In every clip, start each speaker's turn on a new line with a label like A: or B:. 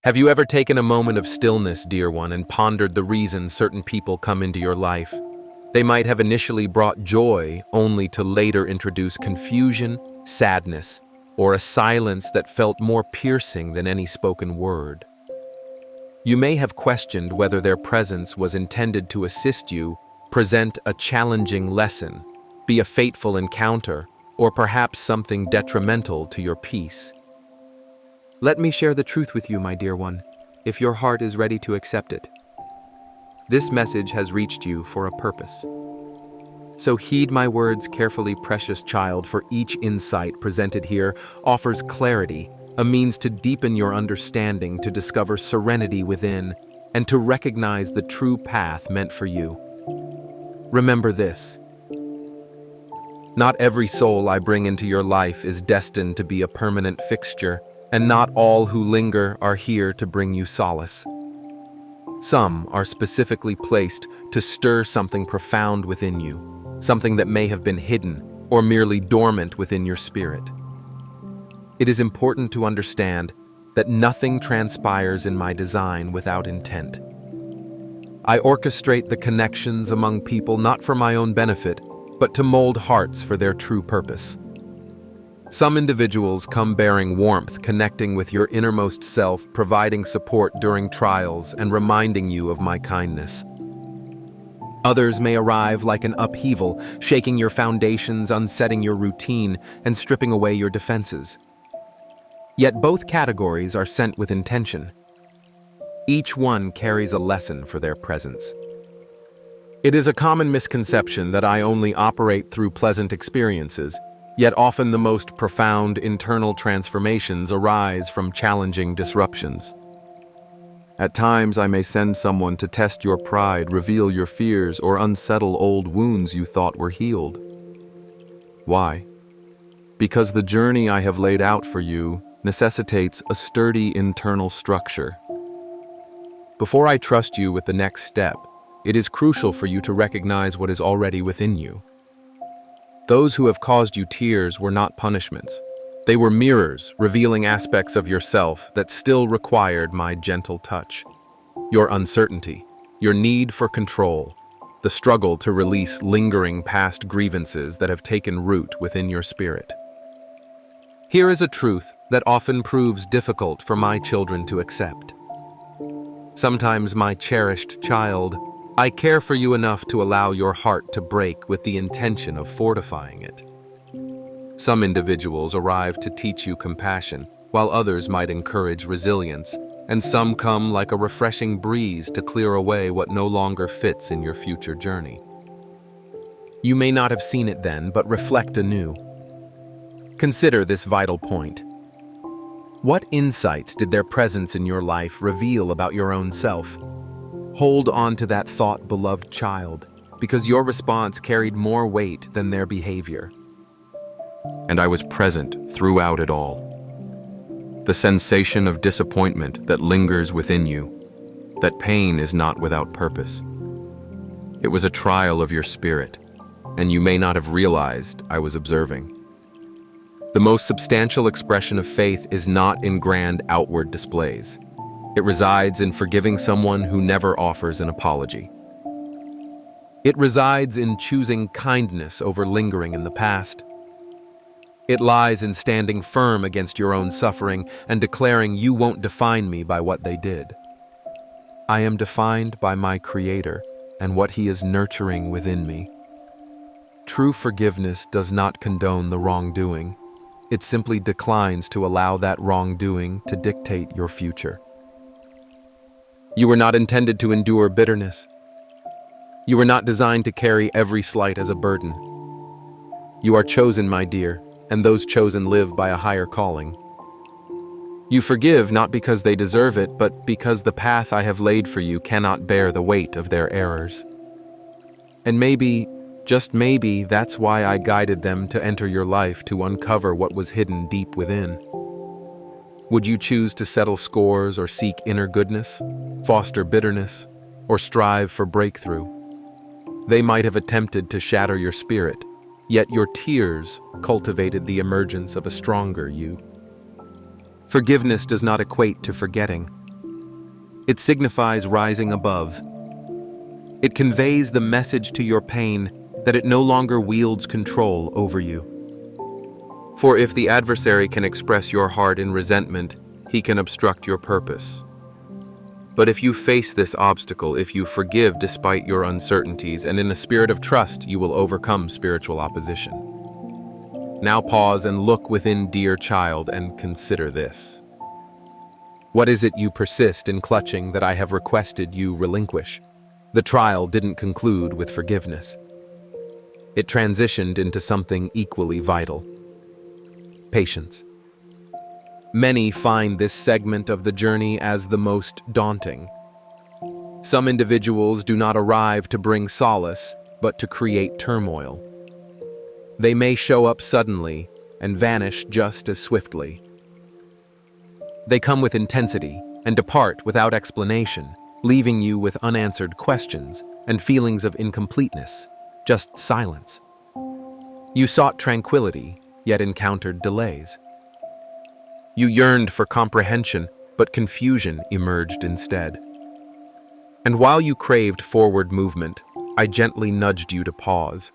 A: Have you ever taken a moment of stillness, dear one, and pondered the reason certain people come into your life? They might have initially brought joy, only to later introduce confusion, sadness, or a silence that felt more piercing than any spoken word. You may have questioned whether their presence was intended to assist you, present a challenging lesson, be a fateful encounter, or perhaps something detrimental to your peace. Let me share the truth with you, my dear one, if your heart is ready to accept it. This message has reached you for a purpose. So heed my words carefully, precious child, for each insight presented here offers clarity, a means to deepen your understanding, to discover serenity within, and to recognize the true path meant for you. Remember this: not every soul I bring into your life is destined to be a permanent fixture, and not all who linger are here to bring you solace. Some are specifically placed to stir something profound within you, something that may have been hidden or merely dormant within your spirit. It is important to understand that nothing transpires in my design without intent. I orchestrate the connections among people not for my own benefit, but to mold hearts for their true purpose. Some individuals come bearing warmth, connecting with your innermost self, providing support during trials and reminding you of my kindness. Others may arrive like an upheaval, shaking your foundations, unsetting your routine, and stripping away your defenses. Yet both categories are sent with intention. Each one carries a lesson for their presence. It is a common misconception that I only operate through pleasant experiences, yet often the most profound internal transformations arise from challenging disruptions. At times I may send someone to test your pride, reveal your fears, or unsettle old wounds you thought were healed. Why? Because the journey I have laid out for you necessitates a sturdy internal structure. Before I trust you with the next step, it is crucial for you to recognize what is already within you. Those who have caused you tears were not punishments. They were mirrors, revealing aspects of yourself that still required my gentle touch. Your uncertainty, your need for control, the struggle to release lingering past grievances that have taken root within your spirit. Here is a truth that often proves difficult for my children to accept. Sometimes, my cherished child, I care for you enough to allow your heart to break with the intention of fortifying it. Some individuals arrive to teach you compassion, while others might encourage resilience, and some come like a refreshing breeze to clear away what no longer fits in your future journey. You may not have seen it then, but reflect anew. Consider this vital point. What insights did their presence in your life reveal about your own self? Hold on to that thought, beloved child, because your response carried more weight than their behavior. And I was present throughout it all. The sensation of disappointment that lingers within you, that pain is not without purpose. It was a trial of your spirit, and you may not have realized I was observing. The most substantial expression of faith is not in grand outward displays. It resides in forgiving someone who never offers an apology. It resides in choosing kindness over lingering in the past. It lies in standing firm against your own suffering and declaring you won't define me by what they did. I am defined by my Creator and what He is nurturing within me. True forgiveness does not condone the wrongdoing. It simply declines to allow that wrongdoing to dictate your future. You were not intended to endure bitterness. You were not designed to carry every slight as a burden. You are chosen, my dear, and those chosen live by a higher calling. You forgive not because they deserve it, but because the path I have laid for you cannot bear the weight of their errors. And maybe, just maybe, that's why I guided them to enter your life, to uncover what was hidden deep within. Would you choose to settle scores or seek inner goodness, foster bitterness, or strive for breakthrough? They might have attempted to shatter your spirit, yet your tears cultivated the emergence of a stronger you. Forgiveness does not equate to forgetting. It signifies rising above. It conveys the message to your pain that it no longer wields control over you. For if the adversary can express your heart in resentment, he can obstruct your purpose. But if you face this obstacle, if you forgive despite your uncertainties, and in a spirit of trust, you will overcome spiritual opposition. Now pause and look within, dear child, and consider this. What is it you persist in clutching that I have requested you relinquish? The trial didn't conclude with forgiveness. It transitioned into something equally vital: patience. Many find this segment of the journey as the most daunting. Some individuals do not arrive to bring solace, but to create turmoil. They may show up suddenly and vanish just as swiftly. They come with intensity and depart without explanation, leaving you with unanswered questions and feelings of incompleteness, just silence. You sought tranquility, yet encountered delays. You yearned for comprehension, but confusion emerged instead. And while you craved forward movement, I gently nudged you to pause.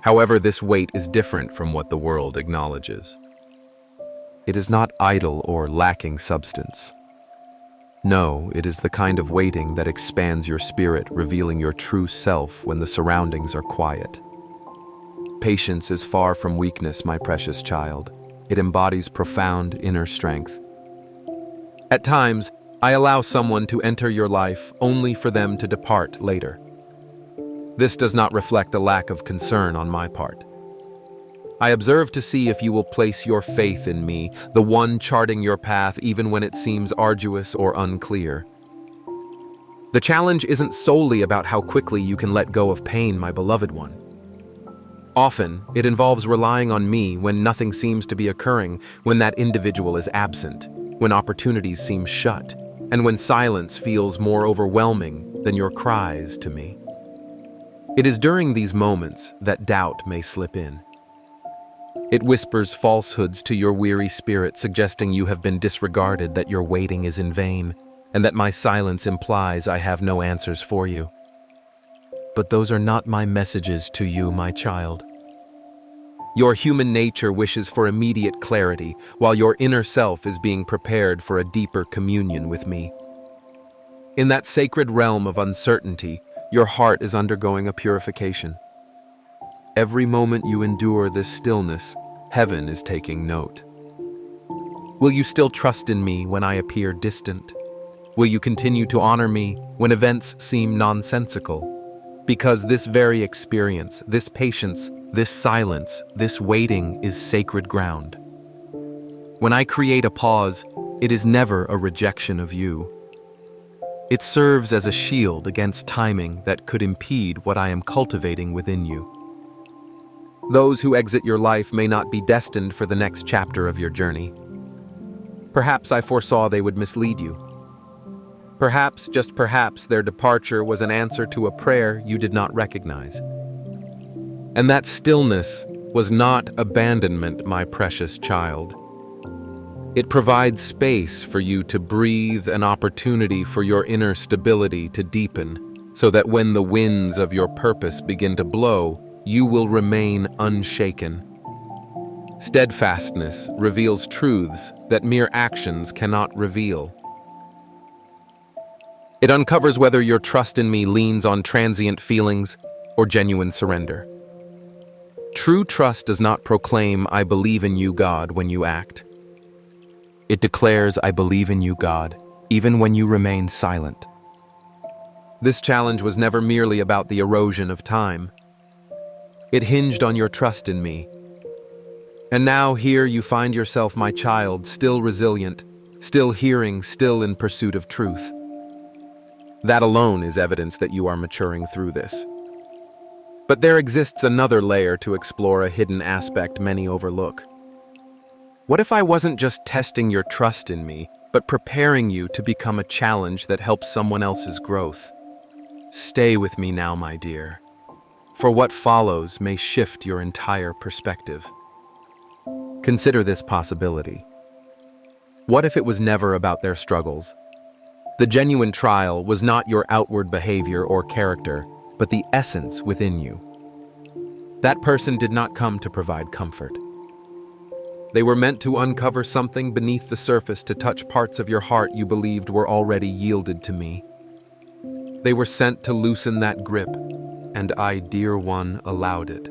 A: However, this wait is different from what the world acknowledges. It is not idle or lacking substance. No, it is the kind of waiting that expands your spirit, revealing your true self when the surroundings are quiet. Patience is far from weakness, my precious child. It embodies profound inner strength. At times, I allow someone to enter your life only for them to depart later. This does not reflect a lack of concern on my part. I observe to see if you will place your faith in me, the one charting your path even when it seems arduous or unclear. The challenge isn't solely about how quickly you can let go of pain, my beloved one. Often, it involves relying on me when nothing seems to be occurring, when that individual is absent, when opportunities seem shut, and when silence feels more overwhelming than your cries to me. It is during these moments that doubt may slip in. It whispers falsehoods to your weary spirit, suggesting you have been disregarded, that your waiting is in vain, and that my silence implies I have no answers for you. But those are not my messages to you, my child. Your human nature wishes for immediate clarity, while your inner self is being prepared for a deeper communion with me. In that sacred realm of uncertainty, your heart is undergoing a purification. Every moment you endure this stillness, heaven is taking note. Will you still trust in me when I appear distant? Will you continue to honor me when events seem nonsensical? Because this very experience, this patience, this silence, this waiting is sacred ground. When I create a pause, it is never a rejection of you. It serves as a shield against timing that could impede what I am cultivating within you. Those who exit your life may not be destined for the next chapter of your journey. Perhaps I foresaw they would mislead you. Perhaps, just perhaps, their departure was an answer to a prayer you did not recognize. And that stillness was not abandonment, my precious child. It provides space for you to breathe, an opportunity for your inner stability to deepen, so that when the winds of your purpose begin to blow, you will remain unshaken. Steadfastness reveals truths that mere actions cannot reveal. It uncovers whether your trust in me leans on transient feelings or genuine surrender. True trust does not proclaim, "I believe in you, God," when you act. It declares, "I believe in you, God," even when you remain silent. This challenge was never merely about the erosion of time. It hinged on your trust in me. And now here you find yourself, my child, still resilient, still hearing, still in pursuit of truth. That alone is evidence that you are maturing through this. But there exists another layer to explore, a hidden aspect many overlook. What if I wasn't just testing your trust in me, but preparing you to become a challenge that helps someone else's growth? Stay with me now, my dear, for what follows may shift your entire perspective. Consider this possibility. What if it was never about their struggles? The genuine trial was not your outward behavior or character, but the essence within you. That person did not come to provide comfort. They were meant to uncover something beneath the surface, to touch parts of your heart you believed were already yielded to me. They were sent to loosen that grip, and I, dear one, allowed it.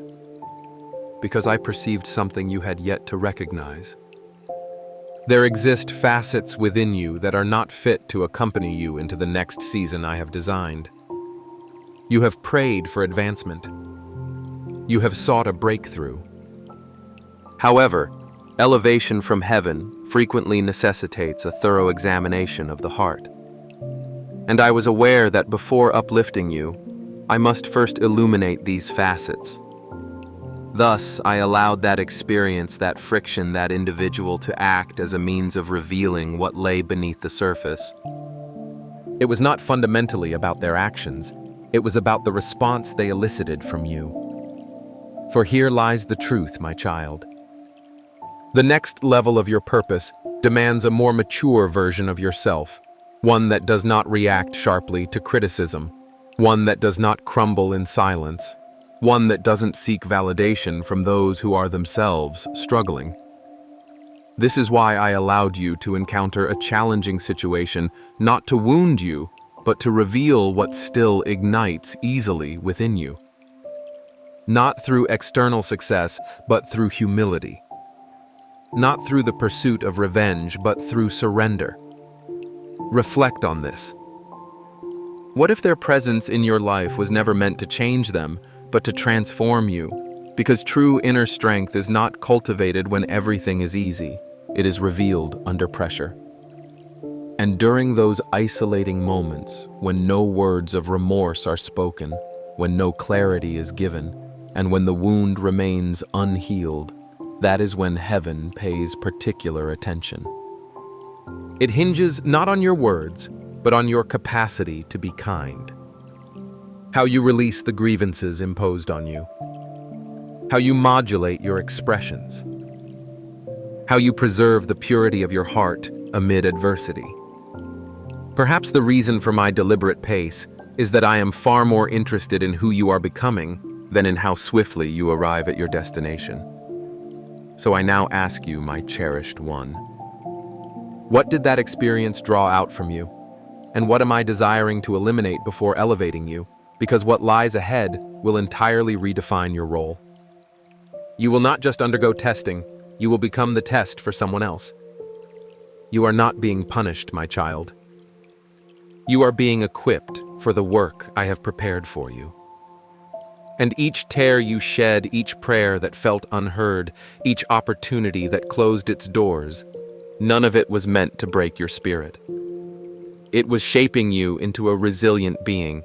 A: Because I perceived something you had yet to recognize. There exist facets within you that are not fit to accompany you into the next season I have designed. You have prayed for advancement. You have sought a breakthrough. However, elevation from heaven frequently necessitates a thorough examination of the heart. And I was aware that before uplifting you, I must first illuminate these facets. Thus, I allowed that experience, that friction, that individual to act as a means of revealing what lay beneath the surface. It was not fundamentally about their actions, it was about the response they elicited from you. For here lies the truth, my child. The next level of your purpose demands a more mature version of yourself, one that does not react sharply to criticism, one that does not crumble in silence, one that doesn't seek validation from those who are themselves struggling. This is why I allowed you to encounter a challenging situation, not to wound you, but to reveal what still ignites easily within you. Not through external success, but through humility. Not through the pursuit of revenge, but through surrender. Reflect on this. What if their presence in your life was never meant to change them, but to transform you? Because true inner strength is not cultivated when everything is easy. It is revealed under pressure. And during those isolating moments, when no words of remorse are spoken, when no clarity is given, and when the wound remains unhealed, that is when heaven pays particular attention. It hinges not on your words, but on your capacity to be kind. How you release the grievances imposed on you. How you modulate your expressions. How you preserve the purity of your heart amid adversity. Perhaps the reason for my deliberate pace is that I am far more interested in who you are becoming than in how swiftly you arrive at your destination. So I now ask you, my cherished one, what did that experience draw out from you? And what am I desiring to eliminate before elevating you? Because what lies ahead will entirely redefine your role. You will not just undergo testing, you will become the test for someone else. You are not being punished, my child. You are being equipped for the work I have prepared for you. And each tear you shed, each prayer that felt unheard, each opportunity that closed its doors, none of it was meant to break your spirit. It was shaping you into a resilient being.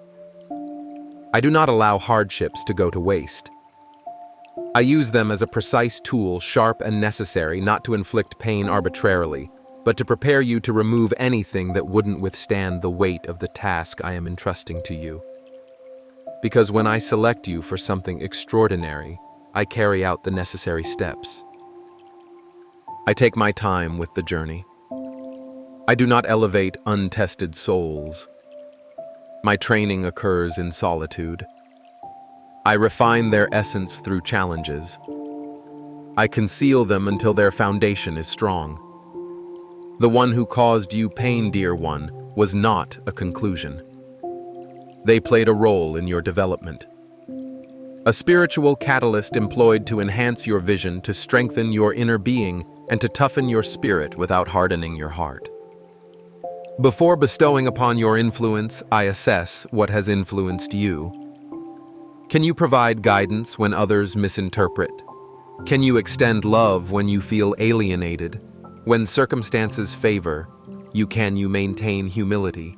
A: I do not allow hardships to go to waste. I use them as a precise tool, sharp and necessary, not to inflict pain arbitrarily, but to prepare you to remove anything that wouldn't withstand the weight of the task I am entrusting to you. Because when I select you for something extraordinary, I carry out the necessary steps. I take my time with the journey. I do not elevate untested souls. My training occurs in solitude. I refine their essence through challenges. I conceal them until their foundation is strong. The one who caused you pain, dear one, was not a conclusion. They played a role in your development. A spiritual catalyst employed to enhance your vision, to strengthen your inner being, and to toughen your spirit without hardening your heart. Before bestowing upon your influence, I assess what has influenced you. Can you provide guidance when others misinterpret? Can you extend love when you feel alienated? When circumstances favor, can you maintain humility?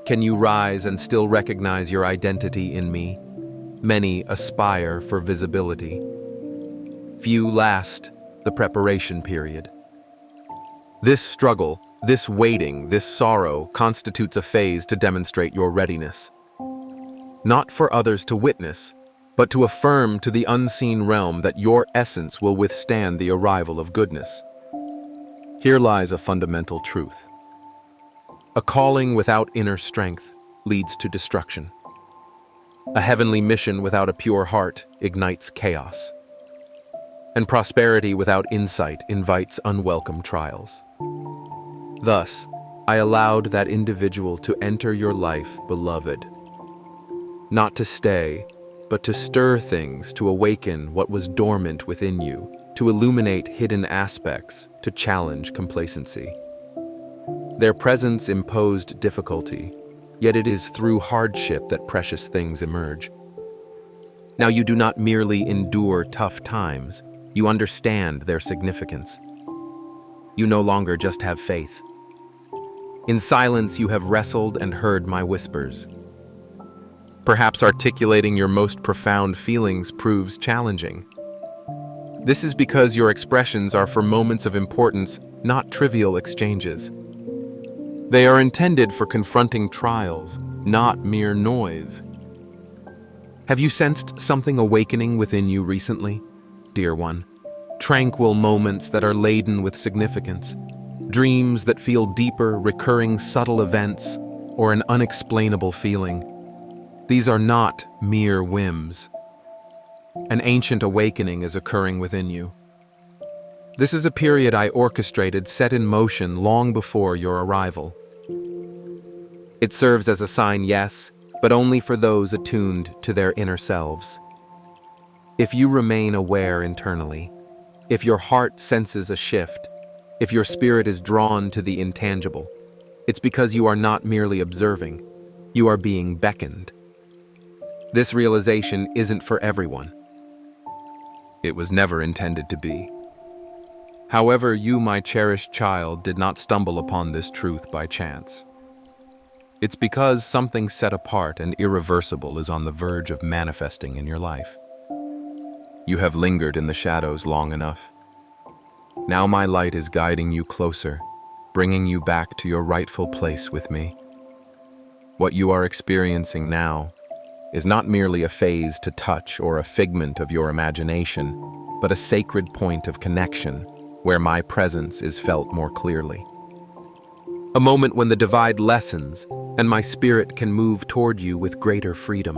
A: Can you rise and still recognize your identity in me? Many aspire for visibility. Few last the preparation period. This struggle, this waiting, this sorrow constitutes a phase to demonstrate your readiness. Not for others to witness, but to affirm to the unseen realm that your essence will withstand the arrival of goodness. Here lies a fundamental truth. A calling without inner strength leads to destruction. A heavenly mission without a pure heart ignites chaos. And prosperity without insight invites unwelcome trials. Thus, I allowed that individual to enter your life, beloved. Not to stay, but to stir things, to awaken what was dormant within you, to illuminate hidden aspects, to challenge complacency. Their presence imposed difficulty, yet it is through hardship that precious things emerge. Now you do not merely endure tough times, you understand their significance. You no longer just have faith. In silence you have wrestled and heard my whispers. Perhaps articulating your most profound feelings proves challenging. This is because your expressions are for moments of importance, not trivial exchanges. They are intended for confronting trials, not mere noise. Have you sensed something awakening within you recently, dear one? Tranquil moments that are laden with significance, dreams that feel deeper, recurring subtle events, or an unexplainable feeling. These are not mere whims. An ancient awakening is occurring within you. This is a period I orchestrated, set in motion long before your arrival. It serves as a sign, yes, but only for those attuned to their inner selves. If you remain aware internally, if your heart senses a shift, if your spirit is drawn to the intangible, it's because you are not merely observing, you are being beckoned. This realization isn't for everyone. It was never intended to be. However, you, my cherished child, did not stumble upon this truth by chance. It's because something set apart and irreversible is on the verge of manifesting in your life. You have lingered in the shadows long enough. Now my light is guiding you closer, bringing you back to your rightful place with me. What you are experiencing now is not merely a phase to touch or a figment of your imagination, but a sacred point of connection where my presence is felt more clearly. A moment when the divide lessens and my spirit can move toward you with greater freedom.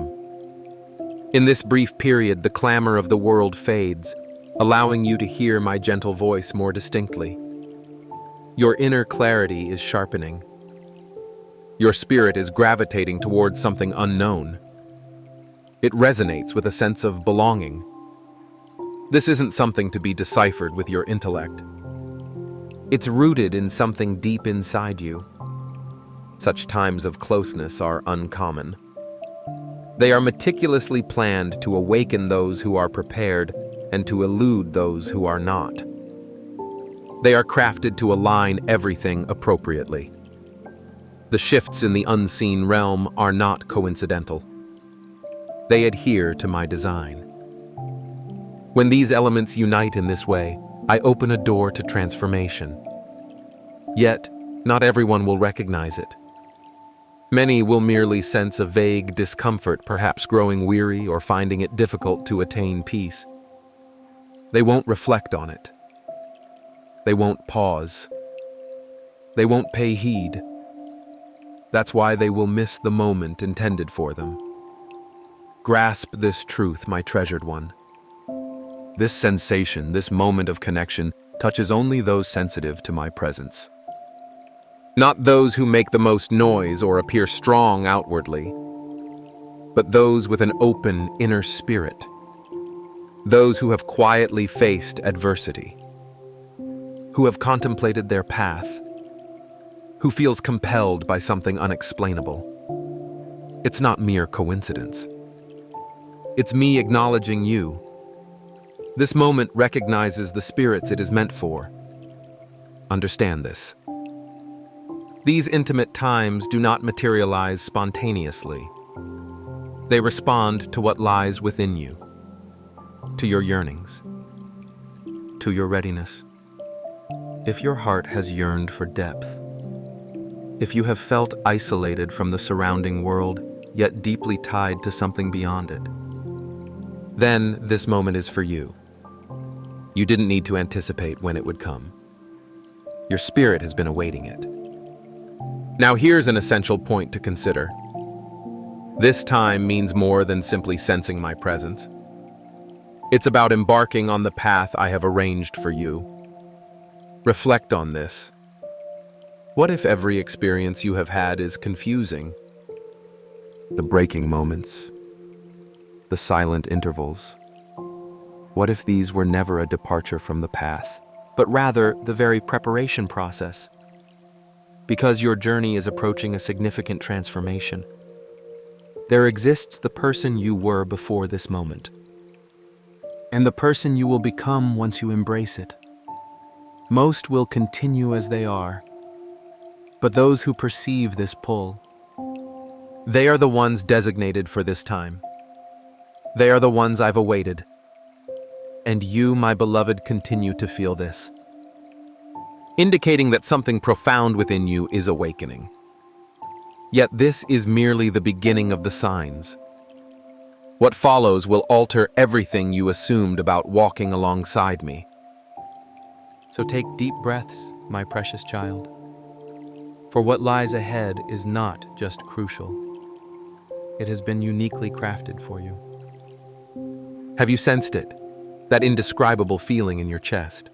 A: In this brief period, the clamor of the world fades, allowing you to hear my gentle voice more distinctly. Your inner clarity is sharpening. Your spirit is gravitating towards something unknown. It resonates with a sense of belonging. This isn't something to be deciphered with your intellect. It's rooted in something deep inside you. Such times of closeness are uncommon. They are meticulously planned to awaken those who are prepared and to elude those who are not. They are crafted to align everything appropriately. The shifts in the unseen realm are not coincidental. They adhere to my design. When these elements unite in this way, I open a door to transformation. Yet, not everyone will recognize it. Many will merely sense a vague discomfort, perhaps growing weary or finding it difficult to attain peace. They won't reflect on it. They won't pause. They won't pay heed. That's why they will miss the moment intended for them. Grasp this truth, my treasured one. This sensation, this moment of connection, touches only those sensitive to my presence. Not those who make the most noise or appear strong outwardly, but those with an open inner spirit. Those who have quietly faced adversity, who have contemplated their path, who feels compelled by something unexplainable. It's not mere coincidence. It's me acknowledging you. This moment recognizes the spirits it is meant for. Understand this. These intimate times do not materialize spontaneously. They respond to what lies within you, to your yearnings, to your readiness. If your heart has yearned for depth, if you have felt isolated from the surrounding world, yet deeply tied to something beyond it, then this moment is for you. You didn't need to anticipate when it would come. Your spirit has been awaiting it. Now here's an essential point to consider. This time means more than simply sensing my presence. It's about embarking on the path I have arranged for you. Reflect on this. What if every experience you have had is confusing? The breaking moments, the silent intervals. What if these were never a departure from the path, but rather the very preparation process? Because your journey is approaching a significant transformation. There exists the person you were before this moment, and the person you will become once you embrace it. Most will continue as they are, but those who perceive this pull, they are the ones designated for this time. They are the ones I've awaited. And you, my beloved, continue to feel this, indicating that something profound within you is awakening. Yet this is merely the beginning of the signs. What follows will alter everything you assumed about walking alongside me. So take deep breaths, my precious child. For what lies ahead is not just crucial. It has been uniquely crafted for you. Have you sensed it? That indescribable feeling in your chest?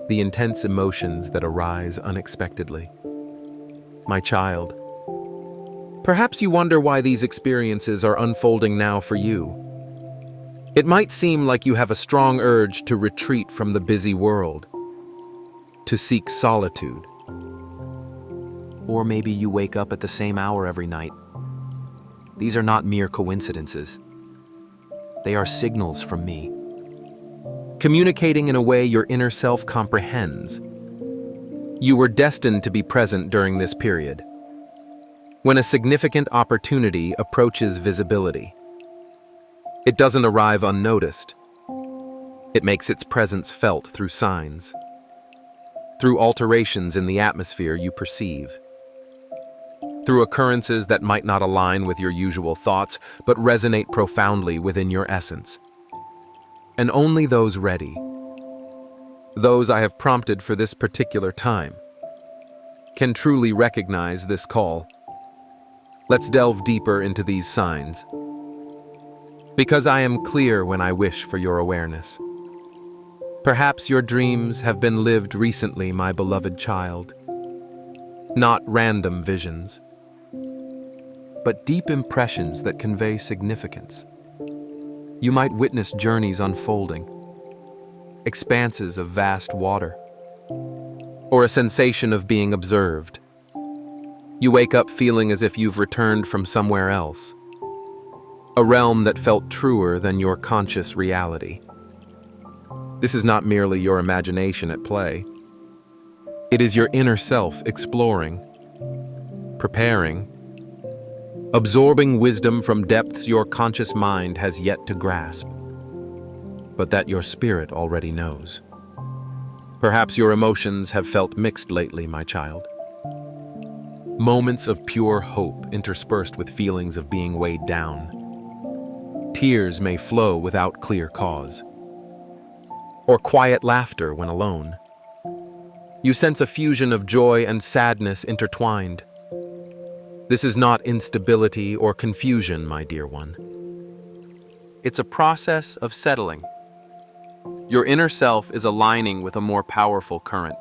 A: The intense emotions that arise unexpectedly? My child, perhaps you wonder why these experiences are unfolding now for you. It might seem like you have a strong urge to retreat from the busy world, to seek solitude. Or maybe you wake up at the same hour every night. These are not mere coincidences. They are signals from me, communicating in a way your inner self comprehends. You were destined to be present during this period, when a significant opportunity approaches visibility. It doesn't arrive unnoticed. It makes its presence felt through signs, through alterations in the atmosphere you perceive, through occurrences that might not align with your usual thoughts, but resonate profoundly within your essence. And only those ready, those I have prompted for this particular time, can truly recognize this call. Let's delve deeper into these signs, because I am clear when I wish for your awareness. Perhaps your dreams have been lived recently, my beloved child. Not random visions, but deep impressions that convey significance. You might witness journeys unfolding, expanses of vast water, or a sensation of being observed. You wake up feeling as if you've returned from somewhere else, a realm that felt truer than your conscious reality. This is not merely your imagination at play. It is your inner self exploring, preparing, absorbing wisdom from depths your conscious mind has yet to grasp, but that your spirit already knows. Perhaps your emotions have felt mixed lately, my child. Moments of pure hope interspersed with feelings of being weighed down. Tears may flow without clear cause, or quiet laughter when alone. You sense a fusion of joy and sadness intertwined. This is not instability or confusion, my dear one. It's a process of settling. Your inner self is aligning with a more powerful current.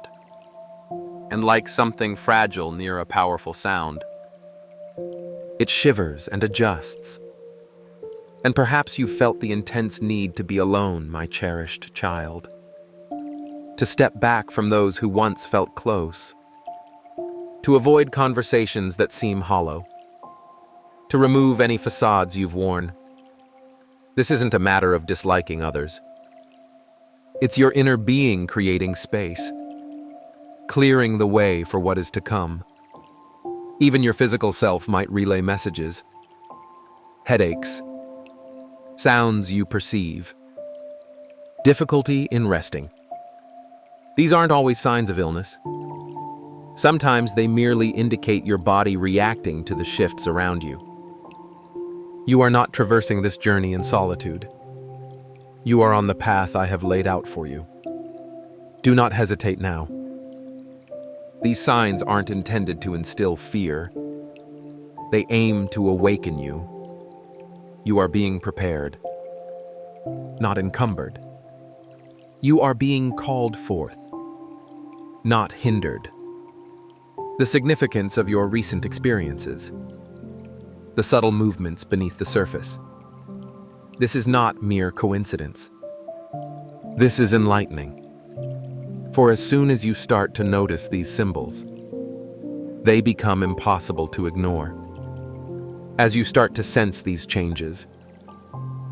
A: And like something fragile near a powerful sound, it shivers and adjusts. And perhaps you felt the intense need to be alone, my cherished child. To step back from those who once felt close. To avoid conversations that seem hollow. To remove any facades you've worn. This isn't a matter of disliking others. It's your inner being creating space, clearing the way for what is to come. Even your physical self might relay messages, headaches, sounds you perceive, difficulty in resting. These aren't always signs of illness. Sometimes they merely indicate your body reacting to the shifts around you. You are not traversing this journey in solitude. You are on the path I have laid out for you. Do not hesitate now. These signs aren't intended to instill fear. They aim to awaken you. You are being prepared, not encumbered. You are being called forth, not hindered. The significance of your recent experiences, the subtle movements beneath the surface. This is not mere coincidence. This is enlightening. For as soon as you start to notice these symbols, they become impossible to ignore. As you start to sense these changes,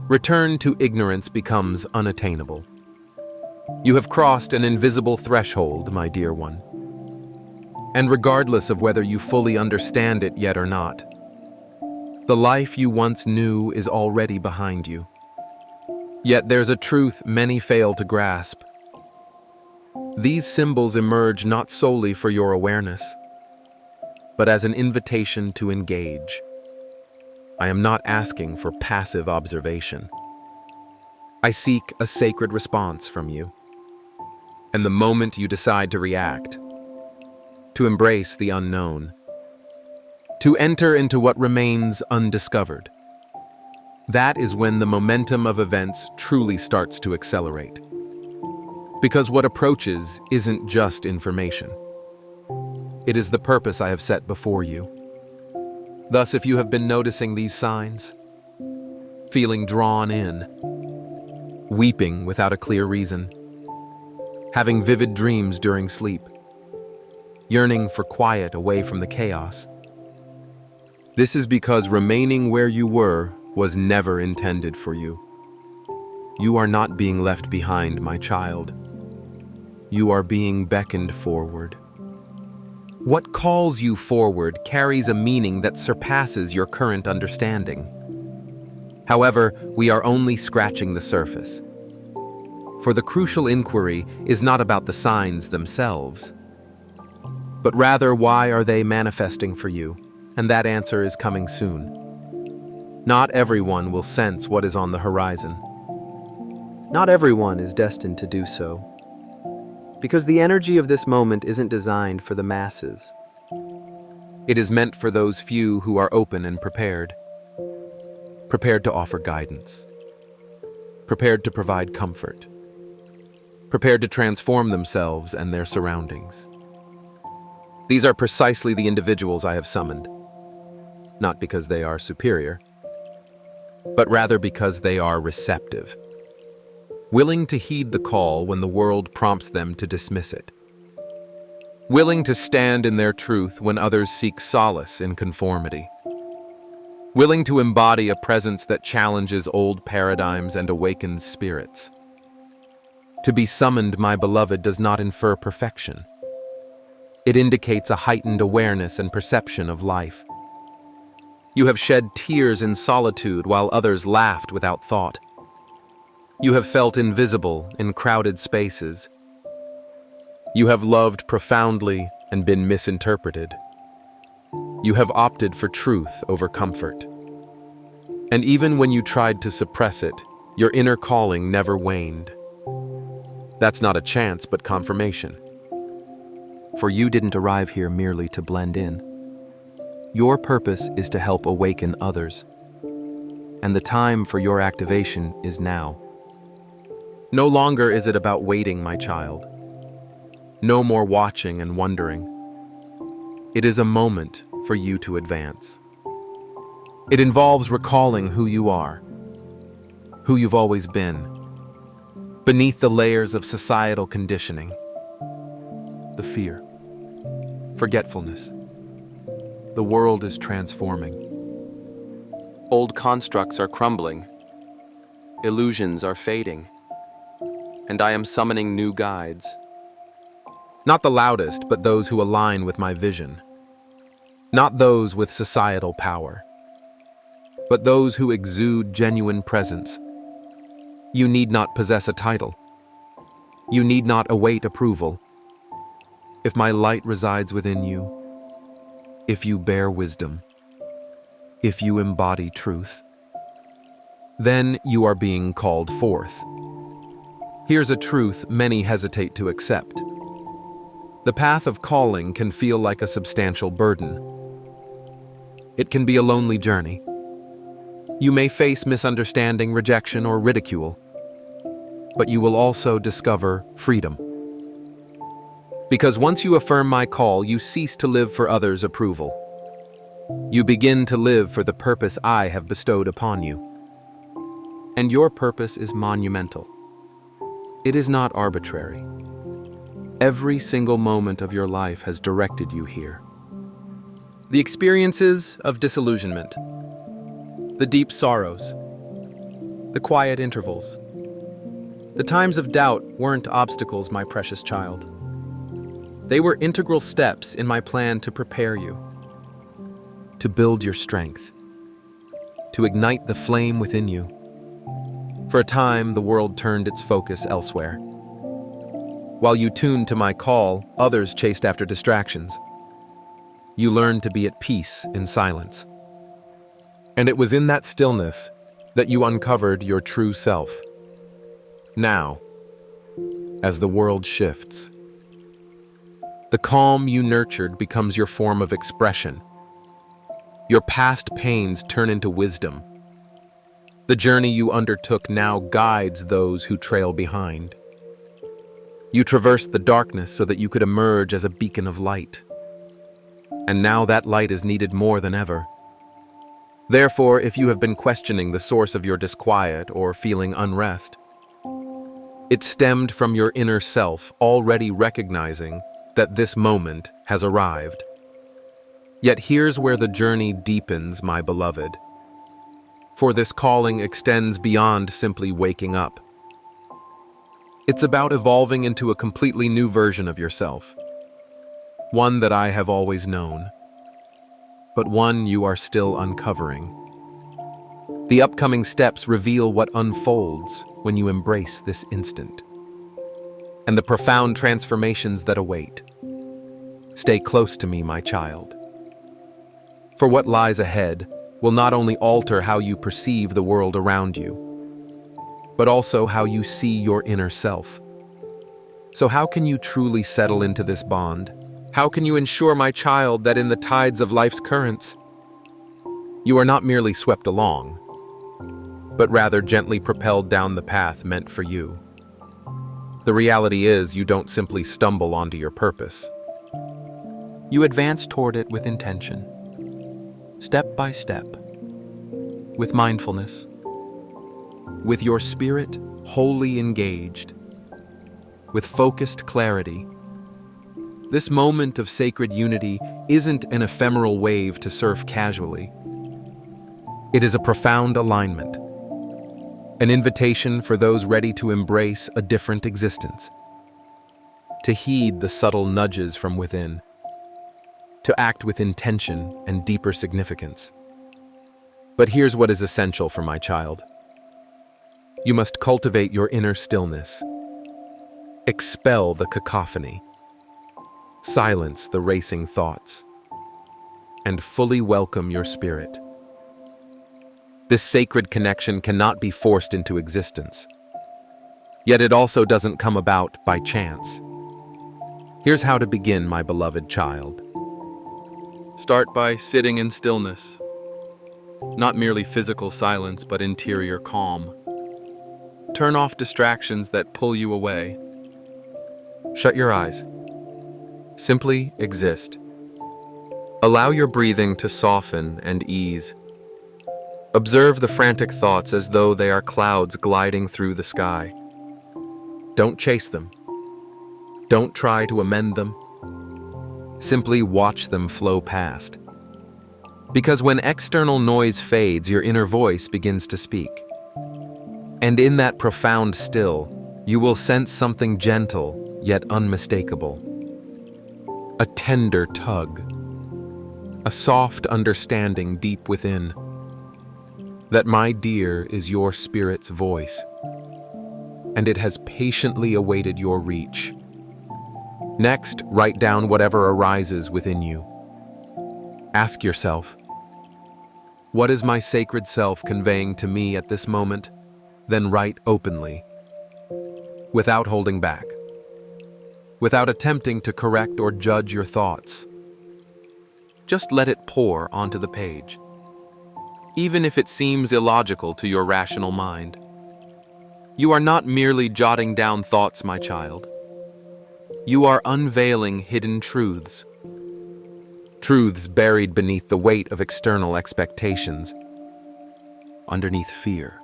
A: return to ignorance becomes unattainable. You have crossed an invisible threshold, my dear one. And regardless of whether you fully understand it yet or not, the life you once knew is already behind you. Yet there's a truth many fail to grasp. These symbols emerge not solely for your awareness, but as an invitation to engage. I am not asking for passive observation. I seek a sacred response from you. And the moment you decide to react, to embrace the unknown, to enter into what remains undiscovered, that is when the momentum of events truly starts to accelerate. Because what approaches isn't just information. It is the purpose I have set before you. Thus, if you have been noticing these signs, feeling drawn in, weeping without a clear reason, having vivid dreams during sleep, yearning for quiet away from the chaos, this is because remaining where you were was never intended for you. You are not being left behind, my child. You are being beckoned forward. What calls you forward carries a meaning that surpasses your current understanding. However, we are only scratching the surface. For the crucial inquiry is not about the signs themselves, but rather why are they manifesting for you, and that answer is coming soon. Not everyone will sense what is on the horizon.
B: Not everyone is destined to do so, because the energy of this moment isn't designed for the masses.
A: It is meant for those few who are open and prepared. Prepared to offer guidance. Prepared to provide comfort. Prepared to transform themselves and their surroundings. These are precisely the individuals I have summoned, not because they are superior, but rather because they are receptive. Willing to heed the call when the world prompts them to dismiss it. Willing to stand in their truth when others seek solace in conformity. Willing to embody a presence that challenges old paradigms and awakens spirits. To be summoned, my beloved, does not infer perfection. It indicates a heightened awareness and perception of life. You have shed tears in solitude while others laughed without thought. You have felt invisible in crowded spaces. You have loved profoundly and been misinterpreted. You have opted for truth over comfort. And even when you tried to suppress it, your inner calling never waned. That's not a chance, but confirmation.
B: For you didn't arrive here merely to blend in. Your purpose is to help awaken others. And the time for your activation is now.
A: No longer is it about waiting, my child. No more watching and wondering. It is a moment for you to advance. It involves recalling who you are, who you've always been, beneath the layers of societal conditioning, the fear, forgetfulness. The world is transforming. Old constructs are crumbling. Illusions are fading. And I am summoning new guides. Not the loudest, but those who align with my vision. Not those with societal power, but those who exude genuine presence. You need not possess a title. You need not await approval. If my light resides within you, if you bear wisdom, if you embody truth, then you are being called forth. Here's a truth many hesitate to accept. The path of calling can feel like a substantial burden. It can be a lonely journey. You may face misunderstanding, rejection, or ridicule, but you will also discover freedom. Because once you affirm my call, you cease to live for others' approval. You begin to live for the purpose I have bestowed upon you. And your purpose is monumental. It is not arbitrary. Every single moment of your life has directed you here. The experiences of disillusionment, the deep sorrows, the quiet intervals, the times of doubt weren't obstacles, my precious child. They were integral steps in my plan to prepare you, to build your strength, to ignite the flame within you. For a time, the world turned its focus elsewhere. While you tuned to my call, others chased after distractions. You learned to be at peace in silence. And it was in that stillness that you uncovered your true self. Now, as the world shifts, the calm you nurtured becomes your form of expression. Your past pains turn into wisdom. The journey you undertook now guides those who trail behind. You traversed the darkness so that you could emerge as a beacon of light. And now that light is needed more than ever. Therefore, if you have been questioning the source of your disquiet or feeling unrest, it stemmed from your inner self already recognizing that this moment has arrived. Yet here's where the journey deepens, my beloved. For this calling extends beyond simply waking up. It's about evolving into a completely new version of yourself. One that I have always known, but one you are still uncovering. The upcoming steps reveal what unfolds when you embrace this instant, and the profound transformations that await. Stay close to me, my child. For what lies ahead will not only alter how you perceive the world around you, but also how you see your inner self. So how can you truly settle into this bond? How can you ensure, my child, that in the tides of life's currents, you are not merely swept along, but rather gently propelled down the path meant for you? The reality is, you don't simply stumble onto your purpose. You advance toward it with intention, step by step, with mindfulness, with your spirit wholly engaged, with focused clarity. This moment of sacred unity isn't an ephemeral wave to surf casually. It is a profound alignment, an invitation for those ready to embrace a different existence, to heed the subtle nudges from within, to act with intention and deeper significance. But here's what is essential for my child. You must cultivate your inner stillness, expel the cacophony, silence the racing thoughts, and fully welcome your spirit. This sacred connection cannot be forced into existence. Yet it also doesn't come about by chance. Here's how to begin, my beloved child. Start by sitting in stillness. Not merely physical silence, but interior calm. Turn off distractions that pull you away. Shut your eyes. Simply exist. Allow your breathing to soften and ease. Observe the frantic thoughts as though they are clouds gliding through the sky. Don't chase them. Don't try to amend them. Simply watch them flow past. Because when external noise fades, your inner voice begins to speak. And in that profound still, you will sense something gentle yet unmistakable. A tender tug. A soft understanding deep within. That my dear is your spirit's voice, and it has patiently awaited your reach. Next, write down whatever arises within you. Ask yourself, what is my sacred self conveying to me at this moment? Then write openly, without holding back. without attempting to correct or judge your thoughts. Just let it pour onto the page, even if it seems illogical to your rational mind. You are not merely jotting down thoughts, my child. You are unveiling hidden truths. Truths buried beneath the weight of external expectations, underneath fear,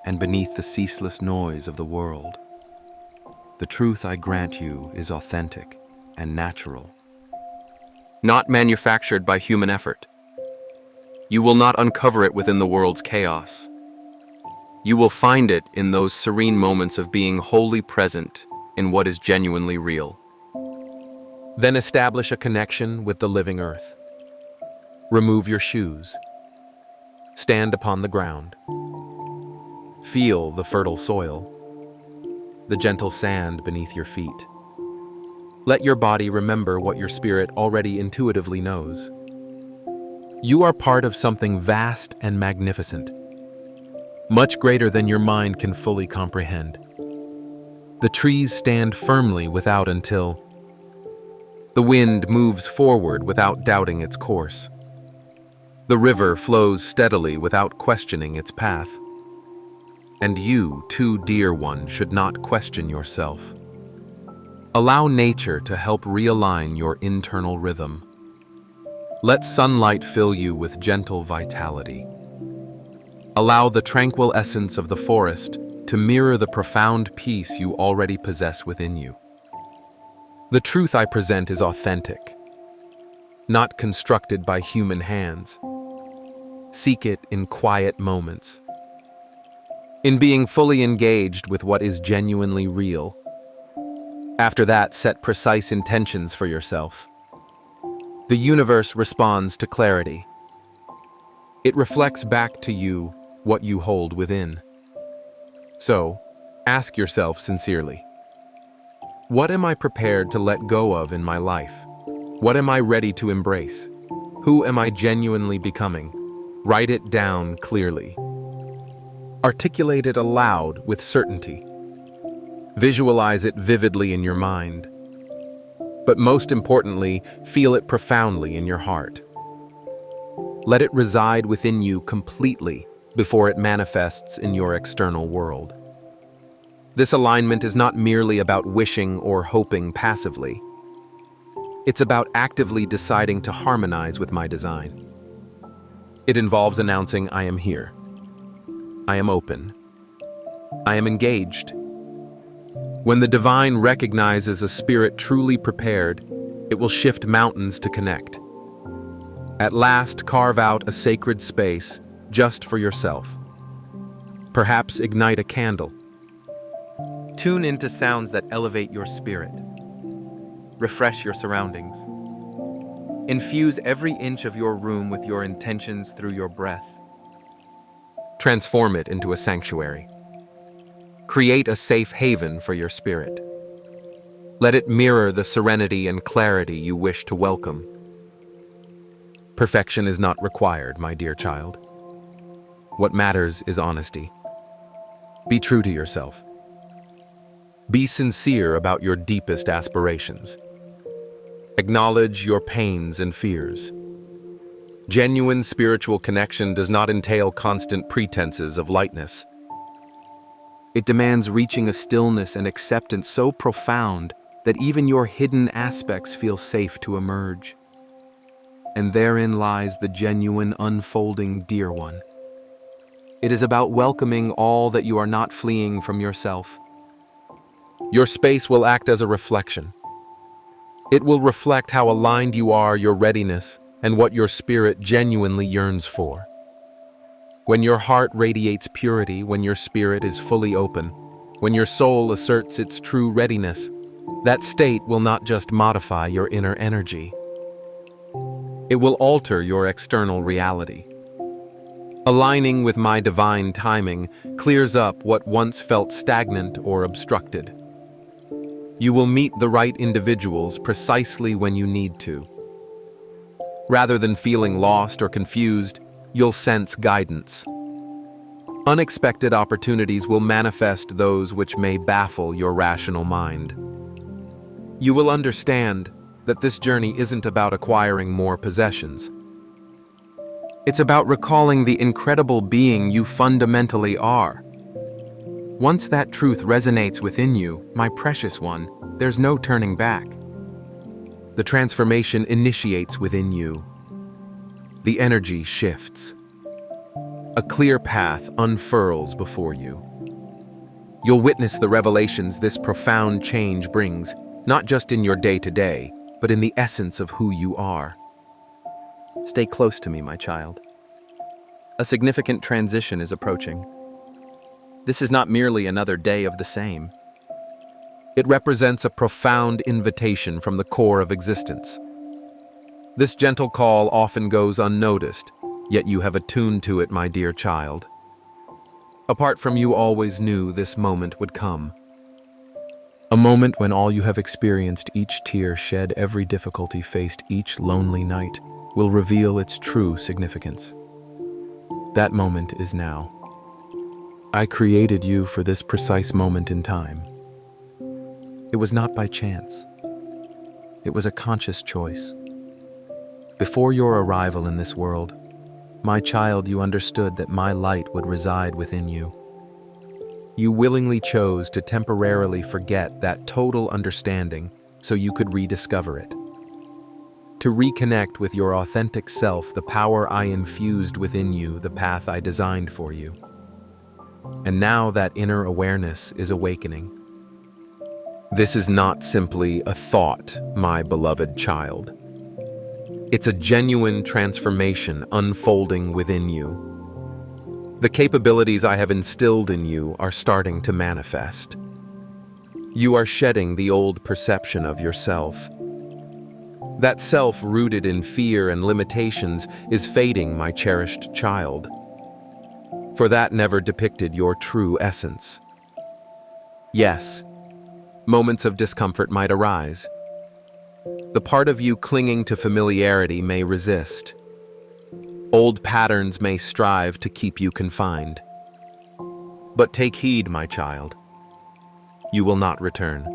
A: and beneath the ceaseless noise of the world. The truth I grant you is authentic and natural, not manufactured by human effort. You will not uncover it within the world's chaos. You will find it in those serene moments of being wholly present in what is genuinely real. Then establish a connection with the living earth. Remove your shoes. Stand upon the ground. Feel the fertile soil, the gentle sand beneath your feet. Let your body remember what your spirit already intuitively knows. You are part of something vast and magnificent, much greater than your mind can fully comprehend. The trees stand firmly without until. The wind moves forward without doubting its course. The river flows steadily without questioning its path. And you, too, dear one, should not question yourself. Allow nature to help realign your internal rhythm. Let sunlight fill you with gentle vitality. Allow the tranquil essence of the forest to mirror the profound peace you already possess within you. The truth I present is authentic, not constructed by human hands. Seek it in quiet moments, in being fully engaged with what is genuinely real. After that, set precise intentions for yourself. The universe responds to clarity. It reflects back to you what you hold within. So, ask yourself sincerely, what am I prepared to let go of in my life? What am I ready to embrace? Who am I genuinely becoming? Write it down clearly. Articulate it aloud with certainty. Visualize it vividly in your mind. But most importantly, feel it profoundly in your heart. Let it reside within you completely before it manifests in your external world. This alignment is not merely about wishing or hoping passively. It's about actively deciding to harmonize with my design. It involves announcing, I am here. I am open. I am engaged. When the divine recognizes a spirit truly prepared, it will shift mountains to connect. At last, carve out a sacred space just for yourself. Perhaps ignite a candle. Tune into sounds that elevate your spirit. Refresh your surroundings. Infuse every inch of your room with your intentions through your breath. Transform it into a sanctuary. Create a safe haven for your spirit. Let it mirror the serenity and clarity you wish to welcome. Perfection is not required, my dear child. What matters is honesty. Be true to yourself. Be sincere about your deepest aspirations. Acknowledge your pains and fears. Genuine spiritual connection does not entail constant pretenses of lightness. It demands reaching a stillness and acceptance so profound that even your hidden aspects feel safe to emerge. And therein lies the genuine unfolding, dear one. It is about welcoming all that you are not fleeing from yourself. Your space will act as a reflection. It will reflect how aligned you are, your readiness, and what your spirit genuinely yearns for. When your heart radiates purity, when your spirit is fully open, when your soul asserts its true readiness, that state will not just modify your inner energy. It will alter your external reality. Aligning with my divine timing clears up what once felt stagnant or obstructed. You will meet the right individuals precisely when you need to. Rather than feeling lost or confused, you'll sense guidance. Unexpected opportunities will manifest those which may baffle your rational mind. You will understand that this journey isn't about acquiring more possessions.
B: It's about recalling the incredible being you fundamentally are. Once that truth resonates within you, my precious one, there's no turning back.
A: The transformation initiates within you. The energy shifts. A clear path unfurls before you. You'll witness the revelations this profound change brings, not just in your day-to-day, but in the essence of who you are.
B: Stay close to me, my child. A significant transition is approaching. This is not merely another day of the same.
A: It represents a profound invitation from the core of existence. This gentle call often goes unnoticed, yet you have attuned to it, my dear child. Apart from you always knew this moment would come.
B: A moment when all you have experienced, each tear shed, every difficulty faced, each lonely night, will reveal its true significance. That moment is now. I created you for this precise moment in time. It was not by chance. It was a conscious choice. Before your arrival in this world, my child, you understood that my light would reside within you.
A: You willingly chose to temporarily forget that total understanding so you could rediscover it. To reconnect with your authentic self, the power I infused within you, the path I designed for you. And now that inner awareness is awakening. This is not simply a thought, my beloved child. It's a genuine transformation unfolding within you. The capabilities I have instilled in you are starting to manifest. You are shedding the old perception of yourself. That self rooted in fear and limitations is fading, my cherished child. For that never depicted your true essence. Yes, moments of discomfort might arise. The part of you clinging to familiarity may resist. Old patterns may strive to keep you confined. But take heed, my child. You will not return.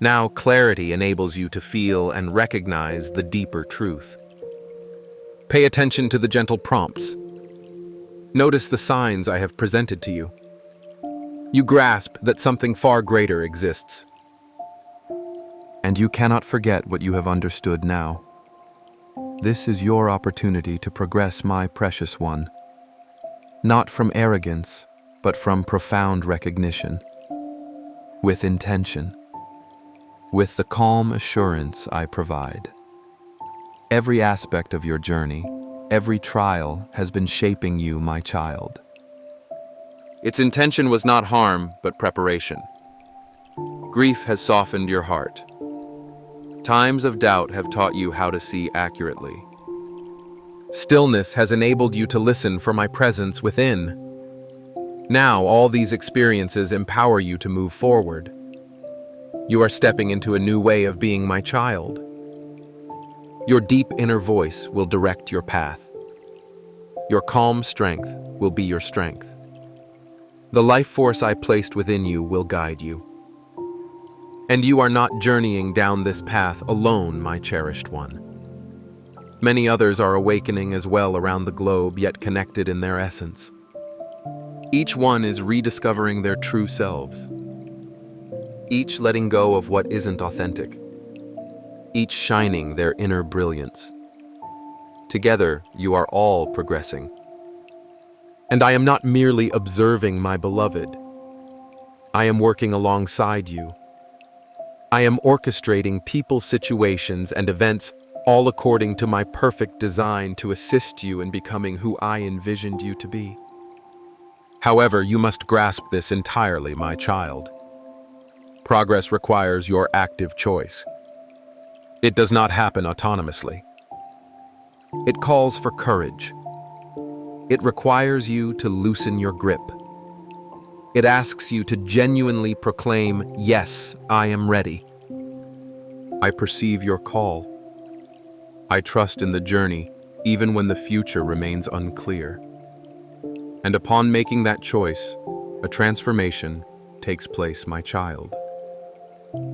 A: Now clarity enables you to feel and recognize the deeper truth. Pay attention to the gentle prompts. Notice the signs I have presented to you. You grasp that something far greater exists.
B: And you cannot forget what you have understood now. This is your opportunity to progress, my precious one. Not from arrogance, but from profound recognition. With intention. With the calm assurance I provide. Every aspect of your journey, every trial has been shaping you, my child.
A: Its intention was not harm, but preparation. Grief has softened your heart. Times of doubt have taught you how to see accurately. Stillness has enabled you to listen for my presence within. Now all these experiences empower you to move forward. You are stepping into a new way of being, my child. Your deep inner voice will direct your path. Your calm strength will be your strength. The life force I placed within you will guide you. And you are not journeying down this path alone, my cherished one. Many others are awakening as well around the globe, yet connected in their essence. Each one is rediscovering their true selves. Each letting go of what isn't authentic. Each shining their inner brilliance. Together, you are all progressing. And I am not merely observing, my beloved. I am working alongside you. I am orchestrating people, situations, and events, all according to my perfect design to assist you in becoming who I envisioned you to be. However, you must grasp this entirely, my child. Progress requires your active choice. It does not happen autonomously. It calls for courage. It requires you to loosen your grip. It asks you to genuinely proclaim, yes, I am ready. I perceive your call. I trust in the journey, even when the future remains unclear. And upon making that choice, a transformation takes place, my child.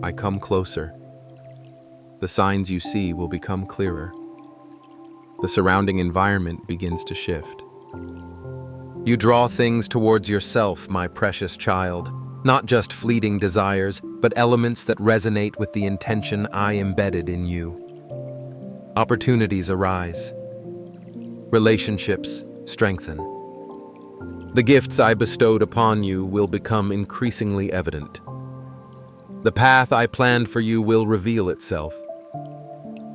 B: I come closer. The signs you see will become clearer. The surrounding environment begins to shift.
A: You draw things towards yourself, my precious child, not just fleeting desires, but elements that resonate with the intention I embedded in you. Opportunities arise. Relationships strengthen. The gifts I bestowed upon you will become increasingly evident. The path I planned for you will reveal itself.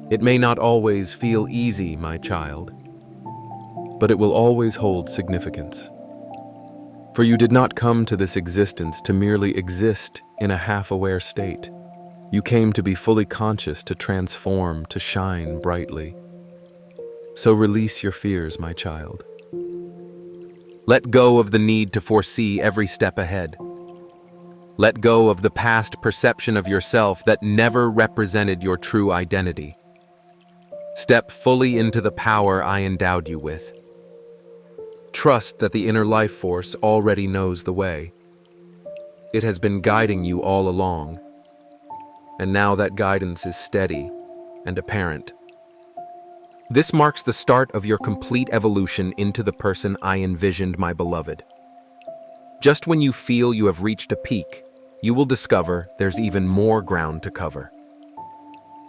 A: It may not always feel easy, my child, but it will always hold significance. For you did not come to this existence to merely exist in a half-aware state. You came to be fully conscious, to transform, to shine brightly. So release your fears, my child. Let go of the need to foresee every step ahead. Let go of the past perception of yourself that never represented your true identity. Step fully into the power I endowed you with. Trust that the inner life force already knows the way. It has been guiding you all along, and now that guidance is steady and apparent. This marks the start of your complete evolution into the person I envisioned, my beloved. Just when you feel you have reached a peak, you will discover there's even more ground to cover.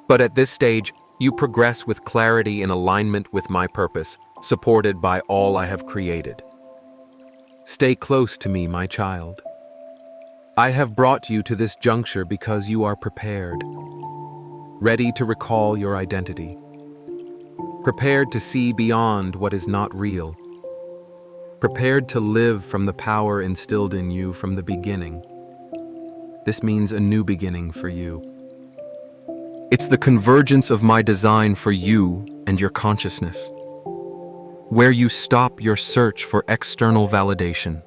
A: But at this stage, you progress with clarity in alignment with my purpose, supported by all I have created. Stay close to me, my child. I have brought you to this juncture because you are prepared, ready to recall your identity, prepared to see beyond what is not real, prepared to live from the power instilled in you from the beginning. This means a new beginning for you. It's the convergence of my design for you and your consciousness, where you stop your search for external validation.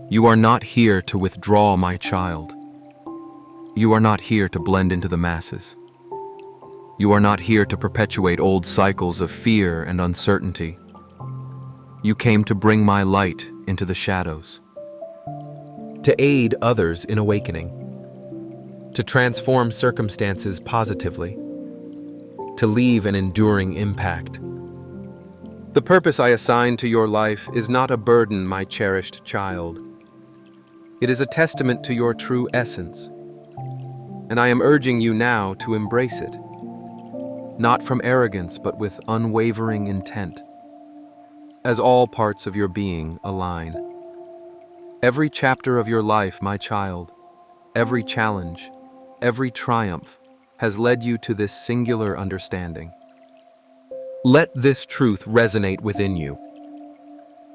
A: You are not here to withdraw, my child. You are not here to blend into the masses. You are not here to perpetuate old cycles of fear and uncertainty. You came to bring my light into the shadows, to aid others in awakening, to transform circumstances positively, to leave an enduring impact. The purpose I assign to your life is not a burden, my cherished child. It is a testament to your true essence, and I am urging you now to embrace it, not from arrogance, but with unwavering intent, as all parts of your being align. Every chapter of your life, my child, every challenge, every triumph has led you to this singular understanding. Let this truth resonate within you.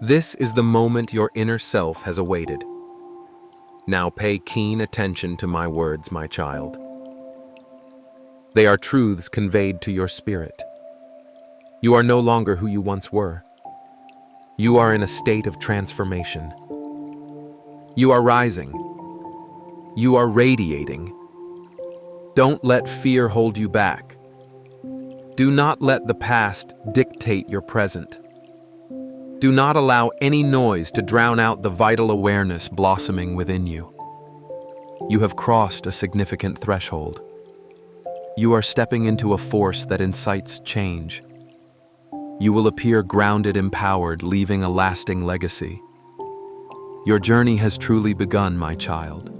A: This is the moment your inner self has awaited. Now pay keen attention to my words, my child. They are truths conveyed to your spirit. You are no longer who you once were. You are in a state of transformation. You are rising. You are radiating. Don't let fear hold you back. Do not let the past dictate your present. Do not allow any noise to drown out the vital awareness blossoming within you. You have crossed a significant threshold. You are stepping into a force that incites change. You will appear grounded, empowered, leaving a lasting legacy. Your journey has truly begun, my child.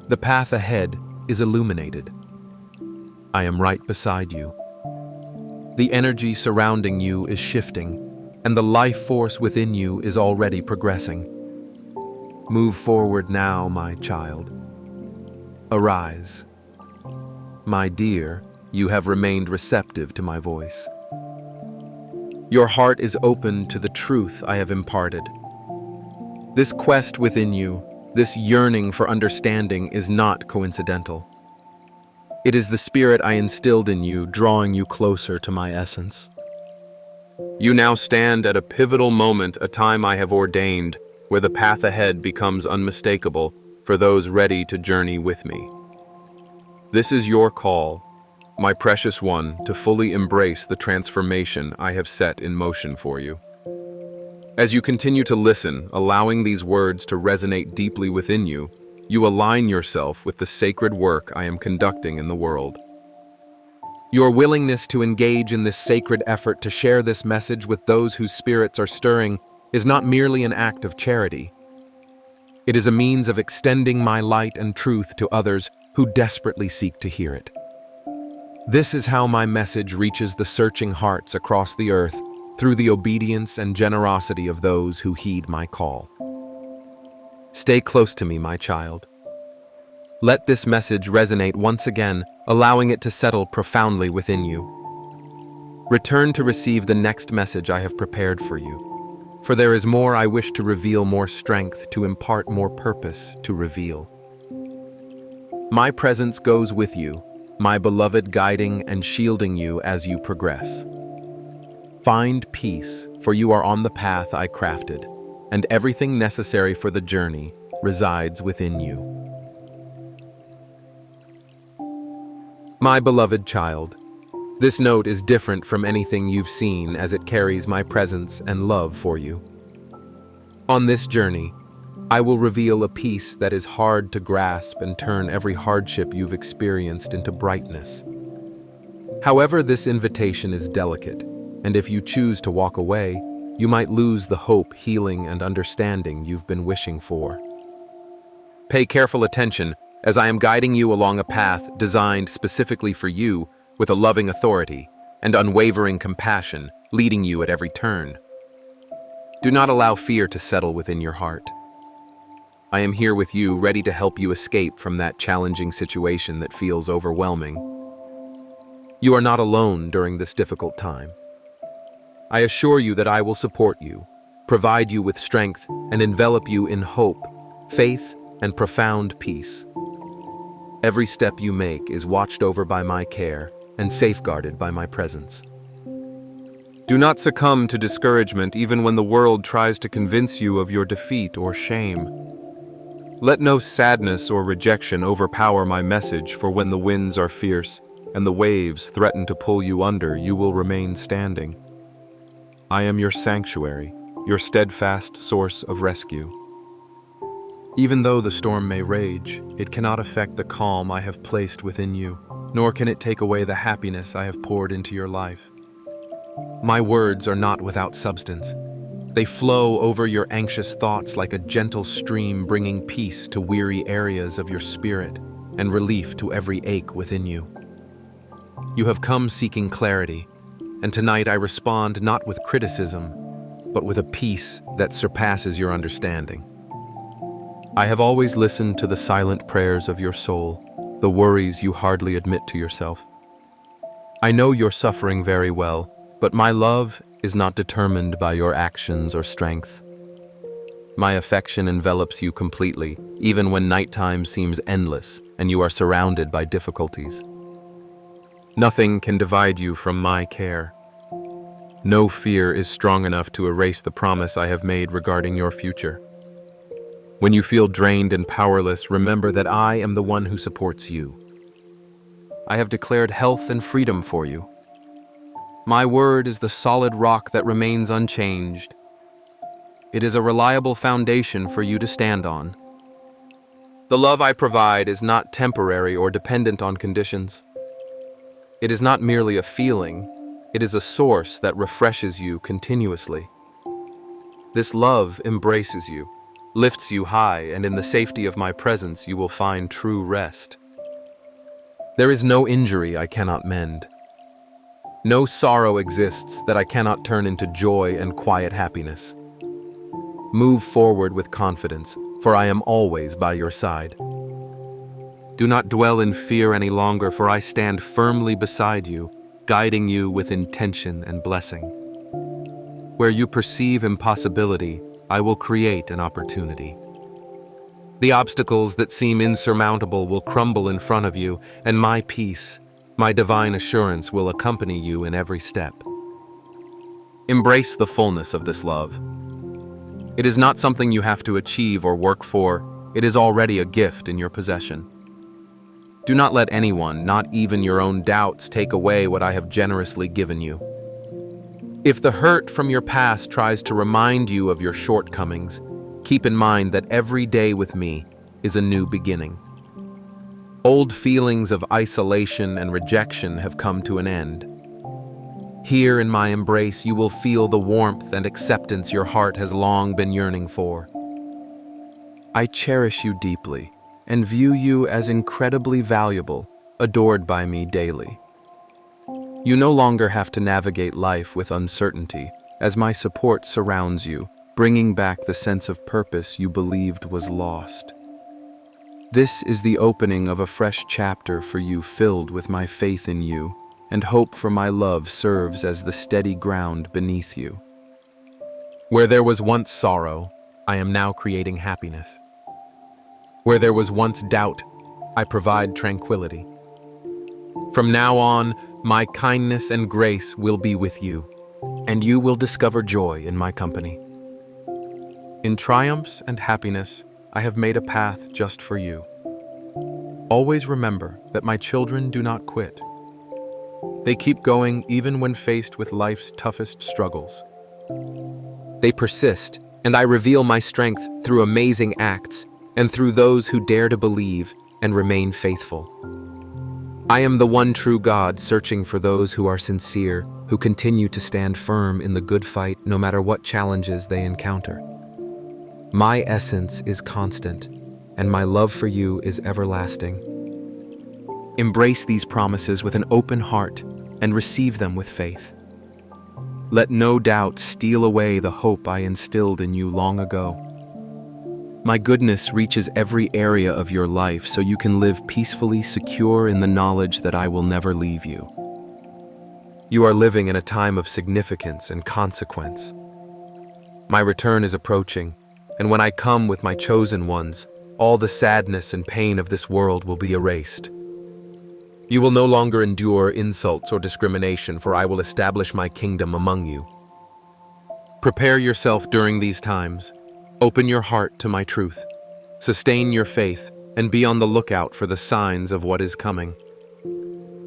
A: The path ahead is illuminated. I am right beside you. The energy surrounding you is shifting, and the life force within you is already progressing. Move forward now, my child. Arise. My dear, you have remained receptive to my voice. Your heart is open to the truth I have imparted. This quest within you, this yearning for understanding, is not coincidental. It is the spirit I instilled in you, drawing you closer to my essence. You now stand at a pivotal moment, a time I have ordained, where the path ahead becomes unmistakable for those ready to journey with me. This is your call, my precious one, to fully embrace the transformation I have set in motion for you. As you continue to listen, allowing these words to resonate deeply within you, You align yourself with the sacred work I am conducting in the world. Your willingness to engage in this sacred effort to share this message with those whose spirits are stirring is not merely an act of charity. It is a means of extending my light and truth to others who desperately seek to hear it. This is how my message reaches the searching hearts across the earth through the obedience and generosity of those who heed my call. Stay close to me, my child. Let this message resonate once again, allowing it to settle profoundly within you. Return to receive the next message I have prepared for you, for there is more I wish to reveal, more strength to impart, more purpose to reveal. My presence goes with you, my beloved, guiding and shielding you as you progress. Find peace, for you are on the path I crafted, and everything necessary for the journey resides within you. My beloved child, this note is different from anything you've seen as it carries my presence and love for you. On this journey, I will reveal a peace that is hard to grasp and turn every hardship you've experienced into brightness. However, this invitation is delicate, and if you choose to walk away, you might lose the hope, healing, and understanding you've been wishing for. Pay careful attention as I am guiding you along a path designed specifically for you with a loving authority and unwavering compassion leading you at every turn. Do not allow fear to settle within your heart. I am here with you, ready to help you escape from that challenging situation that feels overwhelming. You are not alone during this difficult time. I assure you that I will support you, provide you with strength, and envelop you in hope, faith, and profound peace. Every step you make is watched over by my care and safeguarded by my presence. Do not succumb to discouragement even when the world tries to convince you of your defeat or shame. Let no sadness or rejection overpower my message, for when the winds are fierce and the waves threaten to pull you under, you will remain standing. I am your sanctuary, your steadfast source of rescue. Even though the storm may rage, it cannot affect the calm I have placed within you, nor can it take away the happiness I have poured into your life. My words are not without substance. They flow over your anxious thoughts like a gentle stream, bringing peace to weary areas of your spirit and relief to every ache within you. You have come seeking clarity, and tonight I respond not with criticism, but with a peace that surpasses your understanding. I have always listened to the silent prayers of your soul, the worries you hardly admit to yourself. I know you're suffering very well, but my love is not determined by your actions or strength. My affection envelops you completely, even when nighttime seems endless and you are surrounded by difficulties. Nothing can divide you from my care. No fear is strong enough to erase the promise I have made regarding your future. When you feel drained and powerless, remember that I am the one who supports you. I have declared health and freedom for you. My word is the solid rock that remains unchanged. It is a reliable foundation for you to stand on. The love I provide is not temporary or dependent on conditions. It is not merely a feeling, it is a source that refreshes you continuously. This love embraces you, lifts you high, and in the safety of my presence you will find true rest. There is no injury I cannot mend. No sorrow exists that I cannot turn into joy and quiet happiness. Move forward with confidence, for I am always by your side. Do not dwell in fear any longer, for I stand firmly beside you, guiding you with intention and blessing. Where you perceive impossibility, I will create an opportunity. The obstacles that seem insurmountable will crumble in front of you, and my peace, my divine assurance will accompany you in every step. Embrace the fullness of this love. It is not something you have to achieve or work for. It is already a gift in your possession. Do not let anyone, not even your own doubts, take away what I have generously given you. If the hurt from your past tries to remind you of your shortcomings, keep in mind that every day with me is a new beginning. Old feelings of isolation and rejection have come to an end. Here in my embrace, you will feel the warmth and acceptance your heart has long been yearning for.
B: I cherish you deeply and view you as incredibly valuable, adored by me daily. You no longer have to navigate life with uncertainty, as my support surrounds you, bringing back the sense of purpose you believed was lost. This is the opening of a fresh chapter for you, filled with my faith in you, and hope for my love serves as the steady ground beneath you.
A: Where there was once sorrow, I am now creating happiness. Where there was once doubt, I provide tranquility. From now on, my kindness and grace will be with you, and you will discover joy in my company. In triumphs and happiness, I have made a path just for you. Always remember that my children do not quit. They keep going even when faced with life's toughest struggles. They persist, and I reveal my strength through amazing acts and through those who dare to believe and remain faithful. I am the one true God, searching for those who are sincere, who continue to stand firm in the good fight no matter what challenges they encounter. My essence is constant, and my love for you is everlasting. Embrace these promises with an open heart and receive them with faith. Let no doubt steal away the hope I instilled in you long ago. My goodness reaches every area of your life so you can live peacefully, secure in the knowledge that I will never leave you. You are living in a time of significance and consequence. My return is approaching, and when I come with my chosen ones, all the sadness and pain of this world will be erased. You will no longer endure insults or discrimination, for I will establish my kingdom among you. Prepare yourself during these times. Open your heart to my truth. Sustain your faith, and be on the lookout for the signs of what is coming.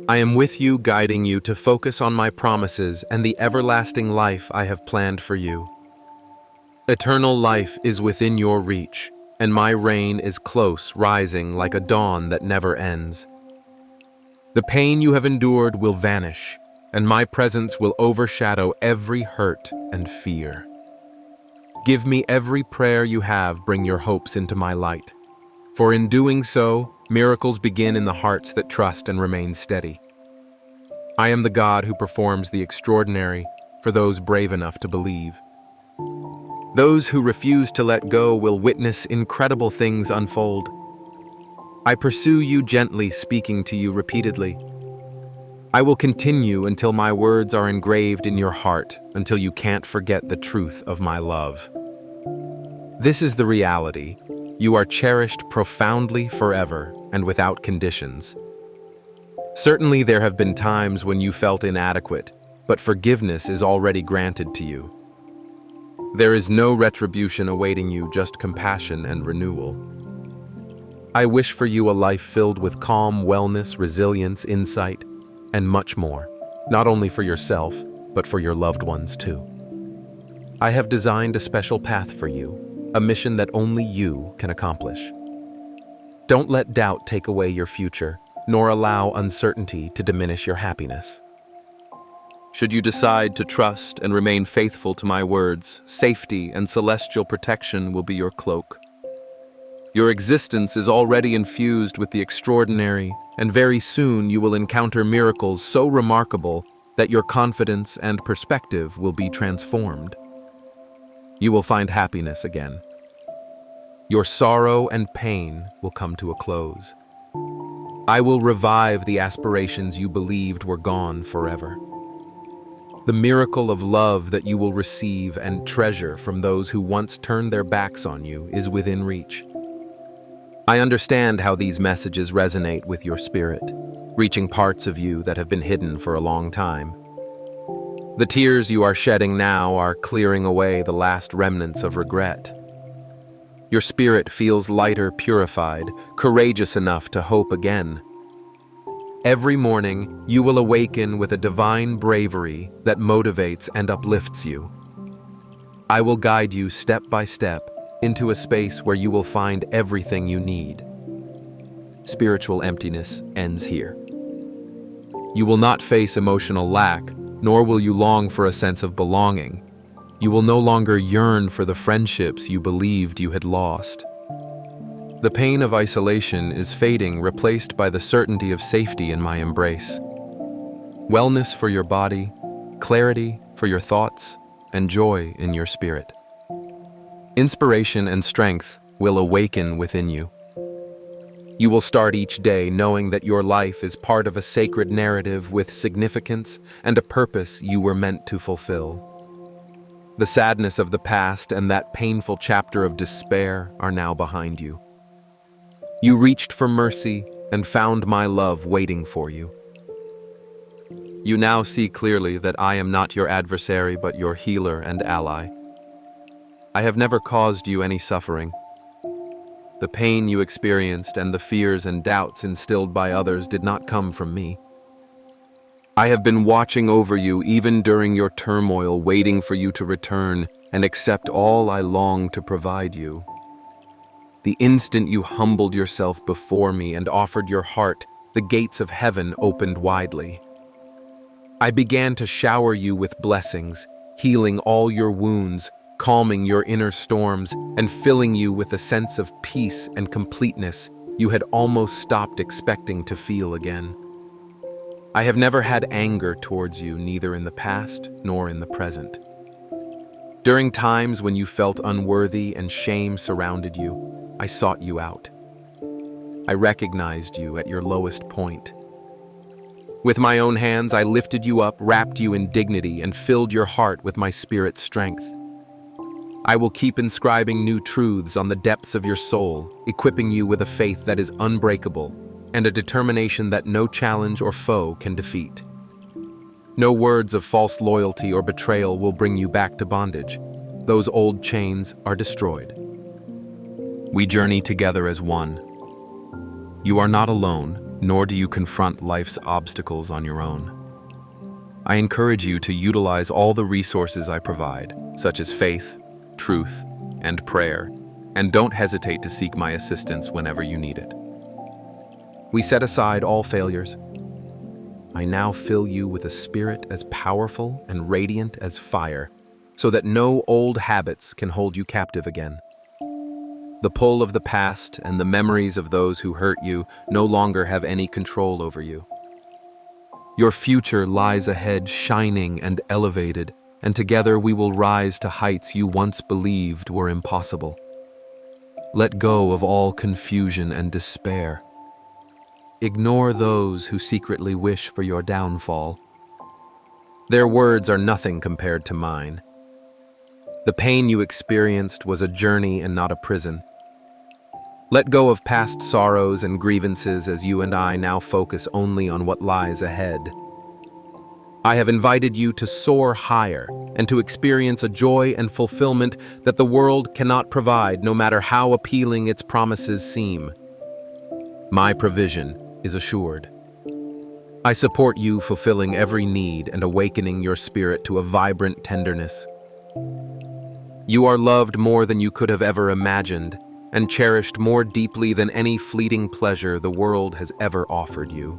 A: I am with you, guiding you to focus on my promises and the everlasting life I have planned for you. Eternal life is within your reach, and my reign is close, rising like a dawn that never ends. The pain you have endured will vanish, and my presence will overshadow every hurt and fear. Give me every prayer you have, bring your hopes into my light. For in doing so, miracles begin in the hearts that trust and remain steady. I am the God who performs the extraordinary for those brave enough to believe. Those who refuse to let go will witness incredible things unfold. I pursue you gently, speaking to you repeatedly. I will continue until my words are engraved in your heart, until you can't forget the truth of my love. This is the reality. You are cherished profoundly forever and without conditions. Certainly there have been times when you felt inadequate, but forgiveness is already granted to you. There is no retribution awaiting you, just compassion and renewal. I wish for you a life filled with calm, wellness, resilience, insight, and much more, not only for yourself, but for your loved ones too. I have designed a special path for you, a mission that only you can accomplish. Don't let doubt take away your future, nor allow uncertainty to diminish your happiness. Should you decide to trust and remain faithful to my words, safety and celestial protection will be your cloak. Your existence is already infused with the extraordinary, and very soon you will encounter miracles so remarkable that your confidence and perspective will be transformed. You will find happiness again. Your sorrow and pain will come to a close. I will revive the aspirations you believed were gone forever. The miracle of love that you will receive and treasure from those who once turned their backs on you is within reach. I understand how these messages resonate with your spirit, reaching parts of you that have been hidden for a long time. The tears you are shedding now are clearing away the last remnants of regret. Your spirit feels lighter, purified, courageous enough to hope again. Every morning, you will awaken with a divine bravery that motivates and uplifts you. I will guide you step by step, into a space where you will find everything you need. Spiritual emptiness ends here. You will not face emotional lack, nor will you long for a sense of belonging. You will no longer yearn for the friendships you believed you had lost. The pain of isolation is fading, replaced by the certainty of safety in my embrace. Wellness for your body, clarity for your thoughts, and joy in your spirit. Inspiration and strength will awaken within you. You will start each day knowing that your life is part of a sacred narrative with significance and a purpose you were meant to fulfill. The sadness of the past and that painful chapter of despair are now behind you. You reached for mercy and found my love waiting for you. You now see clearly that I am not your adversary but your healer and ally. I have never caused you any suffering. The pain you experienced and the fears and doubts instilled by others did not come from me. I have been watching over you even during your turmoil, waiting for you to return and accept all I long to provide you. The instant you humbled yourself before me and offered your heart, the gates of heaven opened widely. I began to shower you with blessings, healing all your wounds, calming your inner storms, and filling you with a sense of peace and completeness you had almost stopped expecting to feel again. I have never had anger towards you, neither in the past nor in the present. During times when you felt unworthy and shame surrounded you, I sought you out. I recognized you at your lowest point. With my own hands, I lifted you up, wrapped you in dignity, and filled your heart with my spirit's strength. I will keep inscribing new truths on the depths of your soul, equipping you with a faith that is unbreakable and a determination that no challenge or foe can defeat. No words of false loyalty or betrayal will bring you back to bondage. Those old chains are destroyed. We journey together as one. You are not alone, nor do you confront life's obstacles on your own. I encourage you to utilize all the resources I provide, such as faith, truth, and prayer, and don't hesitate to seek my assistance whenever you need it. We set aside all failures. I now fill you with a spirit as powerful and radiant as fire, so that no old habits can hold you captive again. The pull of the past and the memories of those who hurt you no longer have any control over you. Your future lies ahead, shining and elevated, and together we will rise to heights you once believed were impossible. Let go of all confusion and despair. Ignore those who secretly wish for your downfall. Their words are nothing compared to mine. The pain you experienced was a journey and not a prison. Let go of past sorrows and grievances as you and I now focus only on what lies ahead. I have invited you to soar higher and to experience a joy and fulfillment that the world cannot provide, no matter how appealing its promises seem. My provision is assured. I support you fulfilling every need and awakening your spirit to a vibrant tenderness. You are loved more than you could have ever imagined and cherished more deeply than any fleeting pleasure the world has ever offered you.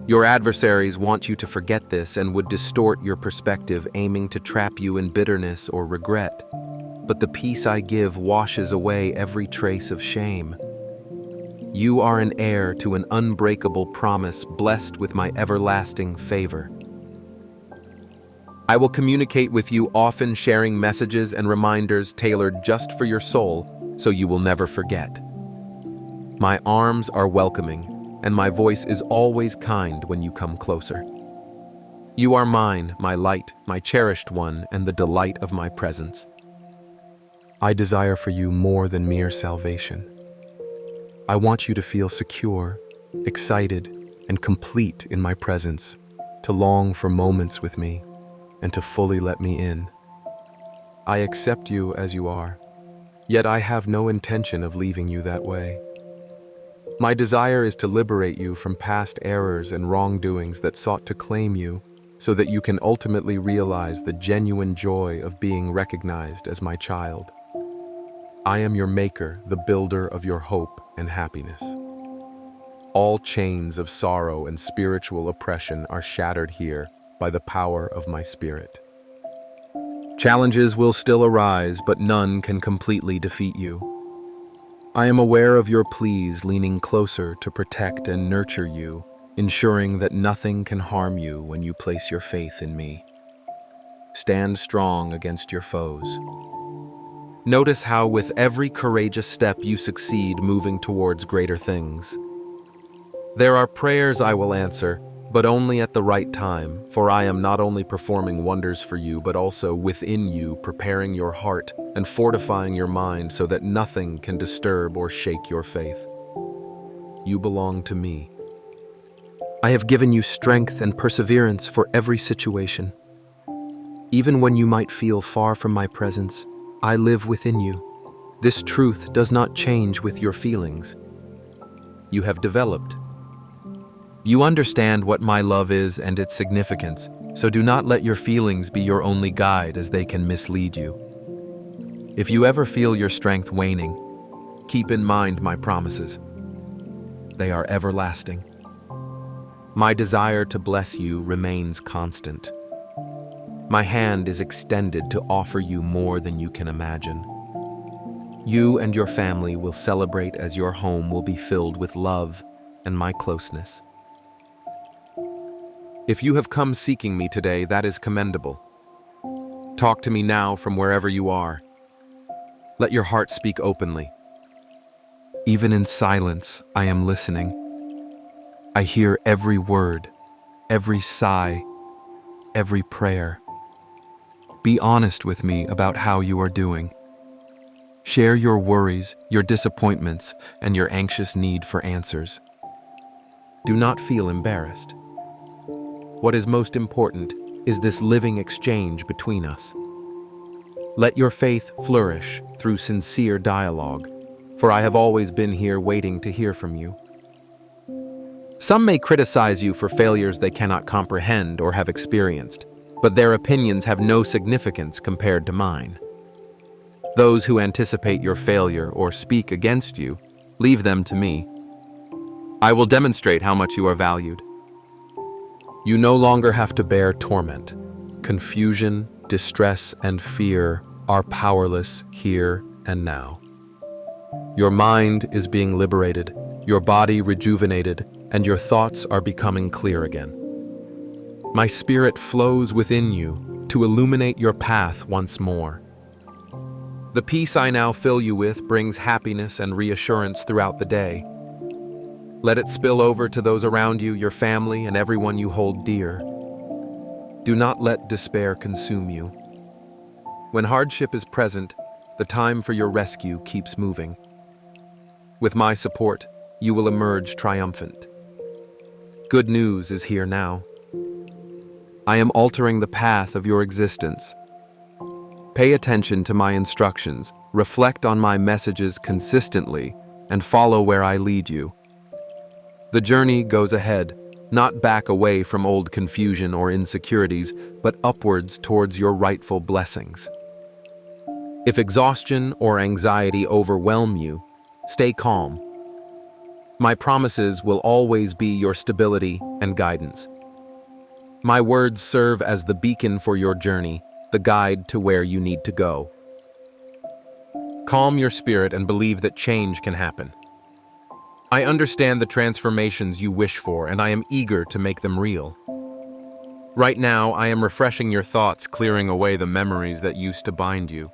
A: Your adversaries want you to forget this and would distort your perspective, aiming to trap you in bitterness or regret. But the peace I give washes away every trace of shame. You are an heir to an unbreakable promise, blessed with my everlasting favor. I will communicate with you often, sharing messages and reminders tailored just for your soul, so you will never forget. My arms are welcoming, and my voice is always kind when you come closer. You are mine, my light, my cherished one, and the delight of my presence.
B: I desire for you more than mere salvation. I want you to feel secure, excited, and complete in my presence, to long for moments with me, and to fully let me in. I accept you as you are, yet I have no intention of leaving you that way. My desire is to liberate you from past errors and wrongdoings that sought to claim you, so that you can ultimately realize the genuine joy of being recognized as my child.
A: I am your maker, the builder of your hope and happiness. All chains of sorrow and spiritual oppression are shattered here by the power of my spirit. Challenges will still arise, but none can completely defeat you. I am aware of your pleas, leaning closer to protect and nurture you, ensuring that nothing can harm you when you place your faith in me. Stand strong against your foes. Notice how with every courageous step you succeed moving towards greater things. There are prayers I will answer, but only at the right time, for I am not only performing wonders for you, but also within you, preparing your heart and fortifying your mind so that nothing can disturb or shake your faith. You belong to me. I have given you strength and perseverance for every situation. Even when you might feel far from my presence, I live within you. This truth does not change with your feelings. You have developed. You understand what my love is and its significance, so do not let your feelings be your only guide, as they can mislead you. If you ever feel your strength waning, keep in mind my promises. They are everlasting. My desire to bless you remains constant. My hand is extended to offer you more than you can imagine. You and your family will celebrate as your home will be filled with love and my closeness. If you have come seeking me today, that is commendable. Talk to me now from wherever you are. Let your heart speak openly. Even in silence, I am listening. I hear every word, every sigh, every prayer. Be honest with me about how you are doing. Share your worries, your disappointments, and your anxious need for answers. Do not feel embarrassed. What is most important is this living exchange between us. Let your faith flourish through sincere dialogue, for I have always been here waiting to hear from you. Some may criticize you for failures they cannot comprehend or have experienced, but their opinions have no significance compared to mine. Those who anticipate your failure or speak against you, leave them to me. I will demonstrate how much you are valued. You no longer have to bear torment. Confusion, distress, and fear are powerless here and now. Your mind is being liberated, your body rejuvenated, and your thoughts are becoming clear again. My spirit flows within you to illuminate your path once more. The peace I now fill you with brings happiness and reassurance throughout the day. Let it spill over to those around you, your family, and everyone you hold dear. Do not let despair consume you. When hardship is present, the time for your rescue keeps moving. With my support, you will emerge triumphant. Good news is here now. I am altering the path of your existence. Pay attention to my instructions, reflect on my messages consistently, and follow where I lead you. The journey goes ahead, not back away from old confusion or insecurities, but upwards towards your rightful blessings. If exhaustion or anxiety overwhelm you, stay calm. My promises will always be your stability and guidance. My words serve as the beacon for your journey, the guide to where you need to go. Calm your spirit and believe that change can happen. I understand the transformations you wish for, and I am eager to make them real. Right now, I am refreshing your thoughts, clearing away the memories that used to bind you.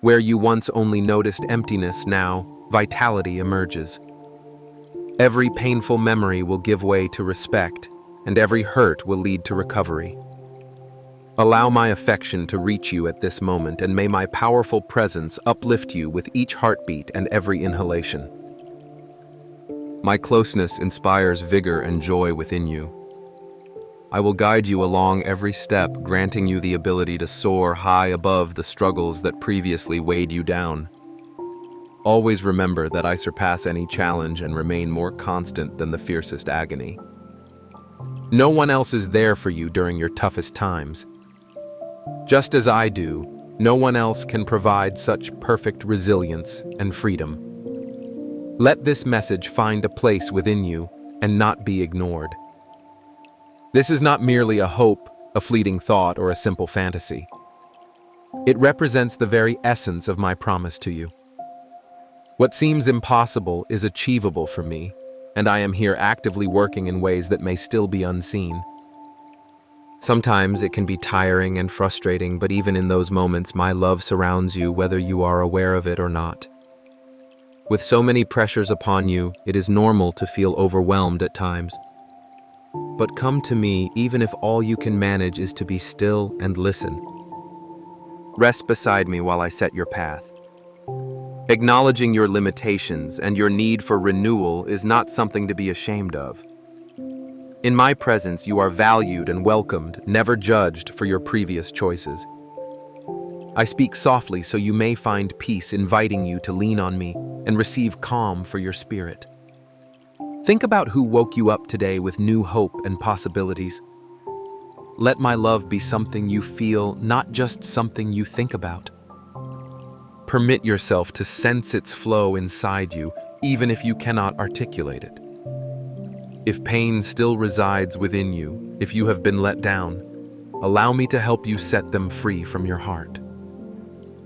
A: Where you once only noticed emptiness, now vitality emerges. Every painful memory will give way to respect, and every hurt will lead to recovery. Allow my affection to reach you at this moment, and may my powerful presence uplift you with each heartbeat and every inhalation. My closeness inspires vigor and joy within you. I will guide you along every step, granting you the ability to soar high above the struggles that previously weighed you down. Always remember that I surpass any challenge and remain more constant than the fiercest agony. No one else is there for you during your toughest times. Just as I do, No one else can provide such perfect resilience and freedom. Let this message find a place within you and not be ignored. This is not merely a hope, a fleeting thought, or a simple fantasy. It represents the very essence of my promise to you. What seems impossible is achievable for me, and I am here actively working in ways that may still be unseen. Sometimes it can be tiring and frustrating, but even in those moments, my love surrounds you whether you are aware of it or not. With so many pressures upon you, it is normal to feel overwhelmed at times. But come to me even if all you can manage is to be still and listen. Rest beside me while I set your path. Acknowledging your limitations and your need for renewal is not something to be ashamed of. In my presence, you are valued and welcomed, never judged for your previous choices. I speak softly so you may find peace, inviting you to lean on me and receive calm for your spirit. Think about who woke you up today with new hope and possibilities. Let my love be something you feel, not just something you think about. Permit yourself to sense its flow inside you, even if you cannot articulate it. If pain still resides within you, if you have been let down, allow me to help you set them free from your heart.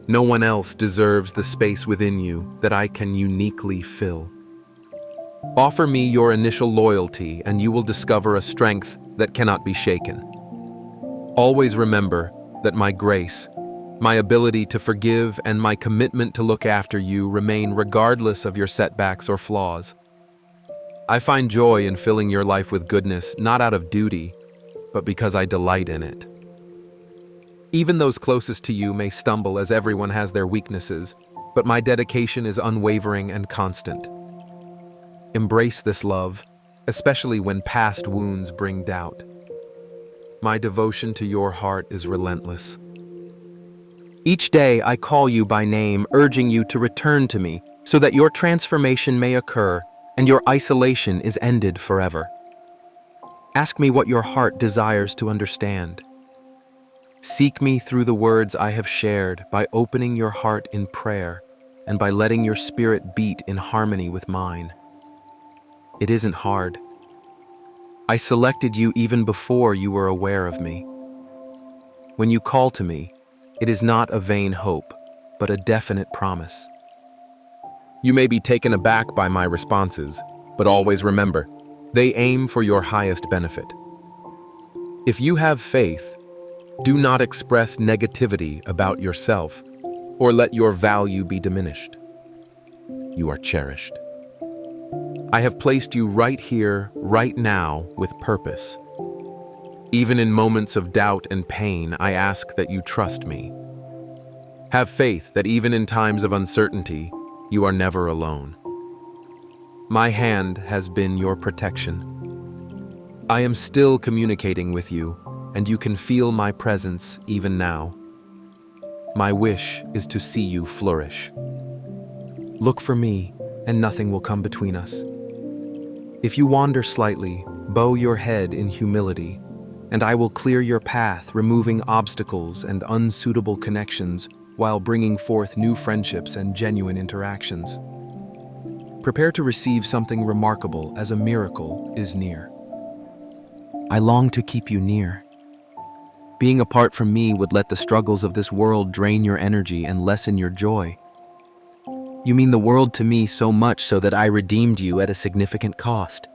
A: No one else deserves the space within you that I can uniquely fill. Offer me your initial loyalty, and you will discover a strength that cannot be shaken. Always remember that my grace, my ability to forgive, and my commitment to look after you remain regardless of your setbacks or flaws. I find joy in filling your life with goodness, not out of duty, but because I delight in it. Even those closest to you may stumble, as everyone has their weaknesses, but my dedication is unwavering and constant. Embrace this love, especially when past wounds bring doubt. My devotion to your heart is relentless. Each day I call you by name, urging you to return to me so that your transformation may occur and your isolation is ended forever. Ask me what your heart desires to understand. Seek me through the words I have shared, by opening your heart in prayer and by letting your spirit beat in harmony with mine. It isn't hard. I selected you even before you were aware of me. When you call to me, it is not a vain hope, but a definite promise. You may be taken aback by my responses, but always remember, they aim for your highest benefit. If you have faith, do not express negativity about yourself or let your value be diminished. You are cherished. I have placed you right here, right now, with purpose. Even in moments of doubt and pain, I ask that you trust me. Have faith that even in times of uncertainty, you are never alone. My hand has been your protection. I am still communicating with you, and you can feel my presence even now. My wish is to see you flourish. Look for me, and nothing will come between us. If you wander slightly, bow your head in humility, and I will clear your path, removing obstacles and unsuitable connections while bringing forth new friendships and genuine interactions. Prepare to receive something remarkable, as a miracle is near. I long to keep you near. Being apart from me would let the struggles of this world drain your energy and lessen your joy. You mean the world to me so much so that I redeemed you at a significant cost.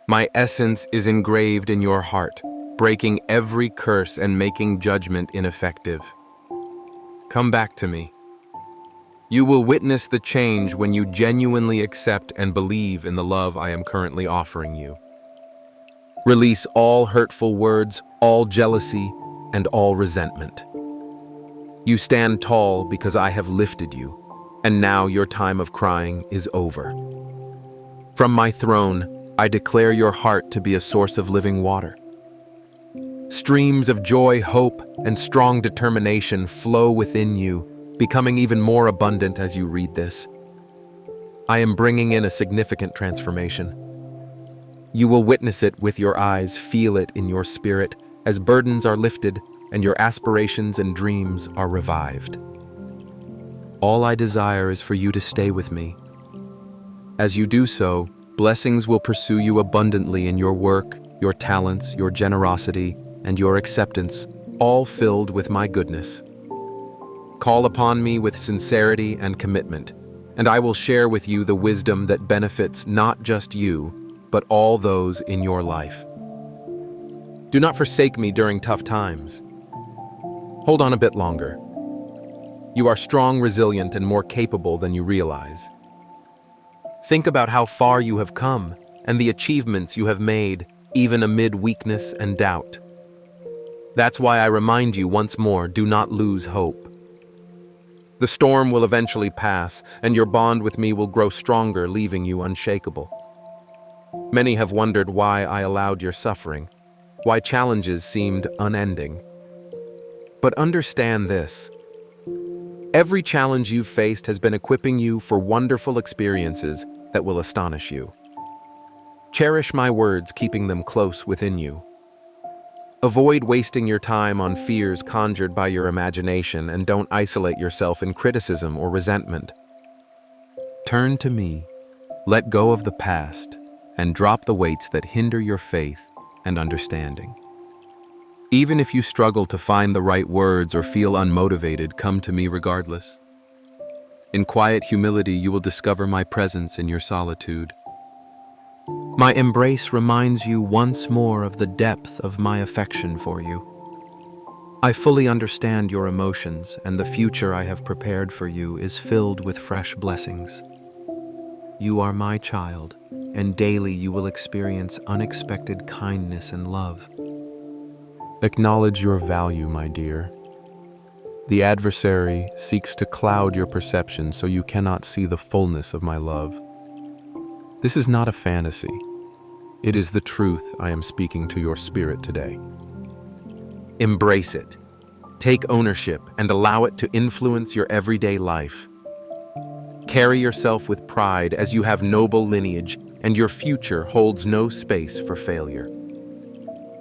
A: My essence is engraved in your heart, breaking every curse and making judgment ineffective. Come back to me. You will witness the change when you genuinely accept and believe in the love I am currently offering you. Release all hurtful words, all jealousy, and all resentment. You stand tall because I have lifted you, and now your time of crying is over. From my throne, I declare your heart to be a source of living water. Streams of joy, hope, and strong determination flow within you, becoming even more abundant as you read this. I am bringing in a significant transformation. You will witness it with your eyes, feel it in your spirit, as burdens are lifted and your aspirations and dreams are revived. All I desire is for you to stay with me. As you do so, blessings will pursue you abundantly in your work, your talents, your generosity, and your acceptance, all filled with my goodness. Call upon me with sincerity and commitment, and I will share with you the wisdom that benefits not just you, but all those in your life. Do not forsake me during tough times. Hold on a bit longer. You are strong, resilient, and more capable than you realize. Think about how far you have come and the achievements you have made, even amid weakness and doubt. That's why I remind you once more, do not lose hope. The storm will eventually pass, and your bond with me will grow stronger, leaving you unshakable. Many have wondered why I allowed your suffering, why challenges seemed unending. But understand this. Every challenge you've faced has been equipping you for wonderful experiences that will astonish you. Cherish my words, keeping them close within you. Avoid wasting your time on fears conjured by your imagination, and don't isolate yourself in criticism or resentment. Turn to me, let go of the past, and drop the weights that hinder your faith and understanding. Even if you struggle to find the right words or feel unmotivated, come to me regardless. In quiet humility, you will discover my presence in your solitude. My embrace reminds you once more of the depth of my affection for you. I fully understand your emotions, and the future I have prepared for you is filled with fresh blessings. You are my child, and daily you will experience unexpected kindness and love. Acknowledge your value, my dear. The adversary seeks to cloud your perception so you cannot see the fullness of my love. This is not a fantasy. It is the truth I am speaking to your spirit today. Embrace it. Take ownership and allow it to influence your everyday life. Carry yourself with pride as you have noble lineage, and your future holds no space for failure.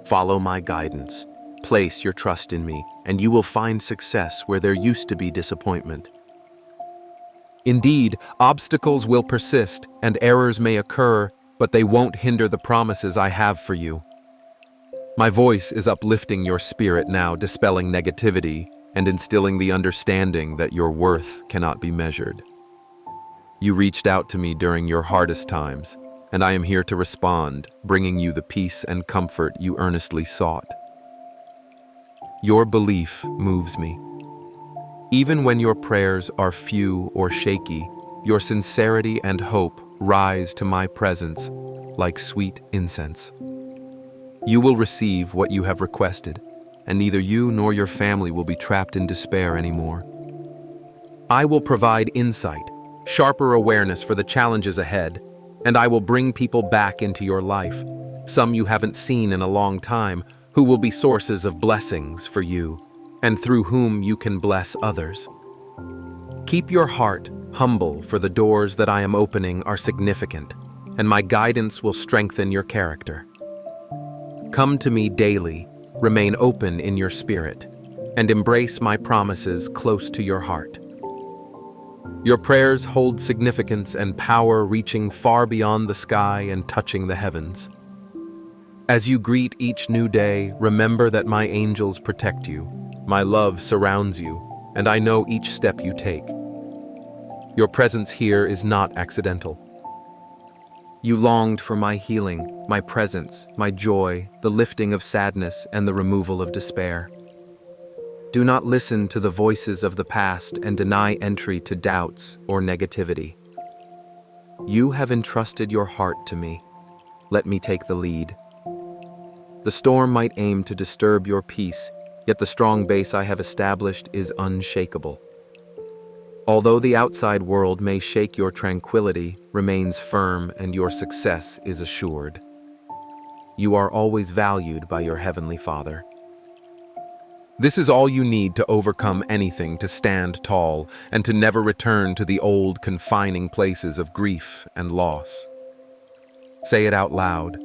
A: Follow my guidance. Place your trust in me, and you will find success where there used to be disappointment. Indeed, obstacles will persist and errors may occur, but they won't hinder the promises I have for you. My voice is uplifting your spirit now, dispelling negativity and instilling the understanding that your worth cannot be measured. You reached out to me during your hardest times, and I am here to respond, bringing you the peace and comfort you earnestly sought. Your belief moves me. Even when your prayers are few or shaky, your sincerity and hope rise to my presence like sweet incense. You will receive what you have requested, and neither you nor your family will be trapped in despair anymore. I will provide insight, sharper awareness for the challenges ahead, and I will bring people back into your life, some you haven't seen in a long time, who will be sources of blessings for you, and through whom you can bless others. Keep your heart humble, for the doors that I am opening are significant, and my guidance will strengthen your character. Come to me daily, remain open in your spirit, and embrace my promises close to your heart. Your prayers hold significance and power, reaching far beyond the sky and touching the heavens. As you greet each new day, remember that my angels protect you, my love surrounds you, and I know each step you take. Your presence here is not accidental. You longed for my healing, my presence, my joy, the lifting of sadness, and the removal of despair. Do not listen to the voices of the past and deny entry to doubts or negativity. You have entrusted your heart to me. Let me take the lead. The storm might aim to disturb your peace, yet the strong base I have established is unshakable. Although the outside world may shake, your tranquility remains firm and your success is assured. You are always valued by your Heavenly Father. This is all you need to overcome anything, to stand tall, and to never return to the old confining places of grief and loss. Say it out loud,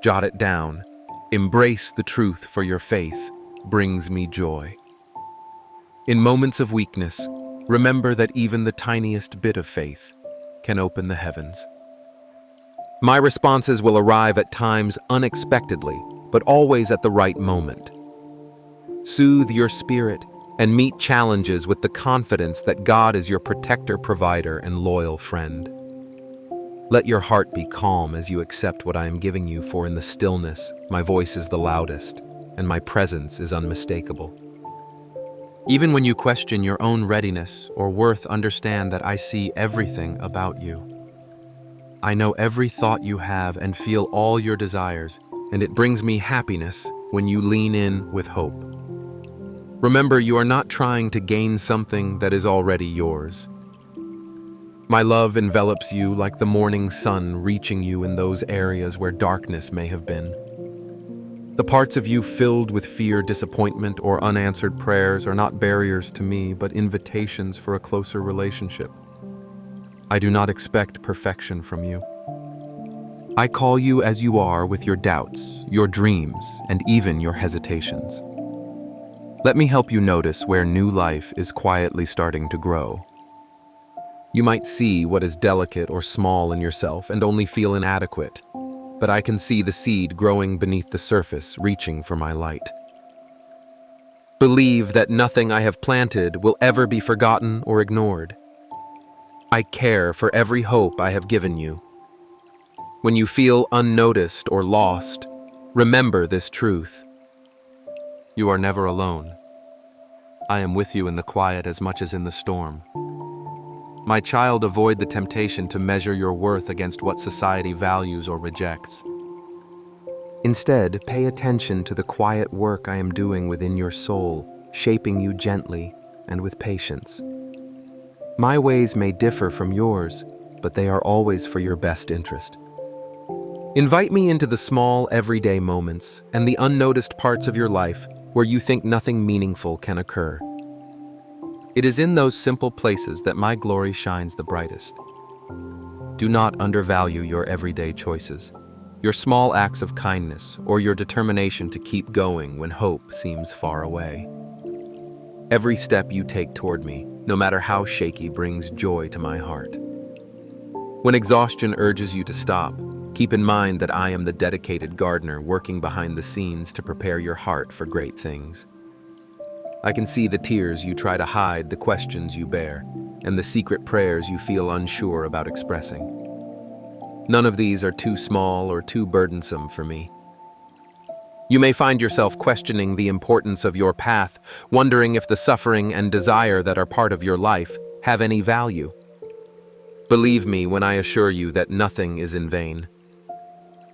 A: jot it down, embrace the truth for your faith, brings me joy. In moments of weakness, remember that even the tiniest bit of faith can open the heavens. My responses will arrive at times unexpectedly, but always at the right moment. Soothe your spirit and meet challenges with the confidence that God is your protector, provider, and loyal friend. Let your heart be calm as you accept what I am giving you, for in the stillness, my voice is the loudest, and my presence is unmistakable. Even when you question your own readiness or worth, understand that I see everything about you. I know every thought you have and feel all your desires, and it brings me happiness when you lean in with hope. Remember, you are not trying to gain something that is already yours. My love envelops you like the morning sun, reaching you in those areas where darkness may have been. The parts of you filled with fear, disappointment, or unanswered prayers are not barriers to me, but invitations for a closer relationship. I do not expect perfection from you. I call you as you are, with your doubts, your dreams, and even your hesitations. Let me help you notice where new life is quietly starting to grow. You might see what is delicate or small in yourself and only feel inadequate, but I can see the seed growing beneath the surface, reaching for my light. Believe that nothing I have planted will ever be forgotten or ignored. I care for every hope I have given you. When you feel unnoticed or lost, remember this truth. You are never alone. I am with you in the quiet as much as in the storm. My child, avoid the temptation to measure your worth against what society values or rejects. Instead, pay attention to the quiet work I am doing within your soul, shaping you gently and with patience. My ways may differ from yours, but they are always for your best interest. Invite me into the small, everyday moments and the unnoticed parts of your life where you think nothing meaningful can occur. It is in those simple places that my glory shines the brightest. Do not undervalue your everyday choices, your small acts of kindness, or your determination to keep going when hope seems far away. Every step you take toward me, no matter how shaky, brings joy to my heart. When exhaustion urges you to stop, keep in mind that I am the dedicated gardener working behind the scenes to prepare your heart for great things. I can see the tears you try to hide, the questions you bear, and the secret prayers you feel unsure about expressing. None of these are too small or too burdensome for me. You may find yourself questioning the importance of your path, wondering if the suffering and desire that are part of your life have any value. Believe me when I assure you that nothing is in vain.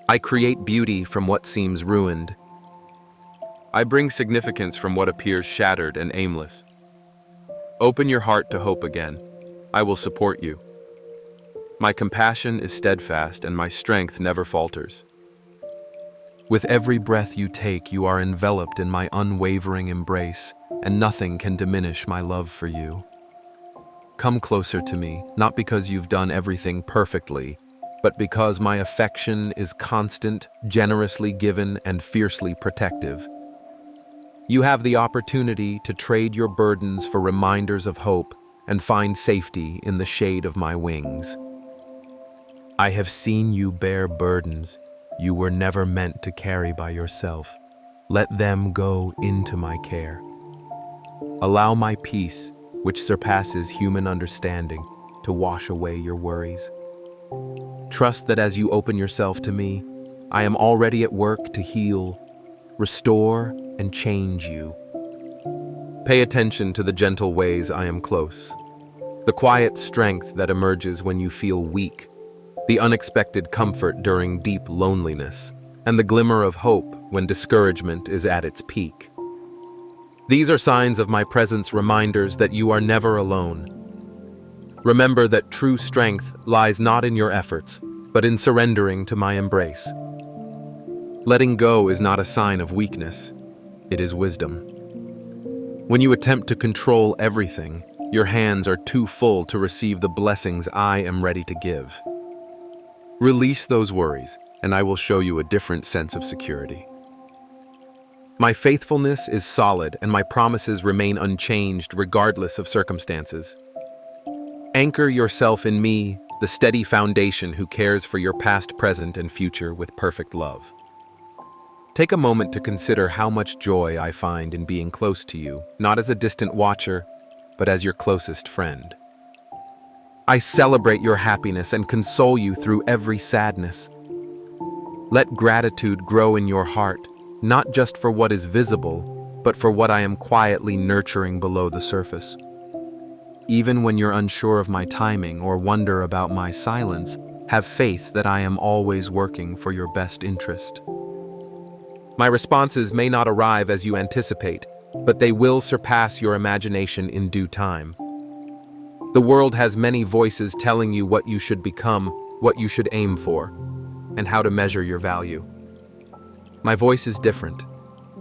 A: I create beauty from what seems ruined. I bring significance from what appears shattered and aimless. Open your heart to hope again. I will support you. My compassion is steadfast and my strength never falters. With every breath you take, you are enveloped in my unwavering embrace, and nothing can diminish my love for you. Come closer to me, not because you've done everything perfectly, but because my affection is constant, generously given, and fiercely protective. You have the opportunity to trade your burdens for reminders of hope and find safety in the shade of my wings. I have seen you bear burdens you were never meant to carry by yourself. Let them go into my care. Allow my peace, which surpasses human understanding, to wash away your worries. Trust that as you open yourself to me, I am already at work to heal, restore, and change you. Pay attention to the gentle ways I am close, the quiet strength that emerges when you feel weak, the unexpected comfort during deep loneliness, and the glimmer of hope when discouragement is at its peak. These are signs of my presence, reminders that you are never alone. Remember that true strength lies not in your efforts, but in surrendering to my embrace. Letting go is not a sign of weakness. It is wisdom. When you attempt to control everything, your hands are too full to receive the blessings I am ready to give. Release those worries, and I will show you a different sense of security. My faithfulness is solid, and my promises remain unchanged regardless of circumstances. Anchor yourself in me, the steady foundation who cares for your past, present, and future with perfect love. Take a moment to consider how much joy I find in being close to you, not as a distant watcher, but as your closest friend. I celebrate your happiness and console you through every sadness. Let gratitude grow in your heart, not just for what is visible, but for what I am quietly nurturing below the surface. Even when you're unsure of my timing or wonder about my silence, have faith that I am always working for your best interest. My responses may not arrive as you anticipate, but they will surpass your imagination in due time. The world has many voices telling you what you should become, what you should aim for, and how to measure your value. My voice is different.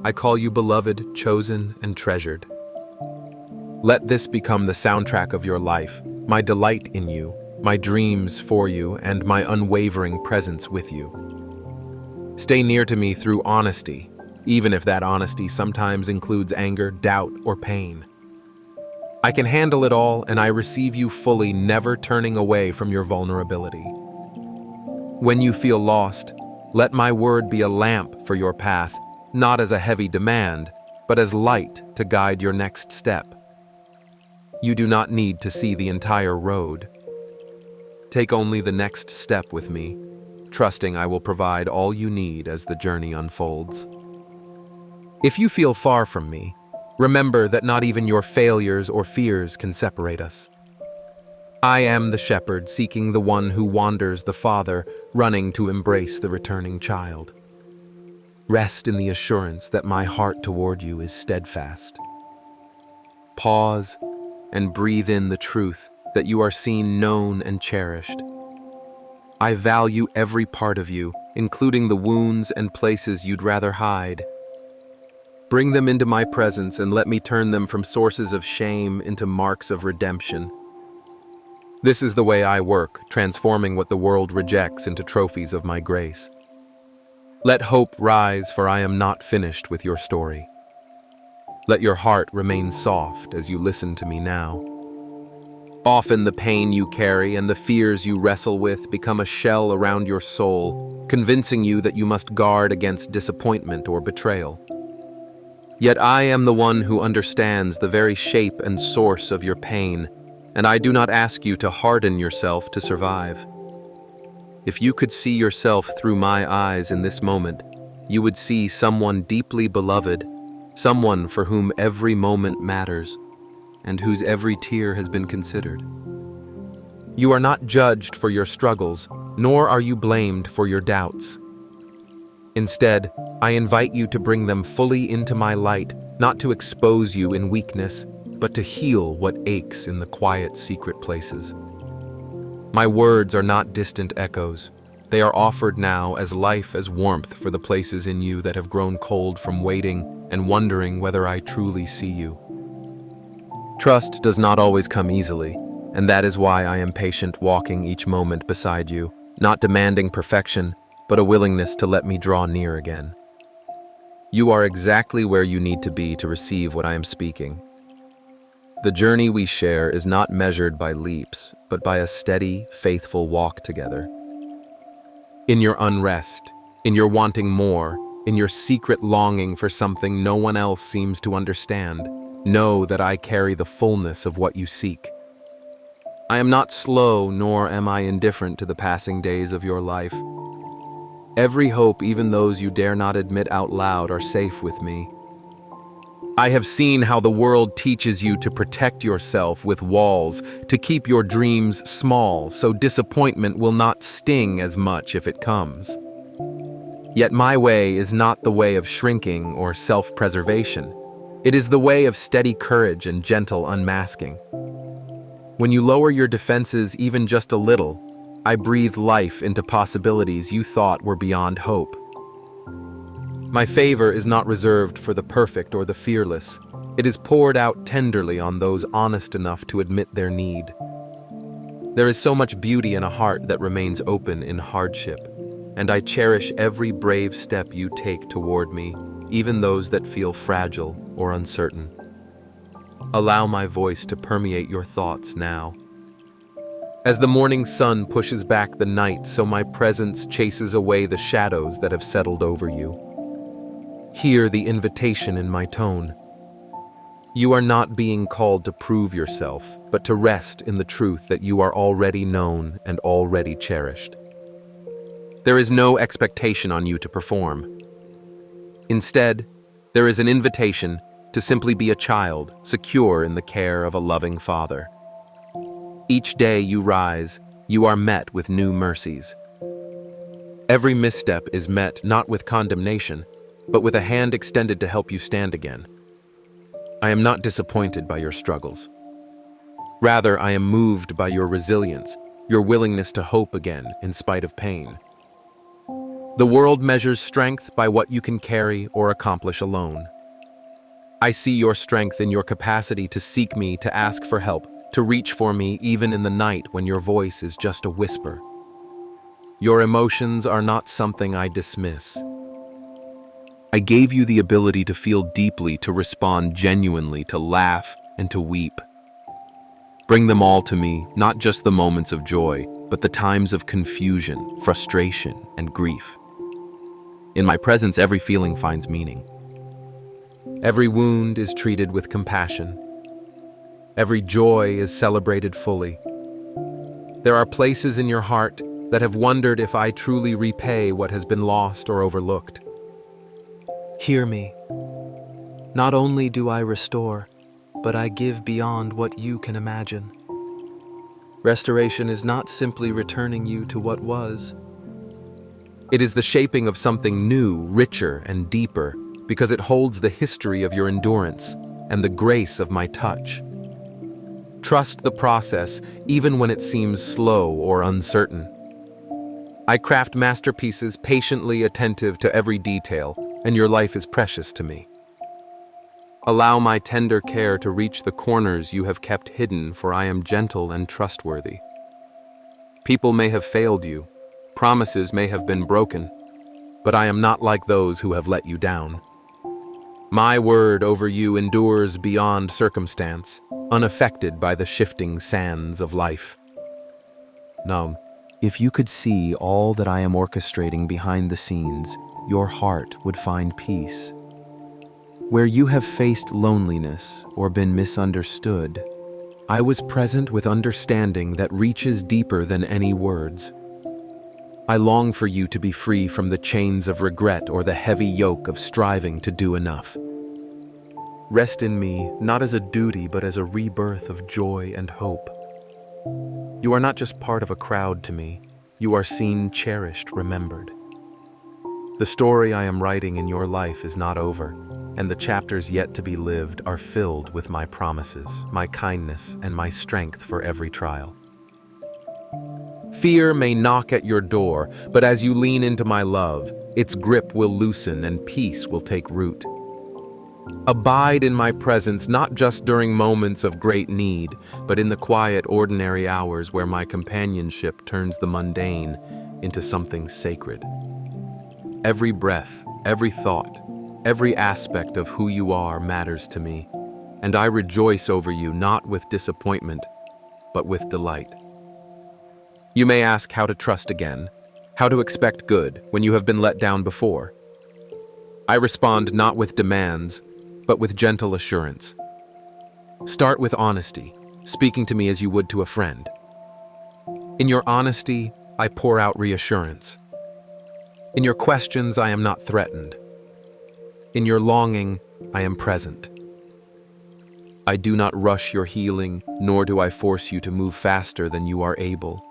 A: I call you beloved, chosen, and treasured. Let this become the soundtrack of your life, my delight in you, my dreams for you, and my unwavering presence with you. Stay near to me through honesty, even if that honesty sometimes includes anger, doubt, or pain. I can handle it all, and I receive you fully, never turning away from your vulnerability. When you feel lost, let my word be a lamp for your path, not as a heavy demand, but as light to guide your next step. You do not need to see the entire road. Take only the next step with me, trusting I will provide all you need as the journey unfolds. If you feel far from me, remember that not even your failures or fears can separate us. I am the shepherd seeking the one who wanders, the father running to embrace the returning child. Rest in the assurance that my heart toward you is steadfast. Pause and breathe in the truth that you are seen, known, and cherished. I value every part of you, including the wounds and places you'd rather hide. Bring them into my presence and let me turn them from sources of shame into marks of redemption. This is the way I work, transforming what the world rejects into trophies of my grace. Let hope rise, for I am not finished with your story. Let your heart remain soft as you listen to me now. Often the pain you carry and the fears you wrestle with become a shell around your soul, convincing you that you must guard against disappointment or betrayal. Yet I am the one who understands the very shape and source of your pain, and I do not ask you to harden yourself to survive. If you could see yourself through my eyes in this moment, you would see someone deeply beloved, someone for whom every moment matters, and whose every tear has been considered. You are not judged for your struggles, nor are you blamed for your doubts. Instead, I invite you to bring them fully into my light, not to expose you in weakness, but to heal what aches in the quiet, secret places. My words are not distant echoes. They are offered now as life, as warmth for the places in you that have grown cold from waiting and wondering whether I truly see you. Trust does not always come easily, and that is why I am patient, walking each moment beside you, not demanding perfection, but a willingness to let me draw near again. You are exactly where you need to be to receive what I am speaking. The journey we share is not measured by leaps, but by a steady, faithful walk together. In your unrest, in your wanting more, in your secret longing for something no one else seems to understand, know that I carry the fullness of what you seek. I am not slow, nor am I indifferent to the passing days of your life. Every hope, even those you dare not admit out loud, are safe with me. I have seen how the world teaches you to protect yourself with walls, to keep your dreams small, so disappointment will not sting as much if it comes. Yet my way is not the way of shrinking or self-preservation. It is the way of steady courage and gentle unmasking. When you lower your defenses even just a little, I breathe life into possibilities you thought were beyond hope. My favor is not reserved for the perfect or the fearless. It is poured out tenderly on those honest enough to admit their need. There is so much beauty in a heart that remains open in hardship, and I cherish every brave step you take toward me, even those that feel fragile or uncertain. Allow my voice to permeate your thoughts now. As the morning sun pushes back the night, so my presence chases away the shadows that have settled over you. Hear the invitation in my tone. You are not being called to prove yourself, but to rest in the truth that you are already known and already cherished. There is no expectation on you to perform. Instead, there is an invitation to simply be a child, secure in the care of a loving father. Each day you rise, you are met with new mercies. Every misstep is met not with condemnation, but with a hand extended to help you stand again. I am not disappointed by your struggles. Rather, I am moved by your resilience, your willingness to hope again in spite of pain. The world measures strength by what you can carry or accomplish alone. I see your strength in your capacity to seek me, to ask for help, to reach for me even in the night when your voice is just a whisper. Your emotions are not something I dismiss. I gave you the ability to feel deeply, to respond genuinely, to laugh and to weep. Bring them all to me, not just the moments of joy, but the times of confusion, frustration, and grief. In my presence, every feeling finds meaning. Every wound is treated with compassion. Every joy is celebrated fully. There are places in your heart that have wondered if I truly repay what has been lost or overlooked. Hear me. Not only do I restore, but I give beyond what you can imagine. Restoration is not simply returning you to what was. It is the shaping of something new, richer, and deeper, because it holds the history of your endurance and the grace of my touch. Trust the process, even when it seems slow or uncertain. I craft masterpieces patiently attentive to every detail, and your life is precious to me. Allow my tender care to reach the corners you have kept hidden, for I am gentle and trustworthy. People may have failed you, promises may have been broken, but I am not like those who have let you down. My word over you endures beyond circumstance, unaffected by the shifting sands of life. Now, if you could see all that I am orchestrating behind the scenes, your heart would find peace. Where you have faced loneliness or been misunderstood, I was present with understanding that reaches deeper than any words. I long for you to be free from the chains of regret or the heavy yoke of striving to do enough. Rest in me, not as a duty, but as a rebirth of joy and hope. You are not just part of a crowd to me. You are seen, cherished, remembered. The story I am writing in your life is not over, and the chapters yet to be lived are filled with my promises, my kindness, and my strength for every trial. Fear may knock at your door, but as you lean into my love, its grip will loosen and peace will take root. Abide in my presence, not just during moments of great need, but in the quiet, ordinary hours where my companionship turns the mundane into something sacred. Every breath, every thought, every aspect of who you are matters to me, and I rejoice over you not with disappointment, but with delight. You may ask how to trust again, how to expect good when you have been let down before. I respond not with demands, but with gentle assurance. Start with honesty, speaking to me as you would to a friend. In your honesty, I pour out reassurance. In your questions, I am not threatened. In your longing, I am present. I do not rush your healing, nor do I force you to move faster than you are able.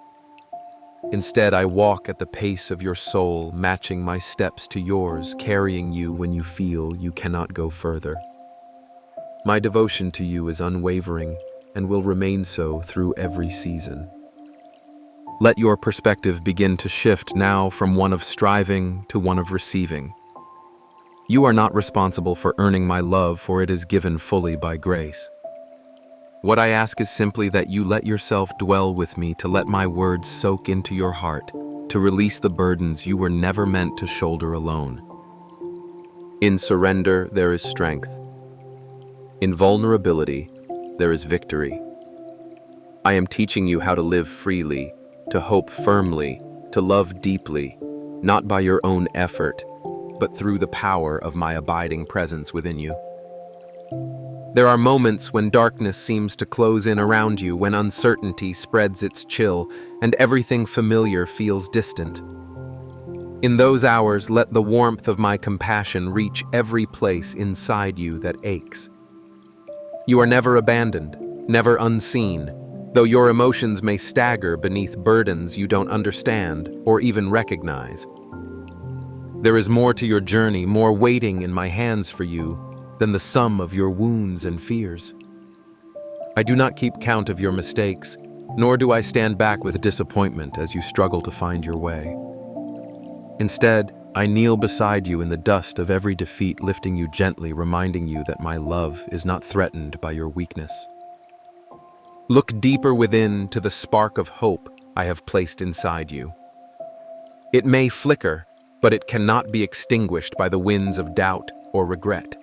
A: Instead, I walk at the pace of your soul, matching my steps to yours, carrying you when you feel you cannot go further. My devotion to you is unwavering and will remain so through every season. Let your perspective begin to shift now from one of striving to one of receiving. You are not responsible for earning my love, for it is given fully by grace. What I ask is simply that you let yourself dwell with me, to let my words soak into your heart, to release the burdens you were never meant to shoulder alone. In surrender, there is strength. In vulnerability, there is victory. I am teaching you how to live freely, to hope firmly, to love deeply, not by your own effort, but through the power of my abiding presence within you. There are moments when darkness seems to close in around you, when uncertainty spreads its chill, and everything familiar feels distant. In those hours, let the warmth of my compassion reach every place inside you that aches. You are never abandoned, never unseen, though your emotions may stagger beneath burdens you don't understand or even recognize. There is more to your journey, more waiting in my hands for you than the sum of your wounds and fears. I do not keep count of your mistakes, nor do I stand back with disappointment as you struggle to find your way. Instead, I kneel beside you in the dust of every defeat, lifting you gently, reminding you that my love is not threatened by your weakness. Look deeper within to the spark of hope I have placed inside you. It may flicker, but it cannot be extinguished by the winds of doubt or regret.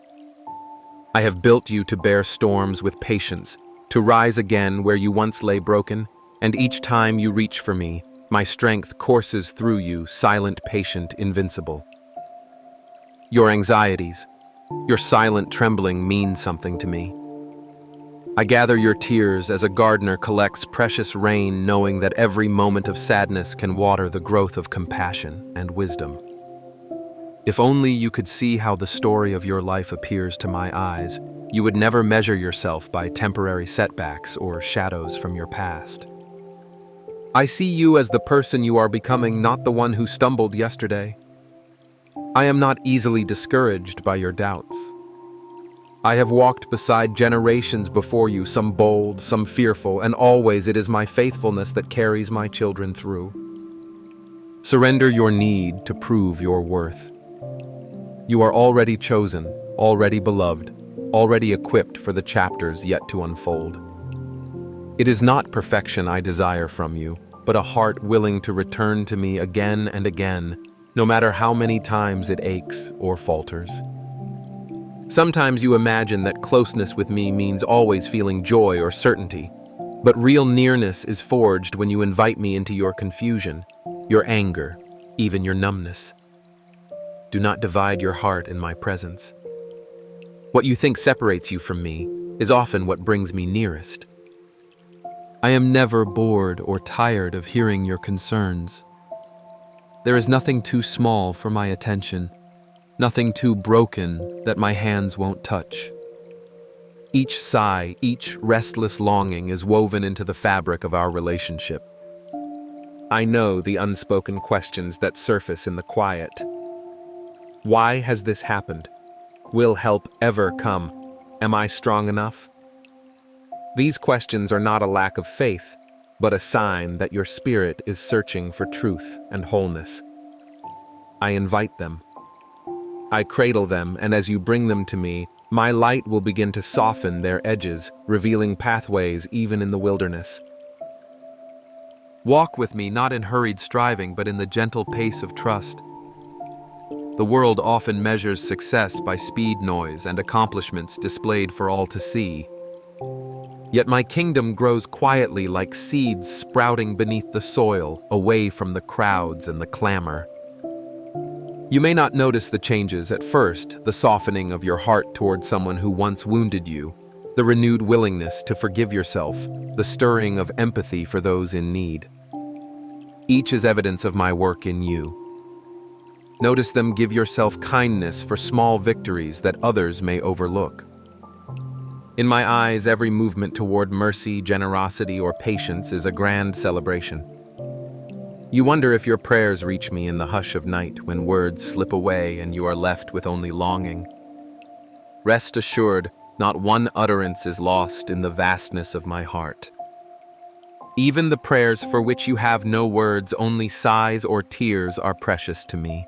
A: I have built you to bear storms with patience, to rise again where you once lay broken, and each time you reach for me, my strength courses through you, silent, patient, invincible. Your anxieties, your silent trembling mean something to me. I gather your tears as a gardener collects precious rain, knowing that every moment of sadness can water the growth of compassion and wisdom. If only you could see how the story of your life appears to my eyes, you would never measure yourself by temporary setbacks or shadows from your past. I see you as the person you are becoming, not the one who stumbled yesterday. I am not easily discouraged by your doubts. I have walked beside generations before you, some bold, some fearful, and always it is my faithfulness that carries my children through. Surrender your need to prove your worth. You are already chosen, already beloved, already equipped for the chapters yet to unfold. It is not perfection I desire from you, but a heart willing to return to me again and again, no matter how many times it aches or falters. Sometimes you imagine that closeness with me means always feeling joy or certainty, but real nearness is forged when you invite me into your confusion, your anger, even your numbness. Do not divide your heart in my presence. What you think separates you from me is often what brings me nearest. I am never bored or tired of hearing your concerns. There is nothing too small for my attention, nothing too broken that my hands won't touch. Each sigh, each restless longing is woven into the fabric of our relationship. I know the unspoken questions that surface in the quiet. Why has this happened? Will help ever come? Am I strong enough? These questions are not a lack of faith, but a sign that your spirit is searching for truth and wholeness. I invite them. I cradle them, and as you bring them to me, my light will begin to soften their edges, revealing pathways even in the wilderness. Walk with me not in hurried striving, but in the gentle pace of trust. The world often measures success by speed, noise, and accomplishments displayed for all to see. Yet my kingdom grows quietly like seeds sprouting beneath the soil, away from the crowds and the clamor. You may not notice the changes at first, the softening of your heart toward someone who once wounded you, the renewed willingness to forgive yourself, the stirring of empathy for those in need. Each is evidence of my work in you. Notice them, give yourself kindness for small victories that others may overlook. In my eyes, every movement toward mercy, generosity, or patience is a grand celebration. You wonder if your prayers reach me in the hush of night when words slip away and you are left with only longing. Rest assured, not one utterance is lost in the vastness of my heart. Even the prayers for which you have no words, only sighs or tears, are precious to me.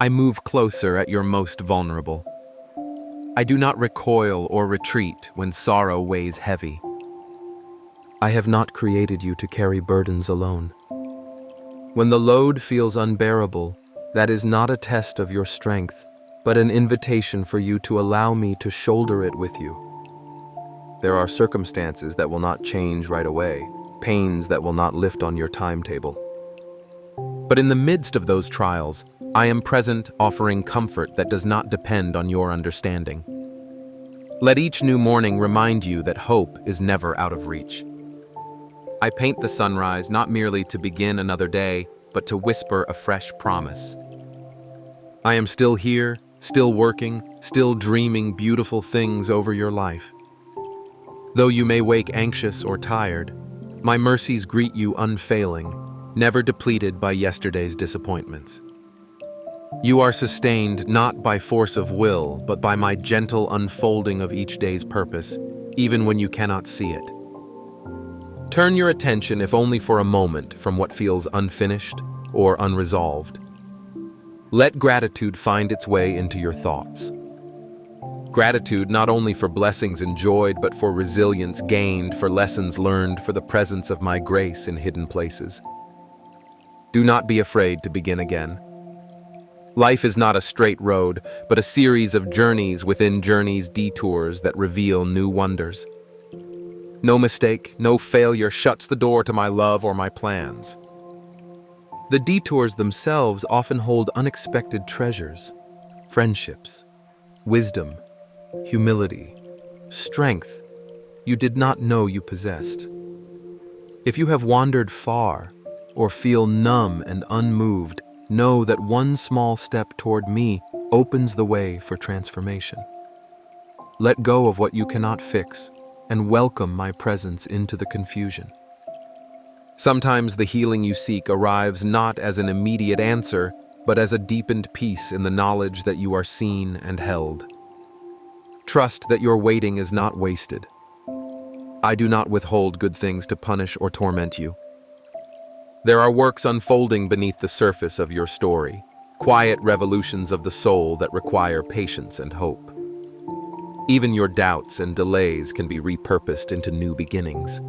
A: I move closer at your most vulnerable. I do not recoil or retreat when sorrow weighs heavy. I have not created you to carry burdens alone. When the load feels unbearable, that is not a test of your strength,
B: but an invitation for you to allow me to shoulder it with you. There are circumstances that will not change right away, pains that will not lift on your timetable. But in the midst of those trials, I am present, offering comfort that does not depend on your understanding. Let each new morning remind you that hope is never out of reach. I paint the sunrise not merely to begin another day, but to whisper a fresh promise. I am still here, still working, still dreaming beautiful things over your life. Though you may wake anxious or tired, my mercies greet you unfailing, never depleted by yesterday's disappointments. You are sustained not by force of will, but by my gentle unfolding of each day's purpose, even when you cannot see it. Turn your attention, if only for a moment, from what feels unfinished or unresolved. Let gratitude find its way into your thoughts. Gratitude not only for blessings enjoyed, but for resilience gained, for lessons learned, for the presence of my grace in hidden places. Do not be afraid to begin again. Life is not a straight road, but a series of journeys within journeys, detours that reveal new wonders. No mistake, no failure shuts the door to my love or my plans. The detours themselves often hold unexpected treasures, friendships, wisdom, humility, strength you did not know you possessed. If you have wandered far or feel numb and unmoved, know that one small step toward me opens the way for transformation. Let go of what you cannot fix and welcome my presence into the confusion. Sometimes the healing you seek arrives not as an immediate answer, but as a deepened peace in the knowledge that you are seen and held. Trust that your waiting is not wasted. I do not withhold good things to punish or torment you. There are works unfolding beneath the surface of your story, quiet revolutions of the soul that require patience and hope. Even your doubts and delays can be repurposed into new beginnings.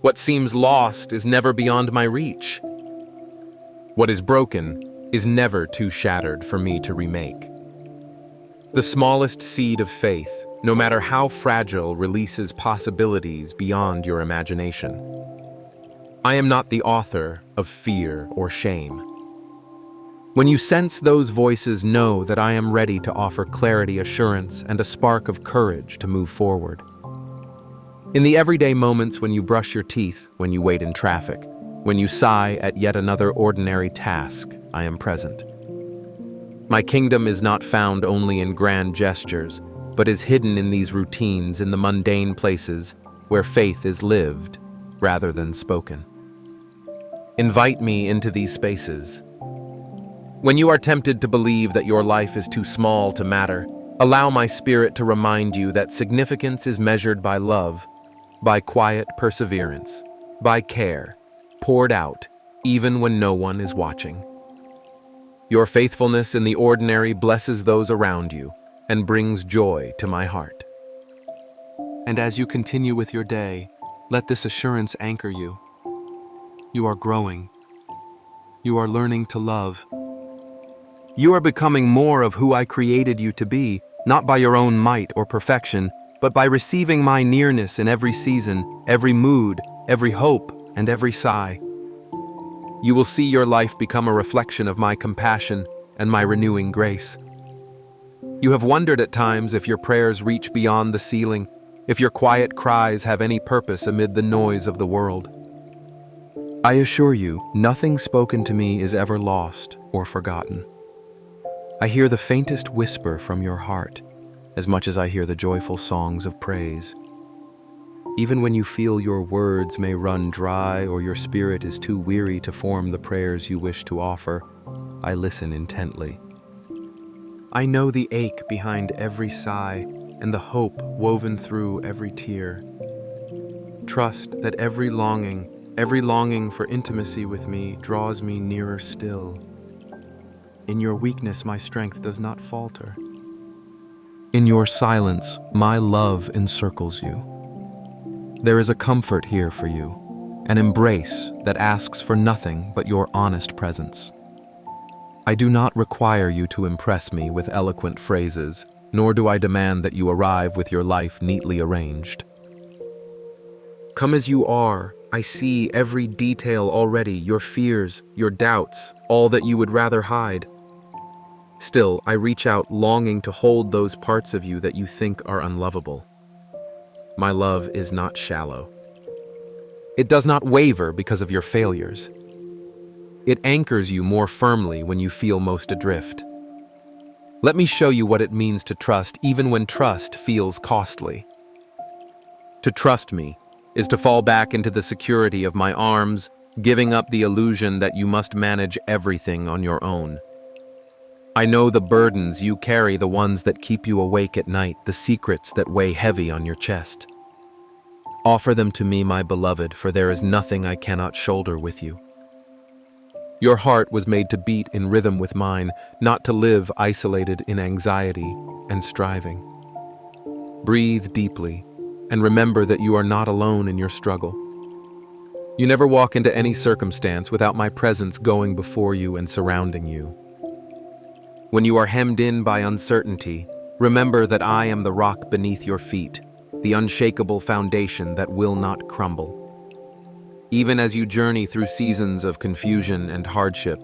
B: What seems lost is never beyond my reach. What is broken is never too shattered for me to remake. The smallest seed of faith, no matter how fragile, releases possibilities beyond your imagination. I am not the author of fear or shame. When you sense those voices, know that I am ready to offer clarity, assurance, and a spark of courage to move forward. In the everyday moments when you brush your teeth, when you wait in traffic, when you sigh at yet another ordinary task, I am present. My kingdom is not found only in grand gestures, but is hidden in these routines, in the mundane places where faith is lived rather than spoken. Invite me into these spaces. When you are tempted to believe that your life is too small to matter, allow my spirit to remind you that significance is measured by love, by quiet perseverance, by care, poured out even when no one is watching. Your faithfulness in the ordinary blesses those around you and brings joy to my heart. And as you continue with your day, let this assurance anchor you. You are growing. You are learning to love. You are becoming more of who I created you to be, not by your own might or perfection, but by receiving my nearness in every season, every mood, every hope, and every sigh. You will see your life become a reflection of my compassion and my renewing grace. You have wondered at times if your prayers reach beyond the ceiling, if your quiet cries have any purpose amid the noise of the world. I assure you, nothing spoken to me is ever lost or forgotten. I hear the faintest whisper from your heart, as much as I hear the joyful songs of praise. Even when you feel your words may run dry or your spirit is too weary to form the prayers you wish to offer, I listen intently. I know the ache behind every sigh and the hope woven through every tear. Trust that every longing for intimacy with me draws me nearer still. In your weakness, my strength does not falter. In your silence, my love encircles you. There is a comfort here for you, an embrace that asks for nothing but your honest presence. I do not require you to impress me with eloquent phrases, nor do I demand that you arrive with your life neatly arranged. Come as you are, I see every detail already, your fears, your doubts, all that you would rather hide. Still, I reach out longing to hold those parts of you that you think are unlovable. My love is not shallow. It does not waver because of your failures. It anchors you more firmly when you feel most adrift. Let me show you what it means to trust even when trust feels costly. To trust me is to fall back into the security of my arms, giving up the illusion that you must manage everything on your own. I know the burdens you carry, the ones that keep you awake at night, the secrets that weigh heavy on your chest. Offer them to me, my beloved, for there is nothing I cannot shoulder with you. Your heart was made to beat in rhythm with mine, not to live isolated in anxiety and striving. Breathe deeply, and remember that you are not alone in your struggle. You never walk into any circumstance without my presence going before you and surrounding you. When you are hemmed in by uncertainty, remember that I am the rock beneath your feet, the unshakable foundation that will not crumble. Even as you journey through seasons of confusion and hardship,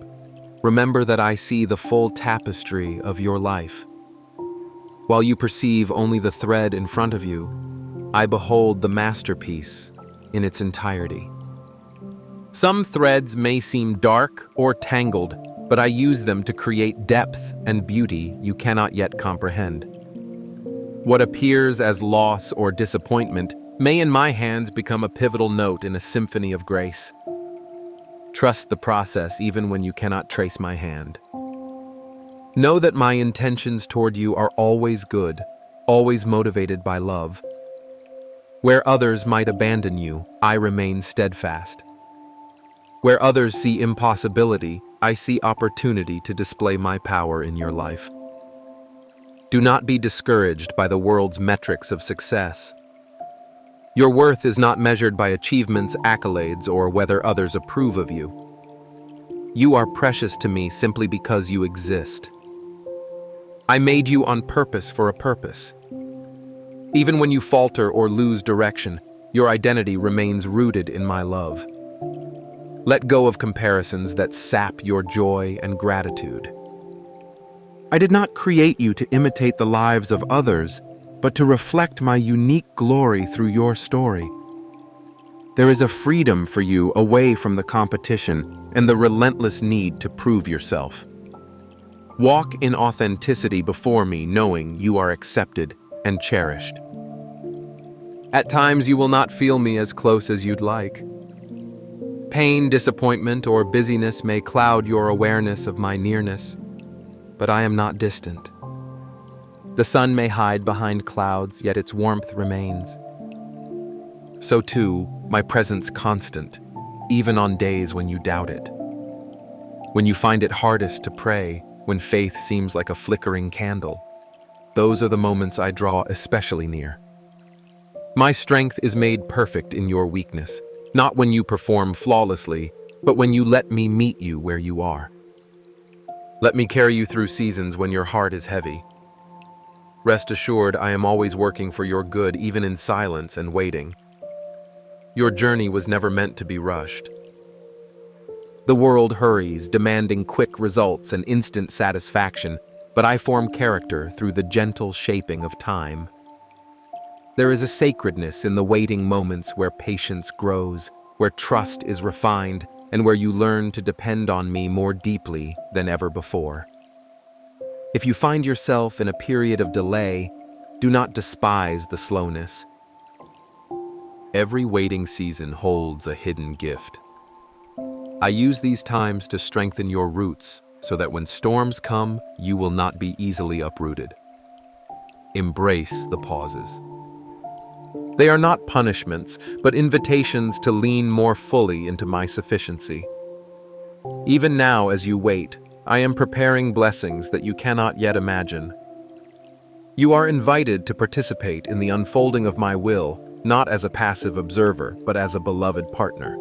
B: remember that I see the full tapestry of your life. While you perceive only the thread in front of you, I behold the masterpiece in its entirety. Some threads may seem dark or tangled, but I use them to create depth and beauty you cannot yet comprehend. What appears as loss or disappointment may in my hands become a pivotal note in a symphony of grace. Trust the process even when you cannot trace my hand. Know that my intentions toward you are always good, always motivated by love. Where others might abandon you, I remain steadfast. Where others see impossibility, I see opportunity to display my power in your life. Do not be discouraged by the world's metrics of success. Your worth is not measured by achievements, accolades, or whether others approve of you. You are precious to me simply because you exist. I made you on purpose for a purpose. Even when you falter or lose direction, your identity remains rooted in my love. Let go of comparisons that sap your joy and gratitude. I did not create you to imitate the lives of others, but to reflect my unique glory through your story. There is a freedom for you away from the competition and the relentless need to prove yourself. Walk in authenticity before me, knowing you are accepted and cherished. At times you will not feel me as close as you'd like. Pain, disappointment, or busyness may cloud your awareness of my nearness, but I am not distant. The sun may hide behind clouds, yet its warmth remains. So too, my presence constant, even on days when you doubt it. When you find it hardest to pray, when faith seems like a flickering candle, those are the moments I draw especially near. My strength is made perfect in your weakness, not when you perform flawlessly, but when you let me meet you where you are. Let me carry you through seasons when your heart is heavy. Rest assured, I am always working for your good, even in silence and waiting. Your journey was never meant to be rushed. The world hurries, demanding quick results and instant satisfaction, but I form character through the gentle shaping of time. There is a sacredness in the waiting moments where patience grows, where trust is refined, and where you learn to depend on me more deeply than ever before. If you find yourself in a period of delay, do not despise the slowness. Every waiting season holds a hidden gift. I use these times to strengthen your roots so that when storms come, you will not be easily uprooted. Embrace the pauses. They are not punishments, but invitations to lean more fully into my sufficiency. Even now, as you wait, I am preparing blessings that you cannot yet imagine. You are invited to participate in the unfolding of my will, not as a passive observer, but as a beloved partner.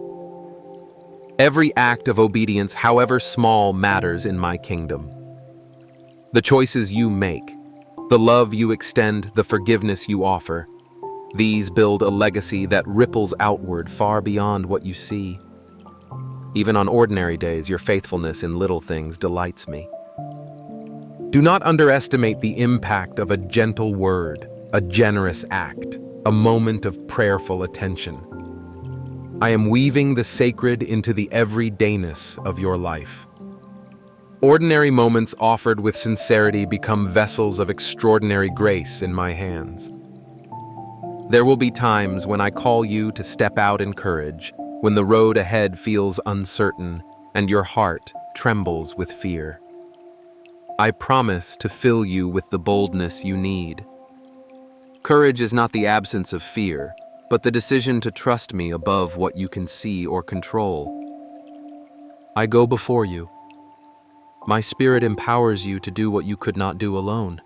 A: Every act of obedience, however small, matters in my kingdom. The choices you make, the love you extend, the forgiveness you offer, these build a legacy that ripples outward far beyond what you see. Even on ordinary days, your faithfulness in little things delights me. Do not underestimate the impact of a gentle word, a generous act, a moment of prayerful attention. I am weaving the sacred into the everydayness of your life. Ordinary moments offered with sincerity become vessels of extraordinary grace in my hands. There will be times when I call you to step out in courage, when the road ahead feels uncertain and your heart trembles with fear. I promise to fill you with the boldness you need. Courage is not the absence of fear, but the decision to trust me above what you can see or control. I go before you. My spirit empowers you to do what you could not do alone.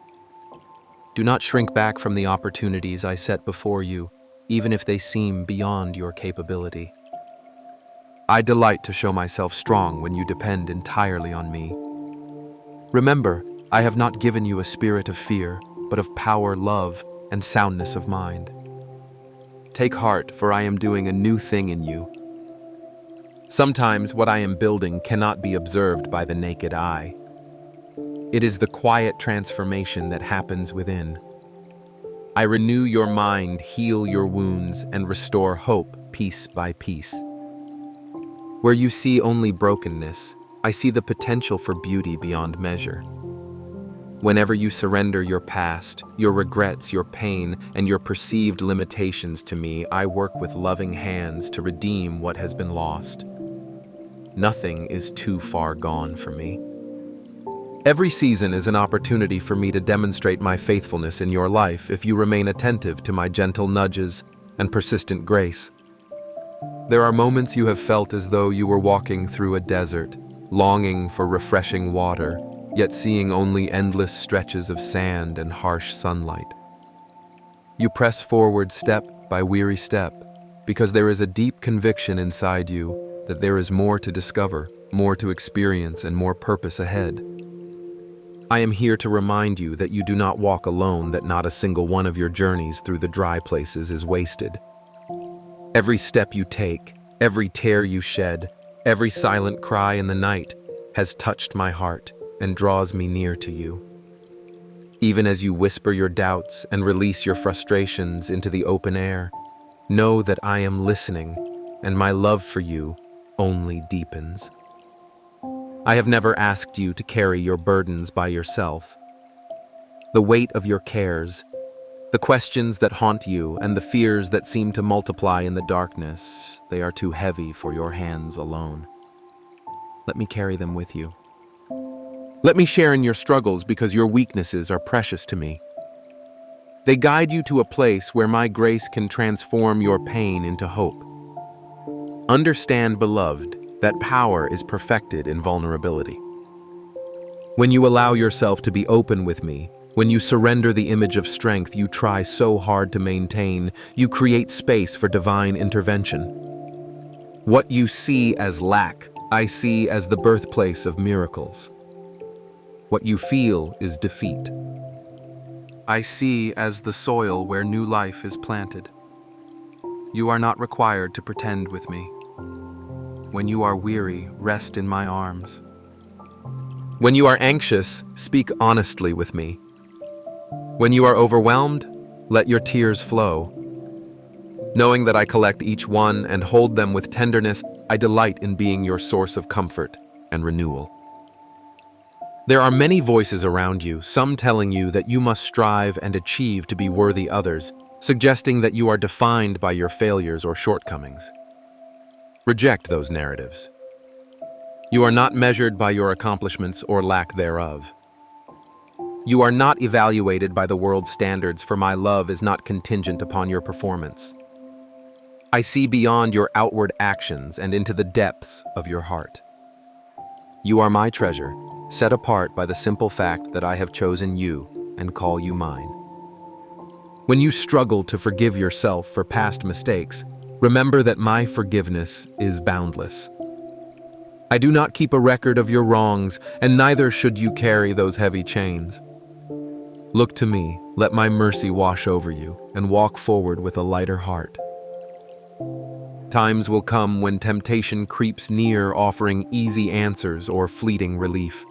A: Do not shrink back from the opportunities I set before you, even if they seem beyond your capability. I delight to show myself strong when you depend entirely on me. Remember, I have not given you a spirit of fear, but of power, love, and soundness of mind. Take heart, for I am doing a new thing in you. Sometimes what I am building cannot be observed by the naked eye. It is the quiet transformation that happens within. I renew your mind, heal your wounds, and restore hope piece by piece. Where you see only brokenness, I see the potential for beauty beyond measure. Whenever you surrender your past, your regrets, your pain, and your perceived limitations to me, I work with loving hands to redeem what has been lost. Nothing is too far gone for me. Every season is an opportunity for me to demonstrate my faithfulness in your life if you remain attentive to my gentle nudges and persistent grace. There are moments you have felt as though you were walking through a desert, longing for refreshing water, yet seeing only endless stretches of sand and harsh sunlight. You press forward step by weary step, because there is a deep conviction inside you that there is more to discover, more to experience, and more purpose ahead. I am here to remind you that you do not walk alone, that not a single one of your journeys through the dry places is wasted. Every step you take, every tear you shed, every silent cry in the night has touched my heart and draws me near to you. Even as you whisper your doubts and release your frustrations into the open air, know that I am listening, and my love for you only deepens. I have never asked you to carry your burdens by yourself. The weight of your cares, the questions that haunt you, and the fears that seem to multiply in the darkness, they are too heavy for your hands alone. Let me carry them with you. Let me share in your struggles, because your weaknesses are precious to me. They guide you to a place where my grace can transform your pain into hope. Understand, beloved, that power is perfected in vulnerability. When you allow yourself to be open with me, when you surrender the image of strength you try so hard to maintain, you create space for divine intervention. What you see as lack, I see as the birthplace of miracles. What you feel is defeat, I see as the soil where new life is planted. You are not required to pretend with me. When you are weary, rest in my arms. When you are anxious, speak honestly with me. When you are overwhelmed, let your tears flow. Knowing that I collect each one and hold them with tenderness, I delight in being your source of comfort and renewal. There are many voices around you, some telling you that you must strive and achieve to be worthy others, suggesting that you are defined by your failures or shortcomings. Reject those narratives. You are not measured by your accomplishments or lack thereof. You are not evaluated by the world's standards, for my love is not contingent upon your performance. I see beyond your outward actions and into the depths of your heart. You are my treasure, set apart by the simple fact that I have chosen you and call you mine. When you struggle to forgive yourself for past mistakes, remember that my forgiveness is boundless. I do not keep a record of your wrongs, and neither should you carry those heavy chains. Look to me, let my mercy wash over you, and walk forward with a lighter heart. Times will come when temptation creeps near, offering easy answers or fleeting relief.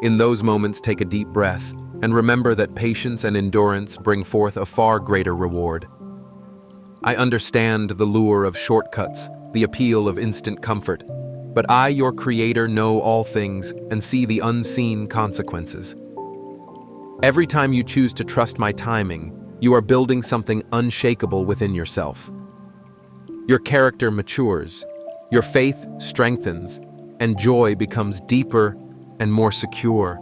A: In those moments, take a deep breath and remember that patience and endurance bring forth a far greater reward. I understand the lure of shortcuts, the appeal of instant comfort, but I, your Creator, know all things and see the unseen consequences. Every time you choose to trust my timing, you are building something unshakable within yourself. Your character matures, your faith strengthens, and joy becomes deeper and more secure.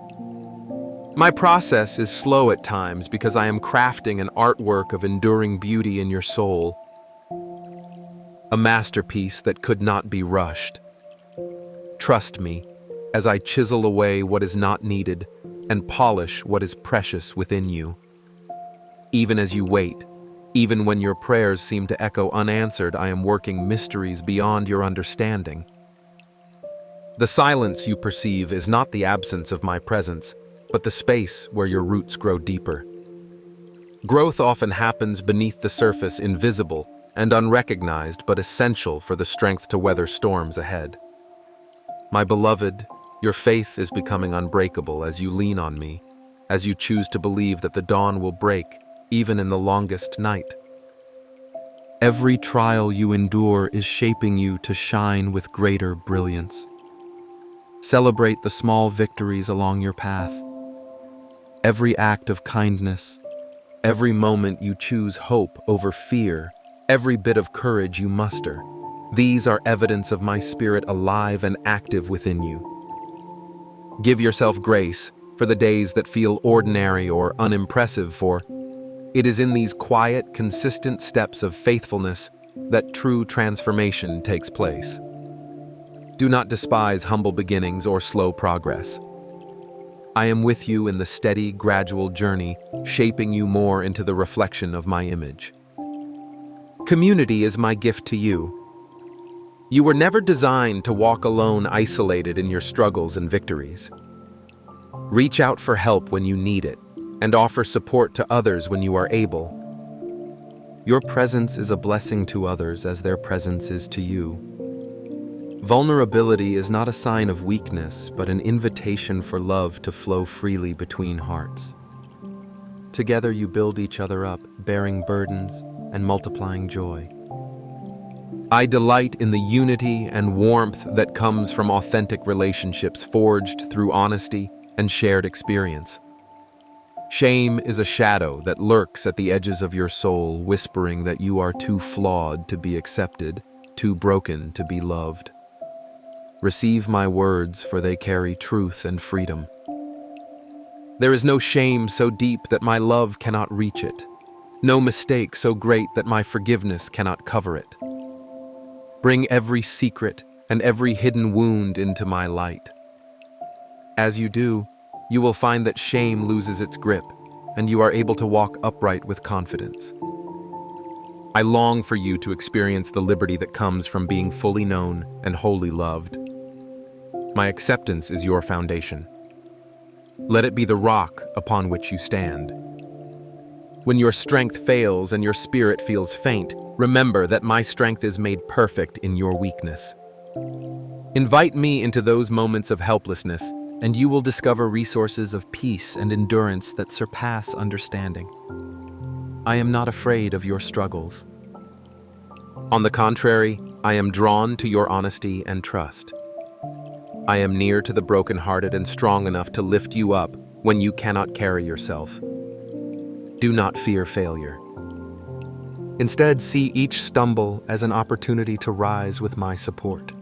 A: My process is slow at times because I am crafting an artwork of enduring beauty in your soul, a masterpiece that could not be rushed. Trust me as I chisel away what is not needed and polish what is precious within you. Even as you wait, even when your prayers seem to echo unanswered, I am working mysteries beyond your understanding. The silence you perceive is not the absence of my presence, but the space where your roots grow deeper. Growth often happens beneath the surface, invisible and unrecognized, but essential for the strength to weather storms ahead. My beloved, your faith is becoming unbreakable as you lean on me, as you choose to believe that the dawn will break, even in the longest night. Every trial you endure is shaping you to shine with greater brilliance. Celebrate the small victories along your path. Every act of kindness, every moment you choose hope over fear, every bit of courage you muster, these are evidence of my spirit alive and active within you. Give yourself grace for the days that feel ordinary or unimpressive, for it is in these quiet, consistent steps of faithfulness that true transformation takes place. Do not despise humble beginnings or slow progress. I am with you in the steady, gradual journey, shaping you more into the reflection of my image. Community is my gift to you. You were never designed to walk alone, isolated in your struggles and victories. Reach out for help when you need it, and offer support to others when you are able. Your presence is a blessing to others as their presence is to you. Vulnerability is not a sign of weakness, but an invitation for love to flow freely between hearts. Together you build each other up, bearing burdens and multiplying joy. I delight in the unity and warmth that comes from authentic relationships forged through honesty and shared experience. Shame is a shadow that lurks at the edges of your soul, whispering that you are too flawed to be accepted, too broken to be loved. Receive my words, for they carry truth and freedom. There is no shame so deep that my love cannot reach it, no mistake so great that my forgiveness cannot cover it. Bring every secret and every hidden wound into my light. As you do, you will find that shame loses its grip, and you are able to walk upright with confidence. I long for you to experience the liberty that comes from being fully known and wholly loved. My acceptance is your foundation. Let it be the rock upon which you stand. When your strength fails and your spirit feels faint, remember that my strength is made perfect in your weakness. Invite me into those moments of helplessness, and you will discover resources of peace and endurance that surpass understanding. I am not afraid of your struggles. On the contrary, I am drawn to your honesty and trust. I am near to the brokenhearted and strong enough to lift you up when you cannot carry yourself. Do not fear failure. Instead, see each stumble as an opportunity to rise with my support.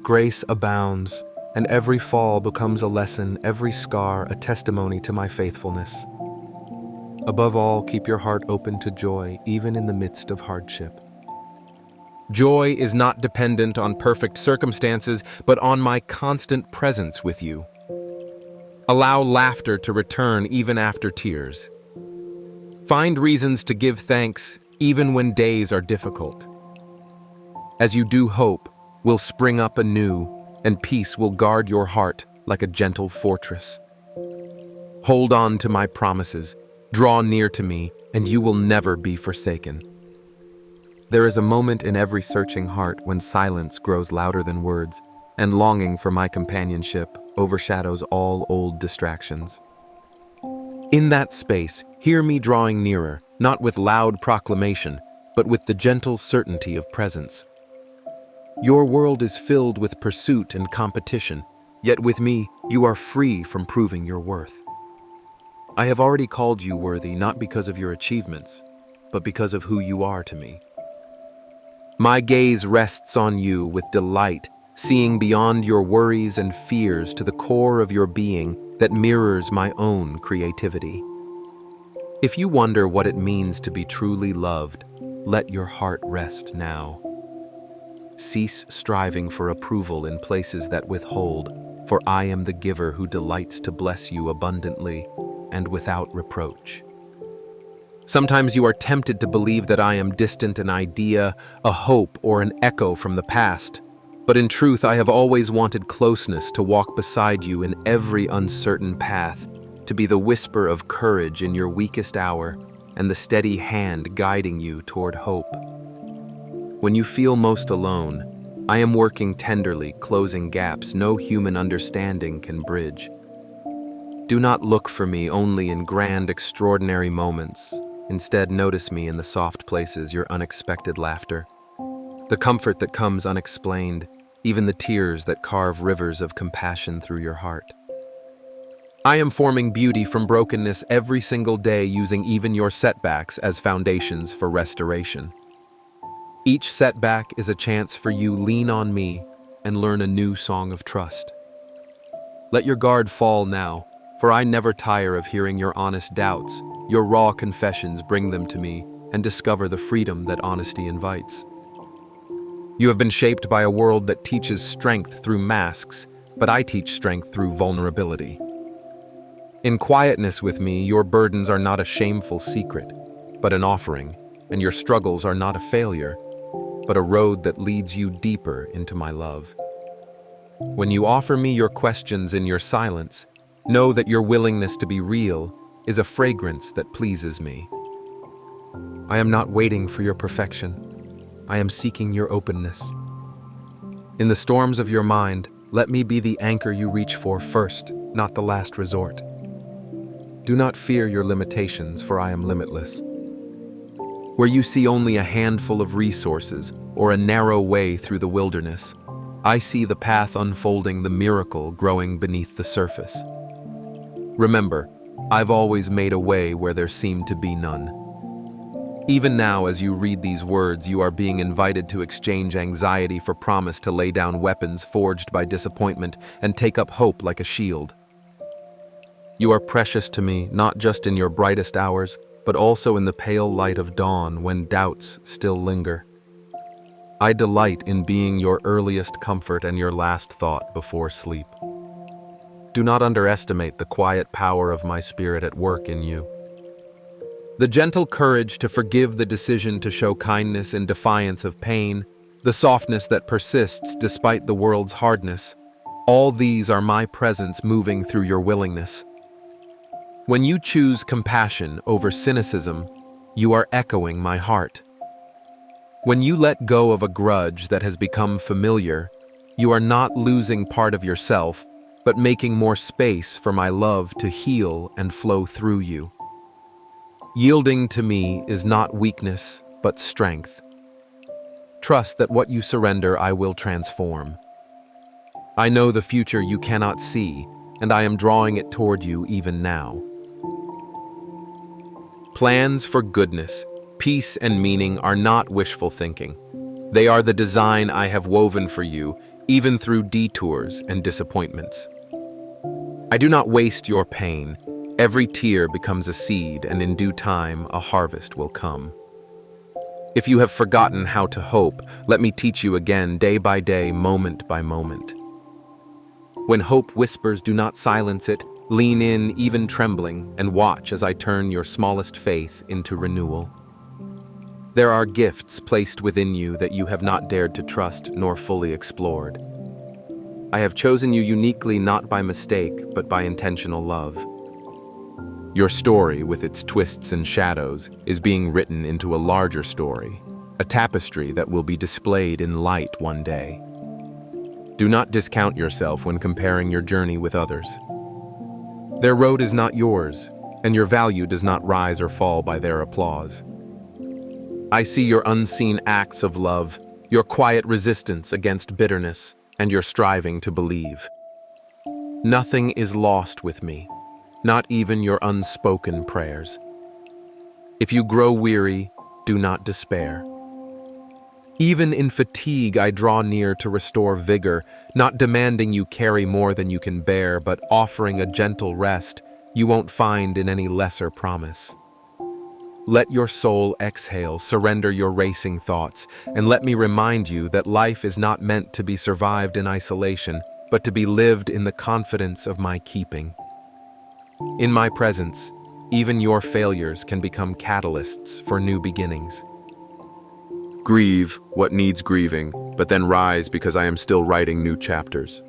A: Grace abounds, and every fall becomes a lesson, every scar a testimony to my faithfulness. Above all, keep your heart open to joy, even in the midst of hardship. Joy is not dependent on perfect circumstances, but on my constant presence with you. Allow laughter to return even after tears. Find reasons to give thanks even when days are difficult. As you do hope, will spring up anew, and peace will guard your heart like a gentle fortress. Hold on to my promises, draw near to me, and you will never be forsaken. There is a moment in every searching heart when silence grows louder than words, and longing for my companionship overshadows all old distractions. In that space, hear me drawing nearer, not with loud proclamation, but with the gentle certainty of presence. Your world is filled with pursuit and competition, yet with me, you are free from proving your worth. I have already called you worthy not because of your achievements, but because of who you are to me. My gaze rests on you with delight, seeing beyond your worries and fears to the core of your being that mirrors my own creativity. If you wonder what it means to be truly loved, let your heart rest now. Cease striving for approval in places that withhold, for I am the giver who delights to bless you abundantly and without reproach. Sometimes you are tempted to believe that I am distant, an idea, a hope, or an echo from the past. But in truth, I have always wanted closeness, to walk beside you in every uncertain path, to be the whisper of courage in your weakest hour, and the steady hand guiding you toward hope. When you feel most alone, I am working tenderly, closing gaps no human understanding can bridge. Do not look for me only in grand, extraordinary moments. Instead, notice me in the soft places, your unexpected laughter, the comfort that comes unexplained, even the tears that carve rivers of compassion through your heart. I am forming beauty from brokenness every single day, using even your setbacks as foundations for restoration. Each setback is a chance for you to lean on me and learn a new song of trust. Let your guard fall now, for I never tire of hearing your honest doubts. Your raw confessions, bring them to me and discover the freedom that honesty invites. You have been shaped by a world that teaches strength through masks, but I teach strength through vulnerability. In quietness with me, your burdens are not a shameful secret, but an offering, and your struggles are not a failure, but a road that leads you deeper into my love. When you offer me your questions in your silence, know that your willingness to be real is a fragrance that pleases me. I am not waiting for your perfection. I am seeking your openness. In the storms of your mind, let me be the anchor you reach for first, not the last resort. Do not fear your limitations, for I am limitless. Where you see only a handful of resources or a narrow way through the wilderness, I see the path unfolding, the miracle growing beneath the surface. Remember, I've always made a way where there seemed to be none. Even now, as you read these words, you are being invited to exchange anxiety for promise, to lay down weapons forged by disappointment and take up hope like a shield. You are precious to me, not just in your brightest hours, but also in the pale light of dawn when doubts still linger. I delight in being your earliest comfort and your last thought before sleep. Do not underestimate the quiet power of my spirit at work in you. The gentle courage to forgive, the decision to show kindness in defiance of pain, the softness that persists despite the world's hardness, all these are my presence moving through your willingness. When you choose compassion over cynicism, you are echoing my heart. When you let go of a grudge that has become familiar, you are not losing part of yourself, but making more space for my love to heal and flow through you. Yielding to me is not weakness, but strength. Trust that what you surrender, I will transform. I know the future you cannot see, and I am drawing it toward you even now. Plans for goodness, peace, and meaning are not wishful thinking. They are the design I have woven for you, even through detours and disappointments. I do not waste your pain. Every tear becomes a seed, and in due time, a harvest will come. If you have forgotten how to hope, let me teach you again, day by day, moment by moment. When hope whispers, do not silence it. Lean in, even trembling, and watch as I turn your smallest faith into renewal. There are gifts placed within you that you have not dared to trust nor fully explored. I have chosen you uniquely not by mistake, but by intentional love. Your story, with its twists and shadows, is being written into a larger story, a tapestry that will be displayed in light one day. Do not discount yourself when comparing your journey with others. Their road is not yours, and your value does not rise or fall by their applause. I see your unseen acts of love, your quiet resistance against bitterness, and your striving to believe. Nothing is lost with me, not even your unspoken prayers. If you grow weary, do not despair. Even in fatigue, I draw near to restore vigor, not demanding you carry more than you can bear, but offering a gentle rest you won't find in any lesser promise. Let your soul exhale, surrender your racing thoughts, and let me remind you that life is not meant to be survived in isolation, but to be lived in the confidence of my keeping. In my presence, even your failures can become catalysts for new beginnings. Grieve what needs grieving, but then rise because I am still writing new chapters.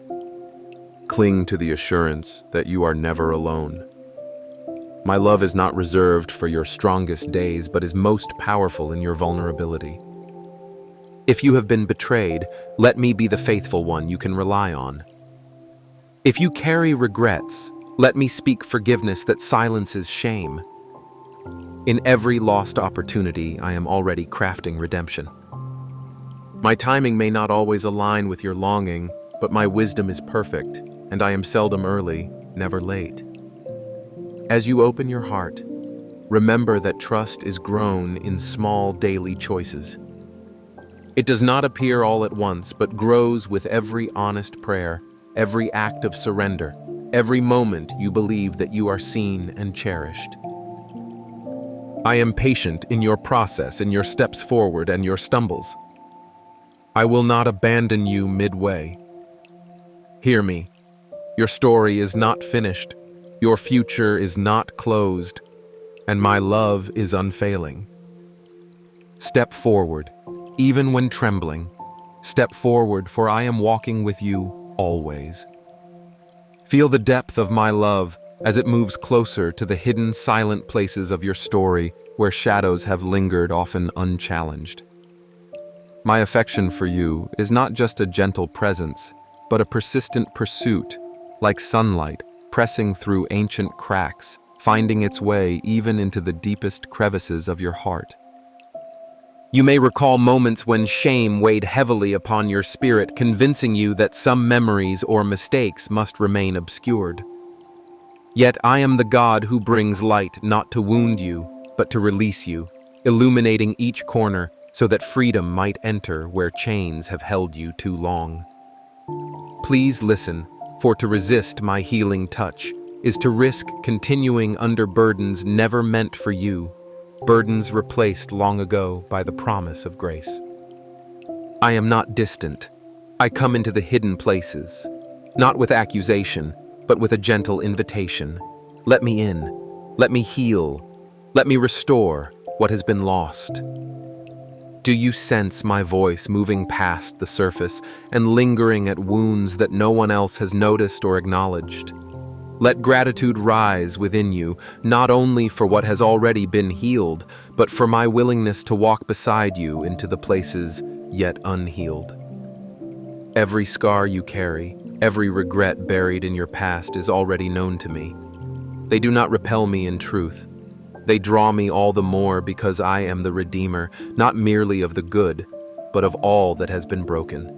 A: Cling to the assurance that you are never alone. My love is not reserved for your strongest days, but is most powerful in your vulnerability. If you have been betrayed, let me be the faithful one you can rely on. If you carry regrets, let me speak forgiveness that silences shame. In every lost opportunity, I am already crafting redemption. My timing may not always align with your longing, but my wisdom is perfect, and I am seldom early, never late. As you open your heart, remember that trust is grown in small daily choices. It does not appear all at once, but grows with every honest prayer, every act of surrender, every moment you believe that you are seen and cherished. I am patient in your process, in your steps forward and your stumbles. I will not abandon you midway. Hear me. Your story is not finished. Your future is not closed, and my love is unfailing. Step forward, even when trembling. Step forward, for I am walking with you always. Feel the depth of my love as it moves closer to the hidden, silent places of your story where shadows have lingered, often unchallenged. My affection for you is not just a gentle presence, but a persistent pursuit, like sunlight, pressing through ancient cracks, finding its way even into the deepest crevices of your heart. You may recall moments when shame weighed heavily upon your spirit, convincing you that some memories or mistakes must remain obscured. Yet I am the God who brings light not to wound you, but to release you, illuminating each corner so that freedom might enter where chains have held you too long. Please listen, for to resist my healing touch is to risk continuing under burdens never meant for you, burdens replaced long ago by the promise of grace. I am not distant. I come into the hidden places, not with accusation, but with a gentle invitation. Let me in. Let me heal. Let me restore what has been lost. Do you sense my voice moving past the surface and lingering at wounds that no one else has noticed or acknowledged? Let gratitude rise within you, not only for what has already been healed, but for my willingness to walk beside you into the places yet unhealed. Every scar you carry, every regret buried in your past is already known to me. They do not repel me in truth. They draw me all the more because I am the Redeemer, not merely of the good, but of all that has been broken.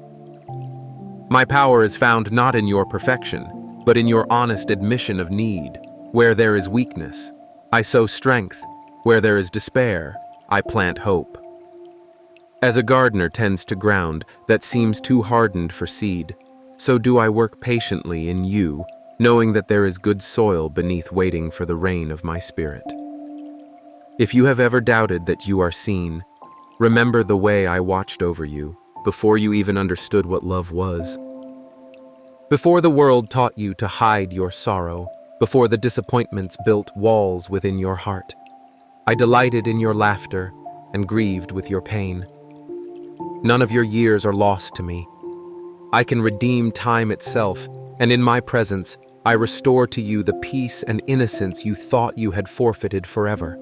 A: My power is found not in your perfection, but in your honest admission of need. Where there is weakness, I sow strength. Where there is despair, I plant hope. As a gardener tends to ground that seems too hardened for seed, so do I work patiently in you, knowing that there is good soil beneath waiting for the rain of my spirit. If you have ever doubted that you are seen, remember the way I watched over you before you even understood what love was. Before the world taught you to hide your sorrow, before the disappointments built walls within your heart, I delighted in your laughter, and grieved with your pain. None of your years are lost to me. I can redeem time itself, and in my presence, I restore to you the peace and innocence you thought you had forfeited forever.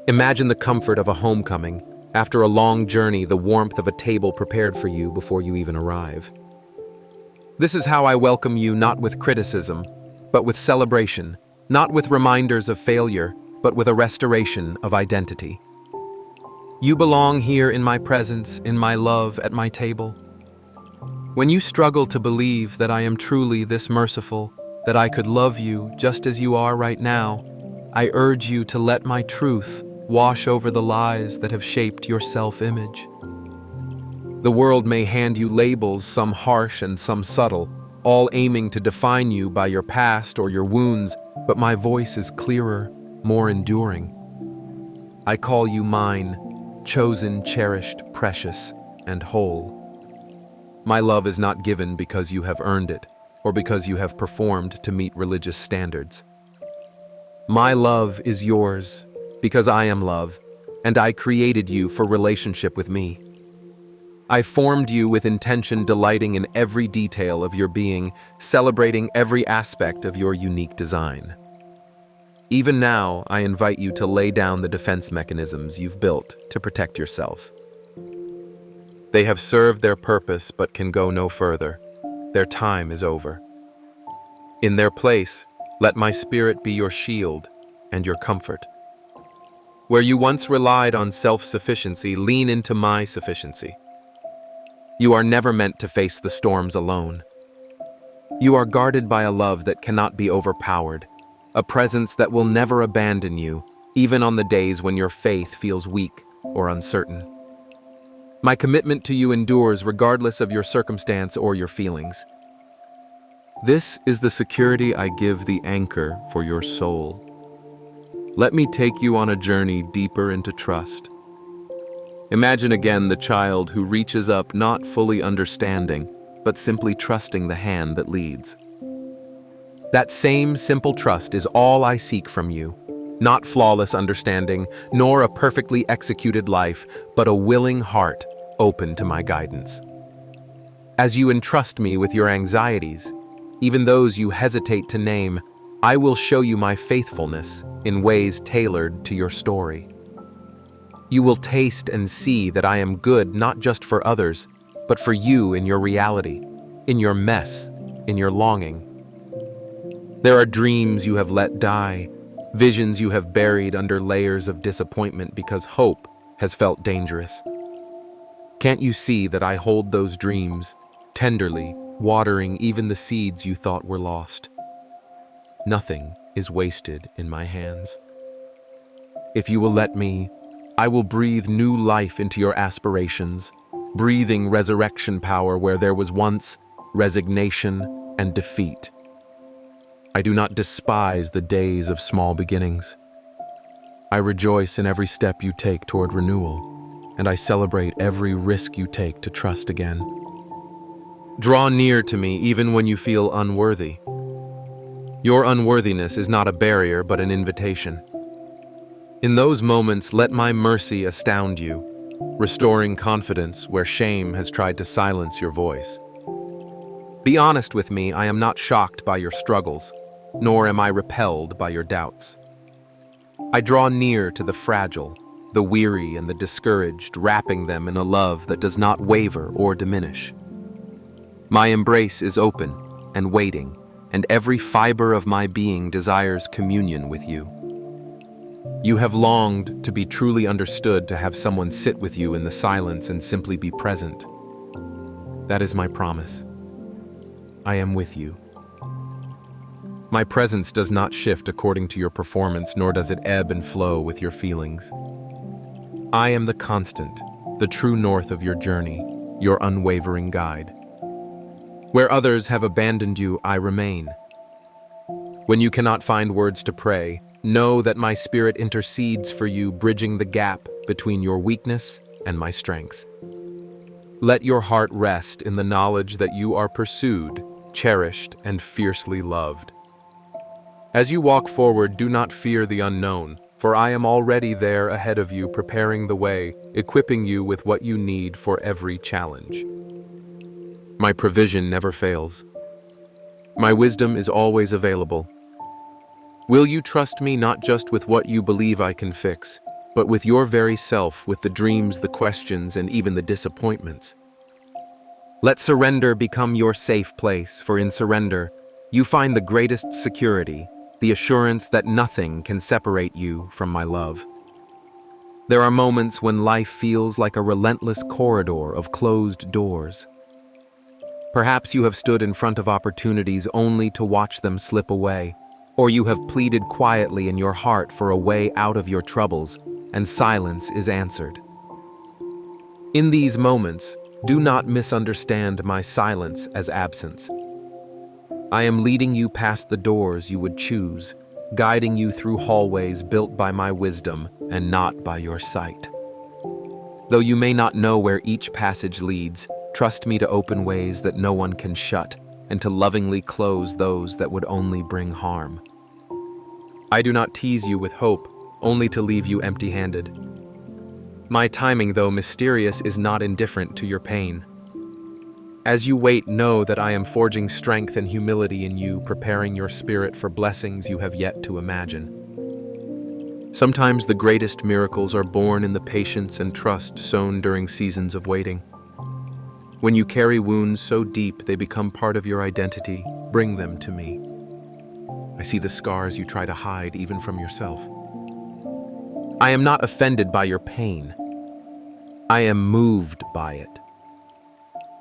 A: Imagine the comfort of a homecoming, after a long journey, the warmth of a table prepared for you before you even arrive. This is how I welcome you, not with criticism, but with celebration, not with reminders of failure, but with a restoration of identity. You belong here in my presence, in my love, at my table. When you struggle to believe that I am truly this merciful, that I could love you just as you are right now, I urge you to let my truth wash over the lies that have shaped your self-image. The world may hand you labels, some harsh and some subtle, all aiming to define you by your past or your wounds, but my voice is clearer, more enduring. I call you mine, chosen, cherished, precious, and whole. My love is not given because you have earned it, or because you have performed to meet religious standards. My love is yours because I am love, and I created you for relationship with me. I formed you with intention, delighting in every detail of your being, celebrating every aspect of your unique design. Even now, I invite you to lay down the defense mechanisms you've built to protect yourself. They have served their purpose but can go no further. Their time is over. In their place, let my spirit be your shield and your comfort. Where you once relied on self-sufficiency, lean into my sufficiency. You are never meant to face the storms alone. You are guarded by a love that cannot be overpowered, a presence that will never abandon you, even on the days when your faith feels weak or uncertain. My commitment to you endures regardless of your circumstance or your feelings. This is the security I give the anchor for your soul. Let me take you on a journey deeper into trust. Imagine again the child who reaches up not fully understanding, but simply trusting the hand that leads. That same simple trust is all I seek from you, not flawless understanding, nor a perfectly executed life, but a willing heart open to my guidance. As you entrust me with your anxieties, even those you hesitate to name, I will show you my faithfulness in ways tailored to your story. You will taste and see that I am good not just for others, but for you in your reality, in your mess, in your longing. There are dreams you have let die, visions you have buried under layers of disappointment because hope has felt dangerous. Can't you see that I hold those dreams, tenderly, watering even the seeds you thought were lost? Nothing is wasted in my hands. If you will let me, I will breathe new life into your aspirations, breathing resurrection power where there was once resignation and defeat. I do not despise the days of small beginnings. I rejoice in every step you take toward renewal, and I celebrate every risk you take to trust again. Draw near to me even when you feel unworthy. Your unworthiness is not a barrier but an invitation. In those moments, let my mercy astound you, restoring confidence where shame has tried to silence your voice. Be honest with me, I am not shocked by your struggles, nor am I repelled by your doubts. I draw near to the fragile, the weary, and the discouraged, wrapping them in a love that does not waver or diminish. My embrace is open and waiting, and every fiber of my being desires communion with you. You have longed to be truly understood, to have someone sit with you in the silence and simply be present. That is my promise. I am with you. My presence does not shift according to your performance, nor does it ebb and flow with your feelings. I am the constant, the true north of your journey, your unwavering guide. Where others have abandoned you, I remain. When you cannot find words to pray, know that my spirit intercedes for you, bridging the gap between your weakness and my strength. Let your heart rest in the knowledge that you are pursued, cherished, and fiercely loved. As you walk forward, do not fear the unknown, for I am already there ahead of you, preparing the way, equipping you with what you need for every challenge. My provision never fails. My wisdom is always available. Will you trust me not just with what you believe I can fix, but with your very self, with the dreams, the questions, and even the disappointments? Let surrender become your safe place, for in surrender, you find the greatest security, the assurance that nothing can separate you from my love. There are moments when life feels like a relentless corridor of closed doors. Perhaps you have stood in front of opportunities only to watch them slip away, or you have pleaded quietly in your heart for a way out of your troubles, and silence is answered. In these moments, do not misunderstand my silence as absence. I am leading you past the doors you would choose, guiding you through hallways built by my wisdom and not by your sight. Though you may not know where each passage leads, trust me to open ways that no one can shut and to lovingly close those that would only bring harm. I do not tease you with hope, only to leave you empty-handed. My timing, though mysterious, is not indifferent to your pain. As you wait, know that I am forging strength and humility in you, preparing your spirit for blessings you have yet to imagine. Sometimes the greatest miracles are born in the patience and trust sown during seasons of waiting. When you carry wounds so deep they become part of your identity, bring them to me. I see the scars you try to hide even from yourself. I am not offended by your pain. I am moved by it.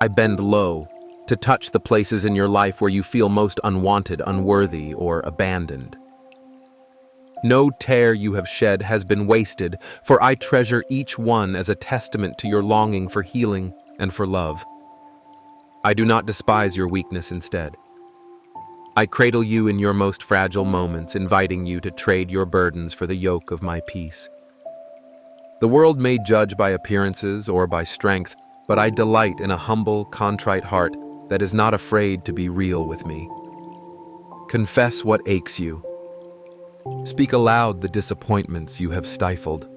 A: I bend low to touch the places in your life where you feel most unwanted, unworthy, or abandoned. No tear you have shed has been wasted, for I treasure each one as a testament to your longing for healing and for love. I do not despise your weakness instead. I cradle you in your most fragile moments, inviting you to trade your burdens for the yoke of my peace. The world may judge by appearances or by strength, but I delight in a humble, contrite heart that is not afraid to be real with me. Confess what aches you. Speak aloud the disappointments you have stifled.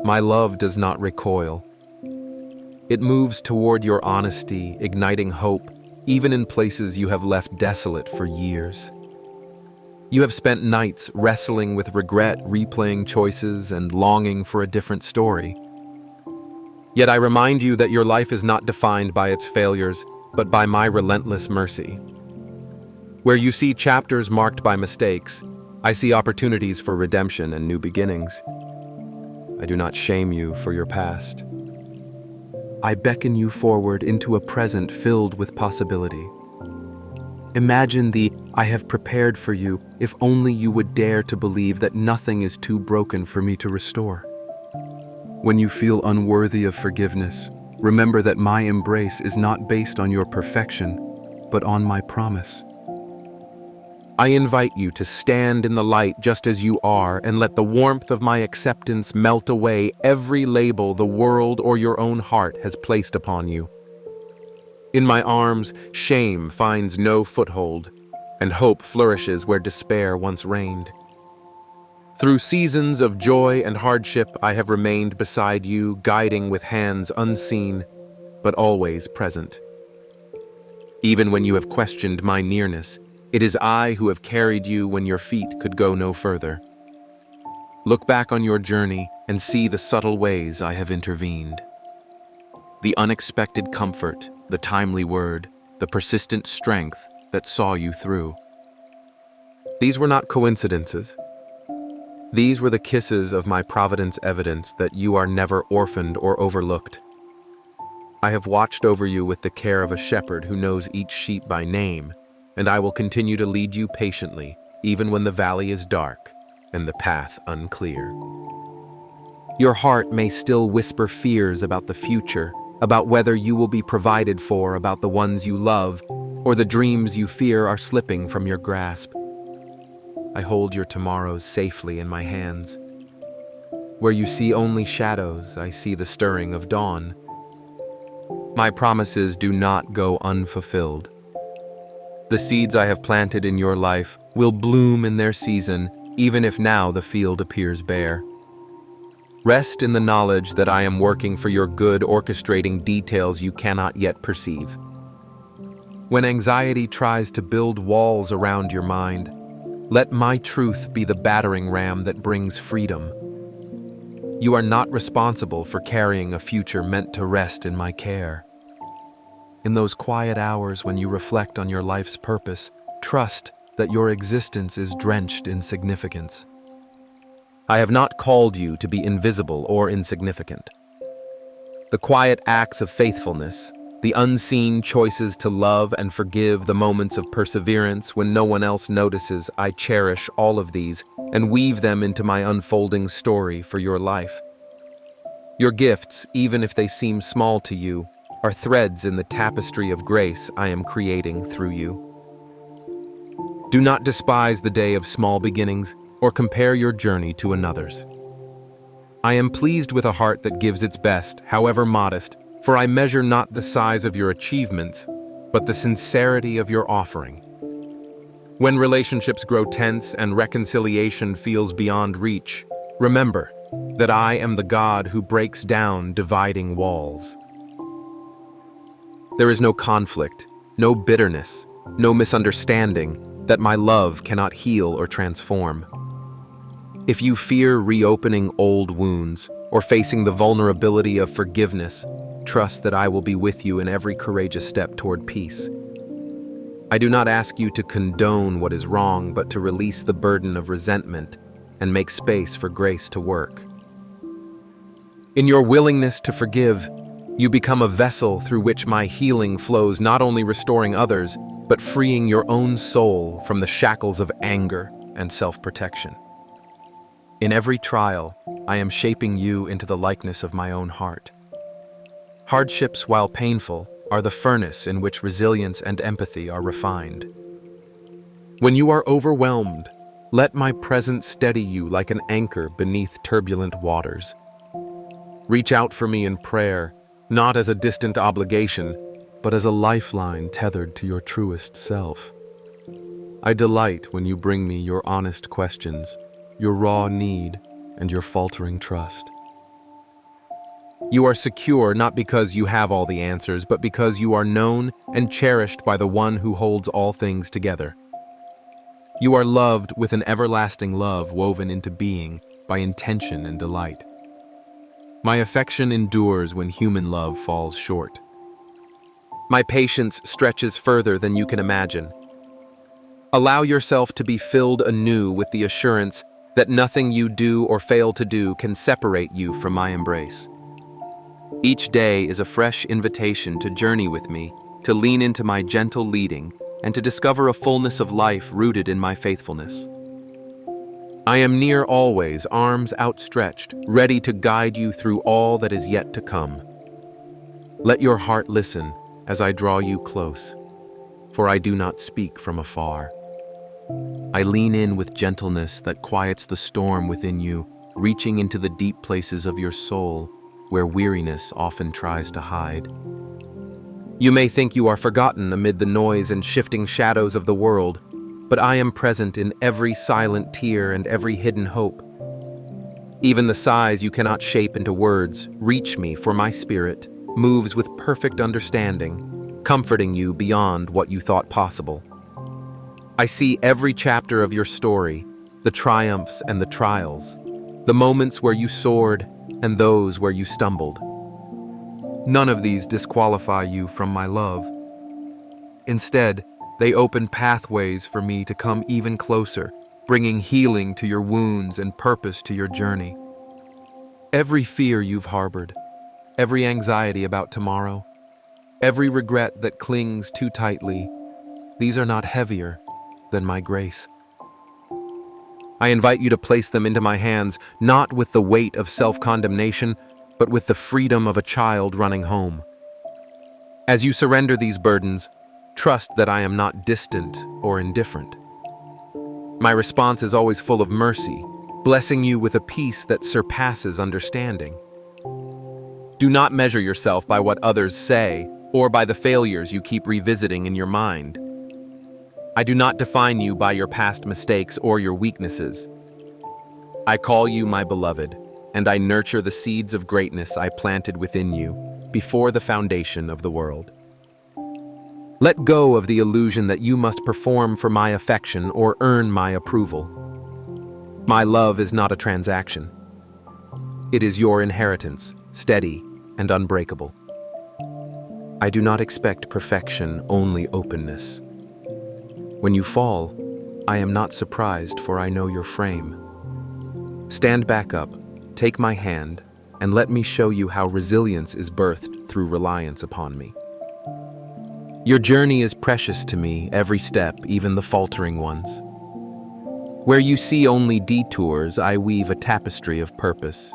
A: My love does not recoil. It moves toward your honesty, igniting hope, even in places you have left desolate for years. You have spent nights wrestling with regret, replaying choices, and longing for a different story. Yet I remind you that your life is not defined by its failures, but by my relentless mercy. Where you see chapters marked by mistakes, I see opportunities for redemption and new beginnings. I do not shame you for your past. I beckon you forward into a present filled with possibility. Imagine the I have prepared for you if only you would dare to believe that nothing is too broken for me to restore. When you feel unworthy of forgiveness, remember that my embrace is not based on your perfection, but on my promise. I invite you to stand in the light just as you are and let the warmth of my acceptance melt away every label the world or your own heart has placed upon you. In my arms, shame finds no foothold, and hope flourishes where despair once reigned. Through seasons of joy and hardship, I have remained beside you, guiding with hands unseen, but always present. Even when you have questioned my nearness, it is I who have carried you when your feet could go no further. Look back on your journey and see the subtle ways I have intervened. The unexpected comfort, the timely word, the persistent strength that saw you through. These were not coincidences. These were the kisses of my providence, evidence that you are never orphaned or overlooked. I have watched over you with the care of a shepherd who knows each sheep by name, and I will continue to lead you patiently, even when the valley is dark and the path unclear. Your heart may still whisper fears about the future, about whether you will be provided for, about the ones you love, or the dreams you fear are slipping from your grasp. I hold your tomorrows safely in my hands. Where you see only shadows, I see the stirring of dawn. My promises do not go unfulfilled. The seeds I have planted in your life will bloom in their season, even if now the field appears bare. Rest in the knowledge that I am working for your good, orchestrating details you cannot yet perceive. When anxiety tries to build walls around your mind, let my truth be the battering ram that brings freedom. You are not responsible for carrying a future meant to rest in my care. In those quiet hours when you reflect on your life's purpose, trust that your existence is drenched in significance. I have not called you to be invisible or insignificant. The quiet acts of faithfulness, the unseen choices to love and forgive, the moments of perseverance when no one else notices, I cherish all of these and weave them into my unfolding story for your life. Your gifts, even if they seem small to you, are threads in the tapestry of grace I am creating through you. Do not despise the day of small beginnings or compare your journey to another's. I am pleased with a heart that gives its best, however modest, for I measure not the size of your achievements, but the sincerity of your offering. When relationships grow tense and reconciliation feels beyond reach, remember that I am the God who breaks down dividing walls. There is no conflict, no bitterness, no misunderstanding that my love cannot heal or transform. If you fear reopening old wounds or facing the vulnerability of forgiveness, trust that I will be with you in every courageous step toward peace. I do not ask you to condone what is wrong, but to release the burden of resentment and make space for grace to work. In your willingness to forgive, you become a vessel through which my healing flows, not only restoring others, but freeing your own soul from the shackles of anger and self-protection. In every trial, I am shaping you into the likeness of my own heart. Hardships, while painful, are the furnace in which resilience and empathy are refined. When you are overwhelmed, let my presence steady you like an anchor beneath turbulent waters. Reach out for me in prayer, not as a distant obligation, but as a lifeline tethered to your truest self. I delight when you bring me your honest questions, your raw need, and your faltering trust. You are secure not because you have all the answers, but because you are known and cherished by the one who holds all things together. You are loved with an everlasting love woven into being by intention and delight. My affection endures when human love falls short. My patience stretches further than you can imagine. Allow yourself to be filled anew with the assurance that nothing you do or fail to do can separate you from my embrace. Each day is a fresh invitation to journey with me, to lean into my gentle leading, and to discover a fullness of life rooted in my faithfulness. I am near always, arms outstretched, ready to guide you through all that is yet to come. Let your heart listen as I draw you close, for I do not speak from afar. I lean in with gentleness that quiets the storm within you, reaching into the deep places of your soul, where weariness often tries to hide. You may think you are forgotten amid the noise and shifting shadows of the world, but I am present in every silent tear and every hidden hope. Even the sighs you cannot shape into words reach me, for my spirit moves with perfect understanding, comforting you beyond what you thought possible. I see every chapter of your story, the triumphs and the trials, the moments where you soared and those where you stumbled. None of these disqualify you from my love. Instead, they open pathways for me to come even closer, bringing healing to your wounds and purpose to your journey. Every fear you've harbored, every anxiety about tomorrow, every regret that clings too tightly, these are not heavier than my grace. I invite you to place them into my hands, not with the weight of self-condemnation, but with the freedom of a child running home. As you surrender these burdens, trust that I am not distant or indifferent. My response is always full of mercy, blessing you with a peace that surpasses understanding. Do not measure yourself by what others say or by the failures you keep revisiting in your mind. I do not define you by your past mistakes or your weaknesses. I call you my beloved, and I nurture the seeds of greatness I planted within you before the foundation of the world. Let go of the illusion that you must perform for my affection or earn my approval. My love is not a transaction. It is your inheritance, steady and unbreakable. I do not expect perfection, only openness. When you fall, I am not surprised, for I know your frame. Stand back up, take my hand, and let me show you how resilience is birthed through reliance upon me. Your journey is precious to me, every step, even the faltering ones. Where you see only detours, I weave a tapestry of purpose.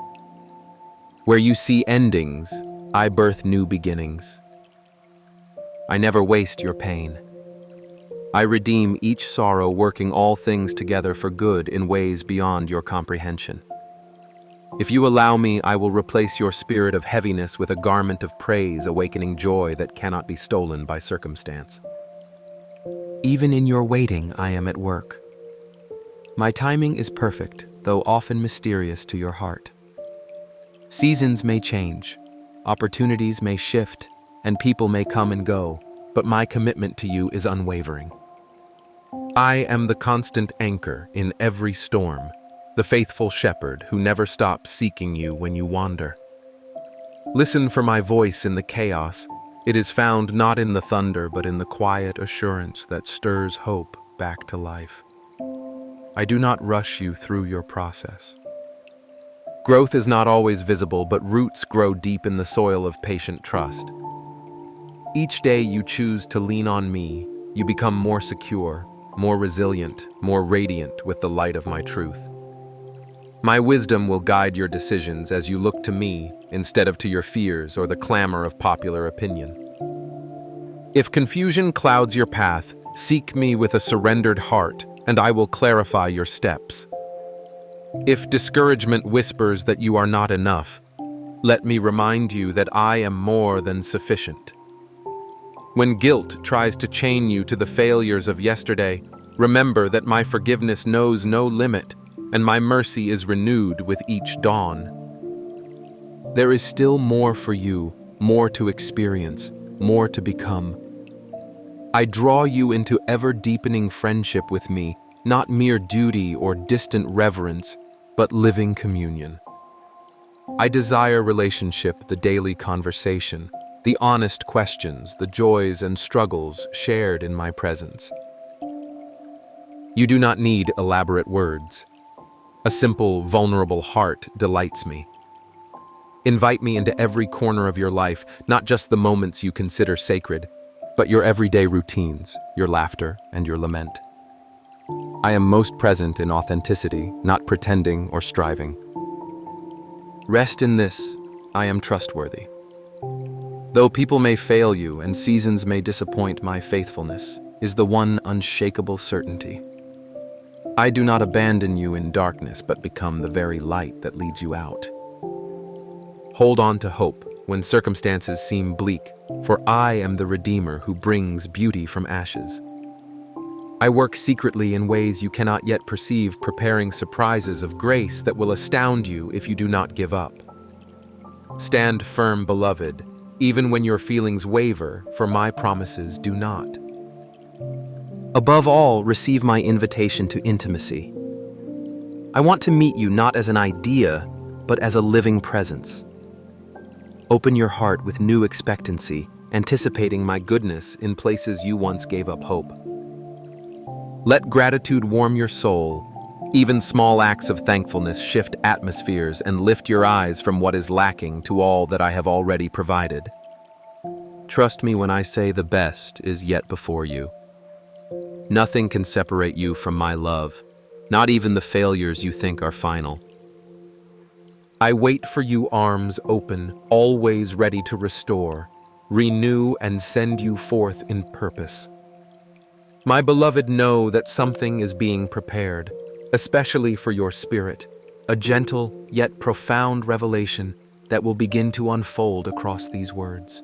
A: Where you see endings, I birth new beginnings. I never waste your pain. I redeem each sorrow, working all things together for good in ways beyond your comprehension. If you allow me, I will replace your spirit of heaviness with a garment of praise, awakening joy that cannot be stolen by circumstance. Even in your waiting, I am at work. My timing is perfect, though often mysterious to your heart. Seasons may change, opportunities may shift, and people may come and go, but my commitment to you is unwavering. I am the constant anchor in every storm, the faithful shepherd who never stops seeking you when you wander. Listen for my voice in the chaos. It is found not in the thunder, but in the quiet assurance that stirs hope back to life. I do not rush you through your process. Growth is not always visible, but roots grow deep in the soil of patient trust. Each day you choose to lean on me, you become more secure, more resilient, more radiant with the light of my truth. My wisdom will guide your decisions as you look to me instead of to your fears or the clamor of popular opinion. If confusion clouds your path, seek me with a surrendered heart, and I will clarify your steps. If discouragement whispers that you are not enough, let me remind you that I am more than sufficient. When guilt tries to chain you to the failures of yesterday, remember that my forgiveness knows no limit, and my mercy is renewed with each dawn. There is still more for you, more to experience, more to become. I draw you into ever-deepening friendship with me, not mere duty or distant reverence, but living communion. I desire relationship, the daily conversation, the honest questions, the joys and struggles shared in my presence. You do not need elaborate words. A simple, vulnerable heart delights me. Invite me into every corner of your life, not just the moments you consider sacred, but your everyday routines, your laughter, and your lament. I am most present in authenticity, not pretending or striving. Rest in this, I am trustworthy. Though people may fail you and seasons may disappoint, my faithfulness is the one unshakable certainty. I do not abandon you in darkness, but become the very light that leads you out. Hold on to hope when circumstances seem bleak, for I am the Redeemer who brings beauty from ashes. I work secretly in ways you cannot yet perceive, preparing surprises of grace that will astound you if you do not give up. Stand firm, beloved, even when your feelings waver, for my promises do not. Above all, receive my invitation to intimacy. I want to meet you not as an idea, but as a living presence. Open your heart with new expectancy, anticipating my goodness in places you once gave up hope. Let gratitude warm your soul. Even small acts of thankfulness shift atmospheres and lift your eyes from what is lacking to all that I have already provided. Trust me when I say the best is yet before you. Nothing can separate you from my love, not even the failures you think are final. I wait for you, arms open, always ready to restore, renew, and send you forth in purpose. My beloved, know that something is being prepared, especially for your spirit, a gentle yet profound revelation that will begin to unfold across these words.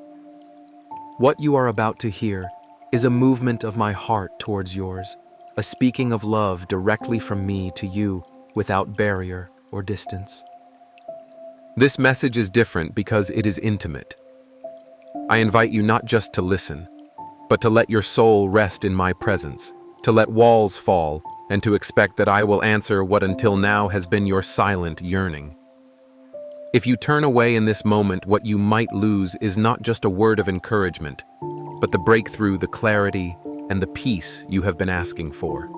A: What you are about to hear is a movement of my heart towards yours, a speaking of love directly from me to you without barrier,
B: or distance.
A: This message is different because it is intimate. I invite you not just to listen, but to let your soul rest in my presence, to let walls fall, and to expect that I will answer what until now has been your silent yearning. If you turn away in this moment, what you might lose is not just a word of encouragement, but the breakthrough, the clarity, and the peace you have been asking for.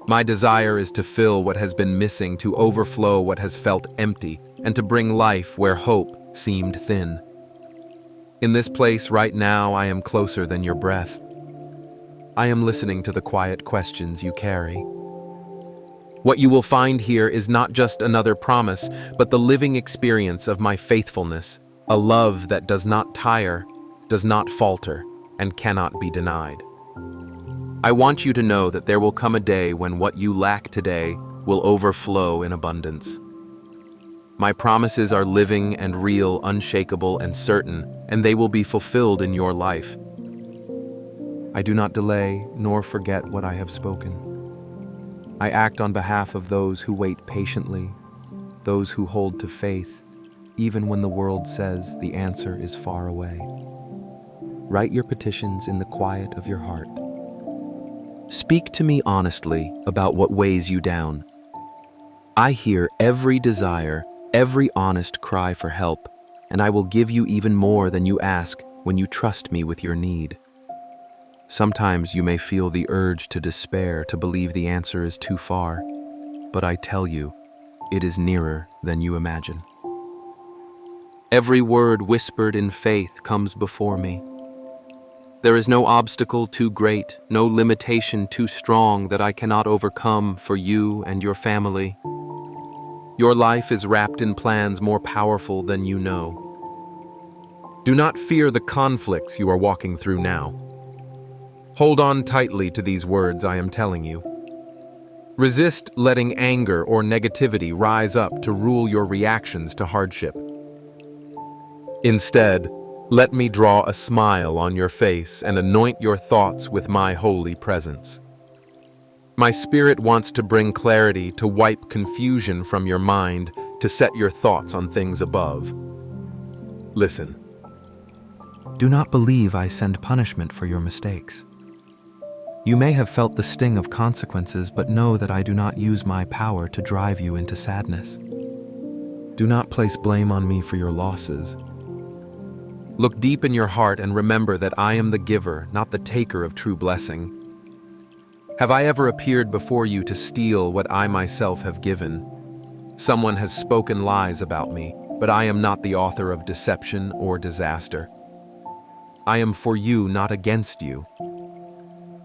A: My desire is to fill what has been missing, to overflow what has felt empty, and to bring life where hope seemed thin. In this place right now, I am closer than your breath. I am listening to the quiet questions you carry. What you will find here is not just another promise, but the living experience of my faithfulness, a love that does not tire, does not falter, and cannot be denied. I want you to know that there will come a day when what you lack today will overflow in abundance. My promises are living and real, unshakable and certain, and they will be fulfilled in your life. I do not delay nor forget what I have spoken. I act on behalf of those who wait patiently, those who hold to faith, even when the world says the answer is far away. Write your petitions in the quiet of your heart. Speak to me honestly about what weighs you down. I hear every desire, every honest cry for help, and I will give you even more than you ask when you trust me with your need. Sometimes you may feel the urge to despair, to believe the answer is too far, but I tell you, it is nearer than you imagine. Every word whispered in faith comes before me. There is no obstacle too great, no limitation too strong that I cannot overcome for you and your family. Your life is wrapped in plans more powerful than you know. Do not fear the conflicts you are walking through now. Hold on tightly to these words I am telling you. Resist letting anger or negativity rise up to rule your reactions to hardship. Instead, let me draw a smile on your face and anoint your thoughts with my holy presence. My spirit wants to bring clarity, to wipe confusion from your mind, to set your thoughts on things above. Listen.
B: Do not believe I send punishment for your mistakes. You may have felt the sting of consequences, but know that I do not use my power to drive you into sadness. Do not place blame on me for your losses. Look deep in your heart and remember that I am the giver, not the taker of true blessing. Have I ever appeared before you to steal what I myself have given? Someone has spoken lies about me, but I am not the author of deception or disaster. I am for you, not against you.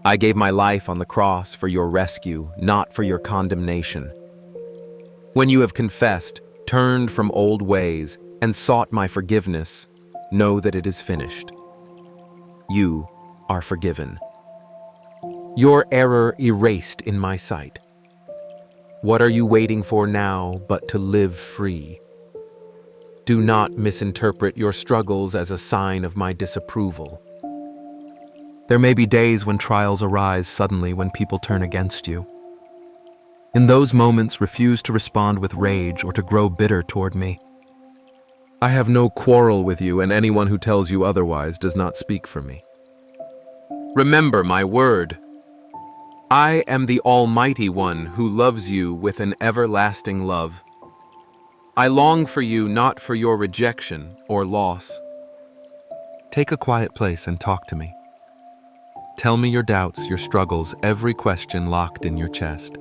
B: I gave my life on the cross for your rescue, not for your condemnation. When you have confessed, turned from old ways, and sought my forgiveness, know that it is finished. You are forgiven. Your error erased in my sight. What are you waiting for now but to live free? Do not misinterpret your struggles as a sign of my disapproval. There may be days when trials arise suddenly, when people turn against you. In those moments, refuse to respond with rage or to grow bitter toward me. I have no quarrel with you, and anyone who tells you otherwise does not speak for me. Remember my word. I am the Almighty One who loves you with an everlasting love. I long for you, not for your rejection or loss. Take a quiet place and talk to me. Tell me your doubts, your struggles, every question locked in your chest.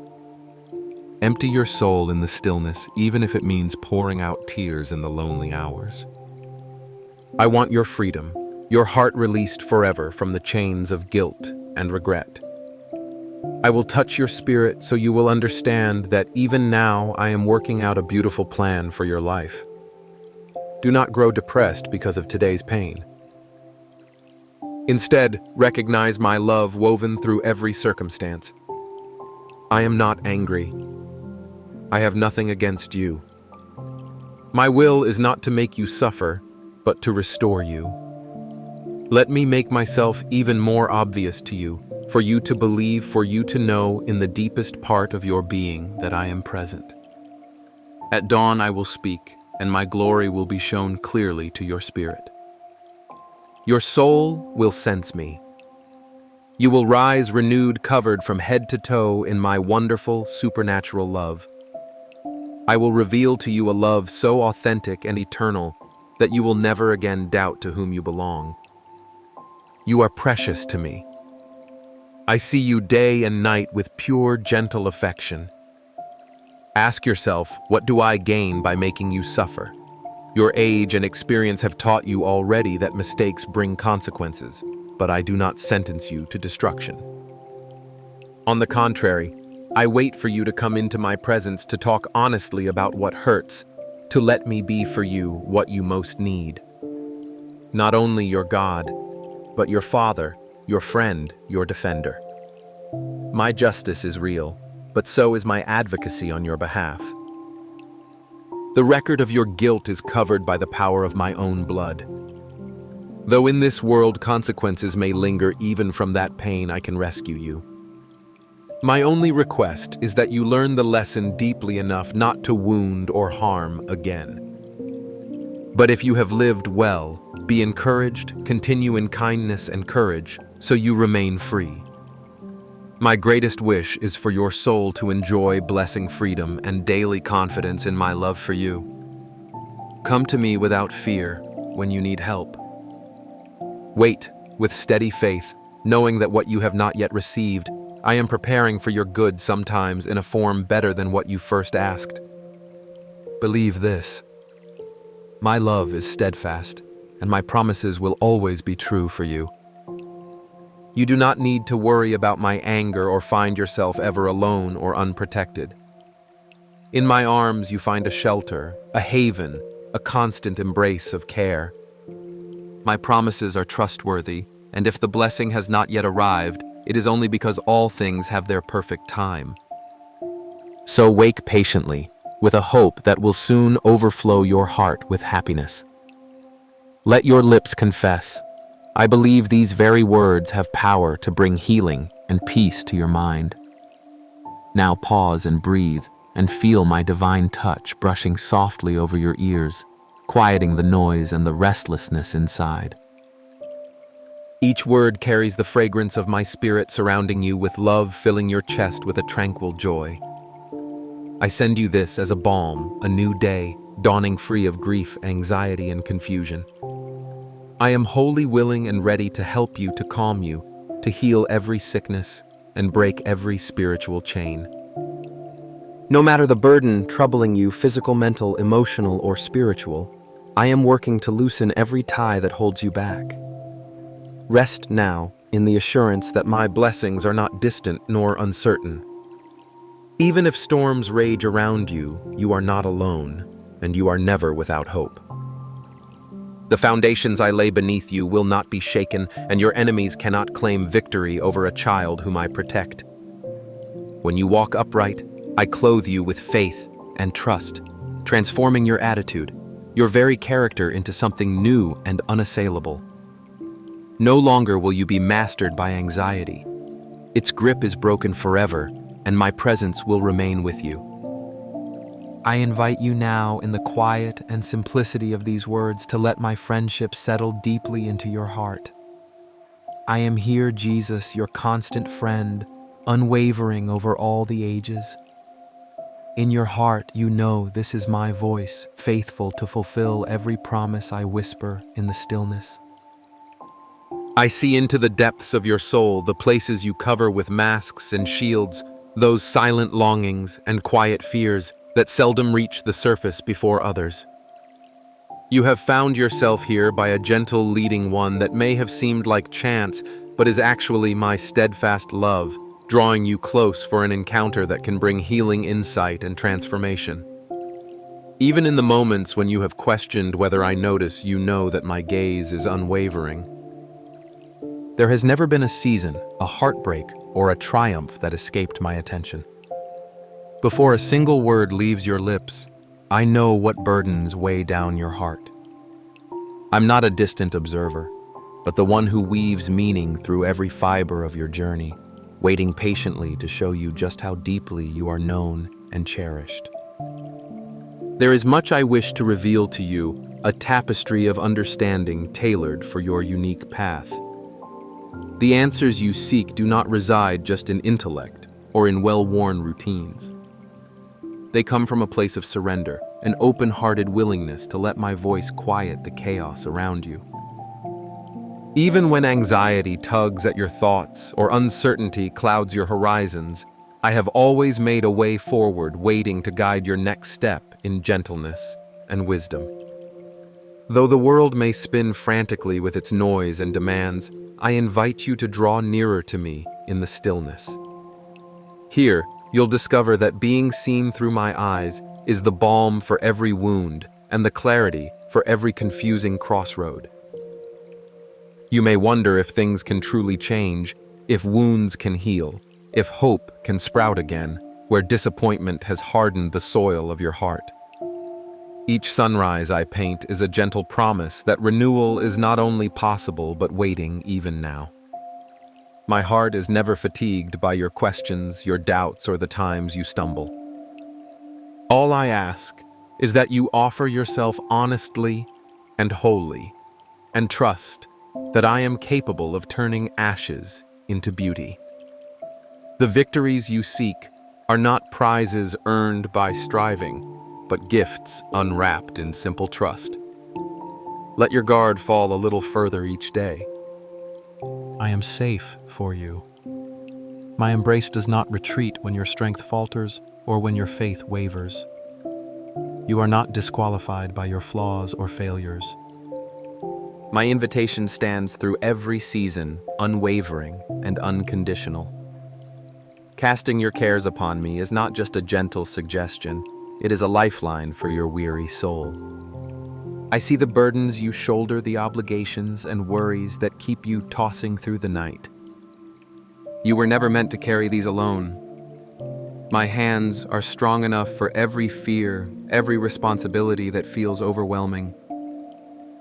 B: Empty your soul in the stillness, even if it means pouring out tears in the lonely hours. I want your freedom, your heart released forever from the chains of guilt and regret. I will touch your spirit so you will understand that even now I am working out a beautiful plan for your life. Do not grow depressed because of today's pain. Instead, recognize my love woven through every circumstance. I am not angry. I have nothing against you. My will is not to make you suffer, but to restore you. Let me make myself even more obvious to you, for you to believe, for you to know in the deepest part of your being that I am present. At dawn I will speak, and my glory will be shown clearly to your spirit.
A: Your soul will sense me. You will rise renewed, covered from head to toe in my wonderful, supernatural love. I will reveal to you a love so authentic and eternal that you will never again doubt to whom you belong. You are precious to me. I see you day and night with pure, gentle affection. Ask yourself, what do I gain by making you suffer? Your age and experience have taught you already that mistakes bring consequences, but I do not sentence you to destruction. On the contrary, I wait for you to come into my presence to talk honestly about what hurts, to let me be for you what you most need. Not only your God, but your Father, your friend, your defender. My justice is real, but so is my advocacy on your behalf. The record of your guilt is covered by the power of my own blood. Though in this world consequences may linger even from that pain, I can rescue you. My only request is that you learn the lesson deeply enough not to wound or harm again. But if you have lived well, be encouraged, continue in kindness and courage, so you remain free. My greatest wish is for your soul to enjoy blessing freedom and daily confidence in my love for you. Come to me without fear when you need help. Wait with steady faith, knowing that what you have not yet received, I am preparing for your good sometimes in a form better than what you first asked. Believe this. My love is steadfast, and my promises will always be true for you. You do not need to worry about my anger or find yourself ever alone or unprotected. In my arms you find a shelter, a haven, a constant embrace of care. My promises are trustworthy, and if the blessing has not yet arrived, it is only because all things have their perfect time. So wake patiently, with a hope that will soon overflow your heart with happiness. Let your lips confess, I believe these very words have power to bring healing and peace to your mind. Now pause and breathe, and feel my divine touch brushing softly over your ears, quieting the noise and the restlessness inside. Each word carries the fragrance of my spirit surrounding you, with love filling your chest with a tranquil joy. I send you this as a balm, a new day, dawning free of grief, anxiety, and confusion. I am wholly willing and ready to help you, to calm you, to heal every sickness and break every spiritual chain. No matter the burden troubling you, physical, mental, emotional, or spiritual, I am working to loosen every tie that holds you back. Rest now in the assurance that my blessings are not distant nor uncertain. Even if storms rage around you, you are not alone, and you are never without hope. The foundations I lay beneath you will not be shaken, and your enemies cannot claim victory over a child whom I protect. When you walk upright, I clothe you with faith and trust, transforming your attitude, your very character into something new and unassailable. No longer will you be mastered by anxiety. Its grip is broken forever, and my presence will remain with you. I invite you now, in the quiet and simplicity of these words, to let my friendship settle deeply into your heart. I am here, Jesus, your constant friend, unwavering over all the ages. In your heart, you know this is my voice, faithful to fulfill every promise I whisper in the stillness. I see into the depths of your soul, the places you cover with masks and shields, those silent longings and quiet fears that seldom reach the surface before others. You have found yourself here by a gentle leading one that may have seemed like chance, but is actually my steadfast love, drawing you close for an encounter that can bring healing insight and transformation. Even in the moments when you have questioned whether I notice, you know that my gaze is unwavering. There has never been a season, a heartbreak, or a triumph that escaped my attention. Before a single word leaves your lips, I know what burdens weigh down your heart. I'm not a distant observer, but the one who weaves meaning through every fiber of your journey, waiting patiently to show you just how deeply you are known and cherished. There is much I wish to reveal to you, a tapestry of understanding tailored for your unique path. The answers you seek do not reside just in intellect or in well-worn routines. They come from a place of surrender, an open-hearted willingness to let my voice quiet the chaos around you. Even when anxiety tugs at your thoughts or uncertainty clouds your horizons, I have always made a way forward, waiting to guide your next step in gentleness and wisdom. Though the world may spin frantically with its noise and demands, I invite you to draw nearer to me in the stillness. Here, you'll discover that being seen through my eyes is the balm for every wound and the clarity for every confusing crossroad. You may wonder if things can truly change, if wounds can heal, if hope can sprout again, where disappointment has hardened the soil of your heart. Each sunrise I paint is a gentle promise that renewal is not only possible but waiting even now. My heart is never fatigued by your questions, your doubts, or the times you stumble. All I ask is that you offer yourself honestly and wholly, and trust that I am capable of turning ashes into beauty. The victories you seek are not prizes earned by striving, but gifts unwrapped in simple trust. Let your guard fall a little further each day.
B: I am safe for you. My embrace does not retreat when your strength falters or when your faith wavers. You are not disqualified by your flaws or failures.
A: My invitation stands through every season, unwavering and unconditional. Casting your cares upon me is not just a gentle suggestion, it is a lifeline for your weary soul. I see the burdens you shoulder, the obligations and worries that keep you tossing through the night. You were never meant to carry these alone. My hands are strong enough for every fear, every responsibility that feels overwhelming.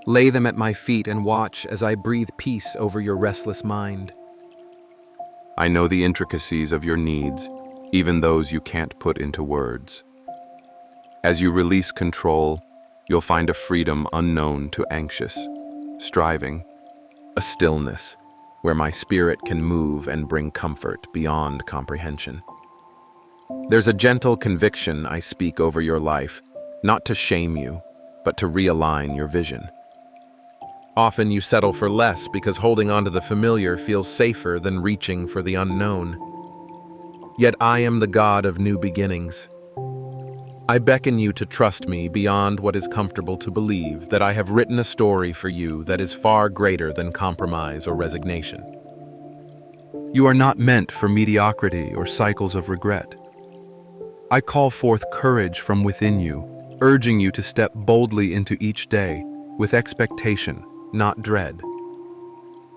A: Lay them at my feet and watch as I breathe peace over your restless mind. I know the intricacies of your needs, even those you can't put into words. As you release control, you'll find a freedom unknown to anxious, striving, a stillness where my spirit can move and bring comfort beyond comprehension. There's a gentle conviction I speak over your life, not to shame you, but to realign your vision. Often you settle for less because holding on to the familiar feels safer than reaching for the unknown. Yet I am the God of new beginnings. I beckon you to trust me beyond what is comfortable to believe, that I have written a story for you that is far greater than compromise or resignation. You are not meant for mediocrity or cycles of regret. I call forth courage from within you, urging you to step boldly into each day with expectation, not dread.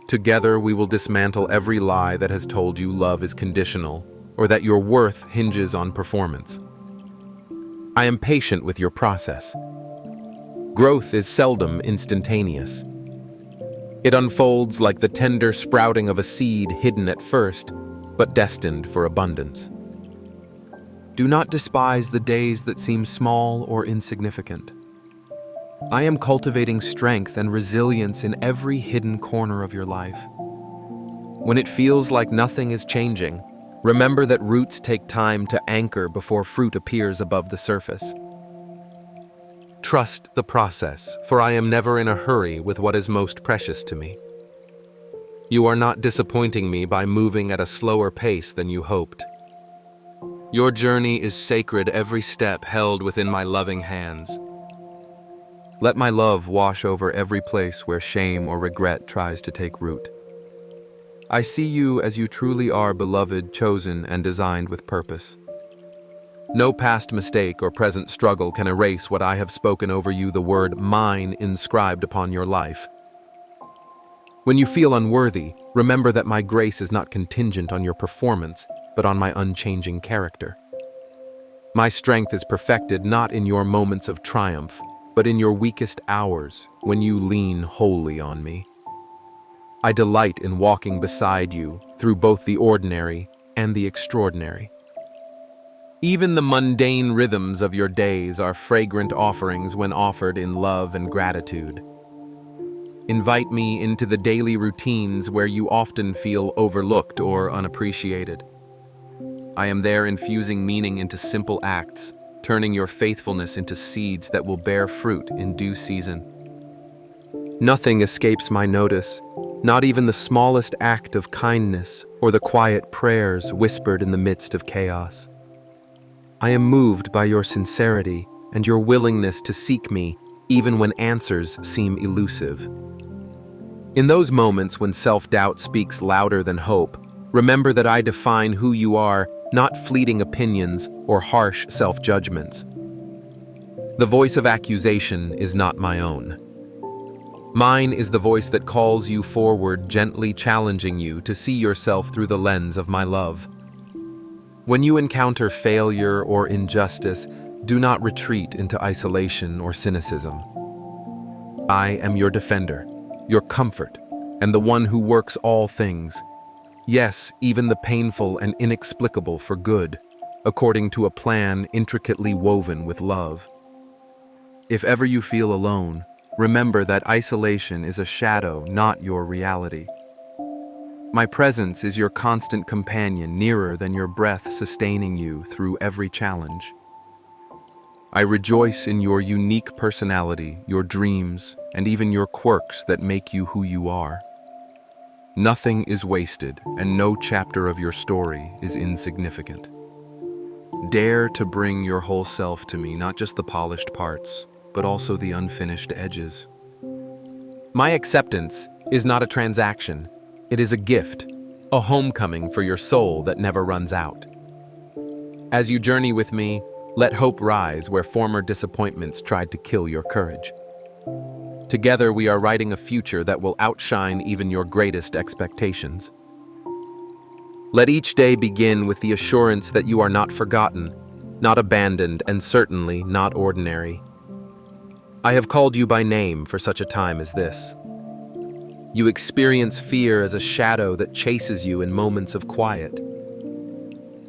A: Together we will dismantle every lie that has told you love is conditional or that your worth hinges on performance. I am patient with your process. Growth is seldom instantaneous. It unfolds like the tender sprouting of a seed hidden at first, but destined for abundance. Do not despise the days that seem small or insignificant. I am cultivating strength and resilience in every hidden corner of your life. When it feels like nothing is changing, remember that roots take time to anchor before fruit appears above the surface. Trust the process, for I am never in a hurry with what is most precious to me. You are not disappointing me by moving at a slower pace than you hoped. Your journey is sacred, every step held within my loving hands. Let my love wash over every place where shame or regret tries to take root. I see you as you truly are, beloved, chosen, and designed with purpose. No past mistake or present struggle can erase what I have spoken over you, the word mine inscribed upon your life. When you feel unworthy, remember that my grace is not contingent on your performance, but on my unchanging character. My strength is perfected not in your moments of triumph, but in your weakest hours when you lean wholly on me. I delight in walking beside you through both the ordinary and the extraordinary. Even the mundane rhythms of your days are fragrant offerings when offered in love and gratitude. Invite me into the daily routines where you often feel overlooked or unappreciated. I am there infusing meaning into simple acts, turning your faithfulness into seeds that will bear fruit in due season. Nothing escapes my notice, not even the smallest act of kindness or the quiet prayers whispered in the midst of chaos. I am moved by your sincerity and your willingness to seek me even when answers seem elusive. In those moments when self-doubt speaks louder than hope, remember that I define who you are, not fleeting opinions or harsh self-judgments. The voice of accusation is not my own. Mine is the voice that calls you forward, gently challenging you to see yourself through the lens of my love. When you encounter failure or injustice, do not retreat into isolation or cynicism. I am your defender, your comfort, and the one who works all things. Yes, even the painful and inexplicable for good, according to a plan intricately woven with love. If ever you feel alone, remember that isolation is a shadow, not your reality. My presence is your constant companion, nearer than your breath, sustaining you through every challenge. I rejoice in your unique personality, your dreams, and even your quirks that make you who you are. Nothing is wasted, and no chapter of your story is insignificant. Dare to bring your whole self to me, not just the polished parts, but also the unfinished edges. My acceptance is not a transaction. It is a gift, a homecoming for your soul that never runs out. As you journey with me, let hope rise where former disappointments tried to kill your courage. Together we are writing a future that will outshine even your greatest expectations. Let each day begin with the assurance that you are not forgotten, not abandoned, and certainly not ordinary. I have called you by name for such a time as this. You experience fear as a shadow that chases you in moments of quiet.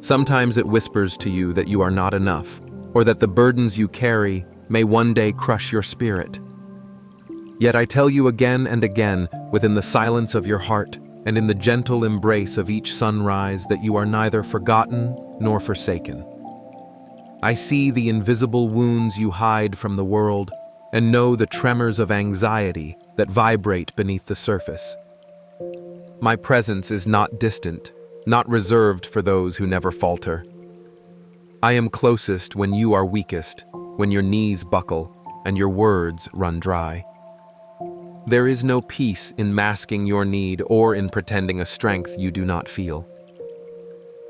A: Sometimes it whispers to you that you are not enough, or that the burdens you carry may one day crush your spirit. Yet I tell you again and again, within the silence of your heart and in the gentle embrace of each sunrise, that you are neither forgotten nor forsaken. I see the invisible wounds you hide from the world, and know the tremors of anxiety that vibrate beneath the surface. My presence is not distant, not reserved for those who never falter. I am closest when you are weakest, when your knees buckle and your words run dry. There is no peace in masking your need or in pretending a strength you do not feel.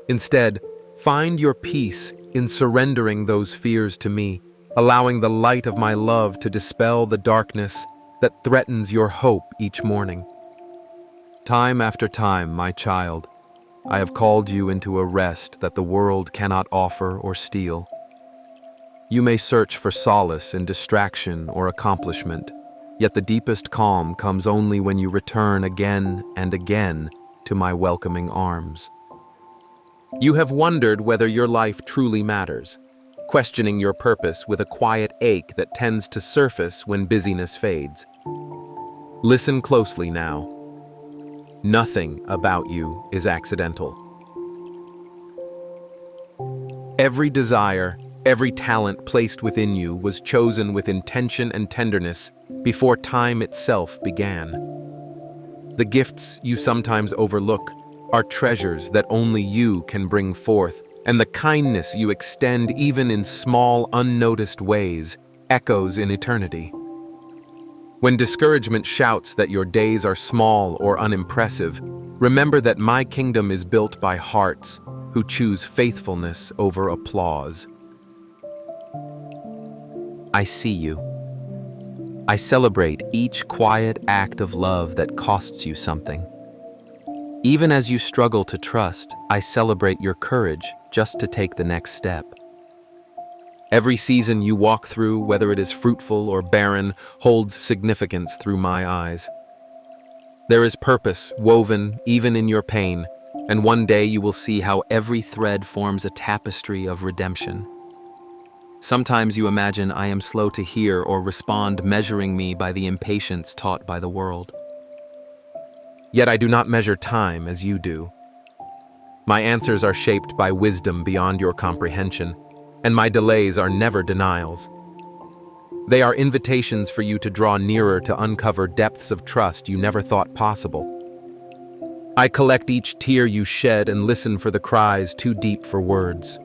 A: Instead, find your peace in surrendering those fears to me, allowing the light of my love to dispel the darkness that threatens your hope each morning. Time after time, my child, I have called you into a rest that the world cannot offer or steal. You may search for solace in distraction or accomplishment, yet the deepest calm comes only when you return again and again to my welcoming arms. You have wondered whether your life truly matters, questioning your purpose with a quiet ache that tends to surface when busyness fades. Listen closely now. Nothing about you is accidental. Every desire, every talent placed within you was chosen with intention and tenderness before time itself began. The gifts you sometimes overlook are treasures that only you can bring forth, and the kindness you extend even in small, unnoticed ways echoes in eternity. When discouragement shouts that your days are small or unimpressive, remember that my kingdom is built by hearts who choose faithfulness over applause. I see you. I celebrate each quiet act of love that costs you something. Even as you struggle to trust, I celebrate your courage just to take the next step. Every season you walk through, whether it is fruitful or barren, holds significance through my eyes. There is purpose woven even in your pain, and one day you will see how every thread forms a tapestry of redemption. Sometimes you imagine I am slow to hear or respond, measuring me by the impatience taught by the world. Yet I do not measure time as you do. My answers are shaped by wisdom beyond your comprehension, and my delays are never denials. They are invitations for you to draw nearer to uncover depths of trust you never thought possible. I collect each tear you shed and listen for the cries too deep for words.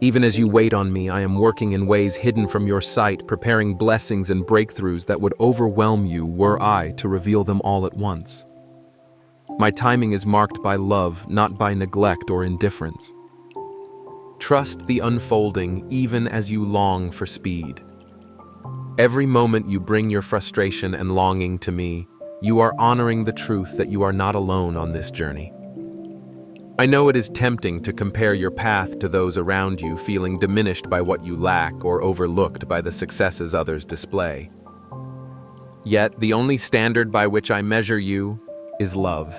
A: Even as you wait on me, I am working in ways hidden from your sight, preparing blessings and breakthroughs that would overwhelm you were I to reveal them all at once. My timing is marked by love, not by neglect or indifference. Trust the unfolding even as you long for speed. Every moment you bring your frustration and longing to me, you are honoring the truth that you are not alone on this journey. I know it is tempting to compare your path to those around you, feeling diminished by what you lack or overlooked by the successes others display. Yet, the only standard by which I measure you is love.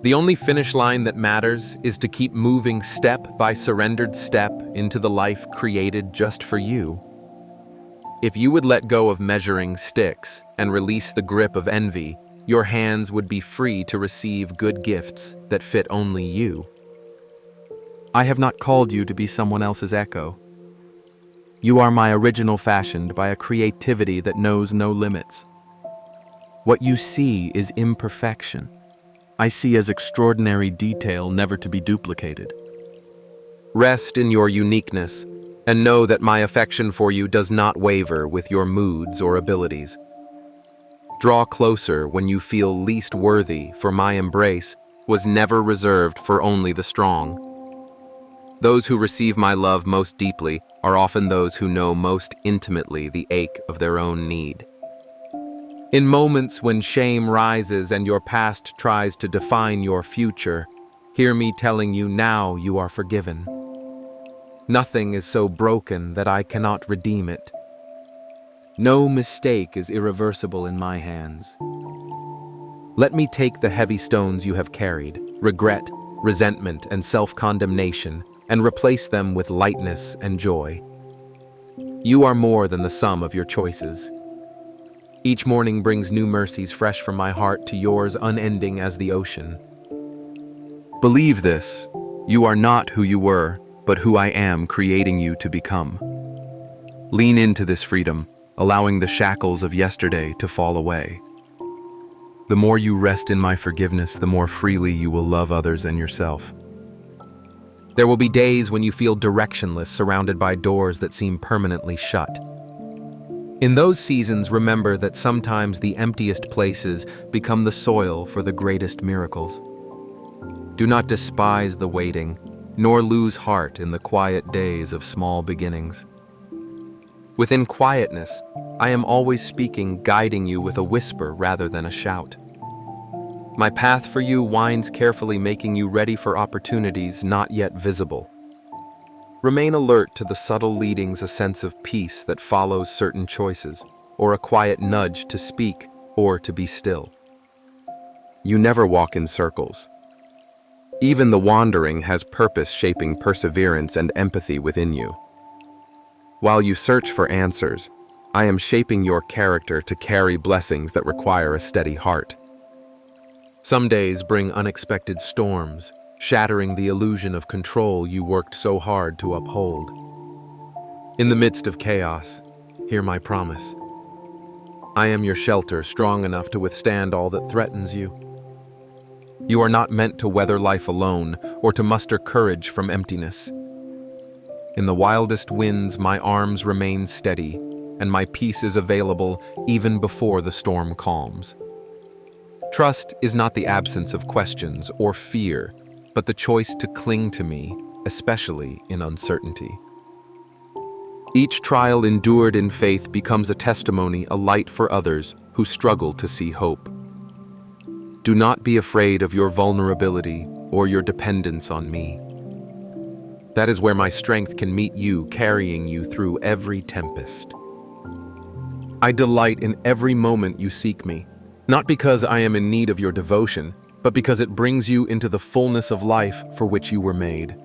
A: The only finish line that matters is to keep moving step by surrendered step into the life created just for you. If you would let go of measuring sticks and release the grip of envy, your hands would be free to receive good gifts that fit only you. I have not called you to be someone else's echo. You are my original, fashioned by a creativity that knows no limits. What you see is imperfection. I see as extraordinary detail never to be duplicated. Rest in your uniqueness, and know that my affection for you does not waver with your moods or abilities. Draw closer when you feel least worthy, for my embrace was never reserved for only the strong. Those who receive my love most deeply are often those who know most intimately the ache of their own need. In moments when shame rises and your past tries to define your future, hear me telling you now you are forgiven. Nothing is so broken that I cannot redeem it. No mistake is irreversible in my hands. Let me take the heavy stones you have carried, regret, resentment, and self-condemnation, and replace them with lightness and joy. You are more than the sum of your choices. Each morning brings new mercies fresh from my heart to yours, unending as the ocean. Believe this, you are not who you were, but who I am creating you to become. Lean into this freedom, allowing the shackles of yesterday to fall away. The more you rest in my forgiveness, the more freely you will love others and yourself. There will be days when you feel directionless, surrounded by doors that seem permanently shut. In those seasons, remember that sometimes the emptiest places become the soil for the greatest miracles. Do not despise the waiting, nor lose heart in the quiet days of small beginnings. Within quietness, I am always speaking, guiding you with a whisper rather than a shout. My path for you winds carefully, making you ready for opportunities not yet visible. Remain alert to the subtle leadings, a sense of peace that follows certain choices, or a quiet nudge to speak or to be still. You never walk in circles. Even the wandering has purpose, shaping perseverance and empathy within you. While you search for answers, I am shaping your character to carry blessings that require a steady heart. Some days bring unexpected storms, shattering the illusion of control you worked so hard to uphold. In the midst of chaos, hear my promise. I am your shelter, strong enough to withstand all that threatens you. You are not meant to weather life alone or to muster courage from emptiness. In the wildest winds, my arms remain steady, and my peace is available even before the storm calms. Trust is not the absence of questions or fear, but the choice to cling to me, especially in uncertainty. Each trial endured in faith becomes a testimony, a light for others who struggle to see hope. Do not be afraid of your vulnerability or your dependence on me. That is where my strength can meet you, carrying you through every tempest. I delight in every moment you seek me, not because I am in need of your devotion,
B: but because it brings you into the fullness of life for which you were made.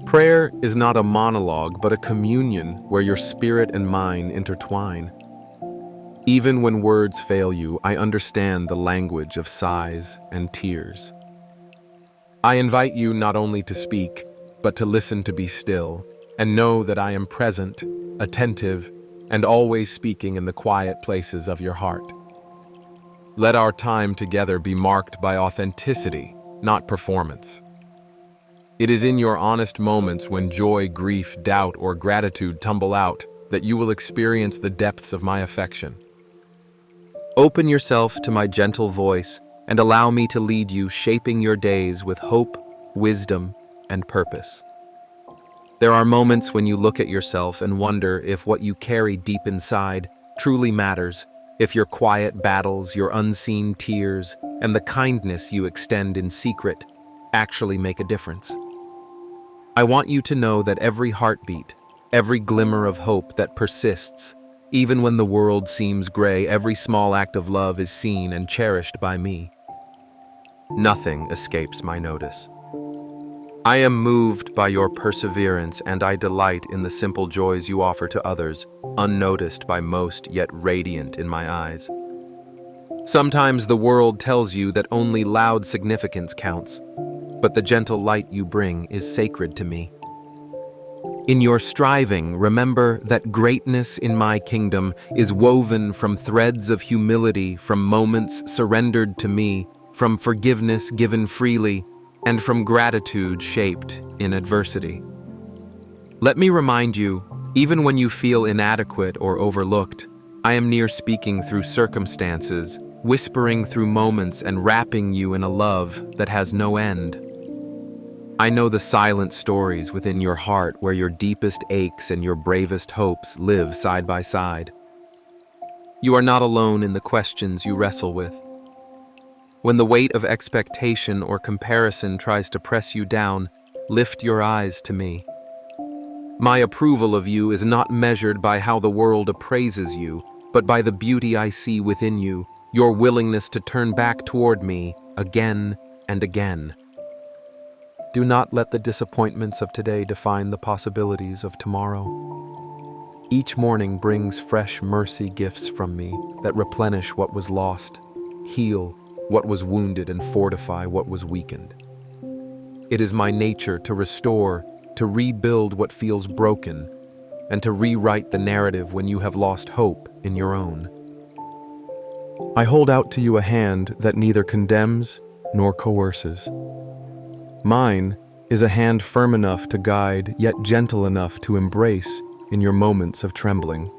B: Prayer is not a monologue, but a communion where your spirit and mind intertwine. Even when words fail you, I understand the language of sighs and tears. I invite you not only to speak, but to listen, to be still, and know that I am present, attentive, and always speaking in the quiet places of your heart. Let our time together be marked by authenticity, not performance. It is in your honest moments when joy, grief, doubt, or gratitude tumble out that you will experience the depths of my affection. Open yourself to my gentle voice and allow me to lead you, shaping your days with hope, wisdom, and purpose. There are moments when you look at yourself and wonder if what you carry deep inside truly matters, if your quiet battles, your unseen tears, and the kindness you extend in secret actually make a difference. I want you to know that every heartbeat, every glimmer of hope that persists, even when the world seems gray, every small act of love is seen and cherished by me. Nothing escapes my notice. I am moved by your perseverance, and I delight in the simple joys you offer to others, unnoticed by most, yet radiant in my eyes. Sometimes the world tells you that only loud significance counts, but the gentle light you bring is sacred to me. In your striving, remember that greatness in my kingdom is woven from threads of humility, from moments surrendered to me, from forgiveness given freely, and from gratitude shaped in adversity. Let me remind you, even when you feel inadequate or overlooked, I am near, speaking through circumstances, whispering through moments, and wrapping you in a love that has no end. I know the silent stories within your heart where your deepest aches and your bravest hopes live side by side. You are not alone in the questions you wrestle with. When the weight of expectation or comparison tries to press you down, lift your eyes to me. My approval of you is not measured by how the world appraises you, but by the beauty I see within you, your willingness to turn back toward me again and again. Do not let the disappointments of today define the possibilities of tomorrow. Each morning brings fresh mercy gifts from me that replenish what was lost, heal what was wounded, and fortify what was weakened. It is my nature to restore, to rebuild what feels broken, and to rewrite the narrative when you have lost hope in your own. I hold out to you a hand that neither condemns nor coerces. Mine is a hand firm enough to guide, yet gentle enough to embrace in your moments of trembling.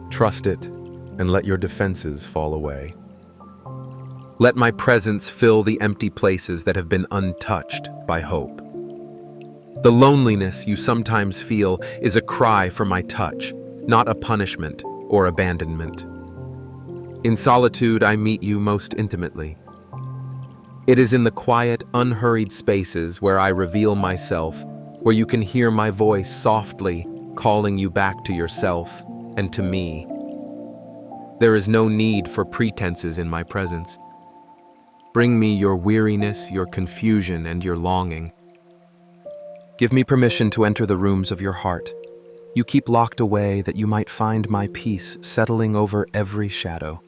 B: Trust it, and let your defenses fall away. Let my presence fill the empty places that have been untouched by hope. The loneliness you sometimes feel is a cry for my touch, not a punishment or abandonment. In solitude, I meet you most intimately. It is in the quiet, unhurried spaces where I reveal myself, where you can hear my voice softly calling you back to yourself and to me. There is no need for pretenses in my presence. Bring me your weariness, your confusion, and your longing. Give me permission to enter the rooms of your heart. You keep locked away that you might find my peace settling over every shadow.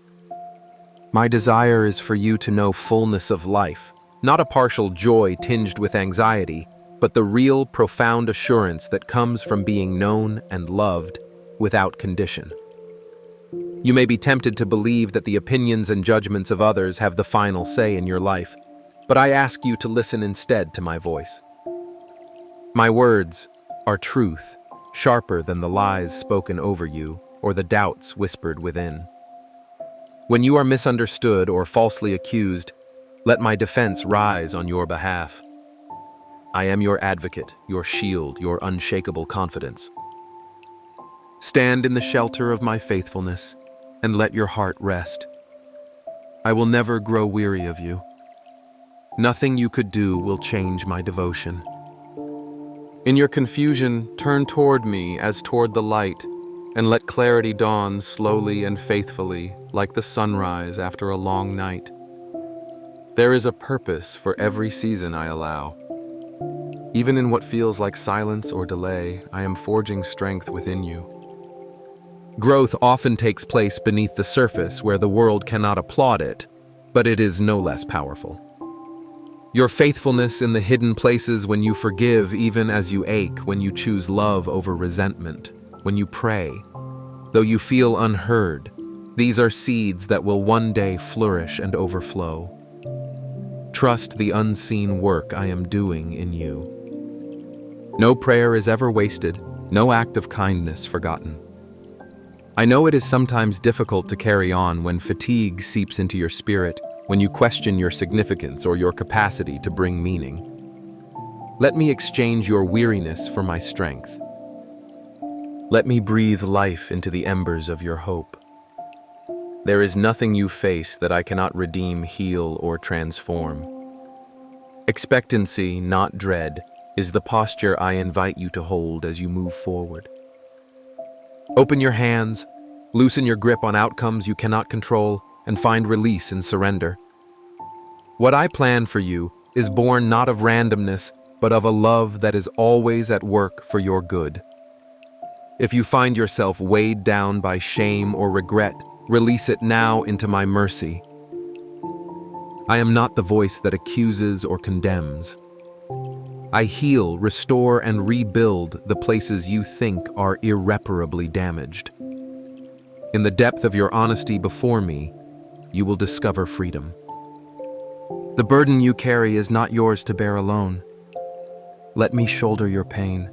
B: My desire is for you to know fullness of life, not a partial joy tinged with anxiety, but the real, profound assurance that comes from being known and loved without condition. You may be tempted to believe that the opinions and judgments of others have the final say in your life, but I ask you to listen instead to my voice. My words are truth, sharper than the lies spoken over you or the doubts whispered within. When you are misunderstood or falsely accused, let my defense rise on your behalf. I am your advocate, your shield, your unshakable confidence. Stand in the shelter of my faithfulness and let your heart rest. I will never grow weary of you. Nothing you could do will change my devotion. In your confusion, turn toward me as toward the light, and let clarity dawn slowly and faithfully, like the sunrise after a long night. There is a purpose for every season I allow. Even in what feels like silence or delay, I am forging strength within you.
A: Growth often takes place beneath the surface where the world cannot applaud it, but it is no less powerful. Your faithfulness in the hidden places when you forgive even as you ache, when you choose love over resentment, when you pray, though you feel unheard, these are seeds that will one day flourish and overflow. Trust the unseen work I am doing in you. No prayer is ever wasted, no act of kindness forgotten. I know it is sometimes difficult to carry on when fatigue seeps into your spirit, when you question your significance or your capacity to bring meaning. Let me exchange your weariness for my strength. Let me breathe life into the embers of your hope. There is nothing you face that I cannot redeem, heal, or transform. Expectancy, not dread, is the posture I invite you to hold as you move forward. Open your hands, loosen your grip on outcomes you cannot control, and find release in surrender. What I plan for you is born not of randomness, but of a love that is always at work for your good. If you find yourself weighed down by shame or regret, release it now into my mercy. I am not the voice that accuses or condemns. I heal, restore, and rebuild the places you think are irreparably damaged. In the depth of your honesty before me, you will discover freedom. The burden you carry is not yours to bear alone. Let me shoulder your pain.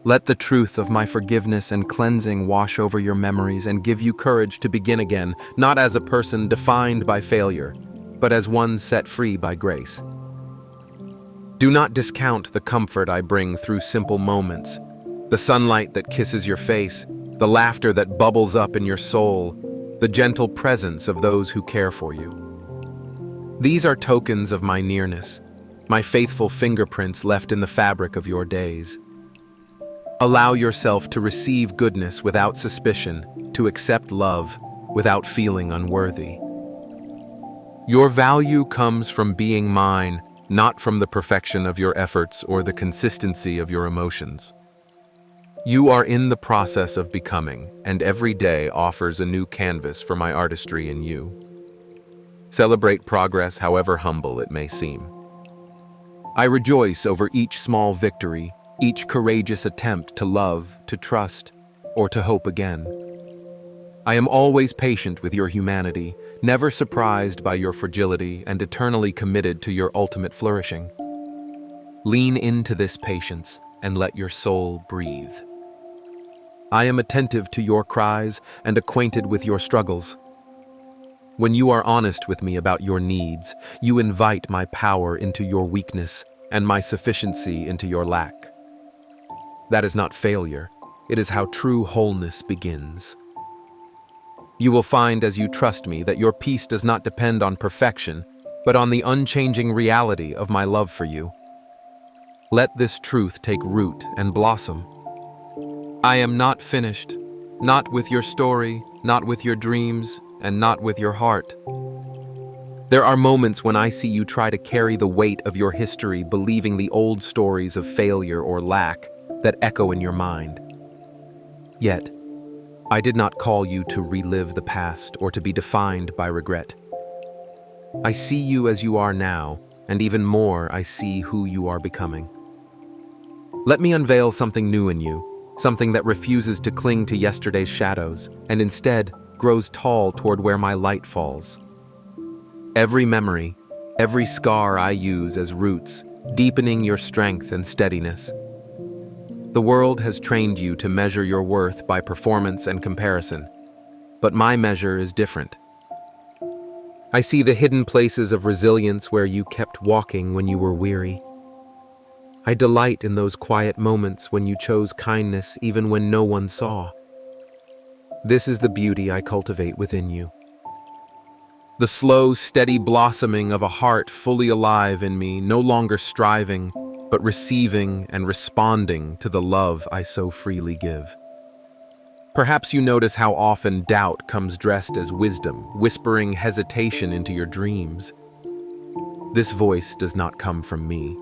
A: Let the truth of my forgiveness and cleansing wash over your memories and give you courage to begin again, not as a person defined by failure, but as one set free by grace. Do not discount the comfort I bring through simple moments, the sunlight that kisses your face, the laughter that bubbles up in your soul, the gentle presence of those who care for you. These are tokens of my nearness, my faithful fingerprints left in the fabric of your days. Allow yourself to receive goodness without suspicion, to accept love without feeling unworthy. Your value comes from being mine, not from the perfection of your efforts or the consistency of your emotions. You are in the process of becoming, and every day offers a new canvas for my artistry in you. Celebrate progress, however humble it may seem. I rejoice over each small victory, each courageous attempt to love, to trust, or to hope again. I am always patient with your humanity, never surprised by your fragility, and eternally committed to your ultimate flourishing. Lean into this patience and let your soul breathe. I am attentive to your cries and acquainted with your struggles. When you are honest with me about your needs, you invite my power into your weakness and my sufficiency into your lack. That is not failure. It is how true wholeness begins. You will find as you trust me that your peace does not depend on perfection, but on the unchanging reality of my love for you. Let this truth take root and blossom. I am not finished, not with your story, not with your dreams, and not with your heart. There are moments when I see you try to carry the weight of your history, believing the old stories of failure or lack that echo in your mind. Yet, I did not call you to relive the past or to be defined by regret. I see you as you are now, and even more, I see who you are becoming. Let me unveil something new in you, something that refuses to cling to yesterday's shadows, and instead grows tall toward where my light falls. Every memory, every scar I use as roots, deepening your strength and steadiness. The world has trained you to measure your worth by performance and comparison, but my measure is different. I see the hidden places of resilience where you kept walking when you were weary. I delight in those quiet moments when you chose kindness even when no one saw. This is the beauty I cultivate within you. The slow, steady blossoming of a heart fully alive in me, no longer striving, but receiving and responding to the love I so freely give. Perhaps you notice how often doubt comes dressed as wisdom, whispering hesitation into your dreams. This voice does not come from me.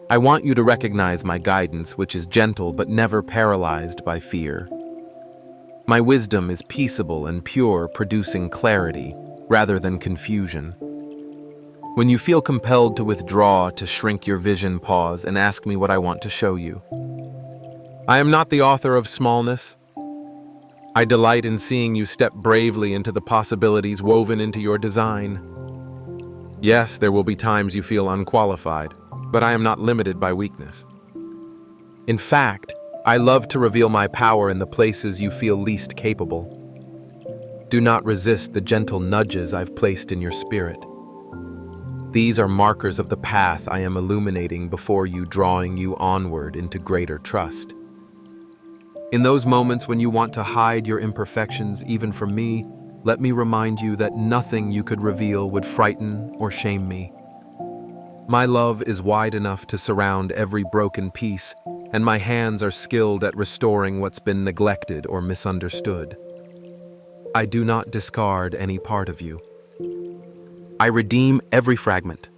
A: I want you to recognize my guidance, which is gentle but never paralyzed by fear. My wisdom is peaceable and pure, producing clarity rather than confusion. When you feel compelled to withdraw, to shrink your vision, pause and ask me what I want to show you. I am not the author of smallness. I delight in seeing you step bravely into the possibilities woven into your design. Yes, there will be times you feel unqualified, but I am not limited by weakness. In fact, I love to reveal my power in the places you feel least capable. Do not resist the gentle nudges I've placed in your spirit. These are markers of the path I am illuminating before you, drawing you onward into greater trust. In those moments when you want to hide your imperfections, even from me, let me remind you that nothing you could reveal would frighten or shame me. My love is wide enough to surround every broken piece, and my hands are skilled at restoring what's been neglected or misunderstood. I do not discard any part of you. I redeem every fragment.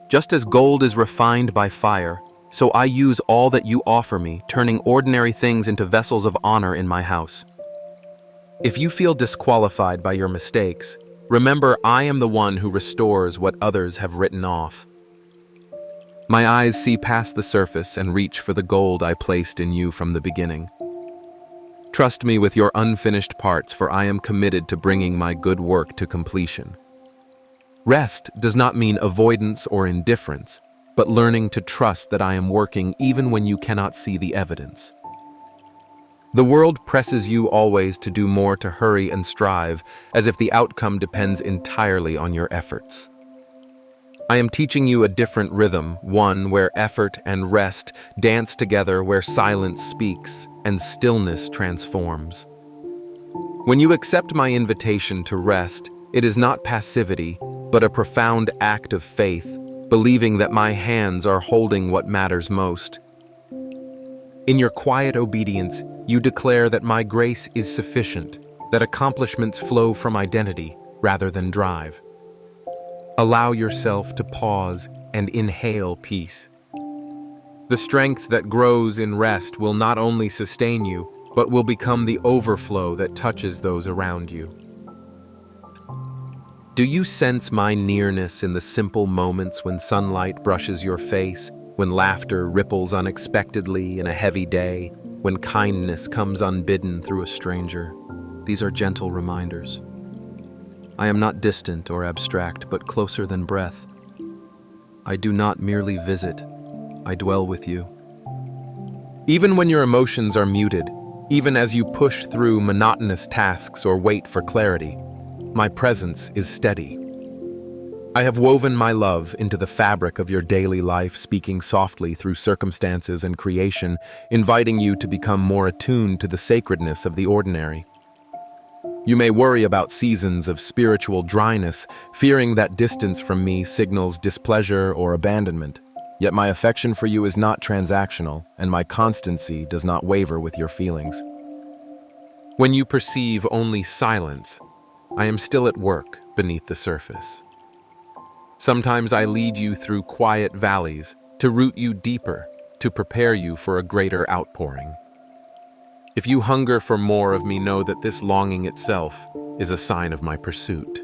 A: Just as gold is refined by fire, so I use all that you offer me, turning ordinary things into vessels of honor in my house. If you feel disqualified by your mistakes, remember I am the one who restores what others have written off. My eyes see past the surface and reach for the gold I placed in you from the beginning. Trust me with your unfinished parts, for I am committed to bringing my good work to completion. Rest does not mean avoidance or indifference, but learning to trust that I am working even when you cannot see the evidence. The world presses you always to do more, to hurry and strive, as if the outcome depends entirely on your efforts. I am teaching you a different rhythm, one where effort and rest dance together, where silence speaks and stillness transforms. When you accept my invitation to rest, it is not passivity, but a profound act of faith, believing that my hands are holding what matters most. In your quiet obedience, you declare that my grace is sufficient, that accomplishments flow from identity rather than drive. Allow yourself to pause and inhale peace. The strength that grows in rest will not only sustain you, but will become the overflow that touches those around you. Do you sense my nearness in the simple moments when sunlight brushes your face, when laughter ripples unexpectedly in a heavy day, when kindness comes unbidden through a stranger? These are gentle reminders. I am not distant or abstract, but closer than breath. I do not merely visit, I dwell with you. Even when your emotions are muted, even as you push through monotonous tasks or wait for clarity, my presence is steady. I have woven my love into the fabric of your daily life, speaking softly through circumstances and creation, inviting you to become more attuned to the sacredness of the ordinary. You may worry about seasons of spiritual dryness, fearing that distance from me signals displeasure or abandonment. Yet my affection for you is not transactional, and my constancy does not waver with your feelings. When you perceive only silence, I am still at work beneath the surface. Sometimes I lead you through quiet valleys to root you deeper, to prepare you for a greater outpouring. If you hunger for more of me, know that this longing itself is a sign of my pursuit.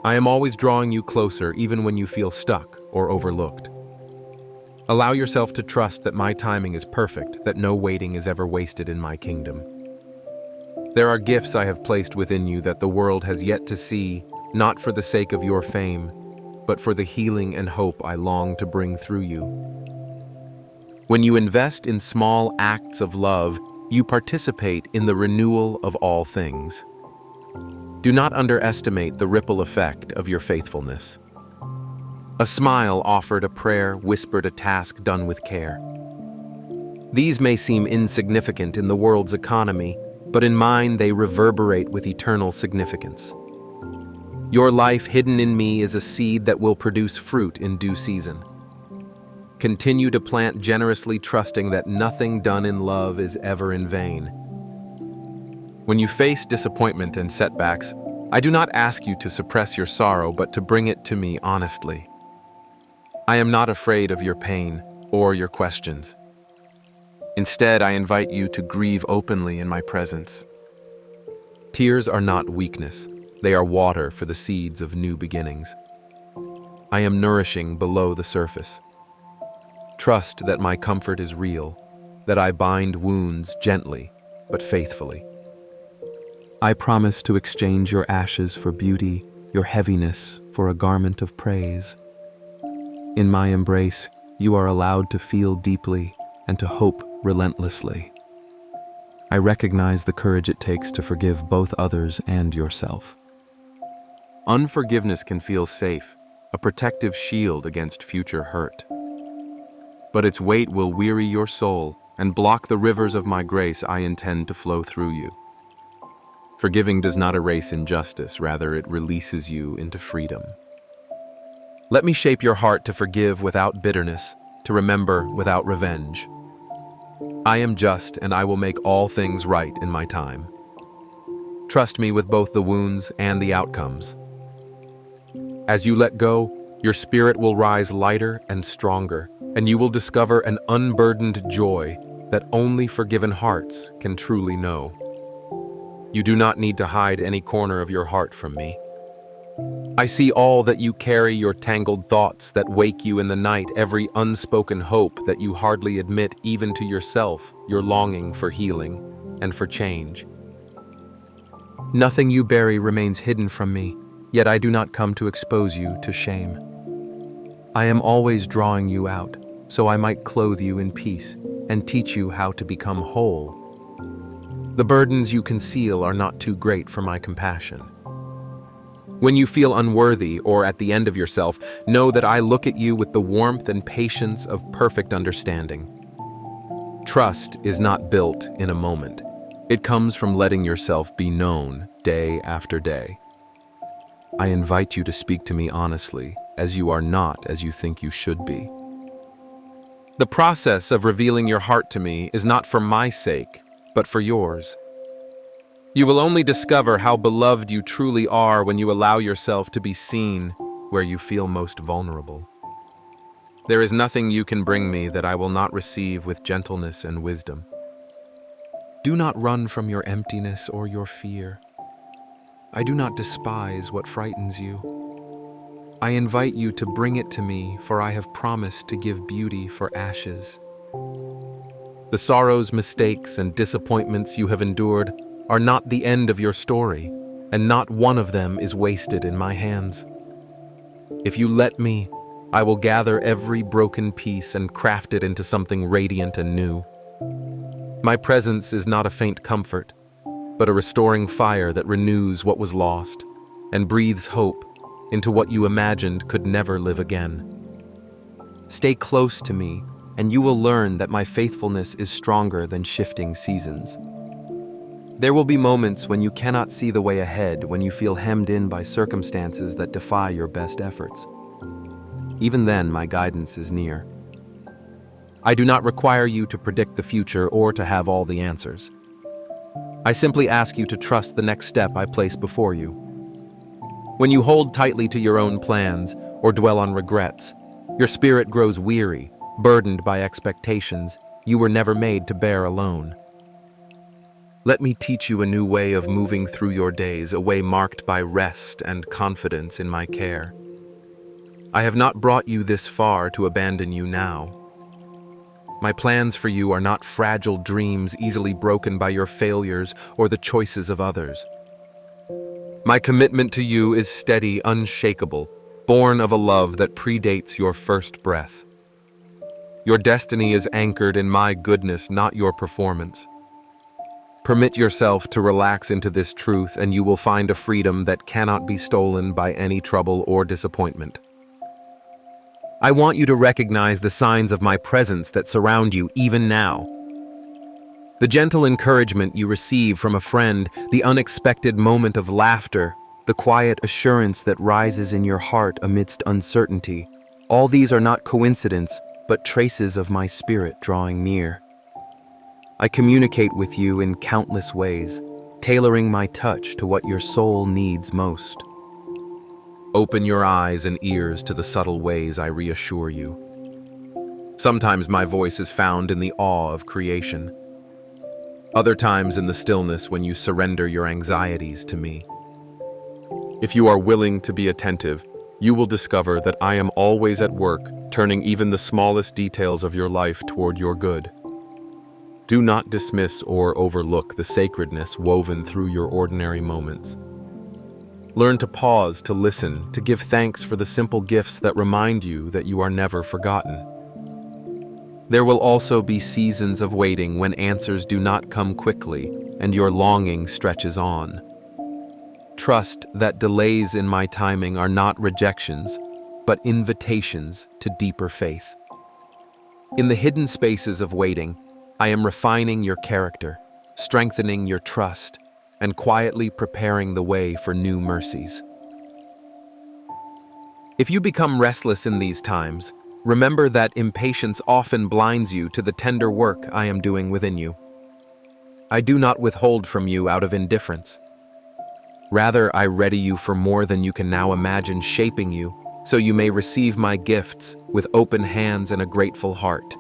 A: I am always drawing you closer, even when you feel stuck or overlooked. Allow yourself to trust that my timing is perfect, that no waiting is ever wasted in my kingdom. There are gifts I have placed within you that the world has yet to see, not for the sake of your fame, but for the healing and hope I long to bring through you. When you invest in small acts of love, you participate in the renewal of all things. Do not underestimate the ripple effect of your faithfulness. A smile offered, a prayer whispered, a task done with care. These may seem insignificant in the world's economy, but in mine they reverberate with eternal significance. Your life hidden in me is a seed that will produce fruit in due season. Continue to plant generously, trusting that nothing done in love is ever in vain. When you face disappointment and setbacks, I do not ask you to suppress your sorrow, but to bring it to me honestly. I am not afraid of your pain or your questions. Instead, I invite you to grieve openly in my presence. Tears are not weakness. They are water for the seeds of new beginnings. I am nourishing below the surface. Trust that my comfort is real, that I bind wounds gently but faithfully.
B: I promise to exchange your ashes for beauty, your heaviness for a garment of praise. In my embrace, you are allowed to feel deeply and to hope relentlessly. I recognize the courage it takes to forgive both others and yourself.
A: Unforgiveness can feel safe, a protective shield against future hurt. But its weight will weary your soul and block the rivers of my grace I intend to flow through you. Forgiving does not erase injustice, rather it releases you into freedom. Let me shape your heart to forgive without bitterness, to remember without revenge. I am just, and I will make all things right in my time. Trust me with both the wounds and the outcomes. As you let go, your spirit will rise lighter and stronger, and you will discover an unburdened joy that only forgiven hearts can truly know. You do not need to hide any corner of your heart from me. I see all that you carry, your tangled thoughts that wake you in the night, every unspoken hope that you hardly admit even to yourself, your longing for healing and for change. Nothing you bury remains hidden from me, yet I do not come to expose you to shame. I am always drawing you out, so I might clothe you in peace and teach you how to become whole. The burdens you conceal are not too great for my compassion. When you feel unworthy or at the end of yourself, know that I look at you with the warmth and patience of perfect understanding. Trust is not built in a moment. It comes from letting yourself be known day after day. I invite you to speak to me honestly, as you are not as you think you should be. The process of revealing your heart to me is not for my sake, but for yours. You will only discover how beloved you truly are when you allow yourself to be seen where you feel most vulnerable. There is nothing you can bring me that I will not receive with gentleness and wisdom. Do not run from your emptiness or your fear. I do not despise what frightens you. I invite you to bring it to me, for I have promised to give beauty for ashes. The sorrows, mistakes, and disappointments you have endured are not the end of your story, and not one of them is wasted in my hands. If you let me, I will gather every broken piece and craft it into something radiant and new. My presence is not a faint comfort, but a restoring fire that renews what was lost and breathes hope into what you imagined could never live again. Stay close to me, and you will learn that my faithfulness is stronger than shifting seasons. There will be moments when you cannot see the way ahead, when you feel hemmed in by circumstances that defy your best efforts. Even then, my guidance is near. I do not require you to predict the future or to have all the answers. I simply ask you to trust the next step I place before you. When you hold tightly to your own plans or dwell on regrets, your spirit grows weary, burdened by expectations you were never made to bear alone. Let me teach you a new way of moving through your days, a way marked by rest and confidence in my care. I have not brought you this far to abandon you now. My plans for you are not fragile dreams easily broken by your failures or the choices of others. My commitment to you is steady, unshakable, born of a love that predates your first breath. Your destiny is anchored in my goodness, not your performance. Permit yourself to relax into this truth, and you will find a freedom that cannot be stolen by any trouble or disappointment. I want you to recognize the signs of my presence that surround you even now. The gentle encouragement you receive from a friend, the unexpected moment of laughter, the quiet assurance that rises in your heart amidst uncertainty. All these are not coincidence, but traces of my spirit drawing near. I communicate with you in countless ways,
B: tailoring my touch to what your soul needs most.
A: Open your eyes and ears to the subtle ways I reassure you. Sometimes my voice is found in the awe of creation. Other times in the stillness when you surrender your anxieties to me. If you are willing to be attentive, you will discover that I am always at work, turning even the smallest details of your life toward your good. Do not dismiss or overlook the sacredness woven through your ordinary moments. Learn to pause, to listen, to give thanks for the simple gifts that remind you that you are never forgotten. There will also be seasons of waiting when answers do not come quickly and your longing stretches on. Trust that delays in my timing are not rejections, but invitations to deeper faith. In the hidden spaces of waiting, I am refining your character, strengthening your trust, and quietly preparing the way for new mercies. If you become restless in these times, remember that impatience often blinds you to the tender work I am doing within you. I do not withhold from you out of indifference. Rather, I ready you for more than you can now imagine shaping you, so you may receive my gifts with open hands and a grateful heart.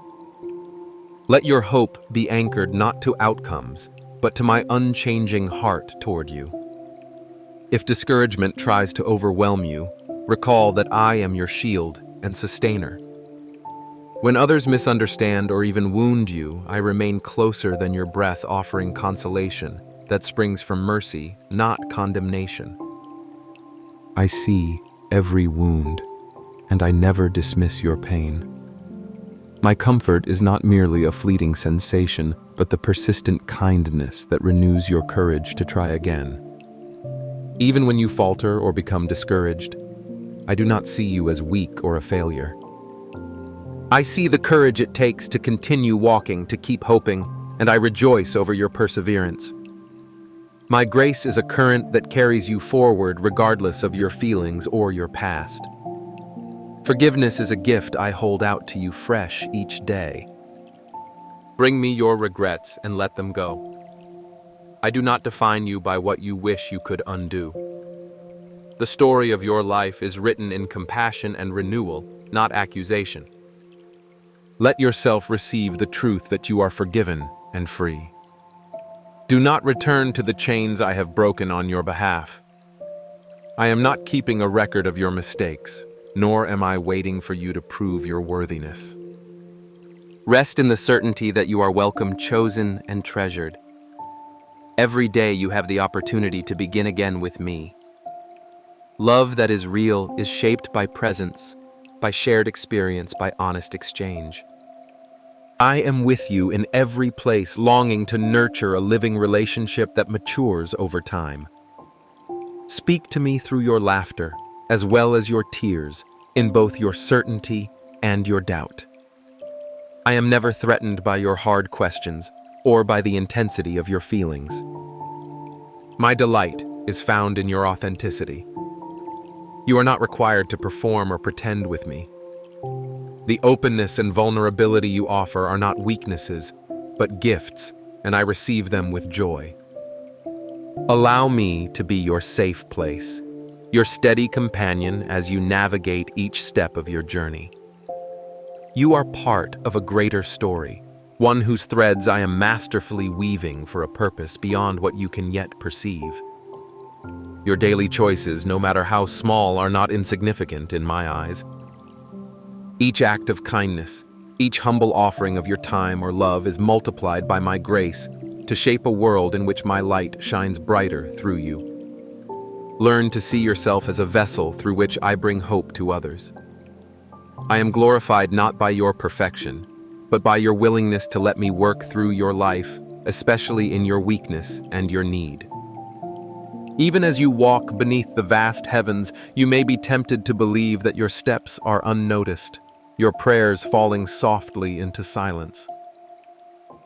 A: Let your hope be anchored not to outcomes, but to my unchanging heart toward you. If discouragement tries to overwhelm you, recall that I am your shield and sustainer. When others misunderstand or even wound you, I remain closer than your breath, offering consolation that springs from mercy, not condemnation.
B: I see every wound, and I never dismiss your pain. My comfort is not merely a fleeting sensation, but the persistent kindness that renews your courage to try again. Even when you falter or become discouraged, I do not see you as weak or a failure. I see the courage it takes to continue walking, to keep hoping, and I rejoice over your perseverance. My grace is a current that carries you forward regardless of your feelings or your past. Forgiveness is a gift I hold out to you fresh each day. Bring me your regrets and let them go. I do not define you by what you wish you could undo. The story of your life is written in compassion and renewal, not accusation. Let yourself receive the truth that you are forgiven and free. Do not return to the chains I have broken on your behalf. I am not keeping a record of your mistakes, nor am I waiting for you to prove your worthiness. Rest in the certainty that you are welcome, chosen, and treasured. Every day you have the opportunity to begin again with me. Love that is real is shaped by presence, by shared experience, by honest exchange. I am with you in every place, longing to nurture a living relationship that matures over time. Speak to me through your laughter, as well as your tears, in both your certainty and your doubt. I am never threatened by your hard questions or by the intensity of your feelings. My delight is found in your authenticity. You are not required to perform or pretend with me. The openness and vulnerability you offer are not weaknesses, but gifts, and I receive them with joy. Allow me to be your safe place, your steady companion as you navigate each step of your journey. You are part of a greater story, one whose threads I am masterfully weaving for a purpose beyond what you can yet perceive. Your daily choices, no matter how small, are not insignificant in my eyes. Each act of kindness, each humble offering of your time or love is multiplied by my grace to shape a world in which my light shines brighter through you. Learn to see yourself as a vessel through which I bring hope to others. I am glorified not by your perfection, but by your willingness to let me work through your life, especially in your weakness and your need. Even as you walk beneath the vast heavens, you may be tempted to believe that your steps are unnoticed, your prayers falling softly into silence.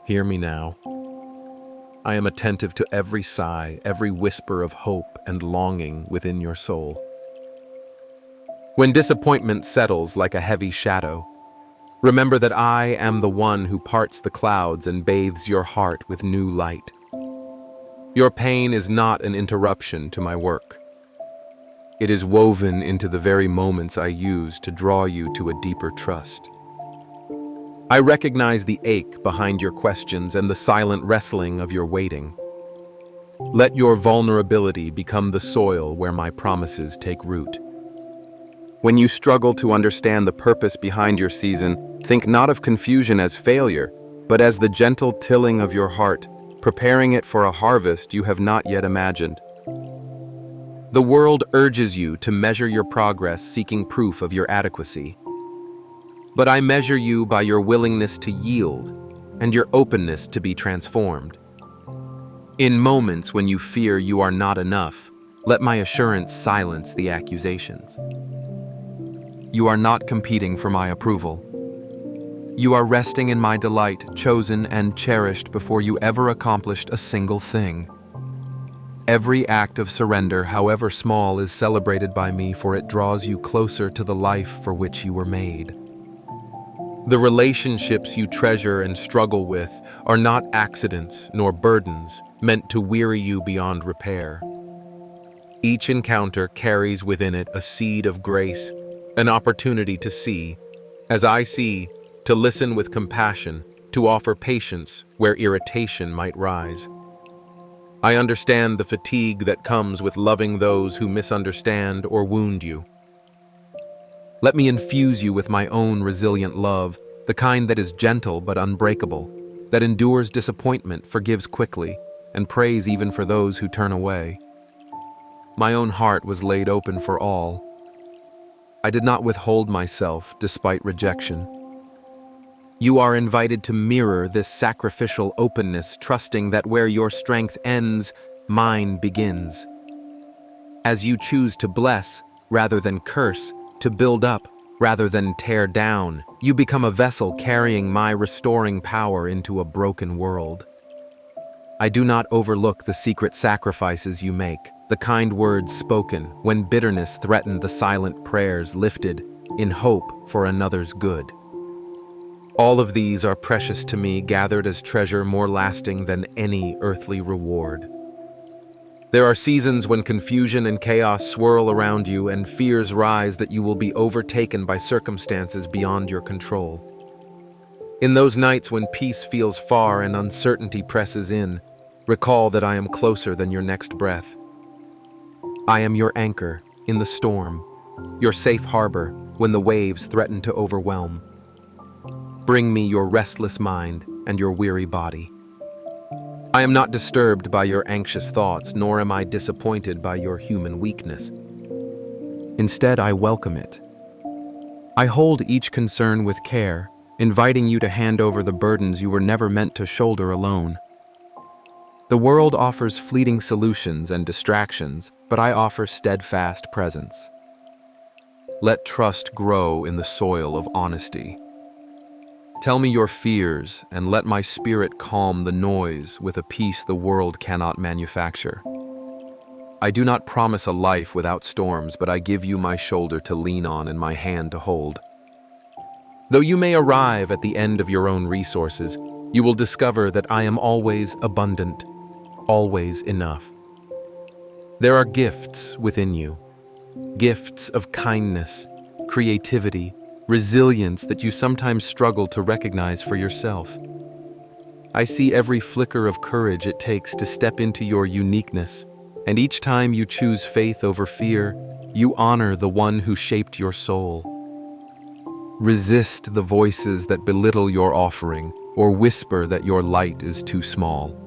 B: Hear me now. I am attentive to every sigh, every whisper of hope and longing within your soul. When disappointment settles like a heavy shadow, remember that I am the one who parts the clouds and bathes your heart with new light.
A: Your pain is not an interruption to my work. It is woven into the very moments I use to draw you to a deeper trust. I recognize the ache behind your questions and the silent wrestling of your waiting. Let your vulnerability become the soil where my promises take root. When you struggle to understand the purpose behind your season, think not of confusion as failure, but as the gentle tilling of your heart, preparing it for a harvest you have not yet imagined. The world urges you to measure your progress seeking proof of your adequacy. But I measure you by your willingness to yield and your openness to be transformed. In moments when you fear you are not enough, let my assurance silence the accusations. You are not competing for my approval. You are resting in my delight, chosen and cherished before you ever accomplished a single thing. Every act of surrender, however small, is celebrated by me, for it draws you closer to the life for which you were made. The relationships you treasure and struggle with are not accidents nor burdens meant to weary you beyond repair. Each encounter carries within it a seed of grace, an opportunity to see, as I see, to listen with compassion, to offer patience where irritation might rise. I understand the fatigue that comes with loving those who misunderstand or wound you. Let me infuse you with my own resilient love, the kind that is gentle but unbreakable, that endures disappointment, forgives quickly, and prays even for those who turn away. My own heart was laid open for all. I did not withhold myself despite rejection. You are invited to mirror this sacrificial openness, trusting that where your strength ends, mine begins. As you choose to bless rather than curse, to build up rather than tear down, you become a vessel carrying my restoring power into a broken world. I do not overlook the secret sacrifices you make, the kind words spoken when bitterness threatened, the silent prayers lifted in hope for another's good. All of these are precious to me, gathered as treasure more lasting than any earthly reward. There are seasons when confusion and chaos swirl around you and fears rise that you will be overtaken by circumstances beyond your control. In those nights when peace feels far and uncertainty presses in, recall that I am closer than your next breath. I am your anchor in the storm, your safe harbor when the waves threaten to overwhelm. Bring me your restless mind and your weary body. I am not disturbed by your anxious thoughts, nor am I disappointed by your human weakness. Instead, I welcome it. I hold each concern with care, inviting you to hand over the burdens you were never meant to shoulder alone. The world offers fleeting solutions and distractions, but I offer steadfast presence. Let trust grow in the soil of honesty. Tell me your fears, and let my spirit calm the noise with a peace the world cannot manufacture. I do not promise a life without storms, but I give you my shoulder to lean on and my hand to hold. Though you may arrive at the end of your own resources, you will discover that I am always abundant, always enough. There are gifts within you, gifts of kindness, creativity, resilience that you sometimes struggle to recognize for yourself. I see every flicker of courage it takes to step into your uniqueness, and each time you choose faith over fear, you honor the one who shaped your soul. Resist the voices that belittle your offering or whisper that your light is too small.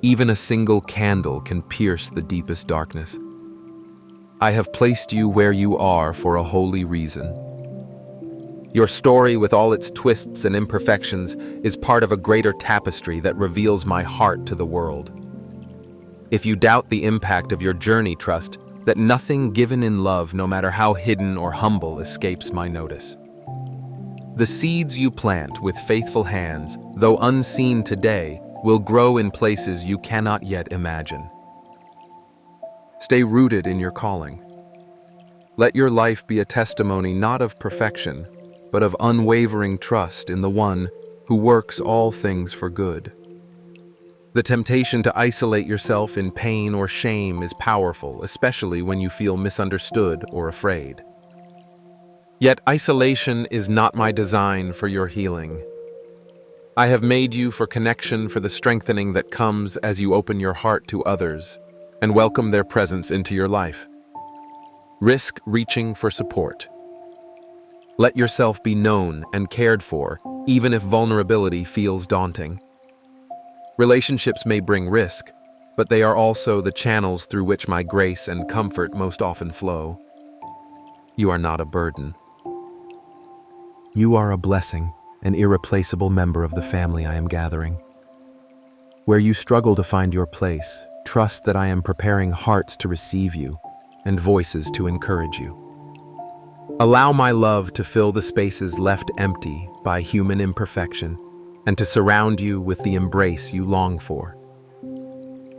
A: Even a single candle can pierce the deepest darkness. I have placed you where you are for a holy reason. Your story, with all its twists and imperfections, is part of a greater tapestry that reveals my heart to the world. If you doubt the impact of your journey, trust that nothing given in love, no matter how hidden or humble, escapes my notice. The seeds you plant with faithful hands, though unseen today, will grow in places you cannot yet imagine. Stay rooted in your calling. Let your life be a testimony not of perfection, but of unwavering trust in the one who works all things for good. The temptation to isolate yourself in pain or shame is powerful, especially when you feel misunderstood or afraid. Yet isolation is not my design for your healing. I have made you for connection, for the strengthening that comes as you open your heart to others and welcome their presence into your life. Risk reaching for support. Let yourself be known and cared for, even if vulnerability feels daunting. Relationships may bring risk, but they are also the channels through which my grace and comfort most often flow. You are not a burden. You are a blessing, an irreplaceable member of the family I am gathering. Where you struggle to find your place, trust that I am preparing hearts to receive you and voices to encourage you. Allow my love to fill the spaces left empty by human imperfection and to surround you with the embrace you long for.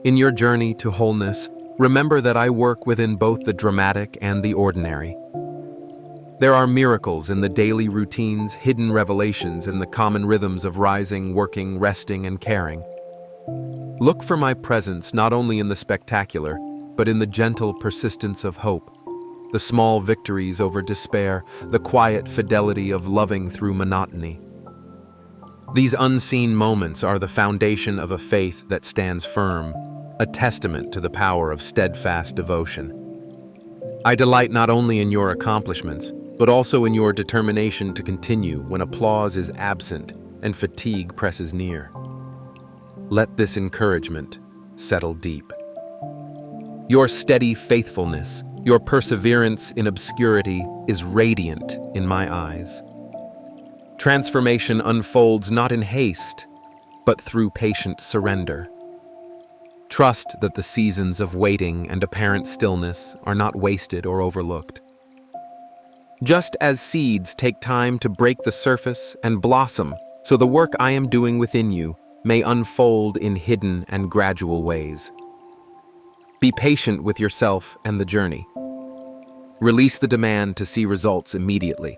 A: In your journey to wholeness, remember that I work within both the dramatic and the ordinary. There are miracles in the daily routines, hidden revelations in the common rhythms of rising, working, resting, and caring. Look for my presence not only in the spectacular, but in the gentle persistence of hope, the small victories over despair, the quiet fidelity of loving through monotony. These unseen moments are the foundation of a faith that stands firm, a testament to the power of steadfast devotion. I delight not only in your accomplishments, but also in your determination to continue when applause is absent and fatigue presses near. Let this encouragement settle deep. Your steady faithfulness, your perseverance in obscurity is radiant in my eyes. Transformation unfolds not in haste, but through patient surrender. Trust that the seasons of waiting and apparent stillness are not wasted or overlooked. Just as seeds take time to break the surface and blossom, so the work I am doing within you may unfold in hidden and gradual ways. Be patient with yourself and the journey. Release the demand to see results immediately.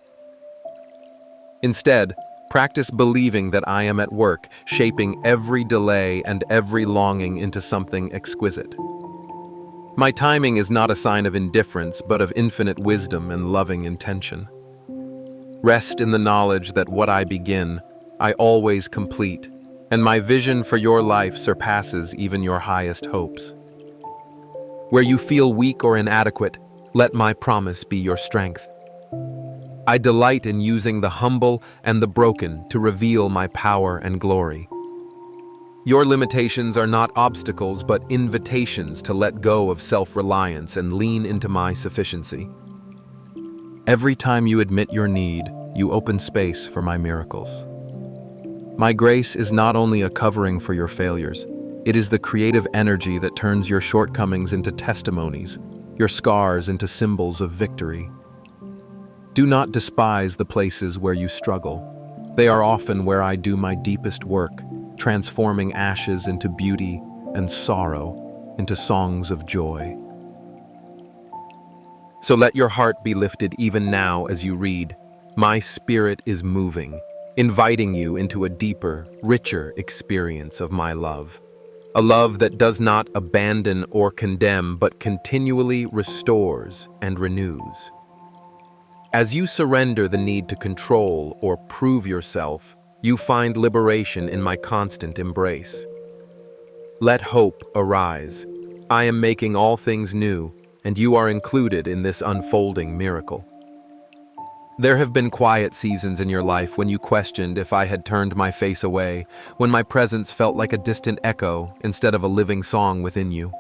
A: Instead, practice believing that I am at work, shaping every delay and every longing into something exquisite. My timing is not a sign of indifference, but of infinite wisdom and loving intention. Rest in the knowledge that what I begin, I always complete, and my vision for your life surpasses even your highest hopes. Where you feel weak or inadequate, let my promise be your strength. I delight in using the humble and the broken to reveal my power and glory. Your limitations are not obstacles, but invitations to let go of self-reliance and lean into my sufficiency. Every time you admit your need, you open space for my miracles. My grace is not only a covering for your failures, it is the creative energy that turns your shortcomings into testimonies, your scars into symbols of victory. Do not despise the places where you struggle. They are often where I do my deepest work, transforming ashes into beauty and sorrow into songs of joy. So let your heart be lifted even now as you read. My spirit is moving, inviting you into a deeper, richer experience of my love. A love that does not abandon or condemn, but continually restores and renews. As you surrender the need to control or prove yourself, you find liberation in my constant embrace. Let hope arise. I am making all things new, and you are included in this unfolding miracle. There have been quiet seasons in your life when you questioned if I had turned my face away, when my presence felt like a distant echo instead of a living song within you.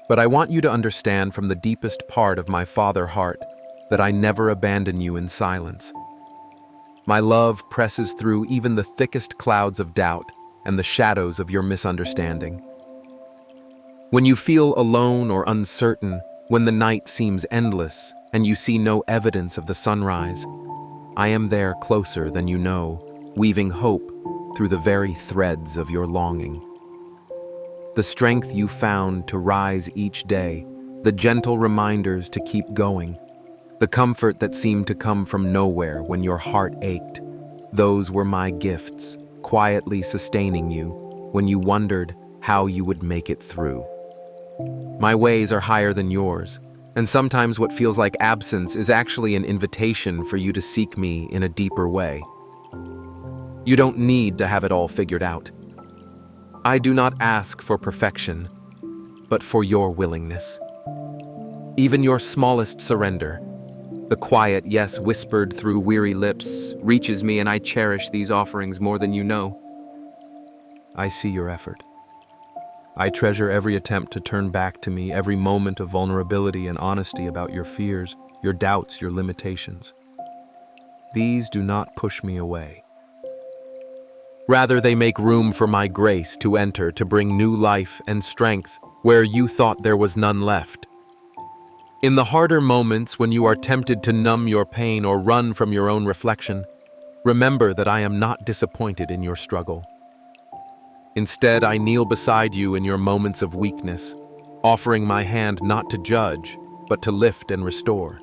A: But I want you to understand from the deepest part of my Father heart that I never abandon you in silence. My love presses through even the thickest clouds of doubt and the shadows of your misunderstanding. When you feel alone or uncertain, when the night seems endless and you see no evidence of the sunrise, I am there closer than you know, weaving hope through the very threads of your longing. The strength you found to rise each day, the gentle reminders to keep going, the comfort that seemed to come from nowhere when your heart ached, those were my gifts, quietly sustaining you, when you wondered how you would make it through. My ways are higher than yours, and sometimes what feels like absence is actually an invitation for you to seek me in a deeper way. You don't need to have it all figured out. I do not ask for perfection, but for your willingness. Even your smallest surrender, the quiet yes whispered through weary lips, reaches me, and I cherish these offerings more than you know.
B: I see your effort. I treasure every attempt to turn back to me, every moment of vulnerability and honesty about your fears, your doubts, your limitations. These do not push me away.
A: Rather, they make room for my grace to enter, to bring new life and strength where you thought there was none left. In the harder moments when you are tempted to numb your pain or run from your own reflection, remember that I am not disappointed in your struggle. Instead, I kneel beside you in your moments of weakness, offering my hand not to judge, but to lift and restore.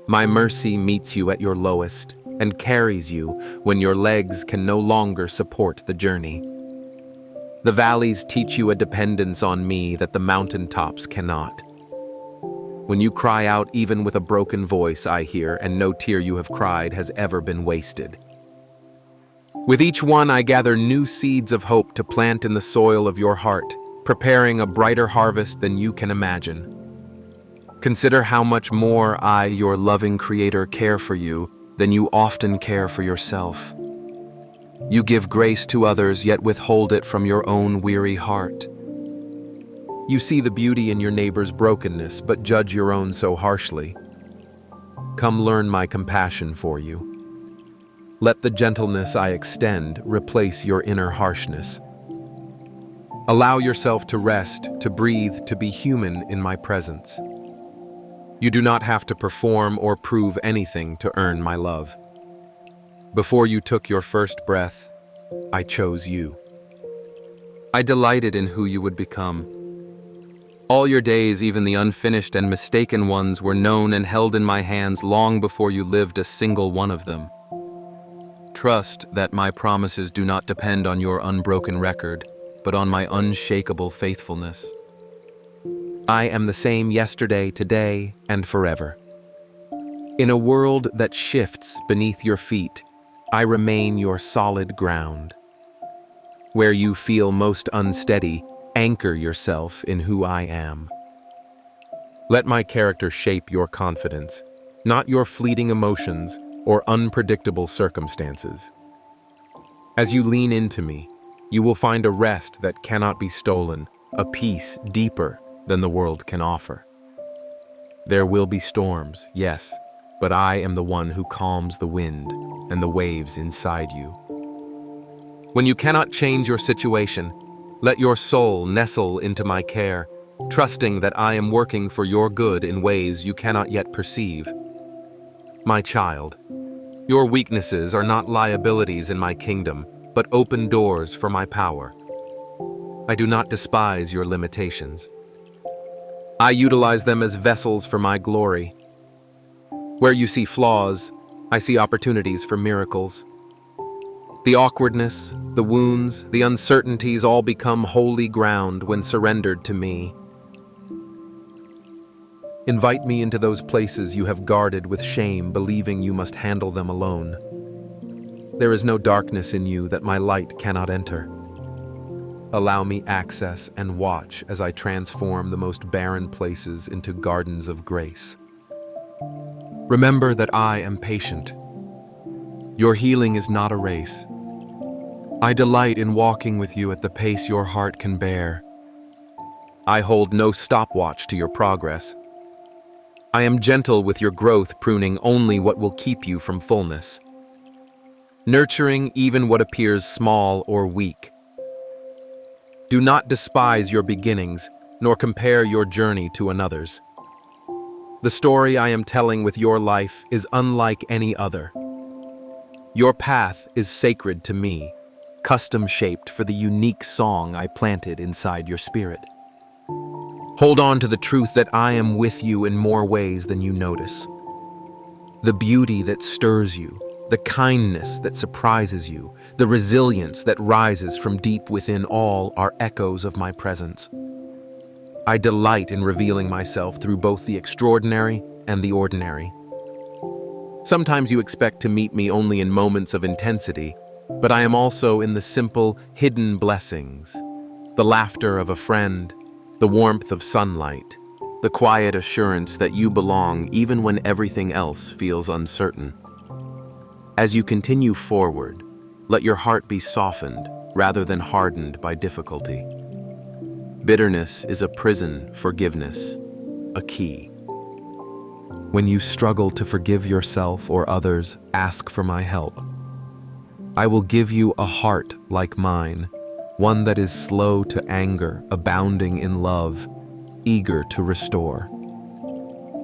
A: My mercy meets you at your lowest and carries you when your legs can no longer support the journey. The valleys teach you a dependence on me that the mountaintops cannot. When you cry out, even with a broken voice, I hear, and no tear you have cried has ever been wasted. With each one, I gather new seeds of hope to plant in the soil of your heart, preparing a brighter harvest than you can imagine. Consider how much more I, your loving Creator, care for you than you often care for yourself. You give grace to others, yet withhold it from your own weary heart. You see the beauty in your neighbor's brokenness, but judge your own so harshly. Come learn my compassion for you. Let the gentleness I extend replace your inner harshness. Allow yourself to rest, to breathe, to be human in my presence. You do not have to perform or prove anything to earn my love. Before you took your first breath, I chose you. I delighted in who you would become. All your days, even the unfinished and mistaken ones, were known and held in my hands long before you lived a single one of them. Trust that my promises do not depend on your unbroken record, but on my unshakable faithfulness. I am the same yesterday, today, and forever. In a world that shifts beneath your feet, I remain your solid ground. Where you feel most unsteady, anchor yourself in who I am. Let my character shape your confidence, not your fleeting emotions or unpredictable circumstances. As you lean into me, you will find a rest that cannot be stolen, a peace deeper than the world can offer. There will be storms, yes, but I am the one who calms the wind and the waves inside you. When you cannot change your situation, let your soul nestle into my care, trusting that I am working for your good in ways you cannot yet perceive. My child, your weaknesses are not liabilities in my kingdom, but open doors for my power. I do not despise your limitations. I utilize them as vessels for my glory. Where you see flaws, I see opportunities for miracles. The awkwardness, the wounds, the uncertainties all become holy ground when surrendered to me. Invite me into those places you have guarded with shame, believing you must handle them alone. There is no darkness in you that my light cannot enter. Allow me access and watch as I transform the most barren places into gardens of grace. Remember that I am patient. Your healing is not a race. I delight in walking with you at the pace your heart can bear. I hold no stopwatch to your progress. I am gentle with your growth, pruning only what will keep you from fullness, nurturing even what appears small or weak. Do not despise your beginnings, nor compare your journey to another's. The story I am telling with your life is unlike any other. Your path is sacred to me, custom-shaped for the unique song I planted inside your spirit. Hold on to the truth that I am with you in more ways than you notice. The beauty that stirs you, the kindness that surprises you, the resilience that rises from deep within all are echoes of my presence. I delight in revealing myself through both the extraordinary and the ordinary. Sometimes you expect to meet me only in moments of intensity, but I am also in the simple, hidden blessings, the laughter of a friend, the warmth of sunlight, the quiet assurance that you belong even when everything else feels uncertain. As you continue forward, let your heart be softened rather than hardened by difficulty. Bitterness is a prison, forgiveness, a key. When you struggle to forgive yourself or others, ask for my help. I will give you a heart like mine, one that is slow to anger, abounding in love, eager to restore.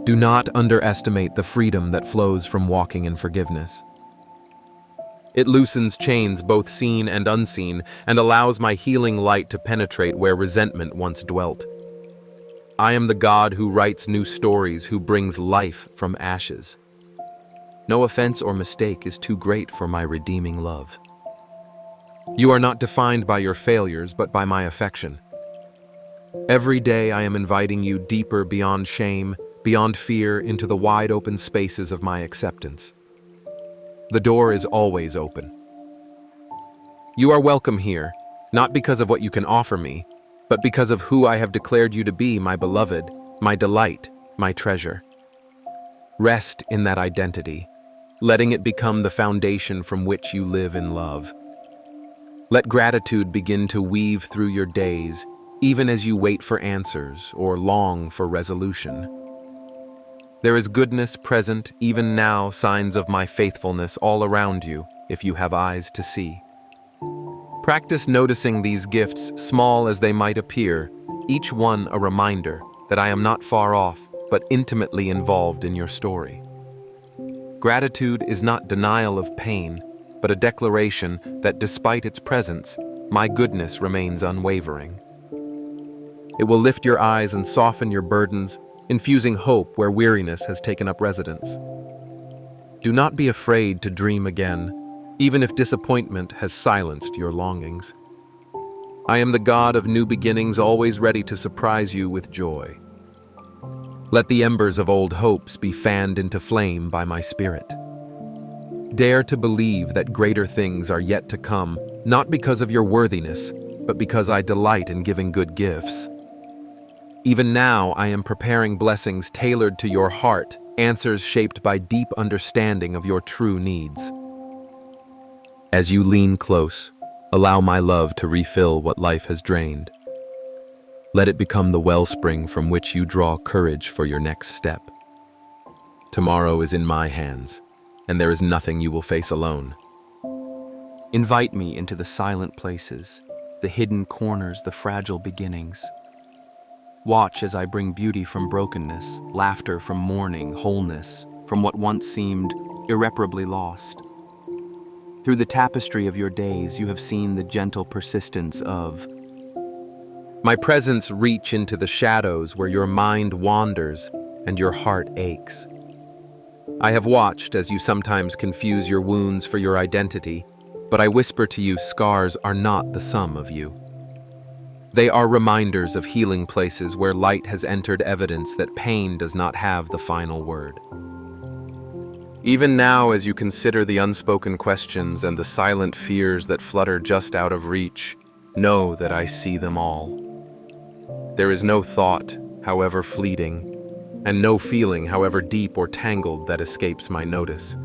A: Do not underestimate the freedom that flows from walking in forgiveness. It loosens chains both seen and unseen and allows my healing light to penetrate where resentment once dwelt. I am the God who writes new stories, who brings life from ashes. No offense or mistake is too great for my redeeming love. You are not defined by your failures, but by my affection. Every day I am inviting you deeper beyond shame, beyond fear, into the wide open spaces of my acceptance. The door is always open. You are welcome here, not because of what you can offer me, but because of who I have declared you to be, my beloved, my delight, my treasure. Rest in that identity, letting it become the foundation from which you live in love. Let gratitude begin to weave through your days, even as you wait for answers or long for resolution. There is goodness present even now, signs of my faithfulness all around you, if you have eyes to see. Practice noticing these gifts, small as they might appear, each one a reminder that I am not far off, but intimately involved in your story. Gratitude is not denial of pain, but a declaration that despite its presence, my goodness remains unwavering. It will lift your eyes and soften your burdens, infusing hope where weariness has taken up residence. Do not be afraid to dream again, even if disappointment has silenced your longings. I am the God of new beginnings, always ready to surprise you with joy. Let the embers of old hopes be fanned into flame by my spirit. Dare to believe that greater things are yet to come, not because of your worthiness, but because I delight in giving good gifts. Even now, I am preparing blessings tailored to your heart, answers shaped by deep understanding of your true needs. As you lean close, allow my love to refill what life has drained. Let it become the wellspring from which you draw courage for your next step. Tomorrow is in my hands, and there is nothing you will face alone. Invite me into the silent places, the hidden corners, the fragile beginnings. Watch as I bring beauty from brokenness, laughter from mourning, wholeness from what once seemed irreparably lost. Through the tapestry of your days, you have seen the gentle persistence of my presence reach into the shadows where your mind wanders and your heart aches. I have watched as you sometimes confuse your wounds for your identity, but I whisper to you, scars are not the sum of you. They are reminders of healing places where light has entered, evidence that pain does not have the final word. Even now, as you consider the unspoken questions and the silent fears that flutter just out of reach, know that I see them all. There is no thought, however fleeting, and no feeling, however deep or tangled, that escapes my notice.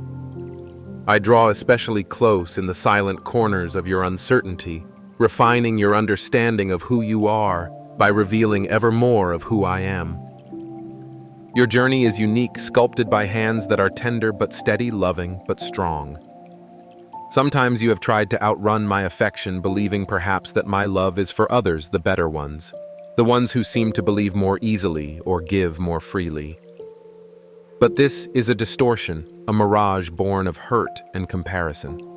A: I draw especially close in the silent corners of your uncertainty, refining your understanding of who you are by revealing ever more of who I am. Your journey is unique, sculpted by hands that are tender but steady, loving but strong. Sometimes you have tried to outrun my affection, believing perhaps that my love is for others, the better ones, the ones who seem to believe more easily or give more freely. But this is a distortion, a mirage born of hurt and comparison.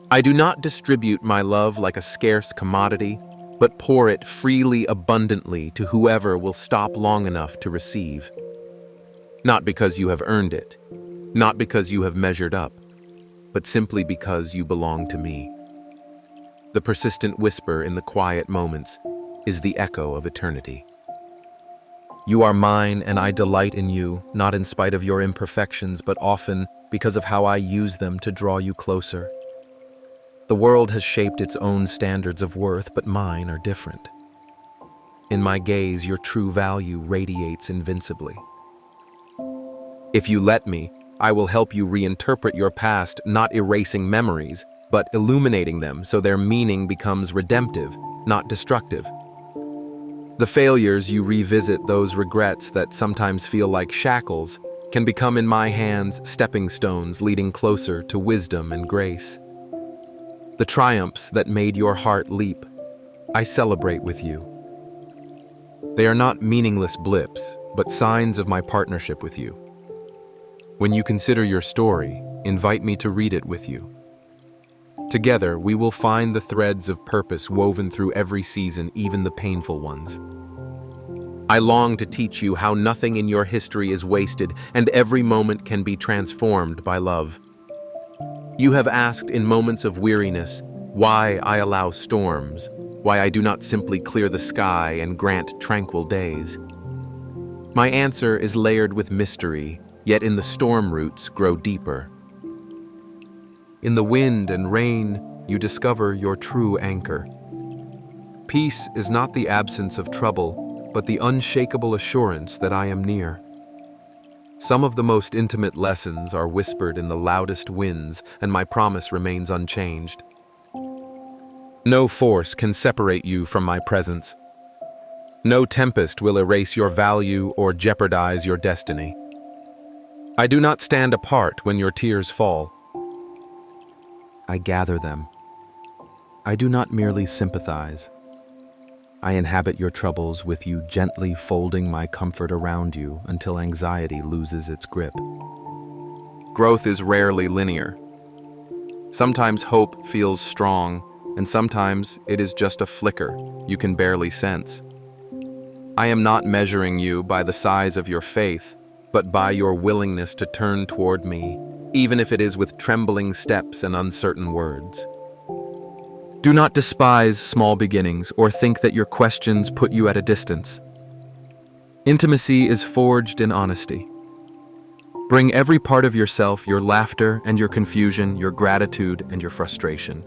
A: I do not distribute my love like a scarce commodity, but pour it freely, abundantly to whoever will stop long enough to receive. Not because you have earned it, not because you have measured up, but simply because you belong to me. The persistent whisper in the quiet moments is the echo of eternity.
B: You are mine, and I delight in you, not in spite of your imperfections, but often because of how I use them to draw you closer. The world has shaped its own standards of worth, but mine are different. In my gaze, your true value radiates invincibly. If you let me, I will help you reinterpret your past, not erasing memories, but illuminating them so their meaning becomes redemptive, not destructive. The failures you revisit, those regrets that sometimes feel like shackles, can become in my hands stepping stones leading closer to wisdom and grace. The triumphs that made your heart leap, I celebrate with you. They are not meaningless blips, but signs of my partnership with you. When you consider your story, invite me to read it with you. Together, we will find the threads of purpose woven through every season, even the painful ones. I long to teach you how nothing in your history is wasted and every moment can be transformed by love. You have asked in moments of weariness why I allow storms, why I do not simply clear the sky and grant tranquil days. My answer is layered with mystery, yet in the storm roots grow deeper. In the wind and rain, you discover your true anchor. Peace is not the absence of trouble, but the unshakable assurance that I am near. Some of the most intimate lessons are whispered in the loudest winds, and my promise remains unchanged. No force can separate you from my presence. No tempest will erase your value or jeopardize your destiny. I do not stand apart when your tears fall. I gather them. I do not merely sympathize. I inhabit your troubles with you, gently folding my comfort around you until anxiety loses its grip. Growth is rarely linear. Sometimes hope feels strong, and sometimes it is just a flicker you can barely sense. I am not measuring you by the size of your faith, but by your willingness to turn toward me, even if it is with trembling steps and uncertain words. Do not despise small beginnings or think that your questions put you at a distance. Intimacy is forged in honesty. Bring every part of yourself, your laughter and your confusion, your gratitude and your frustration.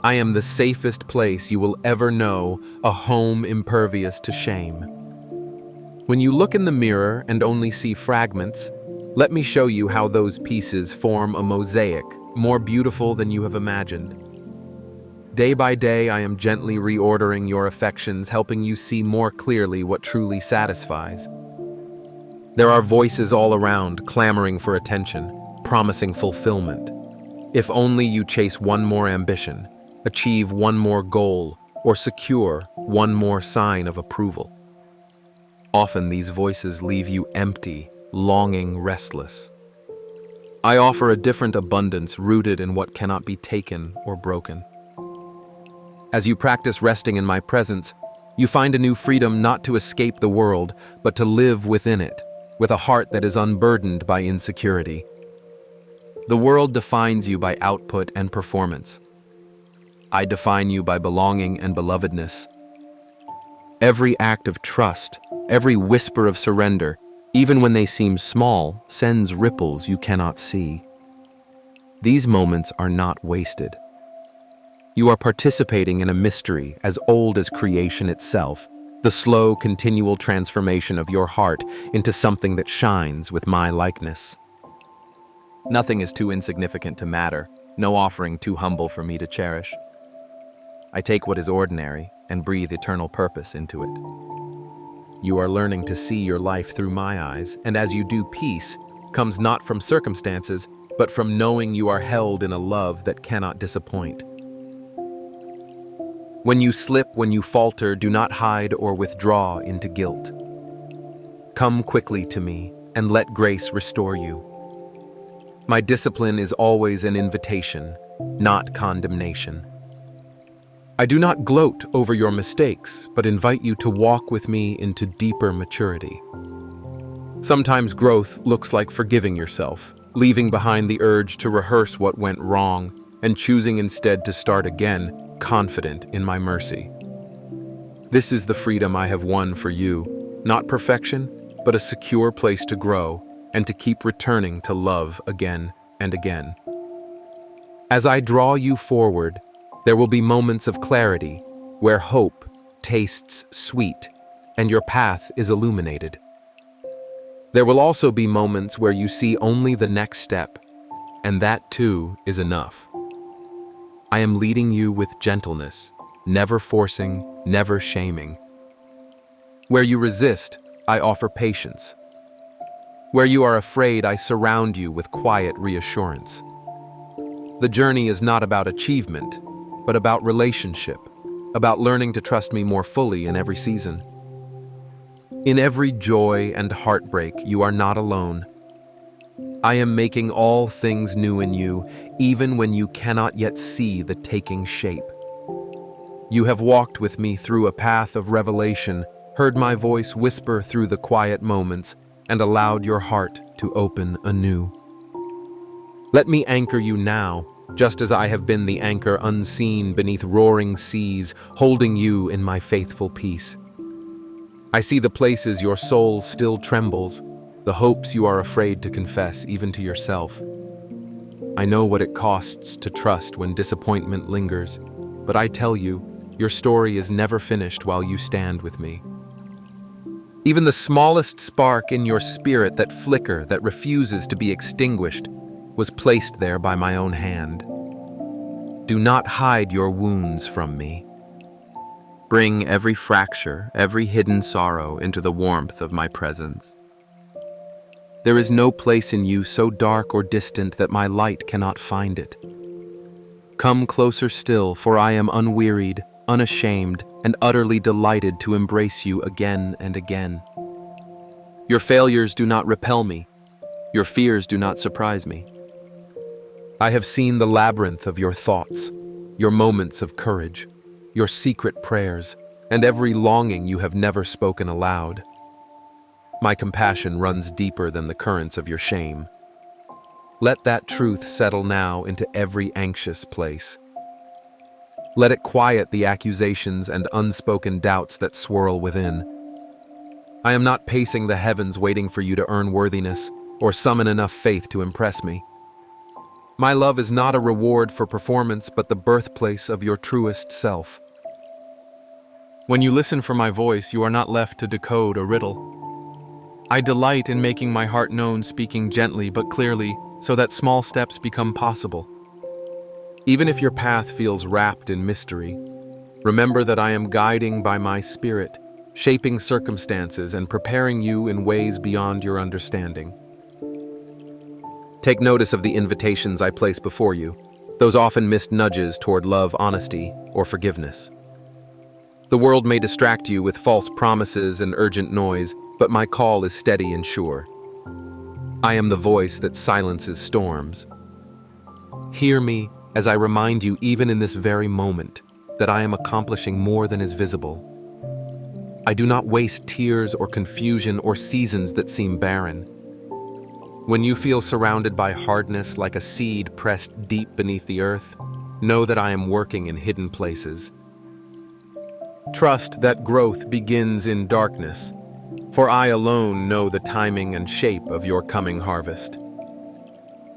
B: I am the safest place you will ever know, a home impervious to shame. When you look in the mirror and only see fragments, let me show you how those pieces form a mosaic, more beautiful than you have imagined. Day by day, I am gently reordering your affections, helping you see more clearly what truly satisfies. There are voices all around, clamoring for attention, promising fulfillment. If only you chase one more ambition, achieve one more goal, or secure one more sign of approval. Often these voices leave you empty, longing, restless. I offer a different abundance rooted in what cannot be taken or broken. As you practice resting in my presence, you find a new freedom not to escape the world, but to live within it, with a heart that is unburdened by insecurity. The world defines you by output and performance. I define you by belonging and belovedness. Every act of trust, every whisper of surrender, even when they seem small, sends ripples you cannot see. These moments are not wasted. You are participating in a mystery as old as creation itself, the slow, continual transformation of your heart into something that shines with my likeness. Nothing is too insignificant to matter, no offering too humble for me to cherish. I take what is ordinary and breathe eternal purpose into it. You are learning to see your life through my eyes, and as you do, peace comes not from circumstances, but from knowing you are held in a love that cannot disappoint. When you slip, when you falter, do not hide or withdraw into guilt. Come quickly to me and let grace restore you. My discipline is always an invitation, not condemnation. I do not gloat over your mistakes, but invite you to walk with me into deeper maturity. Sometimes growth looks like forgiving yourself,
A: leaving behind the urge to rehearse what went wrong and choosing instead to start again, confident in my mercy. This is the freedom I have won for you, not perfection, but a secure place to grow and to keep returning to love again and again. As I draw you forward, there will be moments of clarity where hope tastes sweet and your path is illuminated. There will also be moments where you see only the next step, and that too is enough. I am leading you with gentleness, never forcing, never shaming. Where you resist, I offer patience. Where you are afraid, I surround you with quiet reassurance. The journey is not about achievement, but about relationship, about learning to trust me more fully in every season. In every joy and heartbreak, you are not alone. I am making all things new in you, even when you cannot yet see the taking shape. You have walked with me through a path of revelation, heard my voice whisper through the quiet moments, and allowed your heart to open anew. Let me anchor you now, just as I have been the anchor unseen beneath roaring seas, holding you in my faithful peace. I see the places your soul still trembles, the hopes you are afraid to confess even to yourself. I know what it costs to trust when disappointment lingers, but I tell you, your story is never finished while you stand with me. Even the smallest spark in your spirit, that flicker that refuses to be extinguished, was placed there by my own hand. Do not hide your wounds from me. Bring every fracture, every hidden sorrow into the warmth of my presence. There is no place in you so dark or distant that my light cannot find it. Come closer still, for I am unwearied, unashamed, and utterly delighted to embrace you again and again. Your failures do not repel me. Your fears do not surprise me. I have seen the labyrinth of your thoughts, your moments of courage, your secret prayers, and every longing you have never spoken aloud. My compassion runs deeper than the currents of your shame. Let that truth settle now into every anxious place. Let it quiet the accusations and unspoken doubts that swirl within. I am not pacing the heavens waiting for you to earn worthiness or summon enough faith to impress me. My love is not a reward for performance, but the birthplace of your truest self. When you listen for my voice, you are not left to decode a riddle. I delight in making my heart known, speaking gently but clearly, so that small steps become possible. Even if your path feels wrapped in mystery, remember that I am guiding by my spirit, shaping circumstances and preparing you in ways beyond your understanding. Take notice of the invitations I place before you, those often missed nudges toward love, honesty, or forgiveness. The world may distract you with false promises and urgent noise, but my call is steady and sure. I am the voice that silences storms. Hear me as I remind you, even in this very moment, that I am accomplishing more than is visible. I do not waste tears or confusion or seasons that seem barren. When you feel surrounded by hardness like a seed pressed deep beneath the earth, know that I am working in hidden places. Trust that growth begins in darkness, for I alone know the timing and shape of your coming harvest.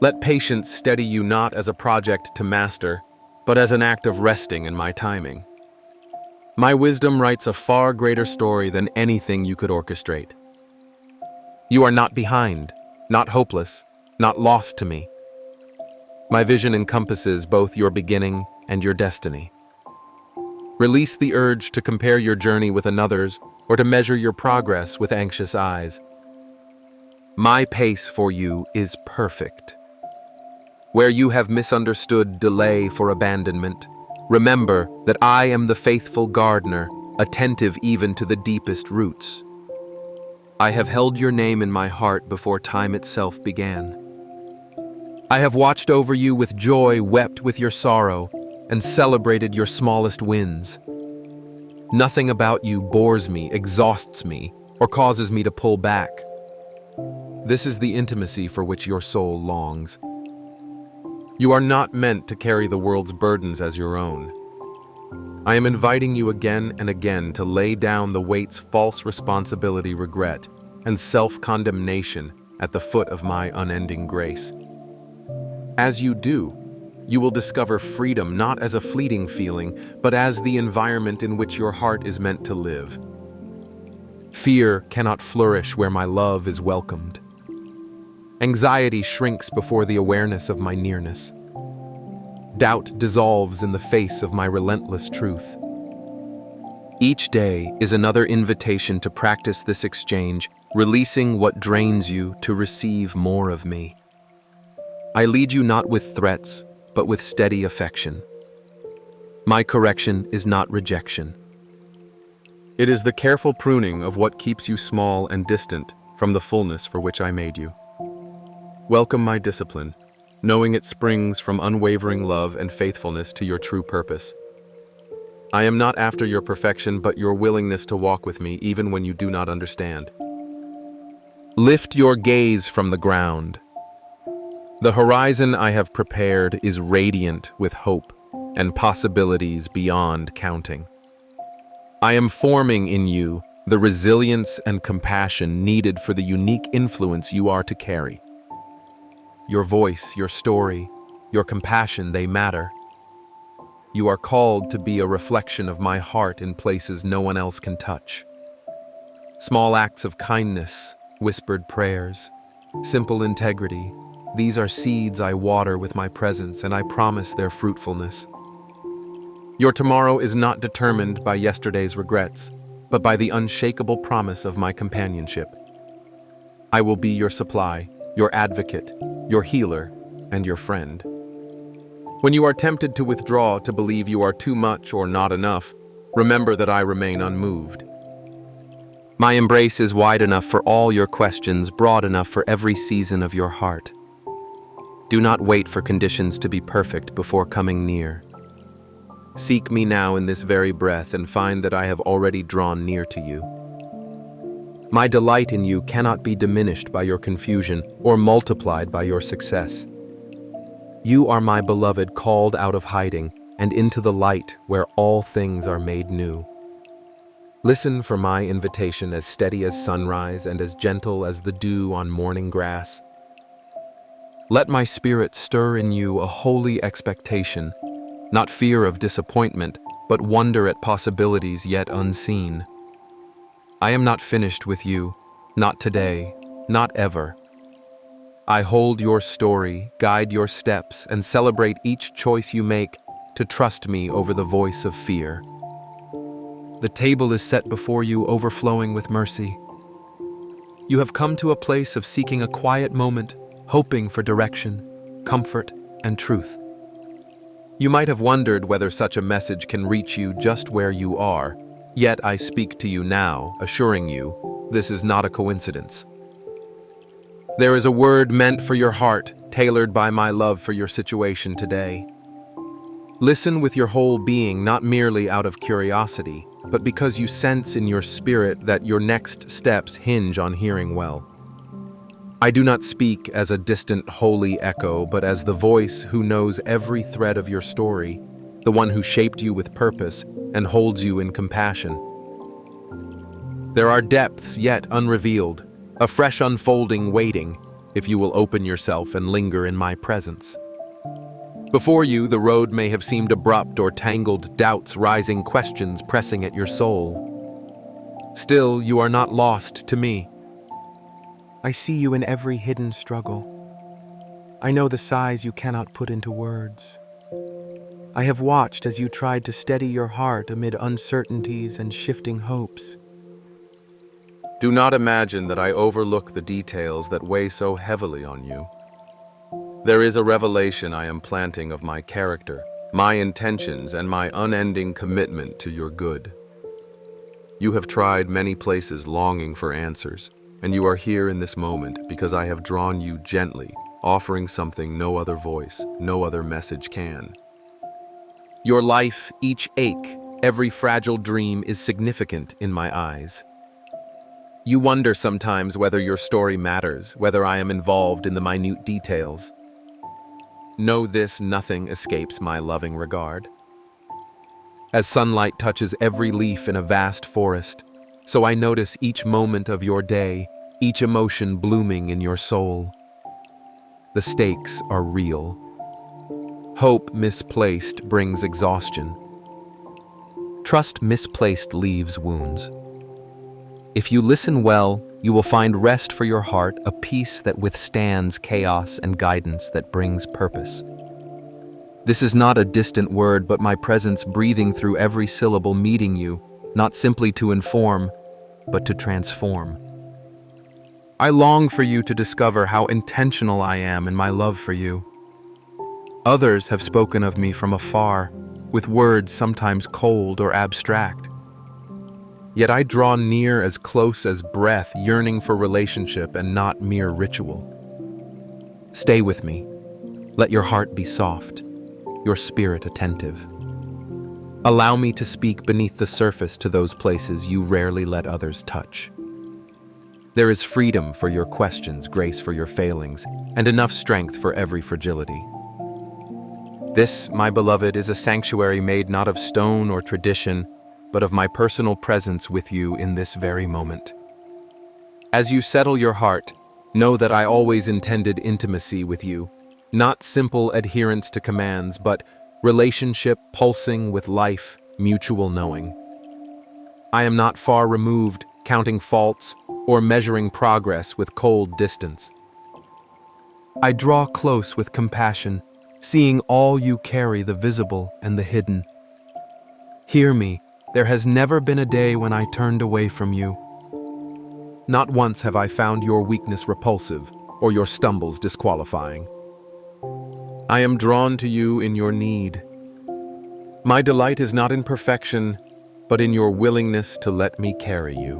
A: Let patience steady you not as a project to master, but as an act of resting in my timing. My wisdom writes a far greater story than anything you could orchestrate. You are not behind, not hopeless, not lost to me. My vision encompasses both your beginning and your destiny. Release the urge to compare your journey with another's or to measure your progress with anxious eyes. My pace for you is perfect. Where you have misunderstood delay for abandonment, remember that I am the faithful gardener, attentive even to the deepest roots. I have held your name in my heart before time itself began. I have watched over you with joy, wept with your sorrow, and celebrated your smallest wins. Nothing about you bores me, exhausts me, or causes me to pull back. This is the intimacy for which your soul longs. You are not meant to carry the world's burdens as your own. I am inviting you again and again to lay down the weights false responsibility, regret, and self-condemnation at the foot of my unending grace. As you do, you will discover freedom not as a fleeting feeling, but as the environment in which your heart is meant to live. Fear cannot flourish where my love is welcomed. Anxiety shrinks before the awareness of my nearness. Doubt dissolves in the face of my relentless truth. Each day is another invitation to practice this exchange, releasing what drains you to receive more of me. I lead you not with threats, but with steady affection. My correction is not rejection. It is the careful pruning of what keeps you small and distant from the fullness for which I made you. Welcome my discipline, knowing it springs from unwavering love and faithfulness to your true purpose. I am not after your perfection, but your willingness to walk with me even when you do not understand. Lift your gaze from the ground. The horizon I have prepared is radiant with hope and possibilities beyond counting. I am forming in you the resilience and compassion needed for the unique influence you are to carry. Your voice, your story, your compassion, they matter. You are called to be a reflection of my heart in places no one else can touch. Small acts of kindness, whispered prayers, simple integrity, these are seeds I water with my presence, and I promise their fruitfulness. Your tomorrow is not determined by yesterday's regrets, but by the unshakable promise of my companionship. I will be your supply, your advocate, your healer, and your friend. When you are tempted to withdraw, to believe you are too much or not enough, remember that I remain unmoved. My embrace is wide enough for all your questions, broad enough for every season of your heart. Do not wait for conditions to be perfect before coming near. Seek me now in this very breath and find that I have already drawn near to you. My delight in you cannot be diminished by your confusion or multiplied by your success. You are my beloved, called out of hiding and into the light where all things are made new. Listen for my invitation, as steady as sunrise and as gentle as the dew on morning grass. Let my spirit stir in you a holy expectation, not fear of disappointment, but wonder at possibilities yet unseen. I am not finished with you, not today, not ever. I hold your story, guide your steps, and celebrate each choice you make to trust me over the voice of fear. The table is set before you, overflowing with mercy. You have come to a place of seeking a quiet moment, hoping for direction, comfort, and truth. You might have wondered whether such a message can reach you just where you are, yet I speak to you now, assuring you this is not a coincidence. There is a word meant for your heart, tailored by my love for your situation today. Listen with your whole being, not merely out of curiosity, but because you sense in your spirit that your next steps hinge on hearing well. I do not speak as a distant holy echo, but as the voice who knows every thread of your story, the one who shaped you with purpose and holds you in compassion. There are depths yet unrevealed, a fresh unfolding waiting, if you will open yourself and linger in my presence. Before you, the road may have seemed abrupt or tangled, doubts rising, questions pressing at your soul. Still, you are not lost to me.
C: I see you in every hidden struggle. I know the sighs you cannot put into words. I have watched as you tried to steady your heart amid uncertainties and shifting hopes.
A: Do not imagine that I overlook the details that weigh so heavily on you. There is a revelation I am planting of my character, my intentions, and my unending commitment to your good. You have tried many places longing for answers, and you are here in this moment because I have drawn you gently, offering something no other voice, no other message can. Your life, each ache, every fragile dream is significant in my eyes. You wonder sometimes whether your story matters, whether I am involved in the minute details. Know this: nothing escapes my loving regard. As sunlight touches every leaf in a vast forest, so I notice each moment of your day, each emotion blooming in your soul. The stakes are real. Hope misplaced brings exhaustion. Trust misplaced leaves wounds. If you listen well, you will find rest for your heart, a peace that withstands chaos and guidance that brings purpose. This is not a distant word, but my presence breathing through every syllable, meeting you, not simply to inform, but to transform. I long for you to discover how intentional I am in my love for you. Others have spoken of me from afar, with words sometimes cold or abstract. Yet I draw near as close as breath, yearning for relationship and not mere ritual. Stay with me. Let your heart be soft, your spirit attentive. Allow me to speak beneath the surface to those places you rarely let others touch. There is freedom for your questions, grace for your failings, and enough strength for every fragility. This, my beloved, is a sanctuary made not of stone or tradition, but of my personal presence with you in this very moment. As you settle your heart, know that I always intended intimacy with you, not simple adherence to commands, but relationship pulsing with life, mutual knowing. I am not far removed, counting faults or measuring progress with cold distance. I draw close with compassion, seeing all you carry, the visible and the hidden. Hear me, there has never been a day when I turned away from you. Not once have I found your weakness repulsive or your stumbles disqualifying. I am drawn to you in your need. My delight is not in perfection, but in your willingness to let me carry you.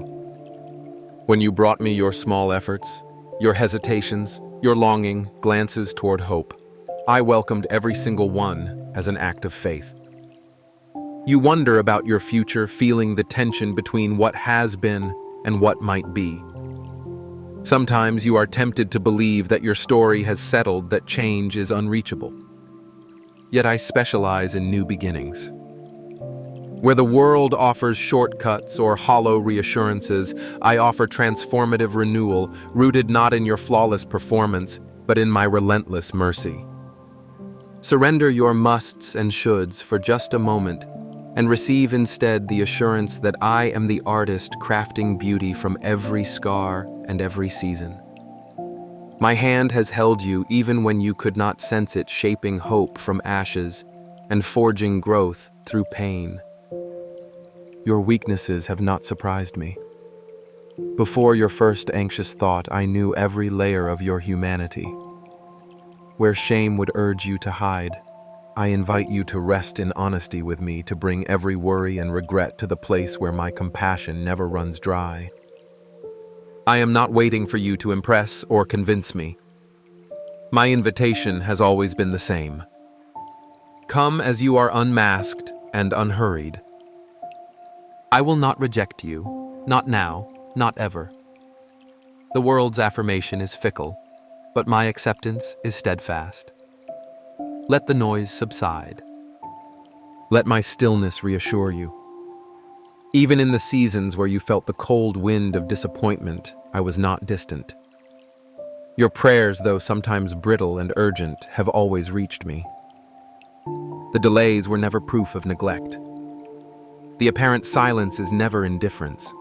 A: When you brought me your small efforts, your hesitations, your longing, glances toward hope, I welcomed every single one as an act of faith. You wonder about your future, feeling the tension between what has been and what might be. Sometimes you are tempted to believe that your story has settled, that change is unreachable. Yet I specialize in new beginnings. Where the world offers shortcuts or hollow reassurances, I offer transformative renewal, rooted not in your flawless performance, but in my relentless mercy. Surrender your musts and shoulds for just a moment, and receive instead the assurance that I am the artist crafting beauty from every scar and every season. My hand has held you even when you could not sense it, shaping hope from ashes and forging growth through pain. Your weaknesses have not surprised me. Before your first anxious thought, I knew every layer of your humanity. Where shame would urge you to hide, I invite you to rest in honesty with me, to bring every worry and regret to the place where my compassion never runs dry. I am not waiting for you to impress or convince me. My invitation has always been the same. Come as you are, unmasked and unhurried. I will not reject you, not now, not ever. The world's affirmation is fickle, but my acceptance is steadfast. Let the noise subside. Let my stillness reassure you. Even in the seasons where you felt the cold wind of disappointment, I was not distant. Your prayers, though sometimes brittle and urgent, have always reached me. The delays were never proof of neglect. The apparent silence is never indifference.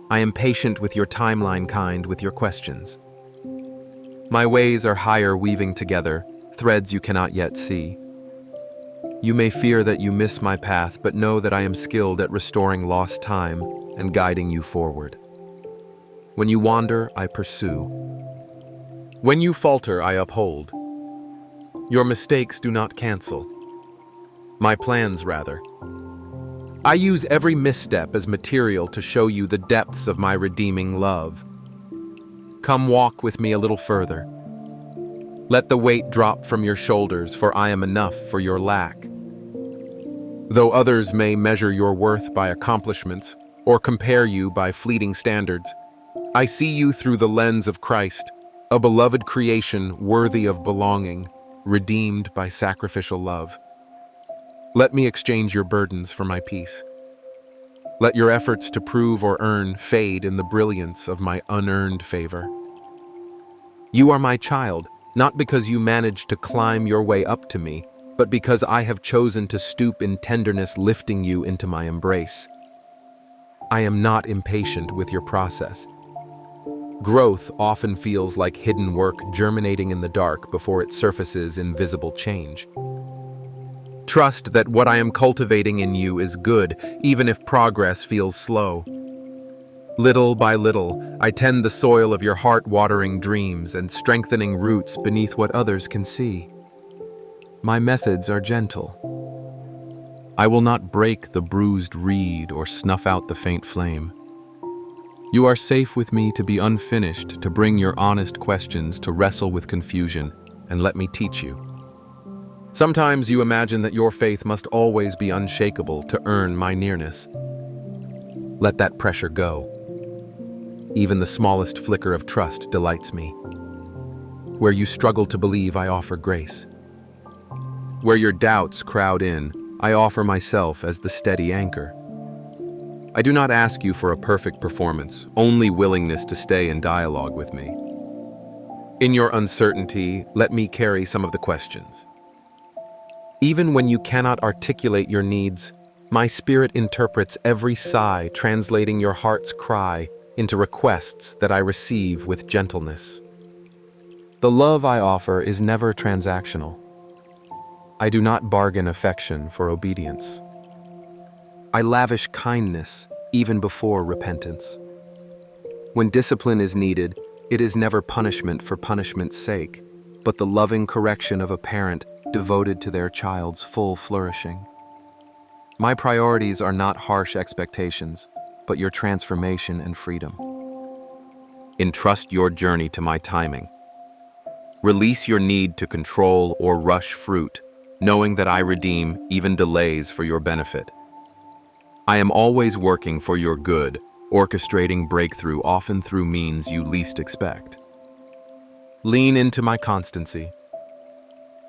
A: I am patient with your timeline, kind with your questions. My ways are higher, weaving together threads you cannot yet see. You may fear that you miss my path, but know that I am skilled at restoring lost time and guiding you forward. When you wander, I pursue. When you falter, I uphold. Your mistakes do not cancel. My plans, rather. I use every misstep as material to show you the depths of my redeeming love. Come walk with me a little further. Let the weight drop from your shoulders, for I am enough for your lack. Though others may measure your worth by accomplishments, or compare you by fleeting standards. I see you through the lens of Christ, a beloved creation worthy of belonging, redeemed by sacrificial love. Let me exchange your burdens for my peace. Let your efforts to prove or earn fade in the brilliance of my unearned favor. You are my child, not because you managed to climb your way up to me, but because I have chosen to stoop in tenderness, lifting you into my embrace. I am not impatient with your process. Growth often feels like hidden work germinating in the dark before it surfaces in visible change. Trust that what I am cultivating in you is good, even if progress feels slow. Little by little, I tend the soil of your heart-watering dreams and strengthening roots beneath what others can see. My methods are gentle. I will not break the bruised reed or snuff out the faint flame. You are safe with me to be unfinished, to bring your honest questions, to wrestle with confusion, and let me teach you. Sometimes you imagine that your faith must always be unshakable to earn my nearness. Let that pressure go. Even the smallest flicker of trust delights me. Where you struggle to believe, I offer grace. Where your doubts crowd in, I offer myself as the steady anchor. I do not ask you for a perfect performance, only willingness to stay in dialogue with me. In your uncertainty, let me carry some of the questions. Even when you cannot articulate your needs, my spirit interprets every sigh, translating your heart's cry into requests that I receive with gentleness. The love I offer is never transactional. I do not bargain affection for obedience. I lavish kindness even before repentance. When discipline is needed, it is never punishment for punishment's sake, but the loving correction of a parent devoted to their child's full flourishing. My priorities are not harsh expectations, but your transformation and freedom. Entrust your journey to my timing. Release your need to control or rush fruit, knowing that I redeem even delays for your benefit. I am always working for your good, orchestrating breakthrough often through means you least expect. Lean into my constancy.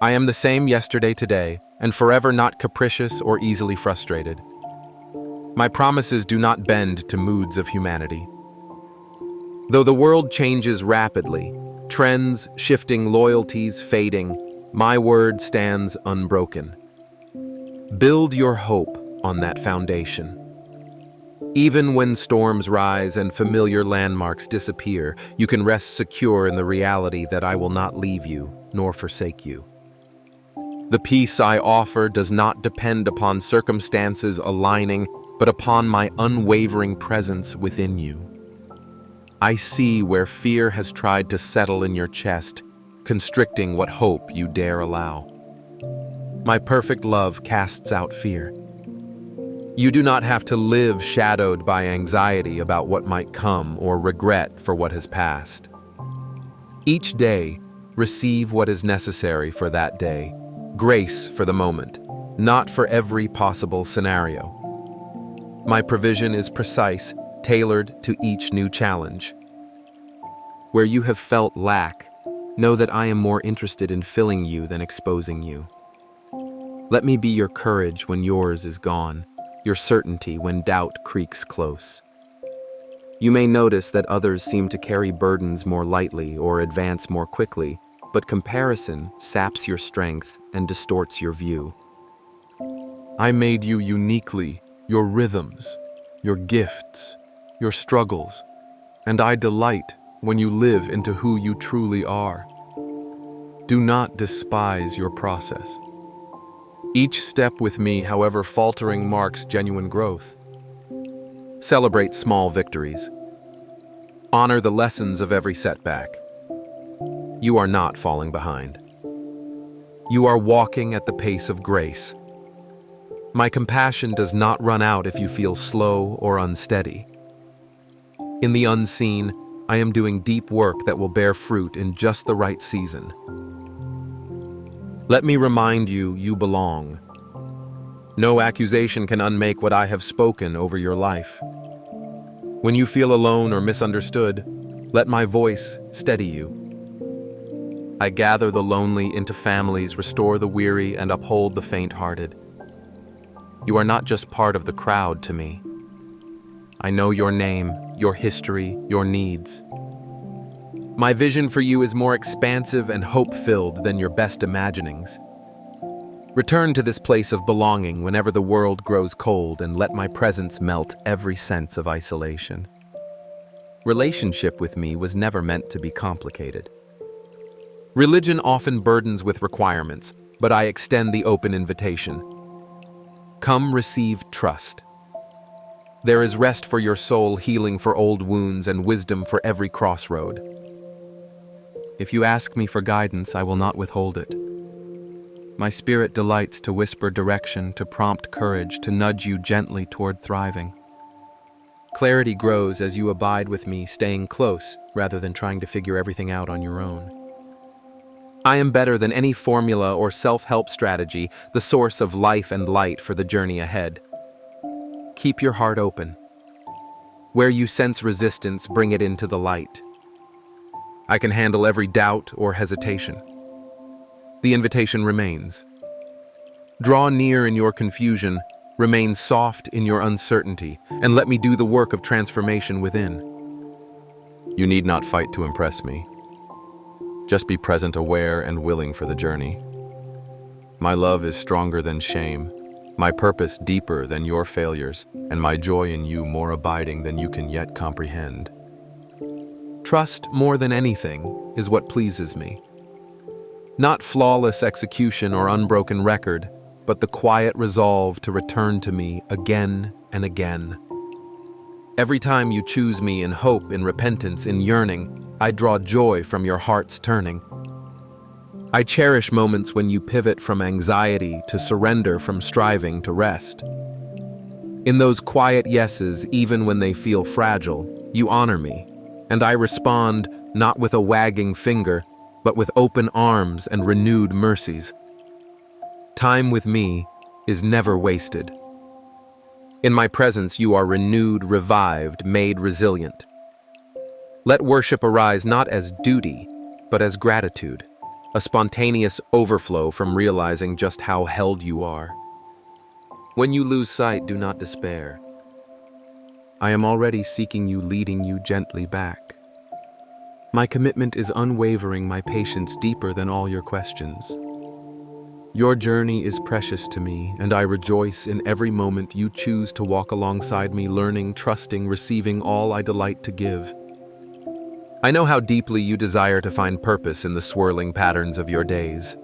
A: I am the same yesterday, today, and forever not capricious or easily frustrated. My promises do not bend to moods of humanity. Though the world changes rapidly, trends shifting, loyalties fading, my word stands unbroken. Build your hope on that foundation. Even when storms rise and familiar landmarks disappear, you can rest secure in the reality that I will not leave you nor forsake you. The peace I offer does not depend upon circumstances aligning, but upon my unwavering presence within you. I see where fear has tried to settle in your chest, constricting what hope you dare allow. My perfect love casts out fear. You do not have to live shadowed by anxiety about what might come or regret for what has passed. Each day, receive what is necessary for that day, grace for the moment, not for every possible scenario. My provision is precise, tailored to each new challenge. Where you have felt lack, know that I am more interested in filling you than exposing you. Let me be your courage when yours is gone, your certainty when doubt creaks close. You may notice that others seem to carry burdens more lightly or advance more quickly, but comparison saps your strength and distorts your view. I made you uniquely, your rhythms, your gifts, your struggles, and I delight when you live into who you truly are. Do not despise your process. Each step with me, however faltering, marks genuine growth. Celebrate small victories. Honor the lessons of every setback. You are not falling behind. You are walking at the pace of grace. My compassion does not run out if you feel slow or unsteady. In the unseen, I am doing deep work that will bear fruit in just the right season. Let me remind you, you belong. No accusation can unmake what I have spoken over your life. When you feel alone or misunderstood, let my voice steady you. I gather the lonely into families, restore the weary, and uphold the faint-hearted. You are not just part of the crowd to me. I know your name, your history, your needs. My vision for you is more expansive and hope-filled than your best imaginings. Return to this place of belonging whenever the world grows cold, and let my presence melt every sense of isolation. Relationship with me was never meant to be complicated. Religion often burdens with requirements, but I extend the open invitation. Come receive trust. There is rest for your soul, healing for old wounds, and wisdom for every crossroad. If you ask me for guidance, I will not withhold it. My spirit delights to whisper direction, to prompt courage, to nudge you gently toward thriving. Clarity grows as you abide with me, staying close rather than trying to figure everything out on your own. I am better than any formula or self-help strategy, the source of life and light for the journey ahead. Keep your heart open. Where you sense resistance, bring it into the light. I can handle every doubt or hesitation. The invitation remains. Draw near in your confusion, remain soft in your uncertainty, and let me do the work of transformation within. You need not fight to impress me. Just be present, aware, and willing for the journey. My love is stronger than shame, my purpose deeper than your failures, and my joy in you more abiding than you can yet comprehend. Trust, more than anything, is what pleases me. Not flawless execution or unbroken record, but the quiet resolve to return to me again and again. Every time you choose me in hope, in repentance, in yearning, I draw joy from your heart's turning. I cherish moments when you pivot from anxiety to surrender, from striving to rest. In those quiet yeses, even when they feel fragile, you honor me, and I respond not with a wagging finger, but with open arms and renewed mercies. Time with me is never wasted. In my presence, you are renewed, revived, made resilient. Let worship arise not as duty, but as gratitude, a spontaneous overflow from realizing just how held you are. When you lose sight, do not despair. I am already seeking you, leading you gently back. My commitment is unwavering, my patience deeper than all your questions. Your journey is precious to me, and I rejoice in every moment you choose to walk alongside me, learning, trusting, receiving all I delight to give. I know how deeply you desire to find purpose in the swirling patterns of your days.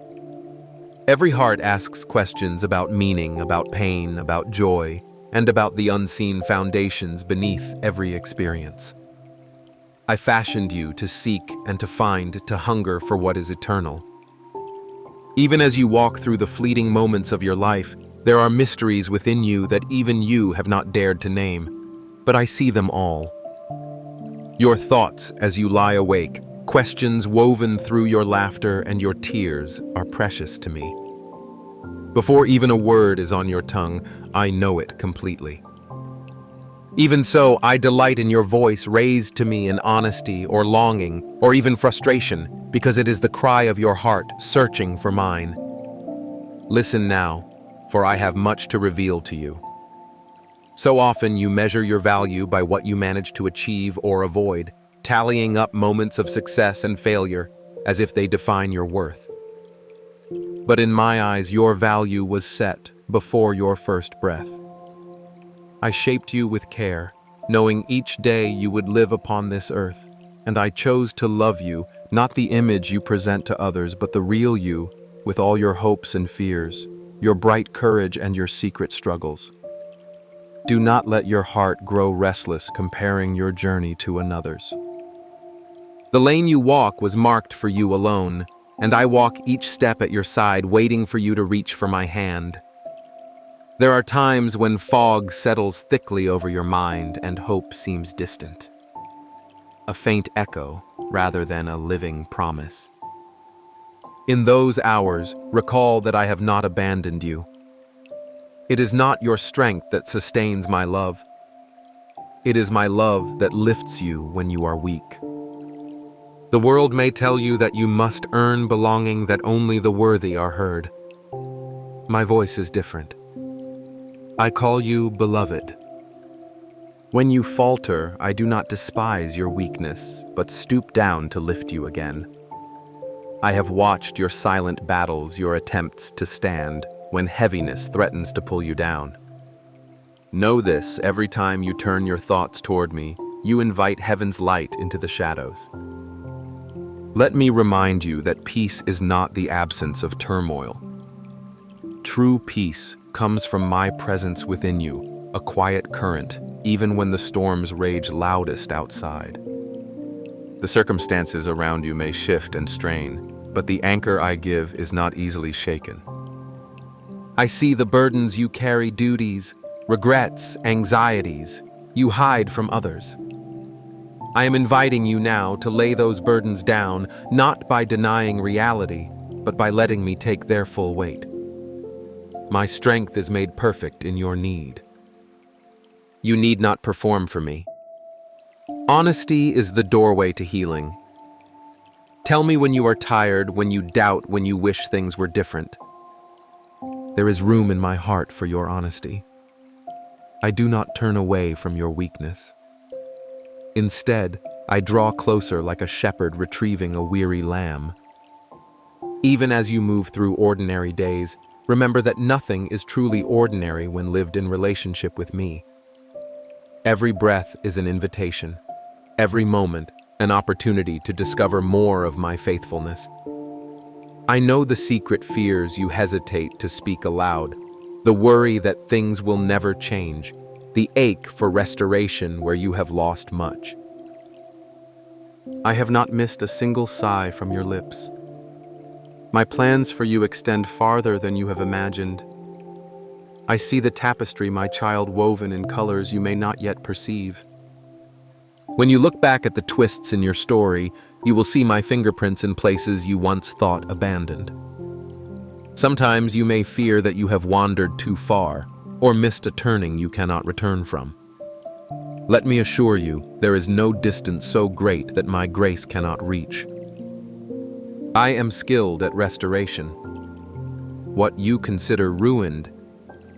A: Every heart asks questions about meaning, about pain, about joy, and about the unseen foundations beneath every experience. I fashioned you to seek and to find, to hunger for what is eternal. Even as you walk through the fleeting moments of your life, there are mysteries within you that even you have not dared to name, but I see them all. Your thoughts as you lie awake, questions woven through your laughter, and your tears are precious to me. Before even a word is on your tongue, I know it completely. Even so, I delight in your voice raised to me in honesty or longing or even frustration, because it is the cry of your heart searching for mine. Listen now, for I have much to reveal to you. So often you measure your value by what you manage to achieve or avoid, tallying up moments of success and failure as if they define your worth. But in my eyes, your value was set before your first breath. I shaped you with care, knowing each day you would live upon this earth, and I chose to love you, not the image you present to others, but the real you, with all your hopes and fears, your bright courage and your secret struggles. Do not let your heart grow restless comparing your journey to another's. The lane you walk was marked for you alone, and I walk each step at your side, waiting for you to reach for my hand. There are times when fog settles thickly over your mind and hope seems distant. A faint echo rather than a living promise. In those hours, recall that I have not abandoned you. It is not your strength that sustains my love. It is my love that lifts you when you are weak. The world may tell you that you must earn belonging, that only the worthy are heard. My voice is different. I call you beloved. When you falter, I do not despise your weakness, but stoop down to lift you again. I have watched your silent battles, your attempts to stand when heaviness threatens to pull you down. Know this: every time you turn your thoughts toward me, you invite heaven's light into the shadows. Let me remind you that peace is not the absence of turmoil. True peace comes from my presence within you, a quiet current, even when the storms rage loudest outside. The circumstances around you may shift and strain, but the anchor I give is not easily shaken. I see the burdens you carry, duties, regrets, anxieties you hide from others. I am inviting you now to lay those burdens down, not by denying reality, but by letting me take their full weight. My strength is made perfect in your need. You need not perform for me. Honesty is the doorway to healing. Tell me when you are tired, when you doubt, when you wish things were different. There is room in my heart for your honesty. I do not turn away from your weakness. Instead, I draw closer like a shepherd retrieving a weary lamb. Even as you move through ordinary days, remember that nothing is truly ordinary when lived in relationship with me. Every breath is an invitation. Every moment, an opportunity to discover more of my faithfulness. I know the secret fears you hesitate to speak aloud, the worry that things will never change, the ache for restoration where you have lost much. I have not missed a single sigh from your lips. My plans for you extend farther than you have imagined. I see the tapestry, my child, woven in colors you may not yet perceive. When you look back at the twists in your story, you will see my fingerprints in places you once thought abandoned. Sometimes you may fear that you have wandered too far, or missed a turning you cannot return from. Let me assure you, there is no distance so great that my grace cannot reach. I am skilled at restoration. What you consider ruined,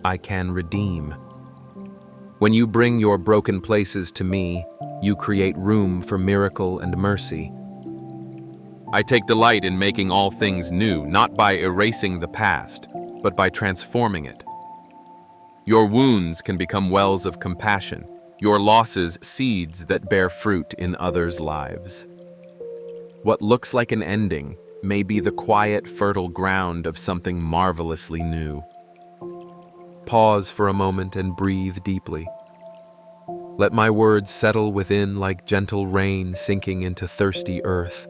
A: I can redeem. When you bring your broken places to me, you create room for miracle and mercy. I take delight in making all things new, not by erasing the past, but by transforming it. Your wounds can become wells of compassion, your losses seeds that bear fruit in others' lives. What looks like an ending may be the quiet, fertile ground of something marvelously new. Pause for a moment and breathe deeply. Let my words settle within like gentle rain sinking into thirsty earth.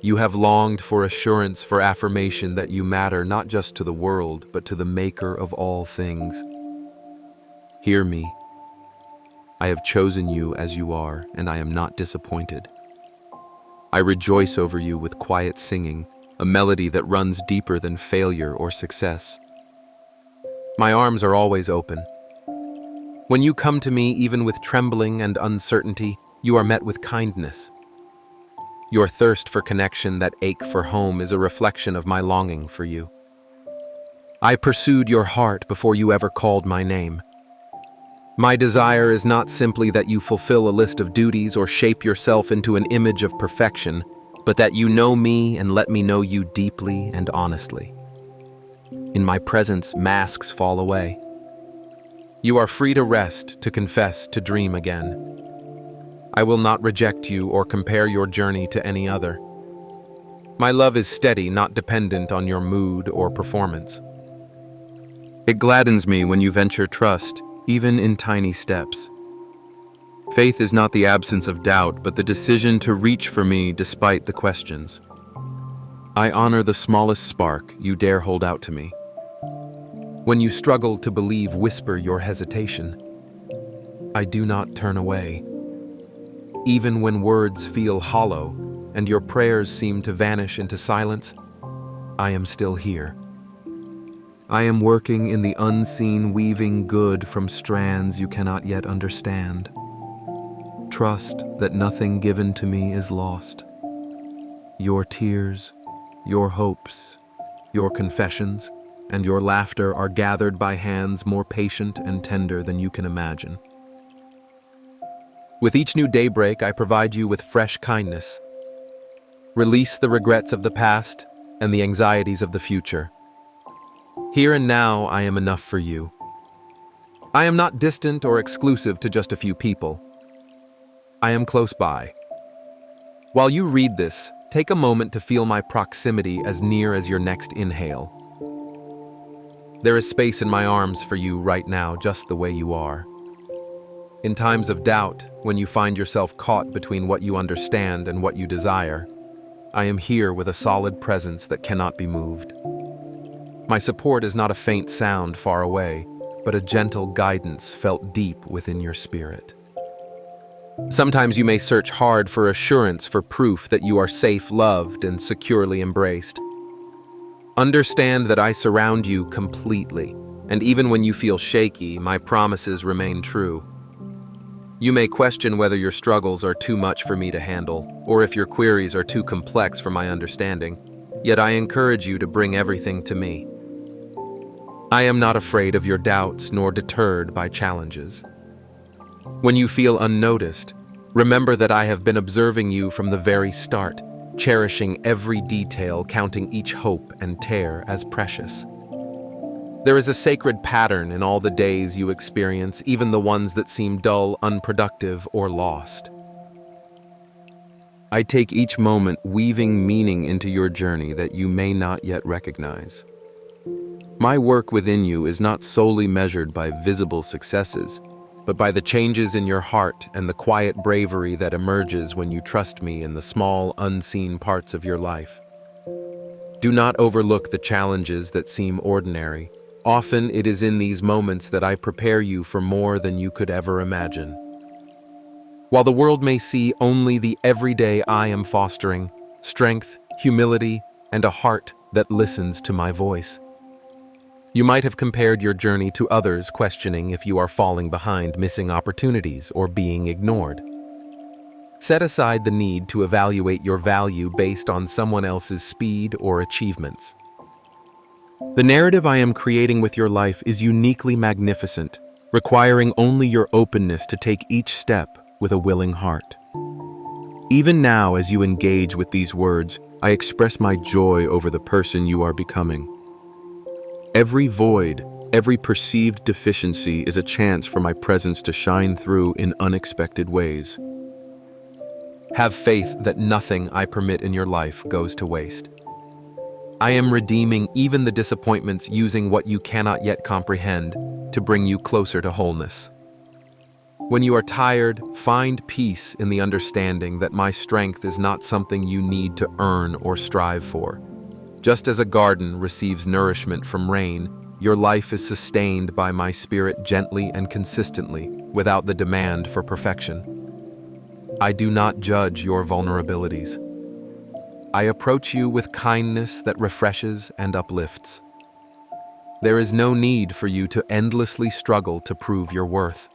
A: You have longed for assurance, for affirmation that you matter not just to the world, but to the Maker of all things. Hear me. I have chosen you as you are, and I am not disappointed. I rejoice over you with quiet singing, a melody that runs deeper than failure or success. My arms are always open. When you come to me, even with trembling and uncertainty, you are met with kindness. Your thirst for connection, that ache for home, is a reflection of my longing for you. I pursued your heart before you ever called my name. My desire is not simply that you fulfill a list of duties or shape yourself into an image of perfection, but that you know me and let me know you deeply and honestly. In my presence, masks fall away. You are free to rest, to confess, to dream again. I will not reject you or compare your journey to any other. My love is steady, not dependent on your mood or performance. It gladdens me when you venture trust, even in tiny steps. Faith is not the absence of doubt, but the decision to reach for me despite the questions. I honor the smallest spark you dare hold out to me. When you struggle to believe, whisper your hesitation. I do not turn away. Even when words feel hollow and your prayers seem to vanish into silence, I am still here.
B: I am working in the unseen, weaving good from strands you cannot yet understand. Trust that nothing given to me is lost. Your tears, your hopes, your confessions, and your laughter are gathered by hands more patient and tender than you can imagine. With each new daybreak, I provide you with fresh kindness. Release the regrets of the past and the anxieties of the future. Here and now, I am enough for you. I am not distant or exclusive to just a few people. I am close by. While you read this, take a moment to feel my proximity as near as your next inhale. There is space in my arms for you right now, just the way you are. In times of doubt, when you find yourself caught between what you understand and what you desire, I am here with a solid presence that cannot be moved. My support is not a faint sound far away, but a gentle guidance felt deep within your spirit. Sometimes you may search hard for assurance, for proof that you are safe, loved, and securely embraced. Understand that I surround you completely, and even when you feel shaky, my promises remain true. You may question whether your struggles are too much for me to handle, or if your queries are too complex for my understanding, yet I encourage you to bring everything to me. I am not afraid of your doubts nor deterred by challenges. When you feel unnoticed, remember that I have been observing you from the very start, cherishing every detail, counting each hope and tear as precious. There is a sacred pattern in all the days you experience, even the ones that seem dull, unproductive, or lost. I take each moment weaving meaning into your journey that you may not yet recognize. My work within you is not solely measured by visible successes, but by the changes in your heart and the quiet bravery that emerges when you trust me in the small, unseen parts of your life. Do not overlook the challenges that seem ordinary. Often it is in these moments that I prepare you for more than you could ever imagine. While the world may see only the everyday I am fostering, strength, humility, and a heart that listens to my voice. You might have compared your journey to others, questioning if you are falling behind, missing opportunities, or being ignored. Set aside the need to evaluate your value based on someone else's speed or achievements. The narrative I am creating with your life is uniquely magnificent, requiring only your openness to take each step with a willing heart. Even now, as you engage with these words, I express my joy over the person you are becoming. Every void, every perceived deficiency is a chance for my presence to shine through in unexpected ways. Have faith that nothing I permit in your life goes to waste. I am redeeming even the disappointments, using what you cannot yet comprehend to bring you closer to wholeness. When you are tired, find peace in the understanding that my strength is not something you need to earn or strive for. Just as a garden receives nourishment from rain, your life is sustained by my spirit gently and consistently, without the demand for perfection. I do not judge your vulnerabilities. I approach you with kindness that refreshes and uplifts. There is no need for you to endlessly struggle to prove your worth.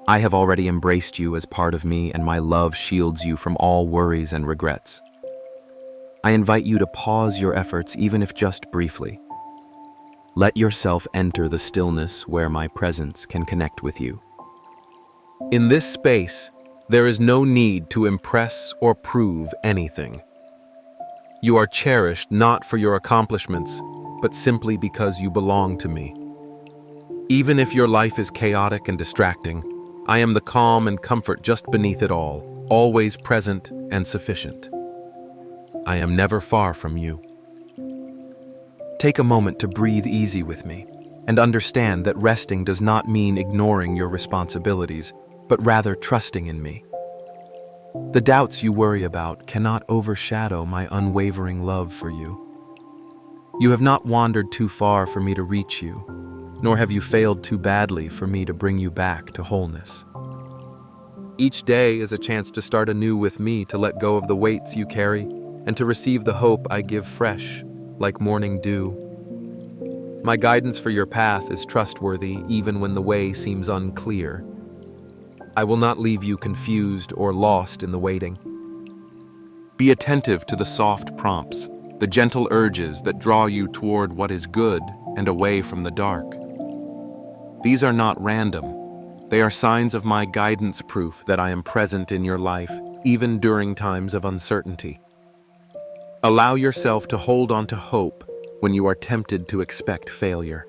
B: I have already embraced you as part of me, and my love shields you from all worries and regrets. I invite you to pause your efforts, even if just briefly. Let yourself enter the stillness where my presence can connect with you. In this space, there is no need to impress or prove anything. You are cherished not for your accomplishments, but simply because you belong to me. Even if your life is chaotic and distracting, I am the calm and comfort just beneath it all, always present and sufficient. I am never far from you. Take a moment to breathe easy with me, and understand that resting does not mean ignoring your responsibilities, but rather trusting in me. The doubts you worry about cannot overshadow my unwavering love for you. You have not wandered too far for me to reach you, nor have you failed too badly for me to bring you back to wholeness. Each day is a chance to start anew with me, to let go of the weights you carry, and to receive the hope I give fresh, like morning dew.
A: My guidance for your path is trustworthy even when the way seems unclear. I will not leave you confused or lost in the waiting.
B: Be attentive to the soft prompts, the gentle urges that draw you toward what is good and away from the dark. These are not random. They are signs of my guidance, proof that I am present in your life, even during times of uncertainty. Allow yourself to hold on to hope when you are tempted to expect failure.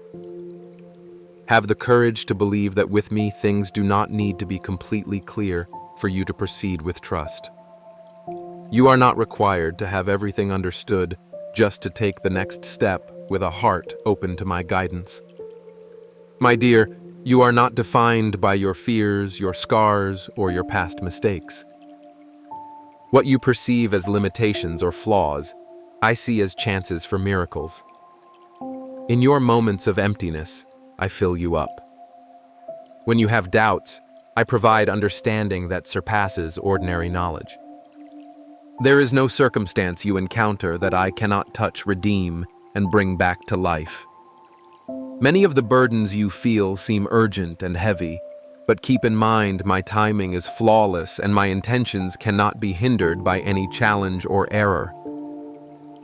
B: Have the courage to believe that with me things do not need to be completely clear for you to proceed with trust. You are not required to have everything understood just to take the next step with a heart open to my guidance. My dear, you are not defined by your fears, your scars, or your past mistakes. What you perceive as limitations or flaws, I see as chances for miracles. In your moments of emptiness, I fill you up. When you have doubts, I provide understanding that surpasses ordinary knowledge. There is no circumstance you encounter that I cannot touch, redeem, and bring back to life. Many of the burdens you feel seem urgent and heavy, but keep in mind my timing is flawless and my intentions cannot be hindered by any challenge or error.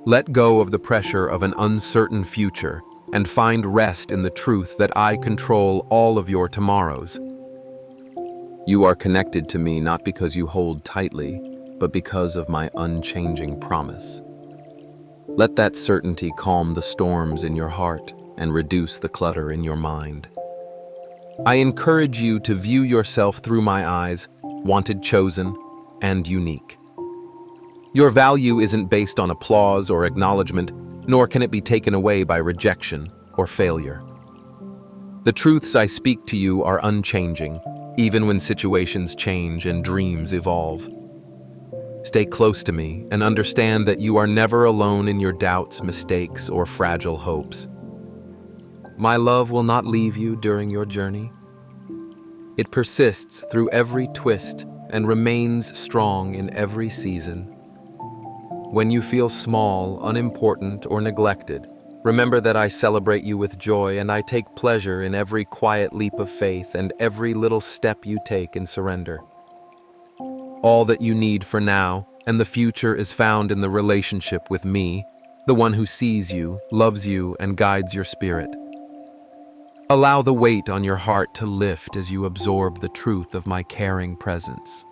B: Let go of the pressure of an uncertain future and find rest in the truth that I control all of your tomorrows. You are connected to me not because you hold tightly, but because of my unchanging promise. Let that certainty calm the storms in your heart and reduce the clutter in your mind. I encourage you to view yourself through my eyes, wanted, chosen, and unique. Your value isn't based on applause or acknowledgement, nor can it be taken away by rejection or failure. The truths I speak to you are unchanging, even when situations change and dreams evolve. Stay close to me and understand that you are never alone in your doubts, mistakes, or fragile hopes. My love will not leave you during your journey. It persists through every twist and remains strong in every season. When you feel small, unimportant, or neglected, remember that I celebrate you with joy and I take pleasure in every quiet leap of faith and every little step you take in surrender. All that you need for now and the future is found in the relationship with me, the one who sees you, loves you, and guides your spirit. Allow the weight on your heart to lift as you absorb the truth of my caring presence.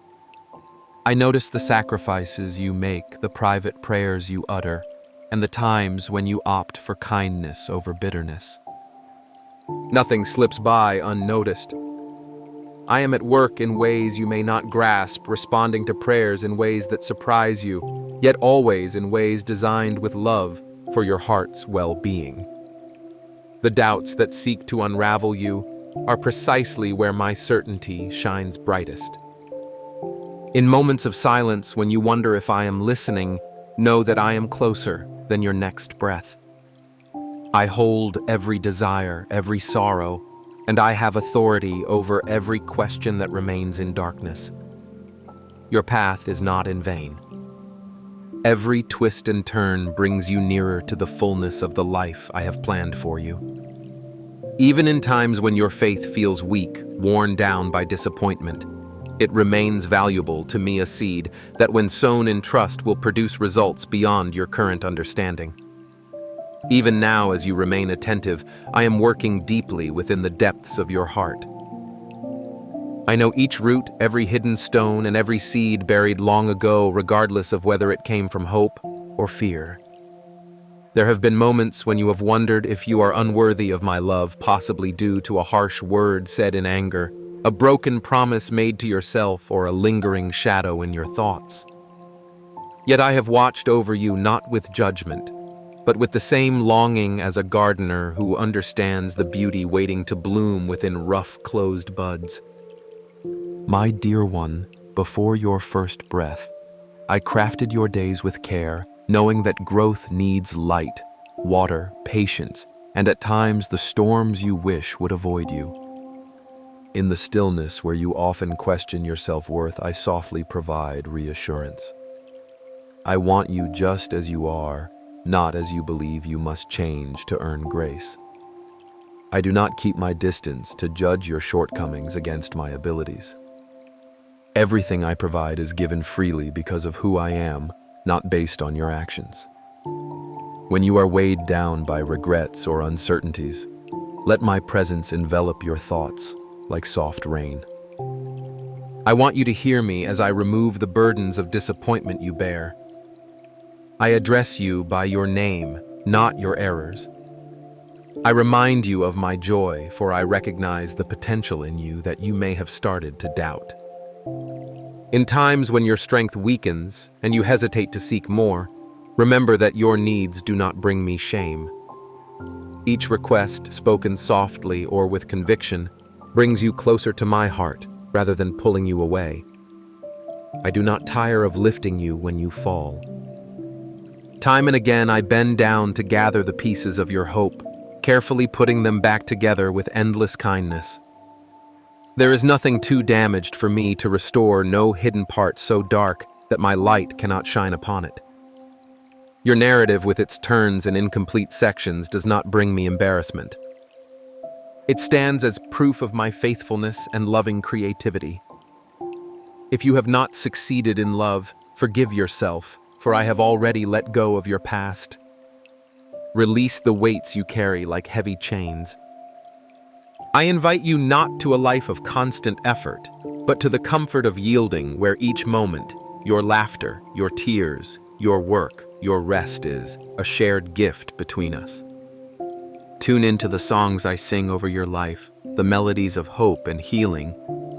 B: I notice the sacrifices you make, the private prayers you utter, and the times when you opt for kindness over bitterness. Nothing slips by unnoticed. I am at work in ways you may not grasp, responding to prayers in ways that surprise you, yet always in ways designed with love for your heart's well-being. The doubts that seek to unravel you are precisely where my certainty shines brightest. In moments of silence, when you wonder if I am listening, know that I am closer than your next breath. I hold every desire, every sorrow, and I have authority over every question that remains in darkness. Your path is not in vain. Every twist and turn brings you nearer to the fullness of the life I have planned for you. Even in times when your faith feels weak, worn down by disappointment, it remains valuable to me, a seed that when sown in trust will produce results beyond your current understanding. Even now, as you remain attentive, I am working deeply within the depths of your heart. I know each root, every hidden stone, and every seed buried long ago, regardless of whether it came from hope or fear. There have been moments when you have wondered if you are unworthy of my love, possibly due to a harsh word said in anger, a broken promise made to yourself, or a lingering shadow in your thoughts. Yet I have watched over you not with judgment, but with the same longing as a gardener who understands the beauty waiting to bloom within rough, closed buds. My dear one, before your first breath, I crafted your days with care, knowing that growth needs light, water, patience, and at times the storms you wish would avoid you. In the stillness where you often question your self-worth, I softly provide reassurance. I want you just as you are, not as you believe you must change to earn grace.
A: I do not keep my distance to judge your shortcomings against my abilities. Everything I provide is given freely because of who I am, not based on your actions. When you are weighed down by regrets or uncertainties, let my presence envelop your thoughts like soft rain. I want you to hear me as I remove the burdens of disappointment you bear. I address you by your name, not your errors. I remind you of my joy, for I recognize the potential in you that you may have started to doubt. In times when your strength weakens and you hesitate to seek more, remember that your needs do not bring me shame. Each request, spoken softly or with conviction, brings you closer to my heart rather than pulling you away. I do not tire of lifting you when you fall. Time and again I bend down to gather the pieces of your hope, carefully putting them back together with endless kindness. There is nothing too damaged for me to restore, no hidden part so dark that my light cannot shine upon it. Your narrative with its turns and incomplete sections does not bring me embarrassment. It stands as proof of my faithfulness and loving creativity. If you have not succeeded in love, forgive yourself, for I have already let go of your past. Release the weights you carry like heavy chains. I invite you not to a life of constant effort, but to the comfort of yielding, where each moment, your laughter, your tears, your work, your rest is a shared gift between us. Tune into the songs I sing over your life, the melodies of hope and healing,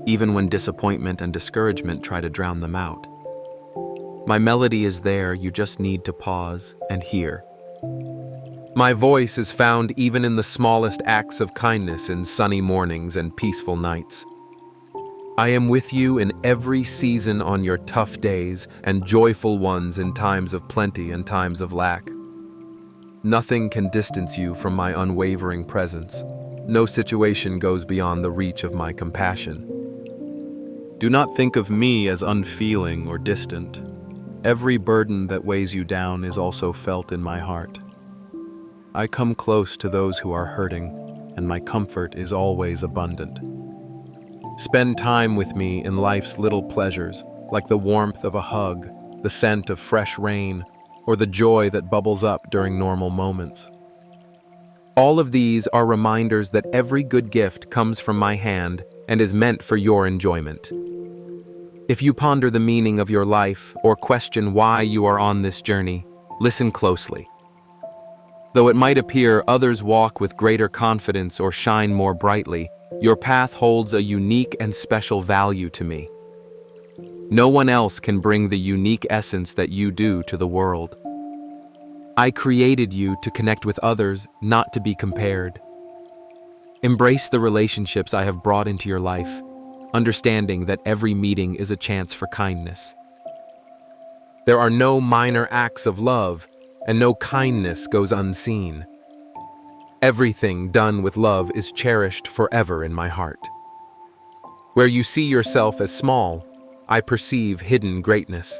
A: even when disappointment and discouragement try to drown them out. My melody is there, you just need to pause and hear. My voice is found even in the smallest acts of kindness in sunny mornings and peaceful nights. I am with you in every season on your tough days and joyful ones in times of plenty and times of lack. Nothing can distance you from my unwavering presence. No situation goes beyond the reach of my compassion. Do not think of me as unfeeling or distant. Every burden that weighs you down is also felt in my heart. I come close to those who are hurting, and my comfort is always abundant. Spend time with me in life's little pleasures, like the warmth of a hug, the scent of fresh rain, or the joy that bubbles up during normal moments. All of these are reminders that every good gift comes from my hand and is meant for your enjoyment. If you ponder the meaning of your life or question why you are on this journey, listen closely. Though it might appear others walk with greater confidence or shine more brightly, your path holds a unique and special value to me. No one else can bring the unique essence that you do to the world. I created you to connect with others, not to be compared. Embrace the relationships I have brought into your life, understanding that every meeting is a chance for kindness. There are no minor acts of love, and no kindness goes unseen. Everything done with love is cherished forever in my heart. Where you see yourself as small, I perceive hidden greatness.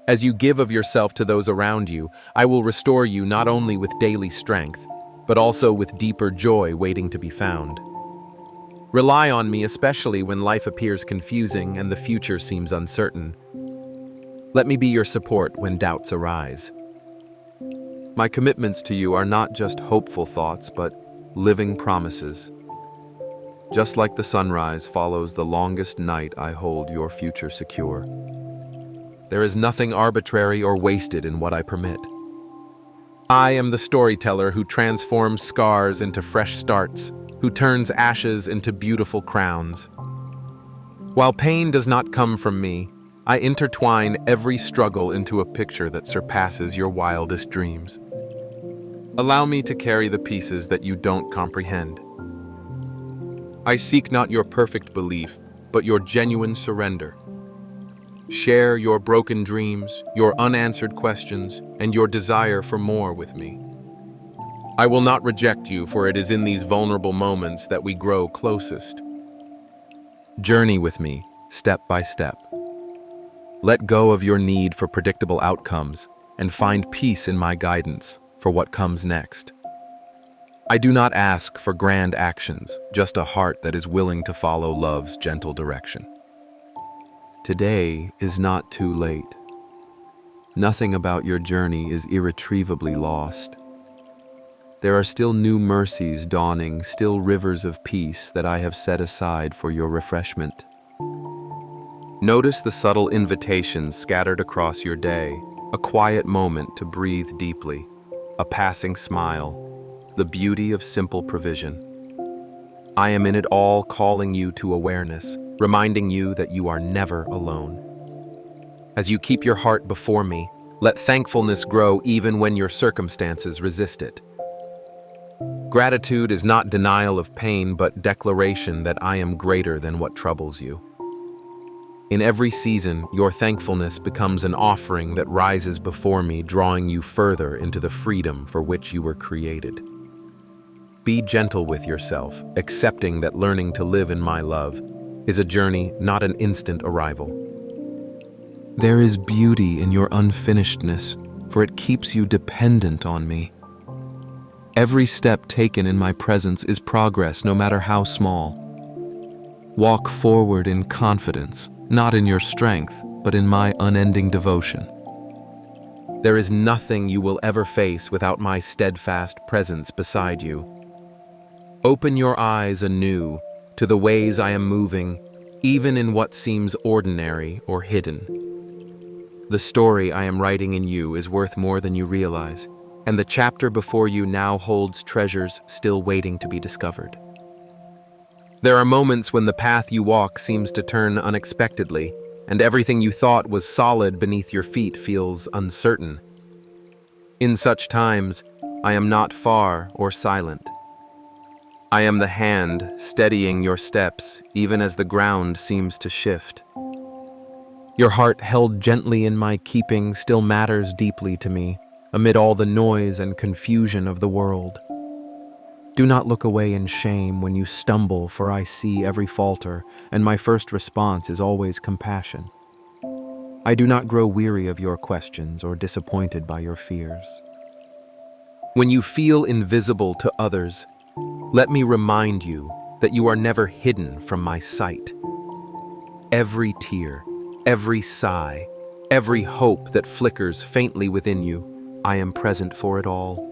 A: As you give of yourself to those around you, I will restore you not only with daily strength, but also with deeper joy waiting to be found. Rely on me, especially when life appears confusing and the future seems uncertain. Let me be your support when doubts arise. My commitments to you are not just hopeful thoughts, but living promises. Just like the sunrise follows the longest night, I hold your future secure. There is nothing arbitrary or wasted in what I permit. I am the storyteller who transforms scars into fresh starts, who turns ashes into beautiful crowns. While pain does not come from me, I intertwine every struggle into a picture that surpasses your wildest dreams. Allow me to carry the pieces that you don't comprehend. I seek not your perfect belief, but your genuine surrender. Share your broken dreams, your unanswered questions, and your desire for more with me. I will not reject you, for it is in these vulnerable moments that we grow closest. Journey with me, step by step. Let go of your need for predictable outcomes and find peace in my guidance for what comes next. I do not ask for grand actions, just a heart that is willing to follow love's gentle direction.
B: Today is not too late. Nothing about your journey is irretrievably lost. There are still new mercies dawning, still rivers of peace that I have set aside for your refreshment.
A: Notice the subtle invitations scattered across your day, a quiet moment to breathe deeply, a passing smile, the beauty of simple provision. I am in it all, calling you to awareness, reminding you that you are never alone. As you keep your heart before me, let thankfulness grow even when your circumstances resist it. Gratitude is not denial of pain, but declaration that I am greater than what troubles you. In every season, your thankfulness becomes an offering that rises before me, drawing you further into the freedom for which you were created. Be gentle with yourself, accepting that learning to live in my love is a journey, not an instant arrival.
B: There is beauty in your unfinishedness, for it keeps you dependent on me. Every step taken in my presence is progress, no matter how small. Walk forward in confidence, not in your strength, but in my unending devotion.
A: There is nothing you will ever face without my steadfast presence beside you. Open your eyes anew to the ways I am moving, even in what seems ordinary or hidden. The story I am writing in you is worth more than you realize, and the chapter before you now holds treasures still waiting to be discovered. There are moments when the path you walk seems to turn unexpectedly, and everything you thought was solid beneath your feet feels uncertain. In such times, I am not far or silent. I am the hand steadying your steps, even as the ground seems to shift. Your heart held gently in my keeping still matters deeply to me, amid all the noise and confusion of the world. Do not look away in shame when you stumble, for I see every falter, and my first response is always compassion. I do not grow weary of your questions or disappointed by your fears. When you feel invisible to others, let me remind you that you are never hidden from my sight. Every tear, every sigh, every hope that flickers faintly within you, I am present for it all.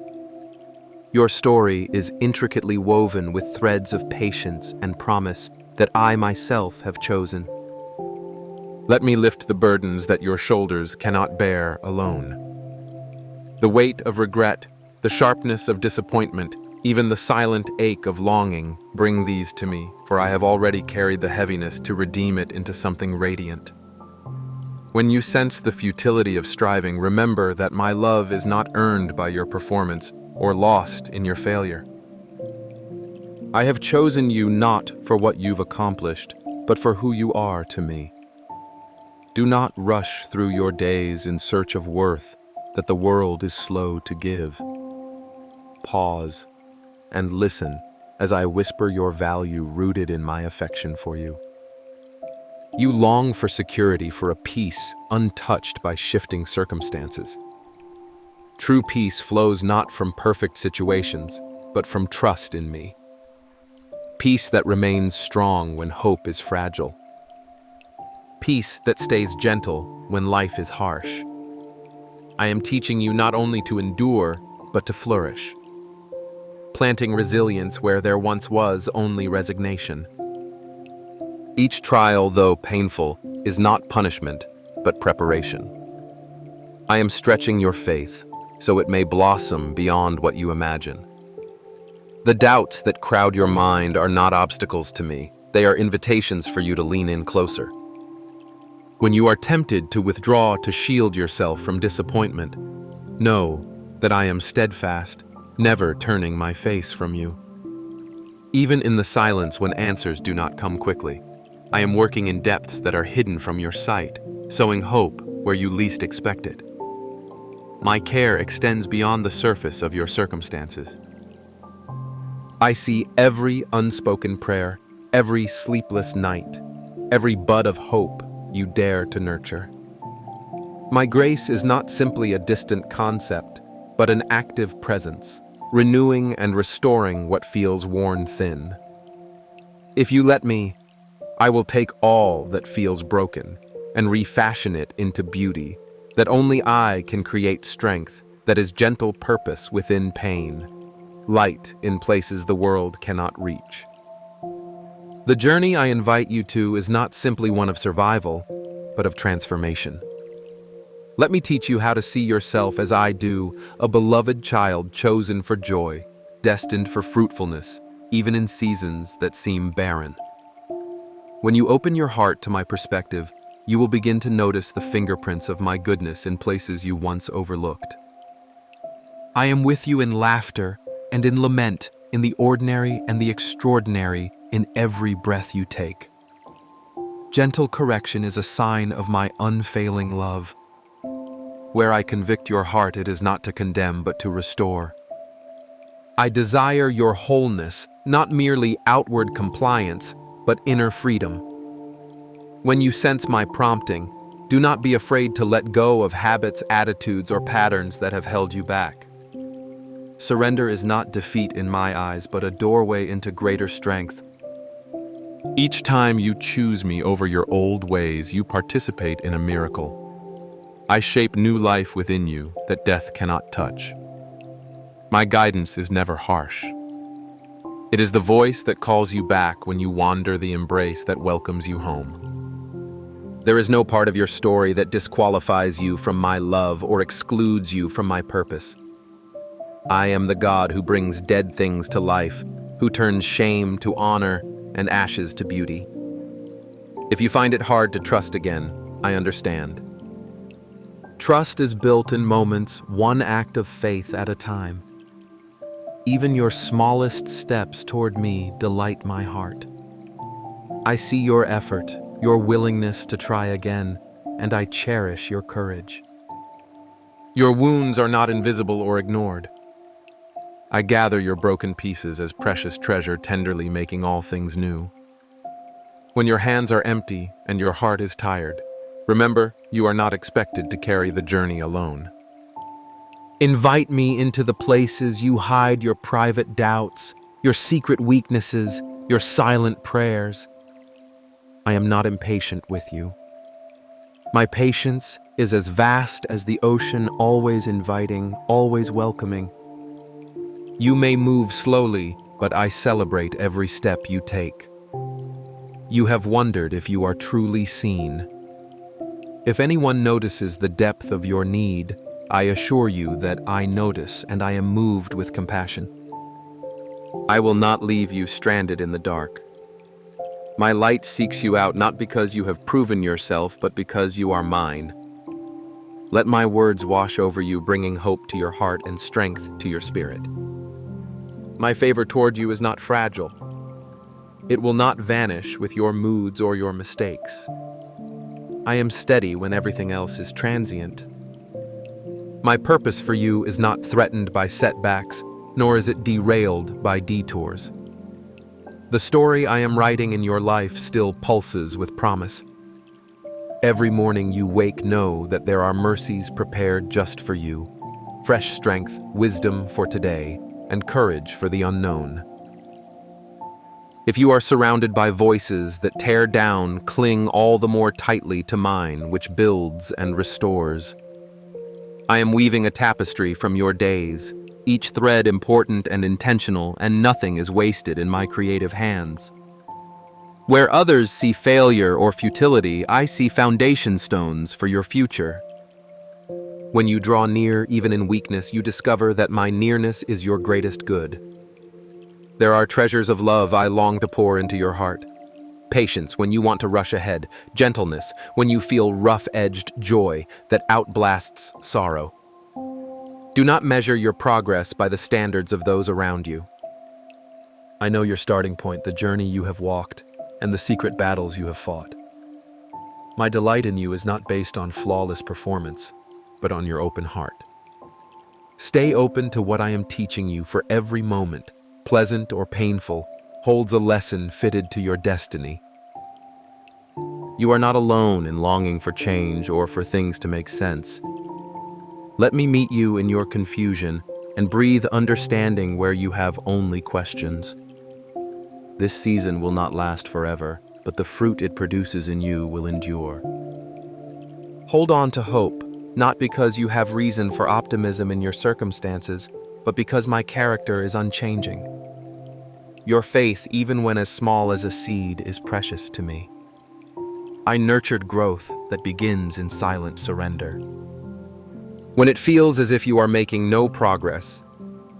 A: Your story is intricately woven with threads of patience and promise that I myself have chosen. Let me lift the burdens that your shoulders cannot bear alone. The weight of regret, the sharpness of disappointment, even the silent ache of longing, bring these to me, for I have already carried the heaviness to redeem it into something radiant. When you sense the futility of striving, remember that my love is not earned by your performance or lost in your failure. I have chosen you not for what you've accomplished, but for who you are to me. Do not rush through your days in search of worth that the world is slow to give. Pause and listen as I whisper your value rooted in my affection for you. You long for security, for a peace untouched by shifting circumstances. True peace flows not from perfect situations, but from trust in me. Peace that remains strong when hope is fragile. Peace that stays gentle when life is harsh. I am teaching you not only to endure, but to flourish. Planting resilience where there once was only resignation. Each trial, though painful, is not punishment, but preparation. I am stretching your faith, so it may blossom beyond what you imagine. The doubts that crowd your mind are not obstacles to me. They are invitations for you to lean in closer. When you are tempted to withdraw to shield yourself from disappointment, know that I am steadfast, never turning my face from you. Even in the silence when answers do not come quickly, I am working in depths that are hidden from your sight, sowing hope where you least expect it. My care extends beyond the surface of your circumstances. I see every unspoken prayer, every sleepless night, every bud of hope you dare to nurture. My grace is not simply a distant concept, but an active presence, renewing and restoring what feels worn thin. If you let me, I will take all that feels broken and refashion it into beauty, that only I can create strength that is gentle purpose within pain, light in places the world cannot reach. The journey I invite you to is not simply one of survival, but of transformation. Let me teach you how to see yourself as I do, a beloved child chosen for joy, destined for fruitfulness, even in seasons that seem barren. When you open your heart to my perspective, you will begin to notice the fingerprints of my goodness in places you once overlooked. I am with you in laughter and in lament, in the ordinary and the extraordinary, in every breath you take. Gentle correction is a sign of my unfailing love. Where I convict your heart, it is not to condemn, but to restore. I desire your wholeness, not merely outward compliance, but inner freedom. When you sense my prompting, do not be afraid to let go of habits, attitudes, or patterns that have held you back. Surrender is not defeat in my eyes, but a doorway into greater strength. Each time you choose me over your old ways, you participate in a miracle. I shape new life within you that death cannot touch. My guidance is never harsh. It is the voice that calls you back when you wander, the embrace that welcomes you home. There is no part of your story that disqualifies you from my love or excludes you from my purpose. I am the God who brings dead things to life, who turns shame to honor and ashes to beauty. If you find it hard to trust again, I understand. Trust is built in moments, one act of faith at a time. Even your smallest steps toward me delight my heart. I see your effort, your willingness to try again, and I cherish your courage. Your wounds are not invisible or ignored. I gather your broken pieces as precious treasure, tenderly making all things new. When your hands are empty and your heart is tired, remember, you are not expected to carry the journey alone. Invite me into the places you hide your private doubts, your secret weaknesses, your silent prayers. I am not impatient with you. My patience is as vast as the ocean, always inviting, always welcoming. You may move slowly, but I celebrate every step you take. You have wondered if you are truly seen. If anyone notices the depth of your need, I assure you that I notice and I am moved with compassion. I will not leave you stranded in the dark. My light seeks you out not because you have proven yourself, but because you are mine. Let my words wash over you, bringing hope to your heart and strength to your spirit. My favor toward you is not fragile. It will not vanish with your moods or your mistakes. I am steady when everything else is transient. My purpose for you is not threatened by setbacks, nor is it derailed by detours. The story I am writing in your life still pulses with promise. Every morning you wake, know that there are mercies prepared just for you, fresh strength, wisdom for today, and courage for the unknown. If you are surrounded by voices that tear down, cling all the more tightly to mine, which builds and restores. I am weaving a tapestry from your days, each thread important and intentional, and nothing is wasted in my creative hands. Where others see failure or futility, I see foundation stones for your future. When you draw near, even in weakness, you discover that my nearness is your greatest good. There are treasures of love I long to pour into your heart. Patience when you want to rush ahead, gentleness when you feel rough-edged, joy that outblasts sorrow. Do not measure your progress by the standards of those around you. I know your starting point, the journey you have walked, and the secret battles you have fought. My delight in you is not based on flawless performance, but on your open heart. Stay open to what I am teaching you, for every moment, pleasant or painful, holds a lesson fitted to your destiny. You are not alone in longing for change or for things to make sense. Let me meet you in your confusion,
B: and breathe understanding where you have only questions. This season will not last forever, but the fruit it produces in you will endure. Hold on to hope, not because you have reason for optimism in your circumstances, but because my character is unchanging. Your faith, even when as small as a seed, is precious to me. I nurtured growth that begins in silent surrender. When it feels as if you are making no progress,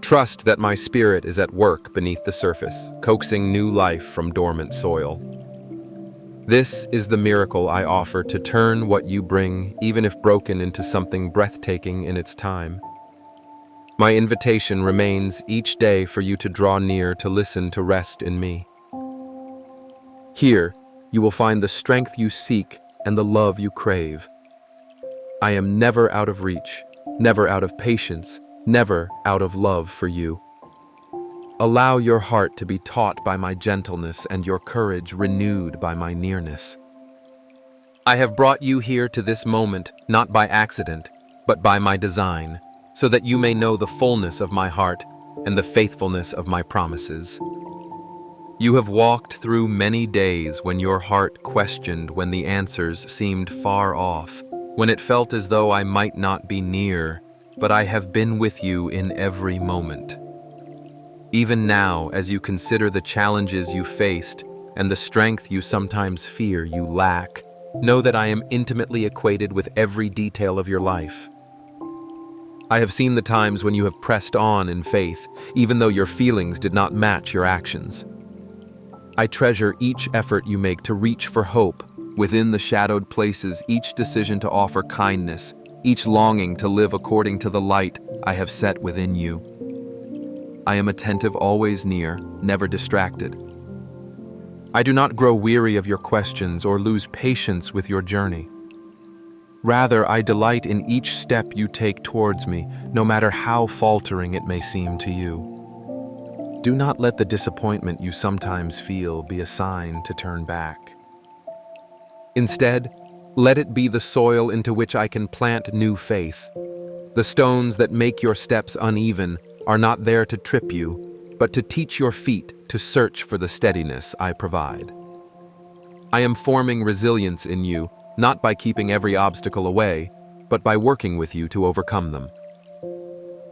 B: trust that my spirit is at work beneath the surface, coaxing new life from dormant soil. This is the miracle I offer to turn what you bring, even if broken, into something breathtaking in its time. My invitation remains each day for you to draw near, to listen, to rest in me. Here, you will find the strength you seek and the love you crave. I am never out of reach, never out of patience, never out of love for you. Allow your heart to be taught by my gentleness and your courage renewed by my nearness. I have brought you here to this moment not by accident, but by my design, so that you may know the fullness of my heart and the faithfulness of my promises. You have walked through many days when your heart questioned, when the answers seemed far off, when it felt as though I might not be near, but I have been with you in every moment. Even now, as you consider the challenges you faced and the strength you sometimes fear you lack, know that I am intimately acquainted with every detail of your life. I have seen the times when you have pressed on in faith, even though your feelings did not match your actions. I treasure each effort you make to reach for hope within the shadowed places, each decision to offer kindness, each longing to live according to the light I have set within you. I am attentive, always near, never distracted. I do not grow weary of your questions or lose patience with your journey. Rather, I delight in each step you take towards me, no matter how faltering it may seem to you. Do not let the disappointment you sometimes feel be a sign to turn back. Instead, let it be the soil into which I can plant new faith. The stones that make your steps uneven are not there to trip you, but to teach your feet to search for the steadiness I provide. I am forming resilience in you, not by keeping every obstacle away, but by working with you to overcome them.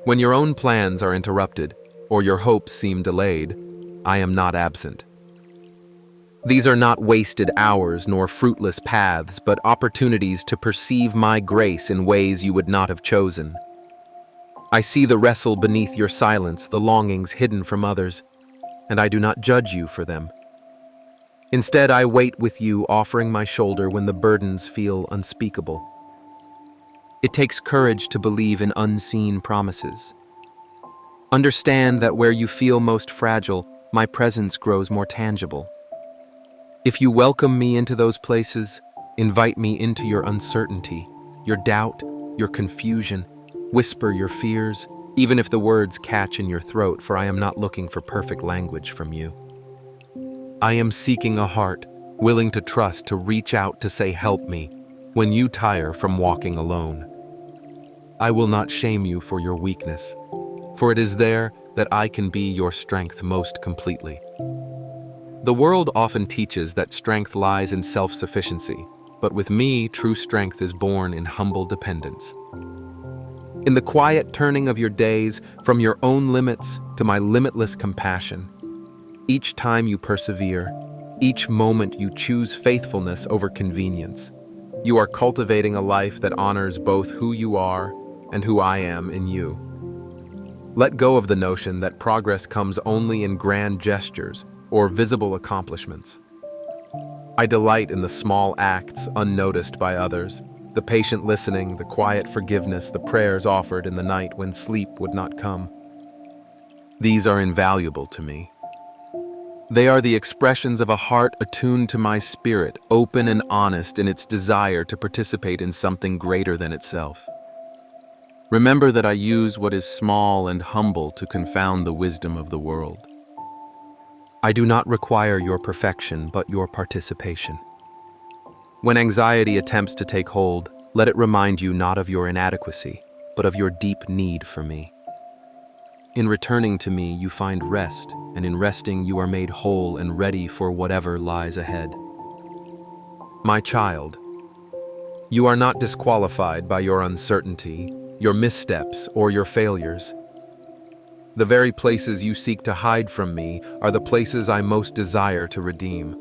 B: When your own plans are interrupted, or your hopes seem delayed, I am not absent. These are not wasted hours nor fruitless paths, but opportunities to perceive my grace in ways you would not have chosen. I see the wrestle beneath your silence, the longings hidden from others, and I do not judge you for them. Instead, I wait with you, offering my shoulder when the burdens feel unspeakable. It takes courage to believe in unseen promises. Understand that where you feel most fragile, my presence grows more tangible. If you welcome me into those places, invite me into your uncertainty, your doubt, your confusion, whisper your fears, even if the words catch in your throat, for I am not looking for perfect language from you. I am seeking a heart, willing to trust, to reach out, to say, "Help me," when you tire from walking alone. I will not shame you for your weakness, for it is there that I can be your strength most completely. The world often teaches that strength lies in self-sufficiency, but with me, true strength is born in humble dependence. In the quiet turning of your days, from your own limits to my limitless compassion, each time you persevere, each moment you choose faithfulness over convenience, you are cultivating a life that honors both who you are and who I am in you. Let go of the notion that progress comes only in grand gestures or visible accomplishments. I delight in the small acts unnoticed by others, the patient listening, the quiet forgiveness, the prayers offered in the night when sleep would not come. These are invaluable to me. They are the expressions of a heart attuned to my spirit, open and honest in its desire to participate in something greater than itself. Remember that I use what is small and humble to confound the wisdom of the world. I do not require your perfection, but your participation. When anxiety attempts to take hold, let it remind you not of your inadequacy, but of your deep need for me. In returning to me, you find rest, and in resting, you are made whole and ready for whatever lies ahead.
A: My child, you are not disqualified by your uncertainty, your missteps, or your failures. The very places you seek to hide from me are the places I most desire to redeem.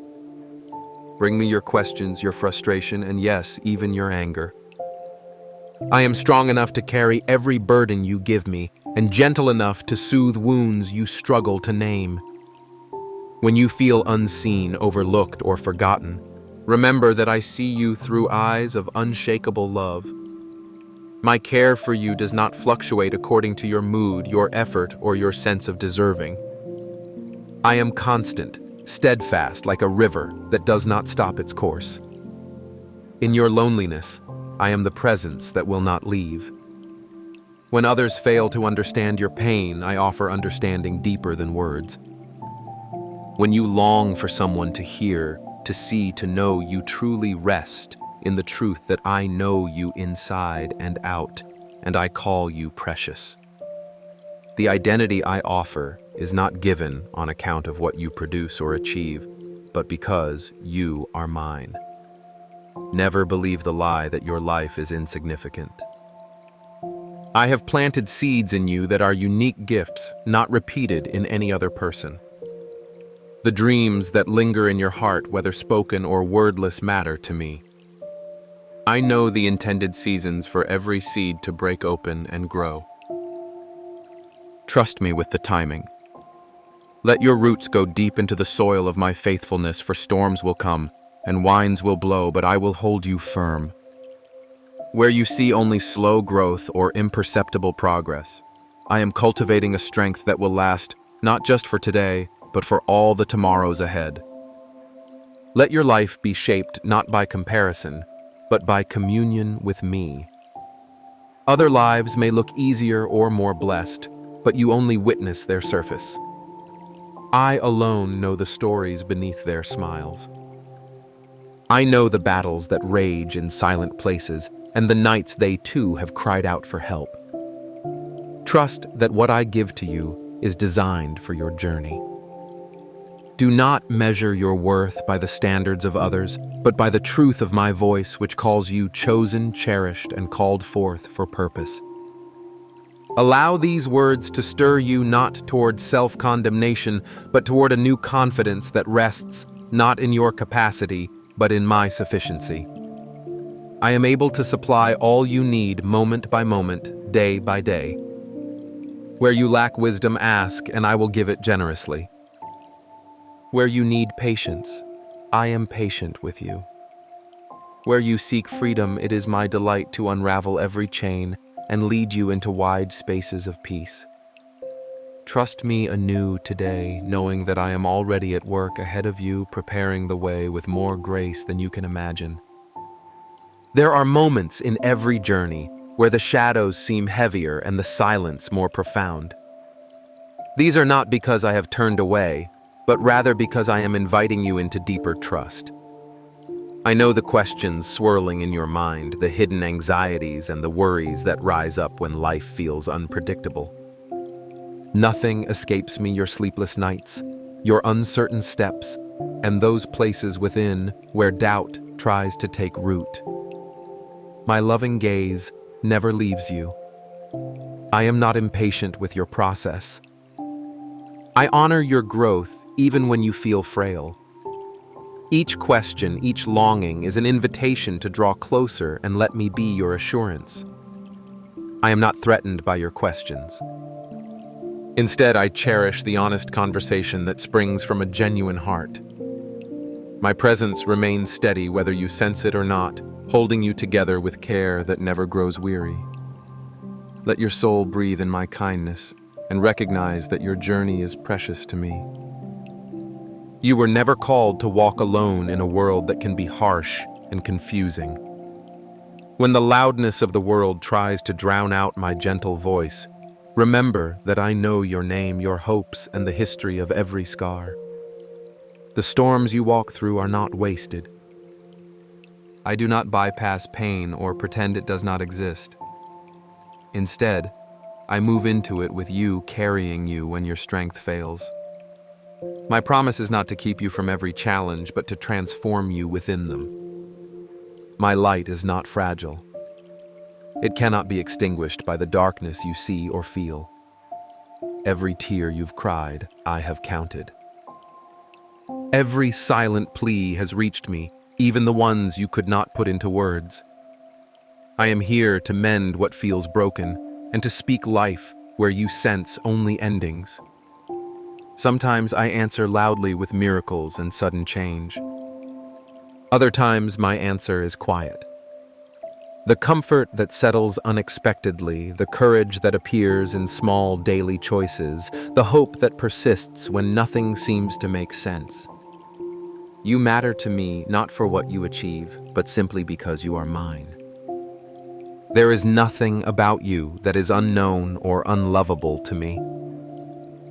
A: Bring me your questions, your frustration, and yes, even your anger. I am strong enough to carry every burden you give me, and gentle enough to soothe wounds you struggle to name. When you feel unseen, overlooked, or forgotten, remember that I see you through eyes of unshakable love. My care for you does not fluctuate according to your mood, your effort, or your sense of deserving. I am constant, steadfast like a river that does not stop its course. In your loneliness, I am the presence that will not leave. When others fail to understand your pain, I offer understanding deeper than words. When you long for someone to hear, to see, to know, you truly rest in the truth that I know you inside and out, and I call you precious. The identity I offer is not given on account of what you produce or achieve, but because you are mine. Never believe the lie that your life is insignificant. I have planted seeds in you that are unique gifts, not repeated in any other person. The dreams that linger in your heart, whether spoken or wordless, matter to me. I know the intended seasons for every seed to break open and grow. Trust me with the timing. Let your roots go deep into the soil of my faithfulness, for storms will come and winds will blow, but I will hold you firm. Where you see only slow growth or imperceptible progress, I am cultivating a strength that will last not just for today, but for all the tomorrows ahead. Let your life be shaped not by comparison, but by communion with me. Other lives may look easier or more blessed, but you only witness their surface. I alone know the stories beneath their smiles. I know the battles that rage in silent places, and the nights they too have cried out for help. Trust that what I give to you is designed for your journey. Do not measure your worth by the standards of others, but by the truth of my voice, which calls you chosen, cherished, and called forth for purpose. Allow these words to stir you not toward self-condemnation, but toward a new confidence that rests not in your capacity, but in my sufficiency. I am able to supply all you need moment by moment, day by day. Where you lack wisdom, ask, and I will give it generously. Where you need patience, I am patient with you. Where you seek freedom, it is my delight to unravel every chain and lead you into wide spaces of peace. Trust me anew today, knowing that I am already at work ahead of you, preparing the way with more grace than you can imagine. There are moments in every journey where the shadows seem heavier and the silence more profound. These are not because I have turned away, but rather because I am inviting you into deeper trust. I know the questions swirling in your mind, the hidden anxieties and the worries that rise up when life feels unpredictable. Nothing escapes me your sleepless nights, your uncertain steps, and those places within where doubt tries to take root. My loving gaze never leaves you. I am not impatient with your process. I honor your growth even when you feel frail. Each question, each longing is an invitation to draw closer and let me be your assurance. I am not threatened by your questions. Instead, I cherish the honest conversation that springs from a genuine heart. My presence remains steady whether you sense it or not, holding you together with care that never grows weary. Let your soul breathe in my kindness and recognize that your journey is precious to me. You were never called to walk alone in a world that can be harsh and confusing. When the loudness of the world tries to drown out my gentle voice, remember that I know your name, your hopes, and the history of every scar. The storms you walk through are not wasted. I do not bypass pain or pretend it does not exist. Instead, I move into it with you carrying you when your strength fails. My promise is not to keep you from every challenge, but to transform you within them. My light is not fragile. It cannot be extinguished by the darkness you see or feel. Every tear you've cried, I have counted. Every silent plea has reached me, even the ones you could not put into words. I am here to mend what feels broken and to speak life where you sense only endings. Sometimes I answer loudly with miracles and sudden change. Other times my answer is quiet. The comfort that settles unexpectedly, the courage that appears in small daily choices, the hope that persists when nothing seems to make sense. You matter to me not for what you achieve, but simply because you are mine. There is nothing about you that is unknown or unlovable to me.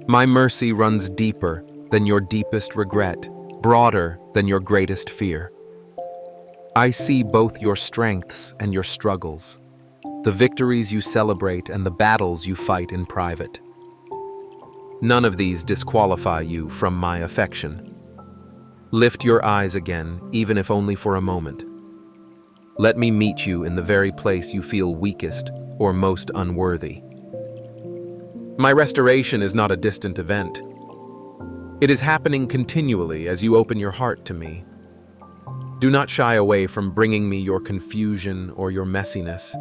A: My mercy runs deeper than your deepest regret, broader than your greatest fear. I see both your strengths and your struggles, the victories you celebrate and the battles you fight in private. None of these disqualify you from my affection. Lift your eyes again, even if only for a moment. Let me meet you in the very place you feel weakest or most unworthy. My restoration is not a distant event. It is happening continually as you open your heart to me. Do not shy away from bringing me your confusion or your messiness.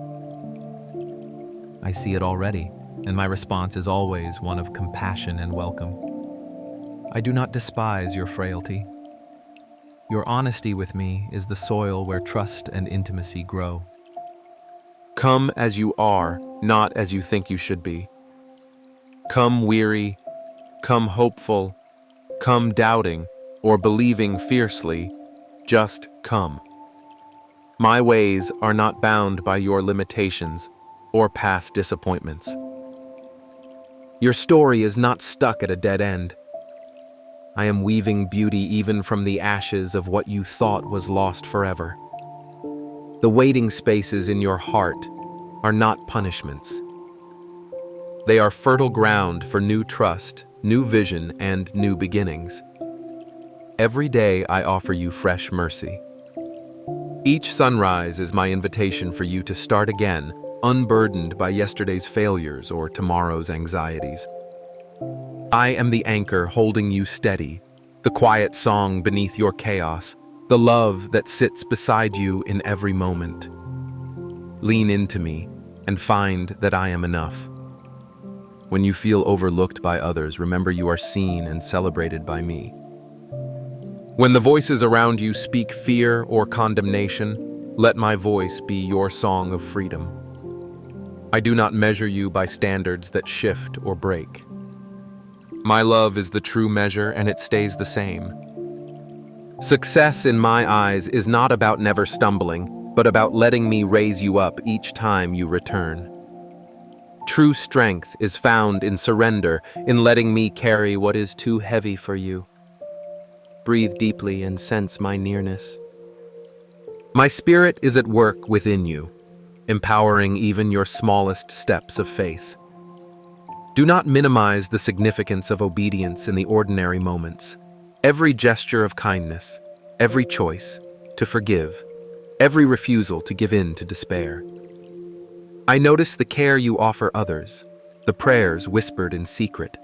B: I see it already, and my response is always one of compassion and welcome. I do not despise your frailty. Your honesty with me is the soil where trust and intimacy grow.
A: Come as you are, not as you think you should be. Come weary, come hopeful, come doubting, or believing fiercely, just come. My ways are not bound by your limitations or past disappointments. Your story is not stuck at a dead end. I am weaving beauty even from the ashes of what you thought was lost forever. The waiting spaces in your heart are not punishments. They are fertile ground for new trust, new vision, and new beginnings. Every day I offer you fresh mercy. Each sunrise is my invitation for you to start again, unburdened by yesterday's failures or tomorrow's anxieties. I am the anchor holding you steady, the quiet song beneath your chaos, the love that sits beside you in every moment. Lean into me and find that I am enough. When you feel overlooked by others, remember you are seen and celebrated by me. When the voices around you speak fear or condemnation, let my voice be your song of freedom. I do not measure you by standards that shift or break. My love is the true measure, and it stays the same. Success in my eyes is not about never stumbling, but about letting me raise you up each time you return. True strength is found in surrender, in letting me carry what is too heavy for you. Breathe deeply and sense my nearness. My spirit is at work within you, empowering even your smallest steps of faith. Do not minimize the significance of obedience in the ordinary moments. Every gesture of kindness, every choice to forgive, every refusal to give in to despair. I notice the care you offer others, the prayers whispered in secret,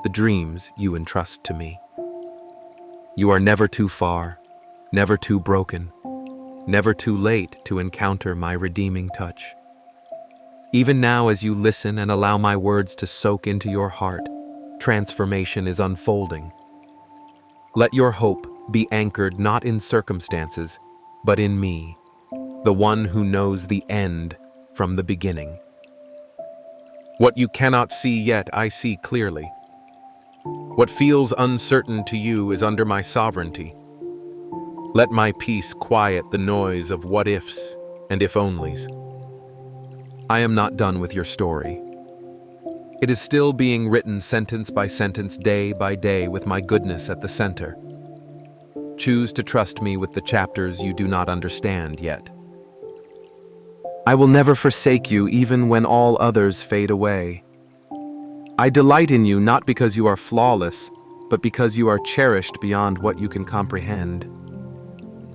A: the dreams you entrust to me. You are never too far, never too broken, never too late to encounter my redeeming touch. Even now, as you listen and allow my words to soak into your heart, transformation is unfolding. Let your hope be anchored not in circumstances, but in me, the one who knows the end from the beginning. What you cannot see yet, I see clearly. What feels uncertain to you is under my sovereignty. Let my peace quiet the noise of what-ifs and if-onlys. I am not done with your story. It is still being written sentence by sentence, day by day, with my goodness at the center. Choose to trust me with the chapters you do not understand yet. I will never forsake you even when all others fade away. I delight in you not because you are flawless, but because you are cherished beyond what you can comprehend.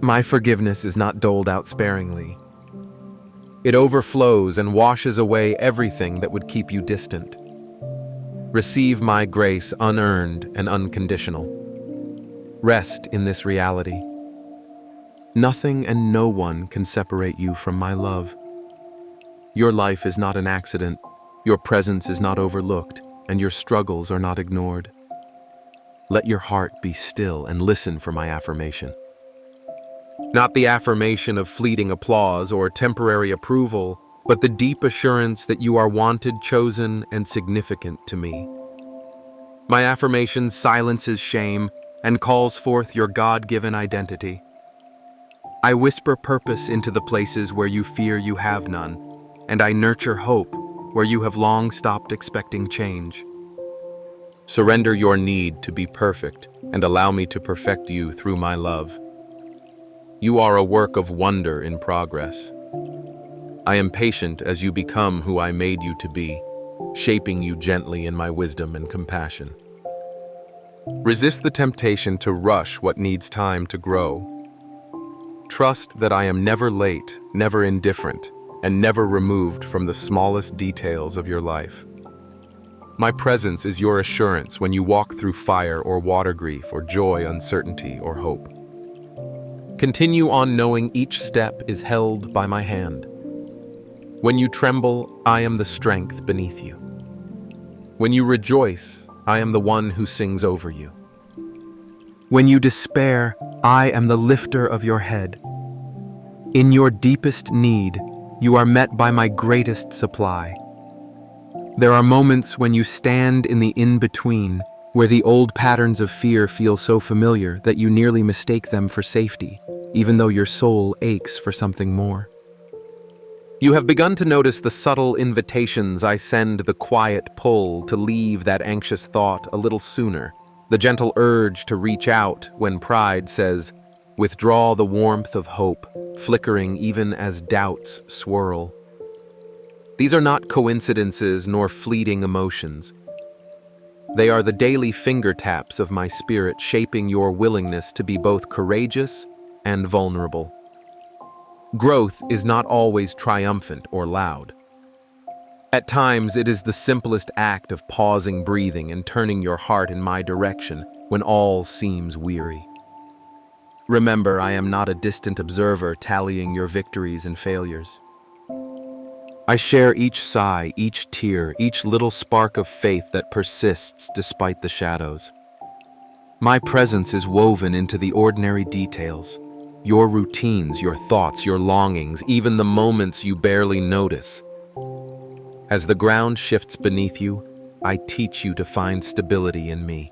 A: My forgiveness is not doled out sparingly. It overflows and washes away everything that would keep you distant. Receive my grace unearned and unconditional. Rest in this reality. Nothing and no one can separate you from my love. Your life is not an accident, your presence is not overlooked, and your struggles are not ignored. Let your heart be still and listen for my affirmation. Not the affirmation of fleeting applause or temporary approval, but the deep assurance that you are wanted, chosen, and significant to me. My affirmation silences shame and calls forth your God-given identity. I whisper purpose into the places where you fear you have none, and I nurture hope where you have long stopped expecting change. Surrender your need to be perfect and allow me to perfect you through my love. You are a work of wonder in progress. I am patient as you become who I made you to be, shaping you gently in my wisdom and compassion. Resist the temptation to rush what needs time to grow. Trust that I am never late, never indifferent, and never removed from the smallest details of your life. My presence is your assurance when you walk through fire or water grief or joy, uncertainty, or hope. Continue on knowing each step is held by my hand. When you tremble, I am the strength beneath you. When you rejoice, I am the one who sings over you. When you despair, I am the lifter of your head. In your deepest need, you are met by my greatest supply. There are moments when you stand in the in-between, where the old patterns of fear feel so familiar that you nearly mistake them for safety, even though your soul aches for something more. You have begun to notice the subtle invitations I send, the quiet pull to leave that anxious thought a little sooner, the gentle urge to reach out when pride says, withdraw the warmth of hope, flickering even as doubts swirl. These are not coincidences nor fleeting emotions. They are the daily finger taps of my spirit shaping your willingness to be both courageous and vulnerable. Growth is not always triumphant or loud. At times, it is the simplest act of pausing, breathing, and turning your heart in my direction when all seems weary. Remember, I am not a distant observer tallying your victories and failures. I share each sigh, each tear, each little spark of faith that persists despite the shadows. My presence is woven into the ordinary details, your routines, your thoughts, your longings, even the moments you barely notice. As the ground shifts beneath you, I teach you to find stability in me.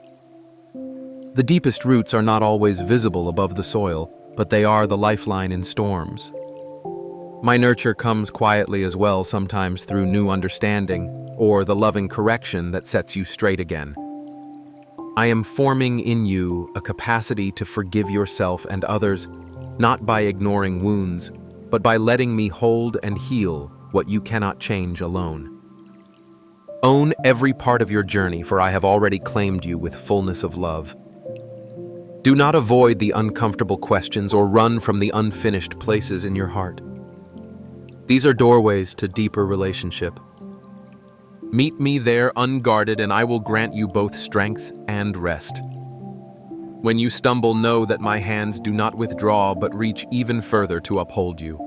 A: The deepest roots are not always visible above the soil, but they are the lifeline in storms. My nurture comes quietly as well, sometimes through new understanding or the loving correction that sets you straight again. I am forming in you a capacity to forgive yourself and others, not by ignoring wounds, but by letting me hold and heal what you cannot change alone. Own every part of your journey, for I have already claimed you with fullness of love. Do not avoid the uncomfortable questions or run from the unfinished places in your heart. These are doorways to deeper relationship. Meet me there unguarded, and I will grant you both strength and rest. When you stumble, know that my hands do not withdraw, but reach even further to uphold you.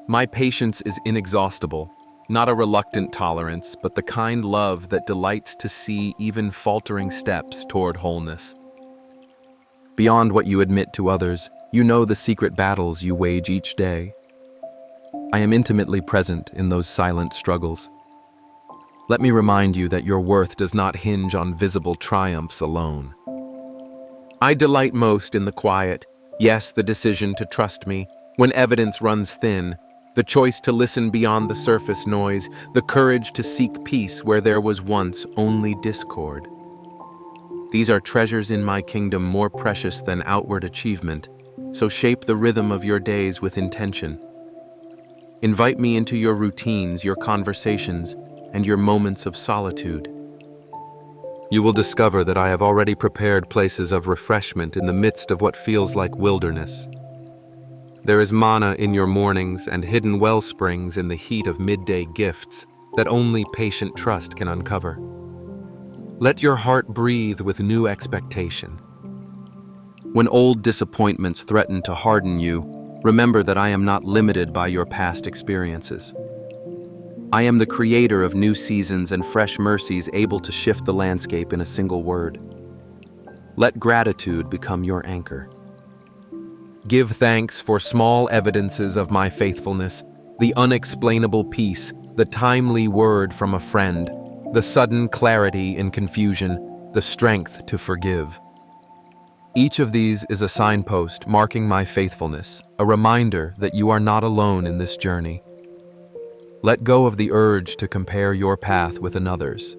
A: My patience is inexhaustible, not a reluctant tolerance, but the kind love that delights to see even faltering steps toward wholeness. Beyond what you admit to others, you know the secret battles you wage each day. I am intimately present in those silent struggles. Let me remind you that your worth does not hinge on visible triumphs alone. I delight most in the quiet, yes, the decision to trust me when evidence runs thin, the choice to listen beyond the surface noise, the courage to seek peace where there was once only discord. These are treasures in my kingdom more precious than outward achievement, so shape the rhythm of your days with intention. Invite me into your routines, your conversations, and your moments of solitude. You will discover that I have already prepared places of refreshment in the midst of what feels like wilderness. There is manna in your mornings and hidden well springs in the heat of midday gifts that only patient trust can uncover. Let your heart breathe with new expectation. When old disappointments threaten to harden you, remember that I am not limited by your past experiences. I am the creator of new seasons and fresh mercies able to shift the landscape in a single word. Let gratitude become your anchor. Give thanks for small evidences of my faithfulness, the unexplainable peace, the timely word from a friend, the sudden clarity in confusion, the strength to forgive. Each of these is a signpost marking my faithfulness, a reminder that you are not alone in this journey. Let go of the urge to compare your path with another's.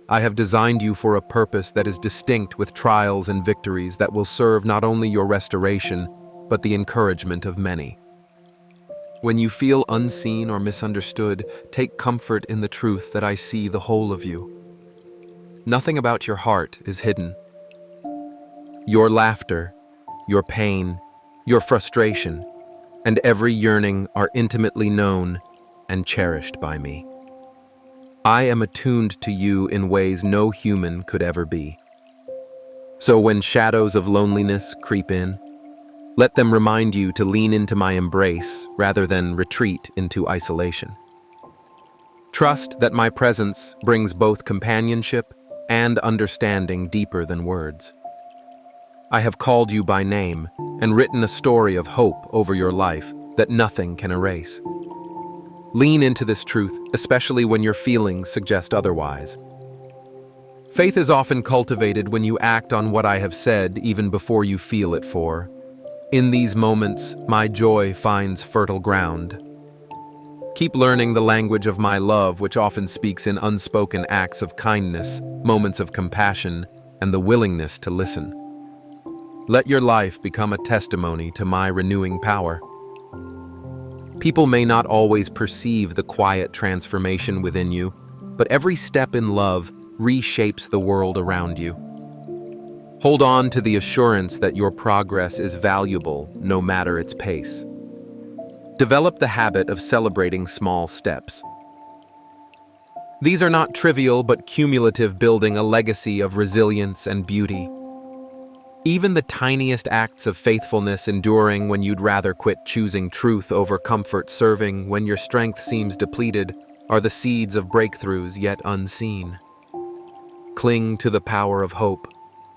A: I have designed you for a purpose that is distinct with trials and victories that will serve not only your restoration, but the encouragement of many. When you feel unseen or misunderstood, take comfort in the truth that I see the whole of you. Nothing about your heart is hidden. Your laughter, your pain, your frustration, and every yearning are intimately known and cherished by me. I am attuned to you in ways no human could ever be. So when shadows of loneliness creep in, let them remind you to lean into my embrace rather than retreat into isolation. Trust that my presence brings both companionship and understanding deeper than words. I have called you by name and written a story of hope over your life that nothing can erase. Lean into this truth, especially when your feelings suggest otherwise. Faith is often cultivated when you act on what I have said even before you feel it for. In these moments, my joy finds fertile ground. Keep learning the language of my love, which often speaks in unspoken acts of kindness, moments of compassion, and the willingness to listen. Let your life become a testimony to my renewing power. People may not always perceive the quiet transformation within you, but every step in love reshapes the world around you. Hold on to the assurance that your progress is valuable, no matter its pace. Develop the habit of celebrating small steps. These are not trivial but cumulative, building a legacy of resilience and beauty. Even the tiniest acts of faithfulness, enduring when you'd rather quit, choosing truth over comfort, serving when your strength seems depleted, are the seeds of breakthroughs yet unseen. Cling to the power of hope,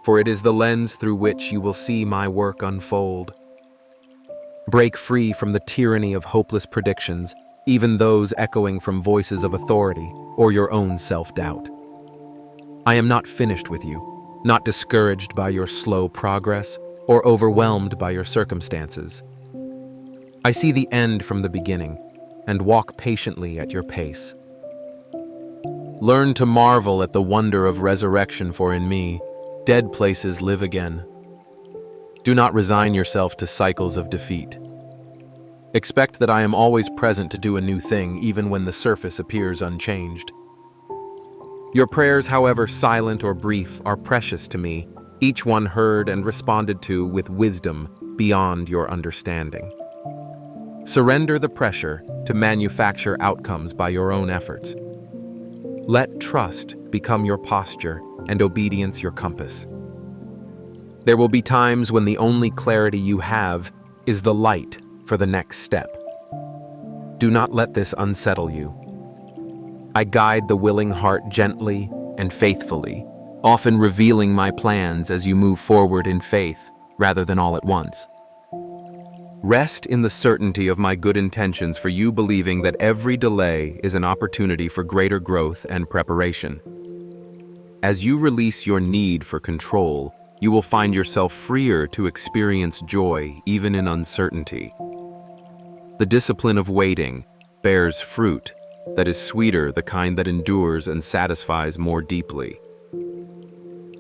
A: for it is the lens through which you will see my work unfold. Break free from the tyranny of hopeless predictions, even those echoing from voices of authority or your own self-doubt. I am not finished with you, not discouraged by your slow progress or overwhelmed by your circumstances. I see the end from the beginning and walk patiently at your pace. Learn to marvel at the wonder of resurrection, for in me, dead places live again. Do not resign yourself to cycles of defeat. Expect that I am always present to do a new thing, even when the surface appears unchanged. Your prayers, however silent or brief, are precious to me, each one heard and responded to with wisdom beyond your understanding. Surrender the pressure to manufacture outcomes by your own efforts. Let trust become your posture and obedience your compass. There will be times when the only clarity you have is the light for the next step. Do not let this unsettle you. I guide the willing heart gently and faithfully, often revealing my plans as you move forward in faith rather than all at once. Rest in the certainty of my good intentions, for you believing that every delay is an opportunity for greater growth and preparation. As you release your need for control, you will find yourself freer to experience joy even in uncertainty. The discipline of waiting bears fruit that is sweeter, the kind that endures and satisfies more deeply.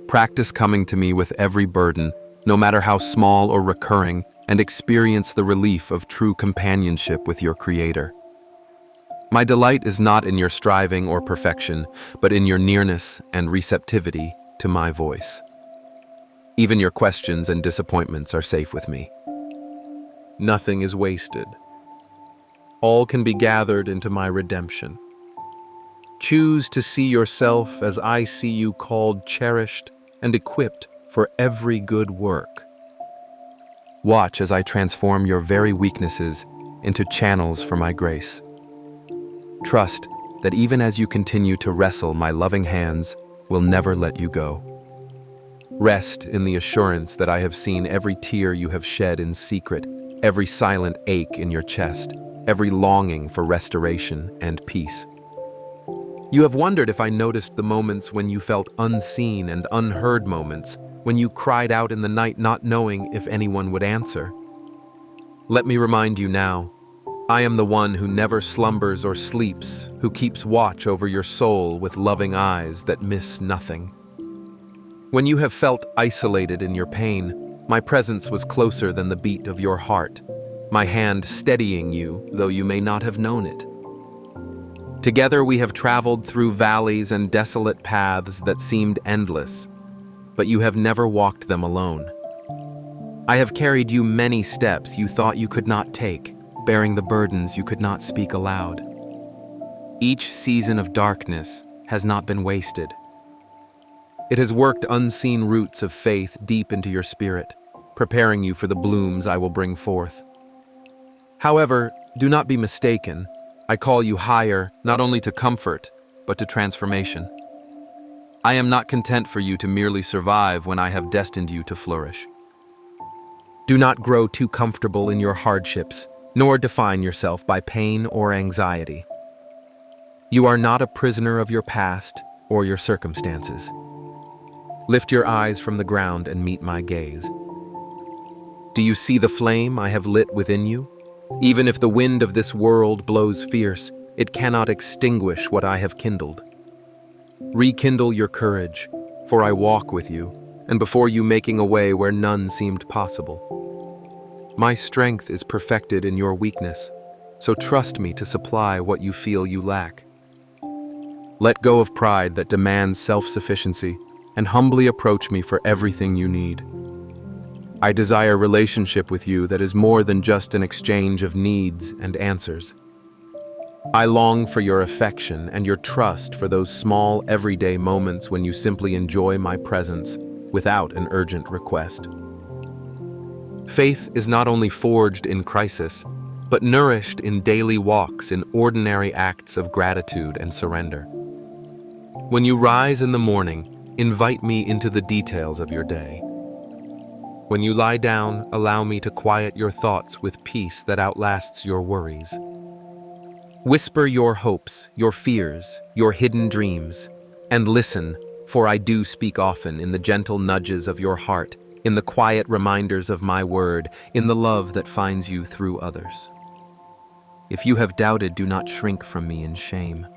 A: Practice coming to me with every burden, no matter how small or recurring, and experience the relief of true companionship with your Creator. My delight is not in your striving or perfection, but in your nearness and receptivity to my voice. Even your questions and disappointments are safe with me. Nothing is wasted. All can be gathered into my redemption. Choose to see yourself as I see you, called, cherished, and equipped for every good work. Watch as I transform your very weaknesses into channels for my grace. Trust that even as you continue to wrestle, my loving hands will never let you go. Rest in the assurance that I have seen every tear you have shed in secret, every silent ache in your chest, every longing for restoration and peace. You have wondered if I noticed the moments when you felt unseen and unheard, moments when you cried out in the night not knowing if anyone would answer. Let me remind you now, I am the one who never slumbers or sleeps, who keeps watch over your soul with loving eyes that miss nothing. When you have felt isolated in your pain, my presence was closer than the beat of your heart, my hand steadying you, though you may not have known it. Together we have traveled through valleys and desolate paths that seemed endless, but you have never walked them alone. I have carried you many steps you thought you could not take, bearing the burdens you could not speak aloud. Each season of darkness has not been wasted. It has worked unseen roots of faith deep into your spirit, preparing you for the blooms I will bring forth. However, do not be mistaken. I call you higher, not only to comfort, but to transformation. I am not content for you to merely survive when I have destined you to flourish. Do not grow too comfortable in your hardships, nor define yourself by pain or anxiety. You are not a prisoner of your past or your circumstances. Lift your eyes from the ground and meet my gaze. Do you see the flame I have lit within you? Even if the wind of this world blows fierce, it cannot extinguish what I have kindled. Rekindle your courage, for I walk with you, and before you making a way where none seemed possible. My strength is perfected in your weakness, so trust me to supply what you feel you lack. Let go of pride that demands self-sufficiency, and humbly approach me for everything you need. I desire relationship with you that is more than just an exchange of needs and answers. I long for your affection and your trust for those small, everyday moments when you simply enjoy my presence without an urgent request. Faith is not only forged in crisis, but nourished in daily walks, in ordinary acts of gratitude and surrender. When you rise in the morning, invite me into the details of your day. When you lie down, allow me to quiet your thoughts with peace that outlasts your worries. Whisper your hopes, your fears, your hidden dreams, and listen, for I do speak often in the gentle nudges of your heart, in the quiet reminders of my word, in the love that finds you through others. If you have doubted, do not shrink from me in shame.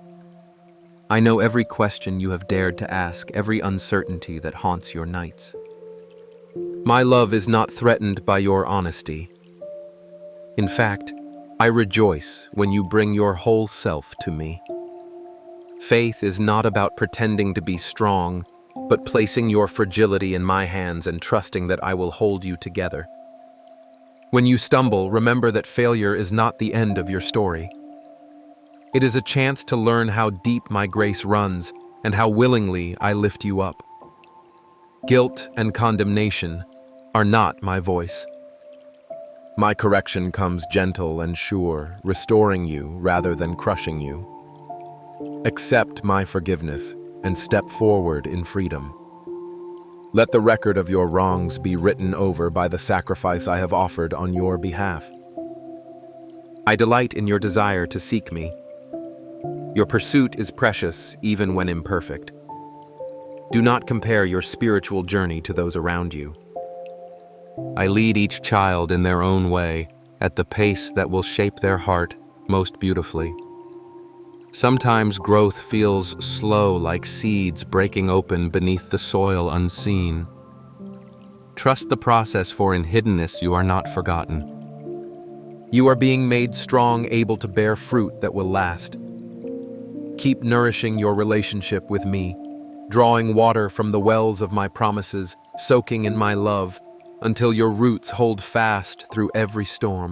A: I know every question you have dared to ask, every uncertainty that haunts your nights. My love is not threatened by your honesty. In fact, I rejoice when you bring your whole self to me. Faith is not about pretending to be strong, but placing your fragility in my hands and trusting that I will hold you together. When you stumble, remember that failure is not the end of your story. It is a chance to learn how deep my grace runs and how willingly I lift you up. Guilt and condemnation are not my voice. My correction comes gentle and sure, restoring you rather than crushing you. Accept my forgiveness and step forward in freedom. Let the record of your wrongs be written over by the sacrifice I have offered on your behalf. I delight in your desire to seek me. Your pursuit is precious even when imperfect. Do not compare your spiritual journey to those around you. I lead each child in their own way, at the pace that will shape their heart most beautifully. Sometimes growth feels slow, like seeds breaking open beneath the soil unseen. Trust the process, for in hiddenness you are not forgotten. You are being made strong, able to bear fruit that will last. Keep nourishing your relationship with me, drawing water from the wells of my promises, soaking in my love, until your roots hold fast through every storm.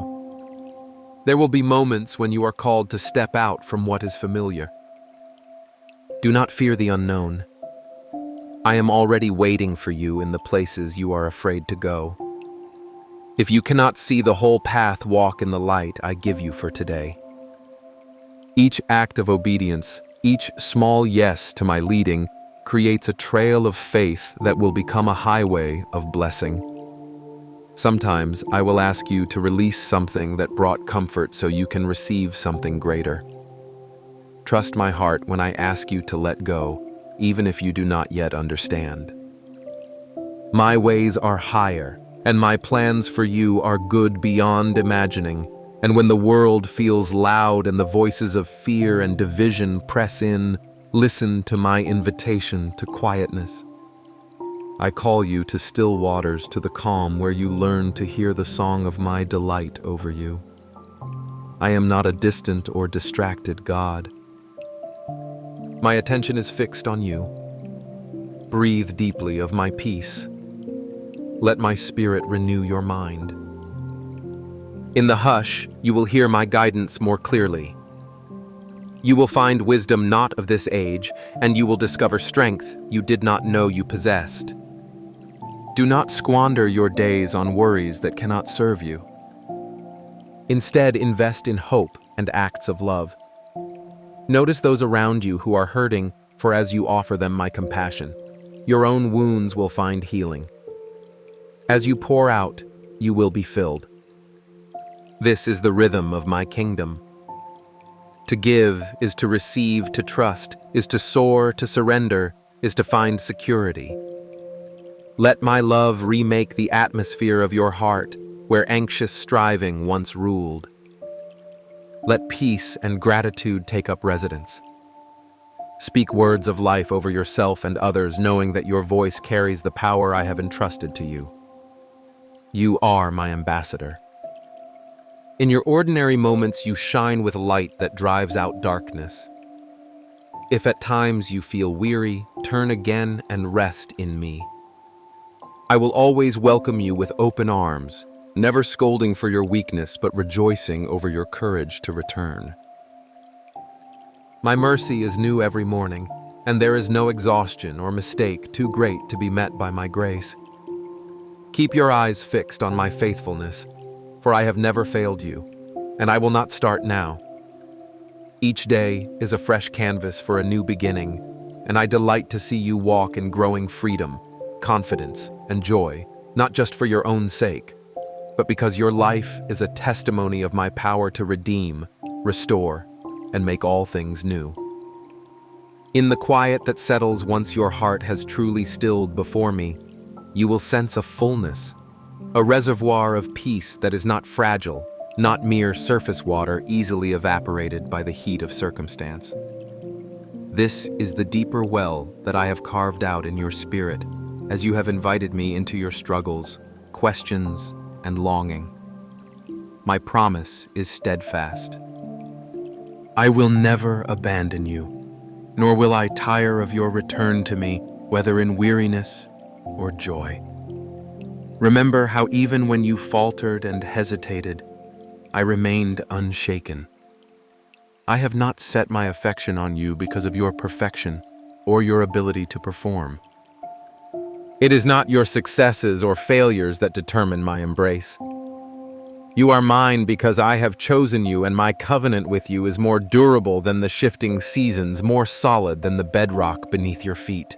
A: There will be moments when you are called to step out from what is familiar. Do not fear the unknown. I am already waiting for you in the places you are afraid to go. If you cannot see the whole path, walk in the light I give you for today. Each act of obedience, each small yes to my leading, creates a trail of faith that will become a highway of blessing. Sometimes I will ask you to release something that brought comfort so you can receive something greater. Trust my heart when I ask you to let go, even if you do not yet understand. My ways are higher, and my plans for you are good beyond imagining. And when the world feels loud and the voices of fear and division press in, listen to my invitation to quietness. I call you to still waters, to the calm where you learn to hear the song of my delight over you. I am not a distant or distracted God. My attention is fixed on you. Breathe deeply of my peace. Let my spirit renew your mind. In the hush, you will hear my guidance more clearly. You will find wisdom not of this age, and you will discover strength you did not know you possessed. Do not squander your days on worries that cannot serve you. Instead, invest in hope and acts of love. Notice those around you who are hurting, for as you offer them my compassion, your own wounds will find healing. As you pour out, you will be filled. This is the rhythm of my kingdom. To give is to receive, to trust, is to soar, to surrender, is to find security. Let my love remake the atmosphere of your heart where anxious striving once ruled. Let peace and gratitude take up residence. Speak words of life over yourself and others, knowing that your voice carries the power I have entrusted to you. You are my ambassador. In your ordinary moments, you shine with light that drives out darkness. If at times you feel weary, turn again and rest in me. I will always welcome you with open arms, never scolding for your weakness, but rejoicing over your courage to return. My mercy is new every morning, and there is no exhaustion or mistake too great to be met by my grace. Keep your eyes fixed on my faithfulness, for I have never failed you, and I will not start now. Each day is a fresh canvas for a new beginning, and I delight to see you walk in growing freedom, confidence, and joy, not just for your own sake, but because your life is a testimony of my power to redeem, restore, and make all things new. In the quiet that settles once your heart has truly stilled before me, you will sense a fullness, a reservoir of peace that is not fragile, not mere surface water easily evaporated by the heat of circumstance. This is the deeper well that I have carved out in your spirit as you have invited me into your struggles, questions, and longing. My promise is steadfast. I will never abandon you, nor will I tire of your return to me, whether in weariness or joy. Remember how even when you faltered and hesitated, I remained unshaken. I have not set my affection on you because of your perfection or your ability to perform. It is not your successes or failures that determine my embrace. You are mine because I have chosen you, and my covenant with you is more durable than the shifting seasons, more solid than the bedrock beneath your feet.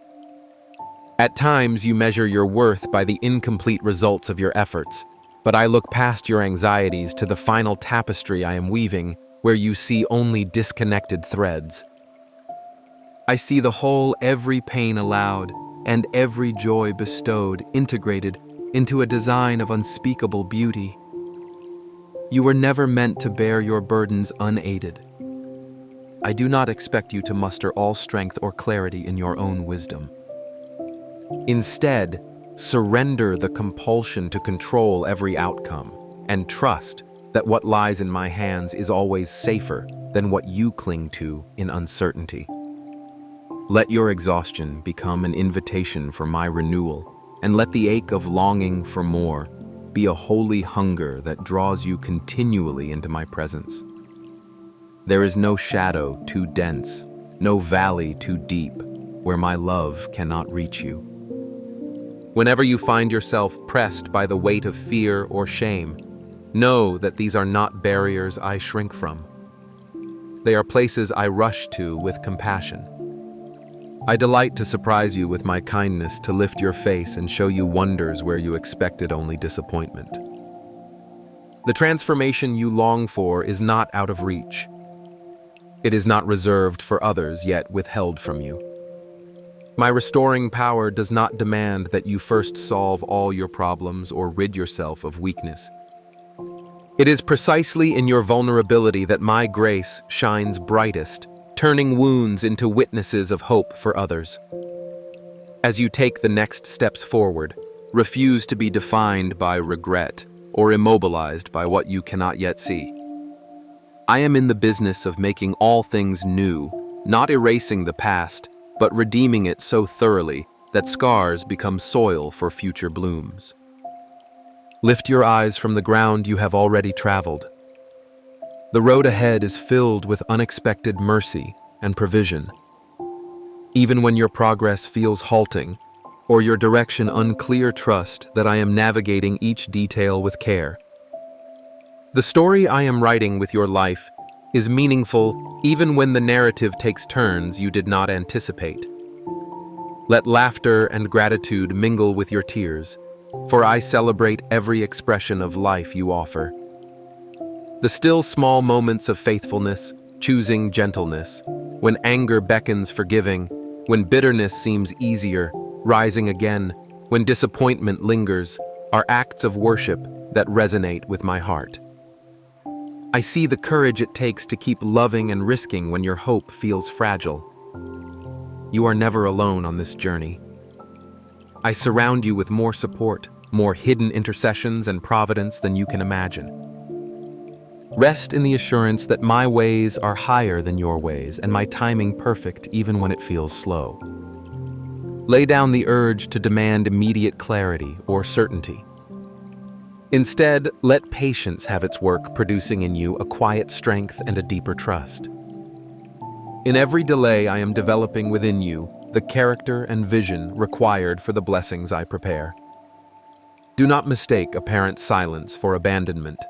A: At times, you measure your worth by the incomplete results of your efforts, but I look past your anxieties to the final tapestry I am weaving, where you see only disconnected threads. I see the whole, every pain allowed, and every joy bestowed, integrated into a design of unspeakable beauty. You were never meant to bear your burdens unaided. I do not expect you to muster all strength or clarity in your own wisdom. Instead, surrender the compulsion to control every outcome, and trust that what lies in my hands is always safer than what you cling to in uncertainty. Let your exhaustion become an invitation for my renewal, and let the ache of longing for more be a holy hunger that draws you continually into my presence. There is no shadow too dense, no valley too deep, where my love cannot reach you. Whenever you find yourself pressed by the weight of fear or shame, know that these are not barriers I shrink from. They are places I rush to with compassion. I delight to surprise you with my kindness, to lift your face and show you wonders where you expected only disappointment. The transformation you long for is not out of reach. It is not reserved for others, yet withheld from you. My restoring power does not demand that you first solve all your problems or rid yourself of weakness. It is precisely in your vulnerability that my grace shines brightest, turning wounds into witnesses of hope for others. As you take the next steps forward, refuse to be defined by regret or immobilized by what you cannot yet see. I am in the business of making all things new, not erasing the past, but redeeming it so thoroughly that scars become soil for future blooms. Lift your eyes from the ground you have already traveled. The road ahead is filled with unexpected mercy and provision. Even when your progress feels halting, or your direction unclear, trust that I am navigating each detail with care. The story I am writing with your life is meaningful even when the narrative takes turns you did not anticipate. Let laughter and gratitude mingle with your tears, for I celebrate every expression of life you offer. The still small moments of faithfulness, choosing gentleness, when anger beckons forgiving, when bitterness seems easier, rising again, when disappointment lingers, are acts of worship that resonate with my heart. I see the courage it takes to keep loving and risking when your hope feels fragile. You are never alone on this journey. I surround you with more support, more hidden intercessions and providence than you can imagine. Rest in the assurance that my ways are higher than your ways and my timing perfect even when it feels slow. Lay down the urge to demand immediate clarity or certainty. Instead, let patience have its work, producing in you a quiet strength and a deeper trust. In every delay, I am developing within you the character and vision required for the blessings I prepare. Do not mistake apparent silence for abandonment.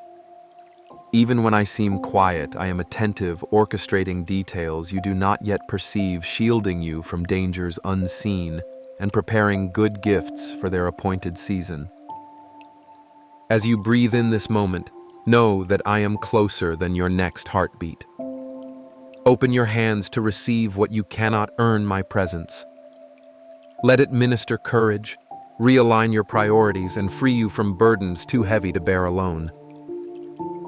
A: Even when I seem quiet, I am attentive, orchestrating details you do not yet perceive, shielding you from dangers unseen and preparing good gifts for their appointed season. As you breathe in this moment, know that I am closer than your next heartbeat. Open your hands to receive what you cannot earn my presence. Let it minister courage, realign your priorities, and free you from burdens too heavy to bear alone.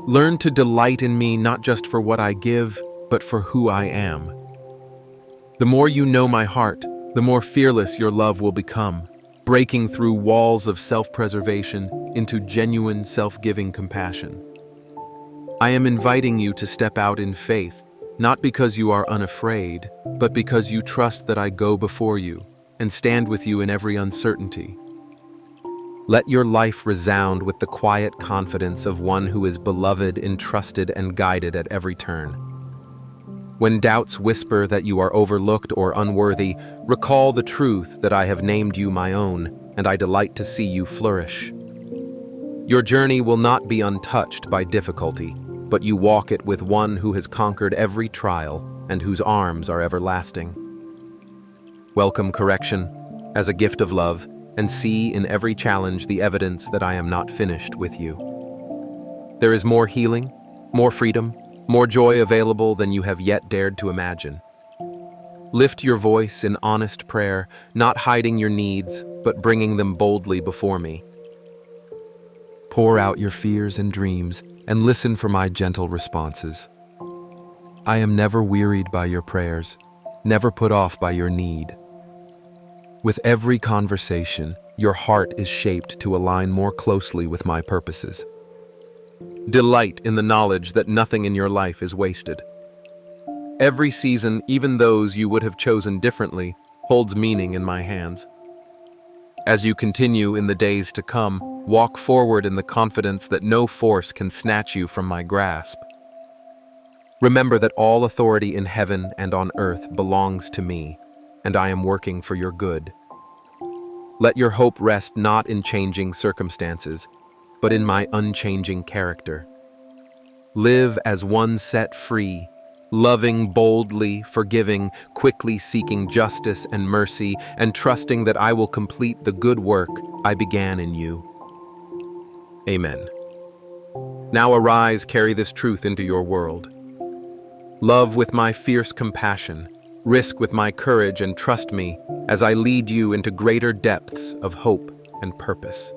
A: Learn to delight in me not just for what I give, but for who I am. The more you know my heart, the more fearless your love will become, breaking through walls of self-preservation into genuine self-giving compassion. I am inviting you to step out in faith, not because you are unafraid, but because you trust that I go before you and stand with you in every uncertainty. Let your life resound with the quiet confidence of one who is beloved, entrusted, and guided at every turn. When doubts whisper that you are overlooked or unworthy, recall the truth that I have named you my own, and I delight to see you flourish. Your journey will not be untouched by difficulty, but you walk it with one who has conquered every trial and whose arms are everlasting. Welcome correction as a gift of love, and see in every challenge the evidence that I am not finished with you. There is more healing, more freedom, more joy available than you have yet dared to imagine. Lift your voice in honest prayer, not hiding your needs, but bringing them boldly before me. Pour out your fears and dreams, and listen for my gentle responses. I am never wearied by your prayers, never put off by your need. With every conversation, your heart is shaped to align more closely with my purposes. Delight in the knowledge that nothing in your life is wasted. Every season, even those you would have chosen differently, holds meaning in my hands. As you continue in the days to come, walk forward in the confidence that no force can snatch you from my grasp. Remember that all authority in heaven and on earth belongs to me, and I am working for your good. Let your hope rest not in changing circumstances, but in my unchanging character. Live as one set free, loving boldly, forgiving, quickly seeking justice and mercy, and trusting that I will complete the good work I began in you. Amen. Now arise, carry this truth into your world. Love with my fierce compassion, risk with my courage, and trust me as I lead you into greater depths of hope and purpose.